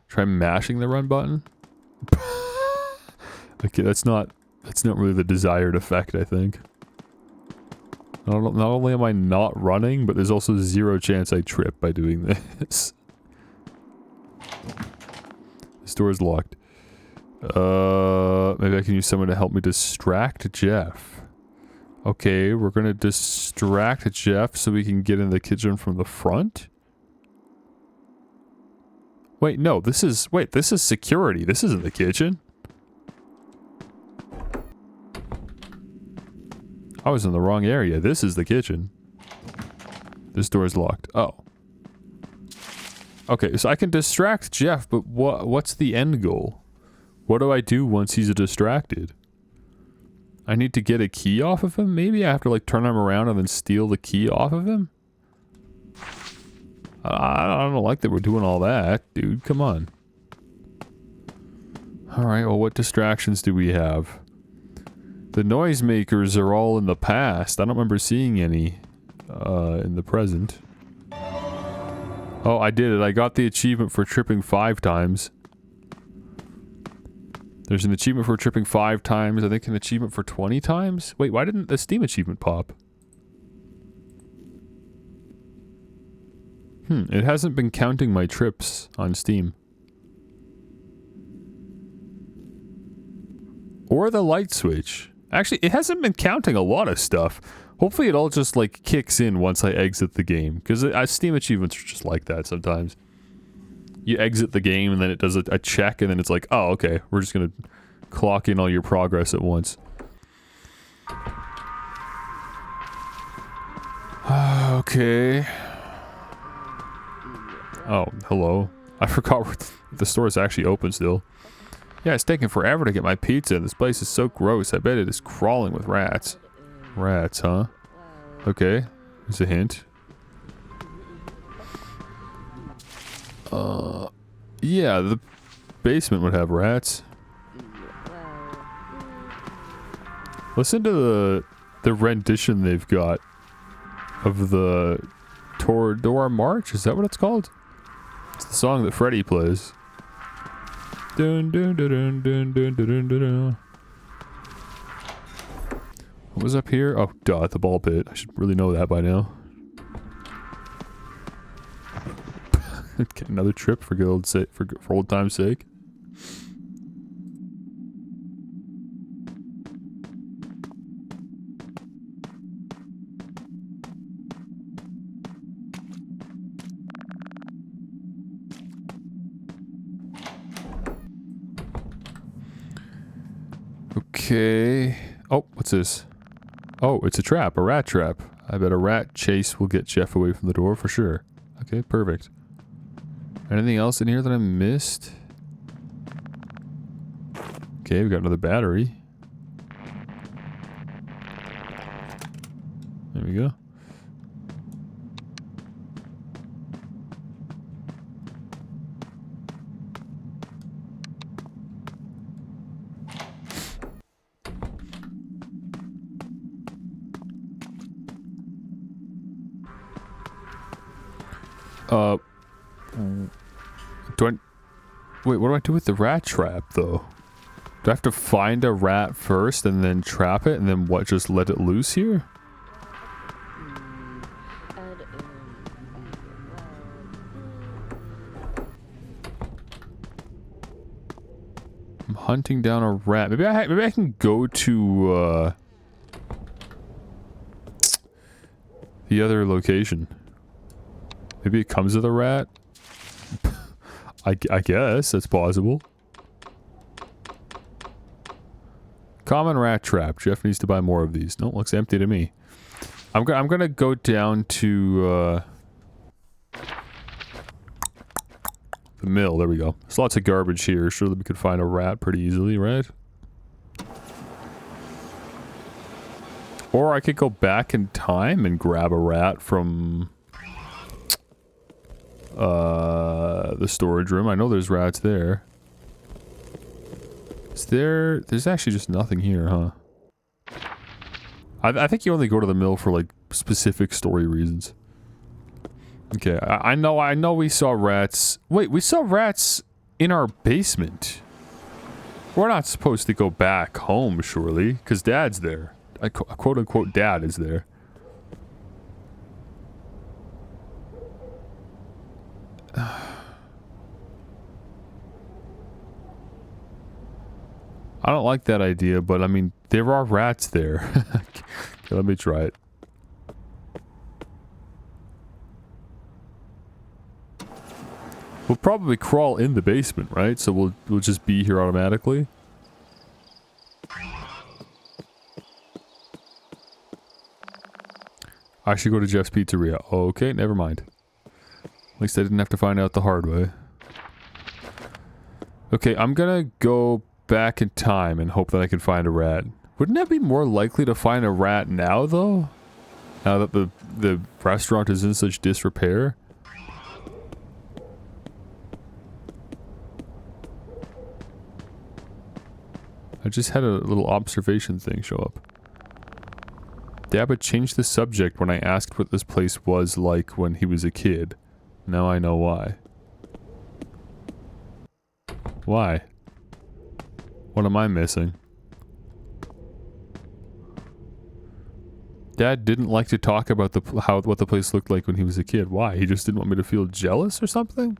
Try mashing the run button. Okay, that's not really the desired effect, I think. Not only am I not running, but there's also zero chance I trip by doing this. This door is locked. Maybe I can use someone to help me distract Jeff. Okay, we're gonna distract Jeff so we can get in the kitchen from the front? Wait, no, this is security. This isn't the kitchen. I was in the wrong area. This is the kitchen. This door is locked. Oh. Okay, so I can distract Jeff, but what's the end goal? What do I do once he's distracted? I need to get a key off of him? Maybe I have to like turn him around and then steal the key off of him? I don't like that we're doing all that, dude. Come on. Alright, well, what distractions do we have? The noisemakers are all in the past. I don't remember seeing any in the present. Oh, I did it. I got the achievement for tripping 5 times. There's an achievement for tripping 5 times. I think an achievement for 20 times? Wait, why didn't the Steam achievement pop? It hasn't been counting my trips on Steam. Or the light switch. Actually, it hasn't been counting a lot of stuff. Hopefully it all just like kicks in once I exit the game. Because Steam achievements are just like that sometimes. You exit the game and then it does a check and then it's like, oh, okay, we're just gonna clock in all your progress at once. Okay. Oh, hello. I forgot the store is actually open still. Yeah, it's taking forever to get my pizza. This place is so gross. I bet it is crawling with rats. Rats, huh? Okay. There's a hint. Yeah, the basement would have rats. Listen to the rendition they've got of the Toradora March. Is that what it's called? It's the song that Freddy plays. Dun dun dun dun dun dun dun dun dun. What was up here? Oh, duh, the ball pit. I should really know that by now. Get another trip for good old for old time's sake. Okay. Oh, what's this? Oh, it's a trap, a rat trap. I bet a rat chase will get Jeff away from the door for sure. Okay, perfect. Anything else in here that I missed? Okay, we got another battery. There we go. Wait, what do I do with the rat trap, though? Do I have to find a rat first and then trap it and then what, just let it loose here? I'm hunting down a rat. Maybe I can go to, the other location. Maybe it comes with a rat? I guess that's possible. Common rat trap. Jeff needs to buy more of these. No, looks empty to me. I'm gonna go down to the mill. There we go. There's lots of garbage here. Surely we could find a rat pretty easily, right? Or I could go back in time and grab a rat from the storage room. I know there's rats there. There's actually just nothing here, huh? I think you only go to the mill for like specific story reasons. Okay, I know we saw rats. Wait, we saw rats in our basement. We're not supposed to go back home, surely, because Dad's there. Quote unquote Dad is there. I don't like that idea, but I mean, there are rats there. Okay, let me try it. We'll probably crawl in the basement, right? So we'll just be here automatically. I should go to Jeff's Pizzeria. Okay, never mind. At least I didn't have to find out the hard way. Okay, I'm gonna go back in time and hope that I can find a rat. Wouldn't that be more likely to find a rat now, though? Now that the restaurant is in such disrepair? I just had a little observation thing show up. Dad changed the subject when I asked what this place was like when he was a kid. Now I know why. Why? What am I missing? Dad didn't like to talk about what the place looked like when he was a kid. Why? He just didn't want me to feel jealous or something?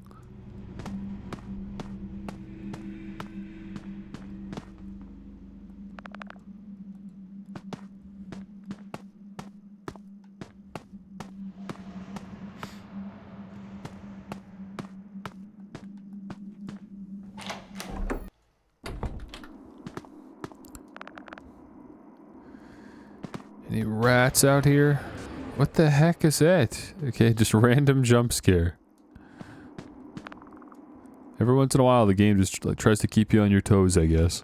Any rats out here? What the heck is that? Okay, just random jump scare. Every once in a while the game just like, tries to keep you on your toes, I guess.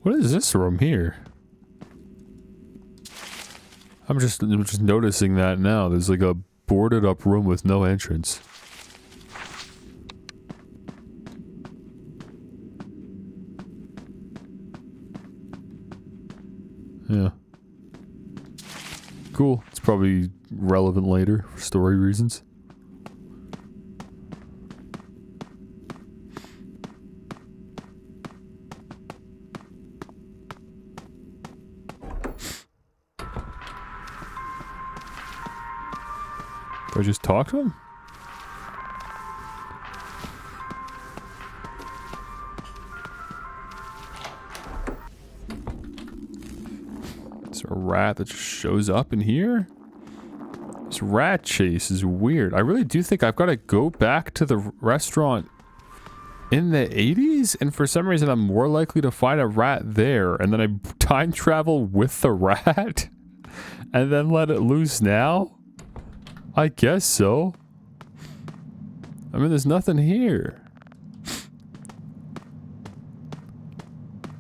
What is this room here? I'm just noticing that now. There's like a boarded up room with no entrance. Yeah. Cool. It's probably relevant later for story reasons. Do I just talk to him? Is there a rat that just shows up in here? This rat chase is weird. I really do think I've got to go back to the restaurant in the 80s, and for some reason I'm more likely to find a rat there, and then I time travel with the rat, and then let it loose now? I guess so. I mean, there's nothing here.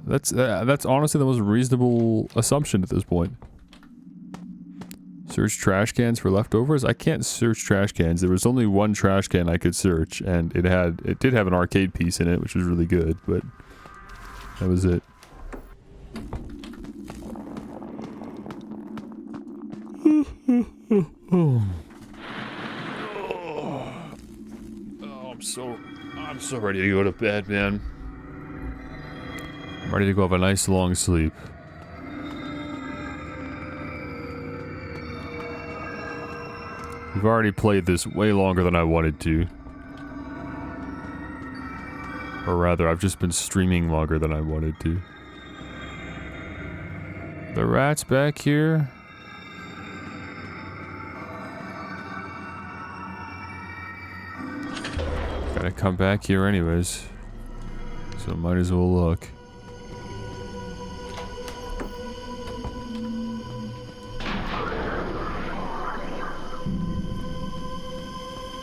That's honestly the most reasonable assumption at this point. Search trash cans for leftovers? I can't search trash cans. There was only one trash can I could search, and it did have an arcade piece in it, which was really good, but that was it. I'm so ready to go to bed, man. I'm ready to go have a nice long sleep. We've already played this way longer than I wanted to. Or rather, I've just been streaming longer than I wanted to. The rat's back here. Gotta come back here anyways. So might as well look.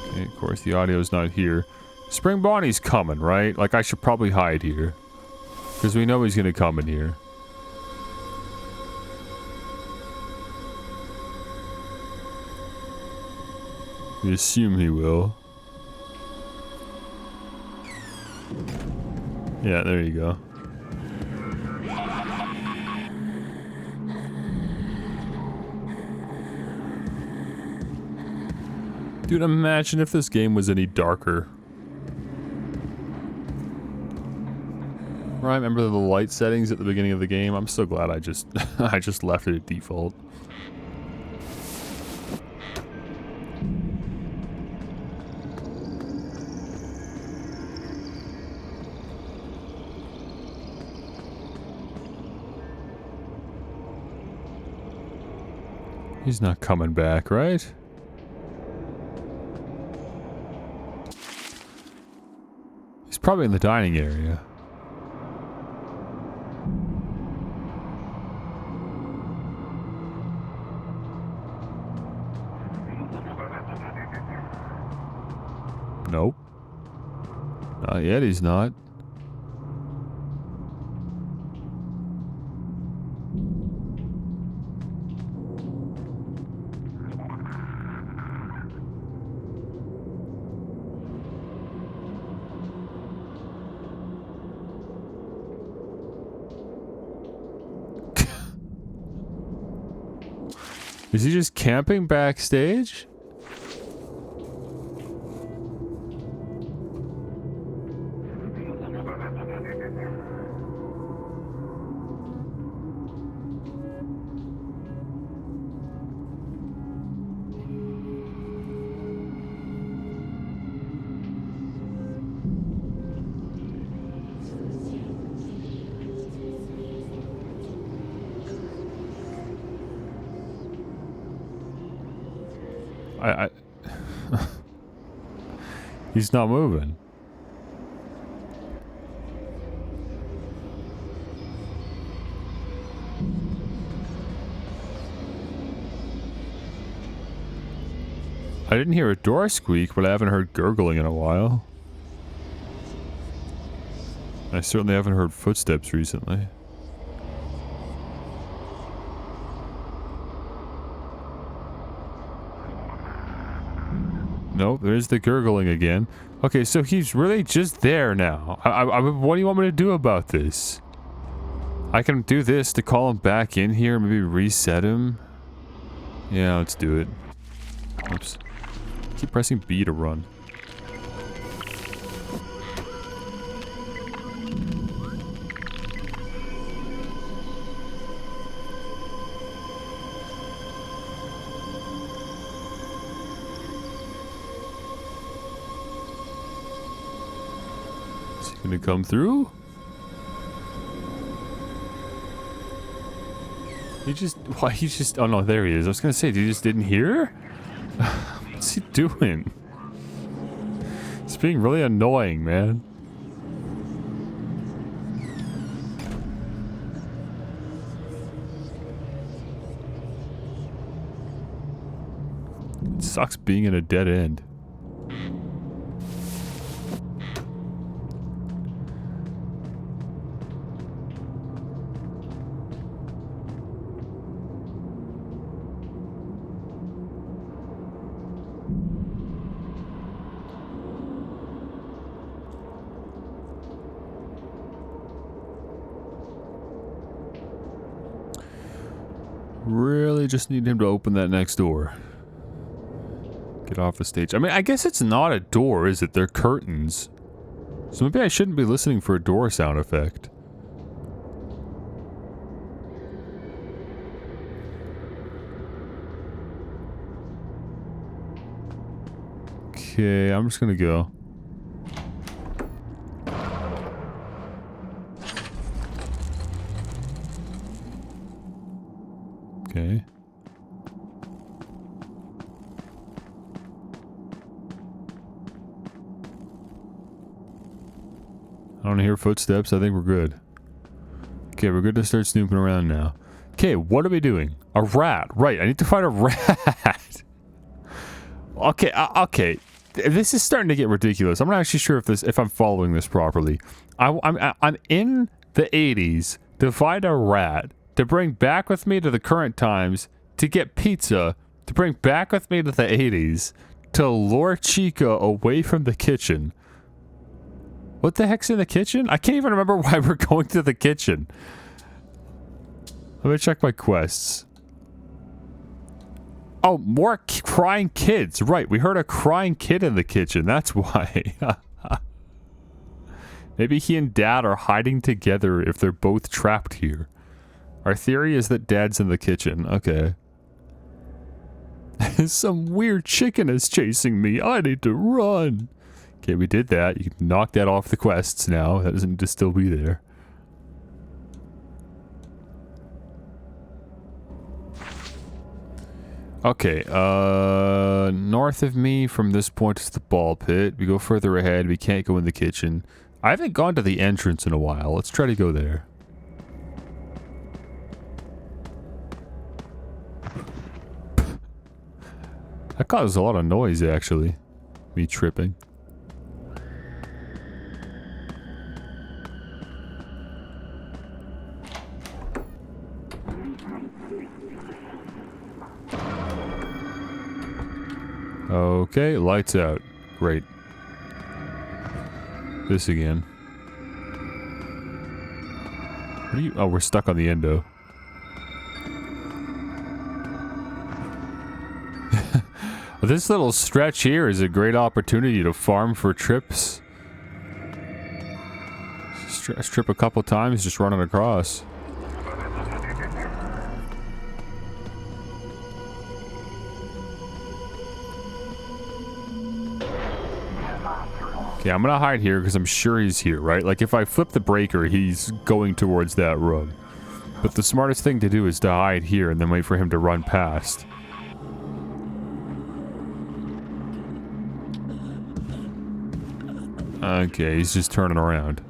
Okay, of course the audio's not here. Spring Bonnie's coming, right? Like I should probably hide here. Because we know he's gonna come in here. We assume he will. Yeah, there you go. Dude, imagine if this game was any darker. Right, remember the light settings at the beginning of the game? I'm so glad I just I just left it at default. He's not coming back, right? He's probably in the dining area. Nope. Not yet, he's not. Is he just camping backstage? He's not moving. I didn't hear a door squeak, but I haven't heard gurgling in a while. I certainly haven't heard footsteps recently. Nope, there's the gurgling again. Okay, so he's really just there now. What do you want me to do about this? I can do this to call him back in here, maybe reset him. Yeah, let's do it. Oops. Keep pressing B to run. Is he gonna come through? He just, oh no, there he is. I was gonna say, you just didn't hear? What's he doing? It's being really annoying, man. It sucks being in a dead end. Really just need him to open that next door. Get off the stage. I mean, I guess it's not a door, is it? They're curtains. So maybe I shouldn't be listening for a door sound effect. Okay, I'm just gonna go. Okay. I don't hear footsteps. I think we're good. Okay, we're good to start snooping around now. Okay, what are we doing? A rat. Right, I need to find a rat. Okay, okay. This is starting to get ridiculous. I'm not actually sure if I'm following this properly. I'm in the 80s to find a rat, to bring back with me to the current times, to get pizza, to bring back with me to the 80s, to lure Chica away from the kitchen. What the heck's in the kitchen? I can't even remember why we're going to the kitchen. Let me check my quests. Oh, more crying kids. Right, we heard a crying kid in the kitchen. That's why. Maybe he and Dad are hiding together if they're both trapped here. Our theory is that Dad's in the kitchen. Okay. Some weird chicken is chasing me. I need to run. Okay, we did that. You can knock that off the quests now. That doesn't need to still be there. Okay, north of me from this point is the ball pit. We go further ahead. We can't go in the kitchen. I haven't gone to the entrance in a while. Let's try to go there. That caused a lot of noise, actually. Me tripping. Okay, lights out. Great. This again. What are you? Oh, we're stuck on the endo. This little stretch here is a great opportunity to farm for trips. Trip a couple times, just running across. Okay, I'm gonna hide here because I'm sure he's here, right? Like, if I flip the breaker, he's going towards that room. But the smartest thing to do is to hide here and then wait for him to run past. Okay, he's just turning around.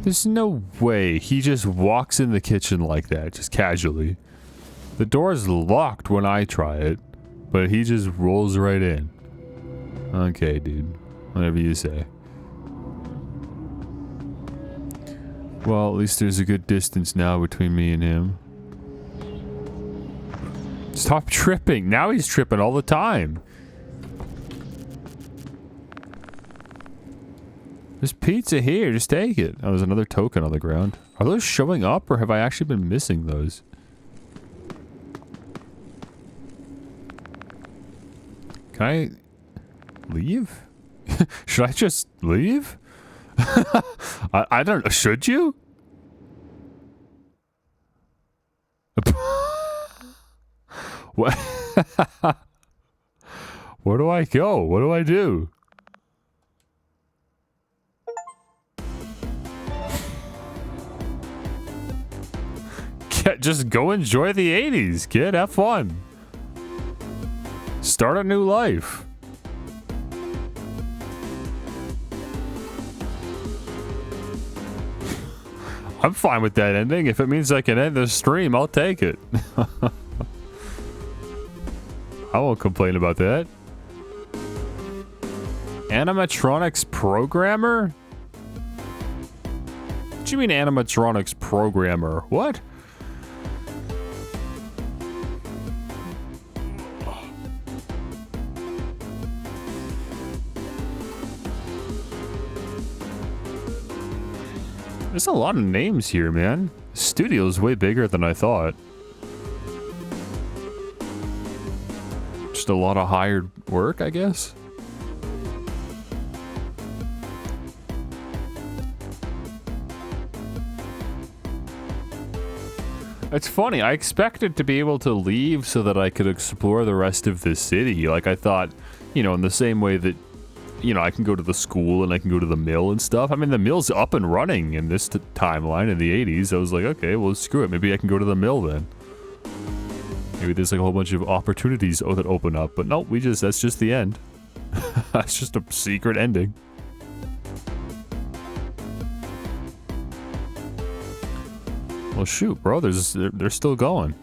There's no way he just walks in the kitchen like that, just casually. The door's locked when I try it, but he just rolls right in. Okay, dude. Whatever you say. Well, at least there's a good distance now between me and him. Stop tripping. Now he's tripping all the time. There's pizza here. Just take it. Oh, there's another token on the ground. Are those showing up or have I actually been missing those? Can I leave? Should I just leave? I don't know. Should you? What? Where do I go? What do I do? Just go enjoy the 80s, kid. Have fun. Start a new life. I'm fine with that ending. If it means I can end the stream, I'll take it. I won't complain about that. Animatronics programmer? What do you mean animatronics programmer? What? There's a lot of names here, man. The studio's way bigger than I thought. Just a lot of hired work, I guess. It's funny, I expected to be able to leave so that I could explore the rest of the city. Like, I thought, you know, in the same way that, you know, I can go to the school and I can go to the mill and stuff. I mean, the mill's up and running in this timeline in the 80s. I was like, okay, well, screw it. Maybe I can go to the mill then. Maybe there's like a whole bunch of opportunities that open up. But no, that's just the end. That's just a secret ending. Well, shoot, bro. They're still going.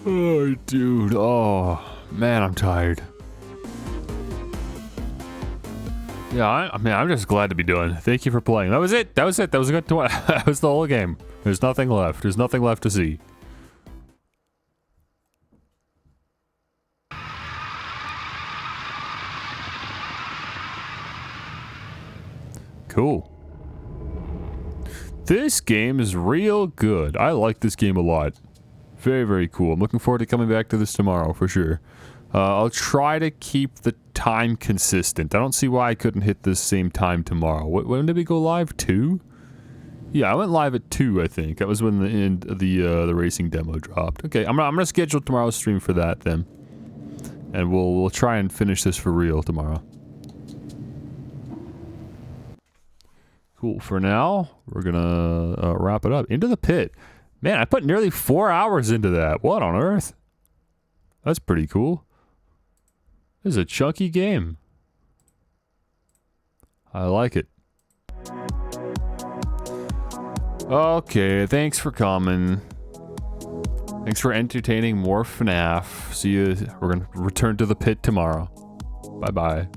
Oh, dude. Oh, man, I'm tired. Yeah, I mean, I'm just glad to be done. Thank you for playing. That was it. That was it. That was a good. That was the whole game. There's nothing left. There's nothing left to see. Cool. This game is real good. I like this game a lot. Very, very cool. I'm looking forward to coming back to this tomorrow for sure. I'll try to keep the time consistent. I don't see why I couldn't hit this same time tomorrow. When did we go live? 2? Yeah, I went live at 2, I think. That was when the racing demo dropped. Okay, I'm gonna schedule tomorrow's stream for that then, and we'll try and finish this for real tomorrow. Cool. For now, we're gonna wrap it up. Into the Pit. Man, I put nearly 4 hours into that. What on earth? That's pretty cool. This is a chunky game. I like it. Okay, thanks for coming. Thanks for entertaining more FNAF. See you. We're gonna return to the pit tomorrow. Bye-bye.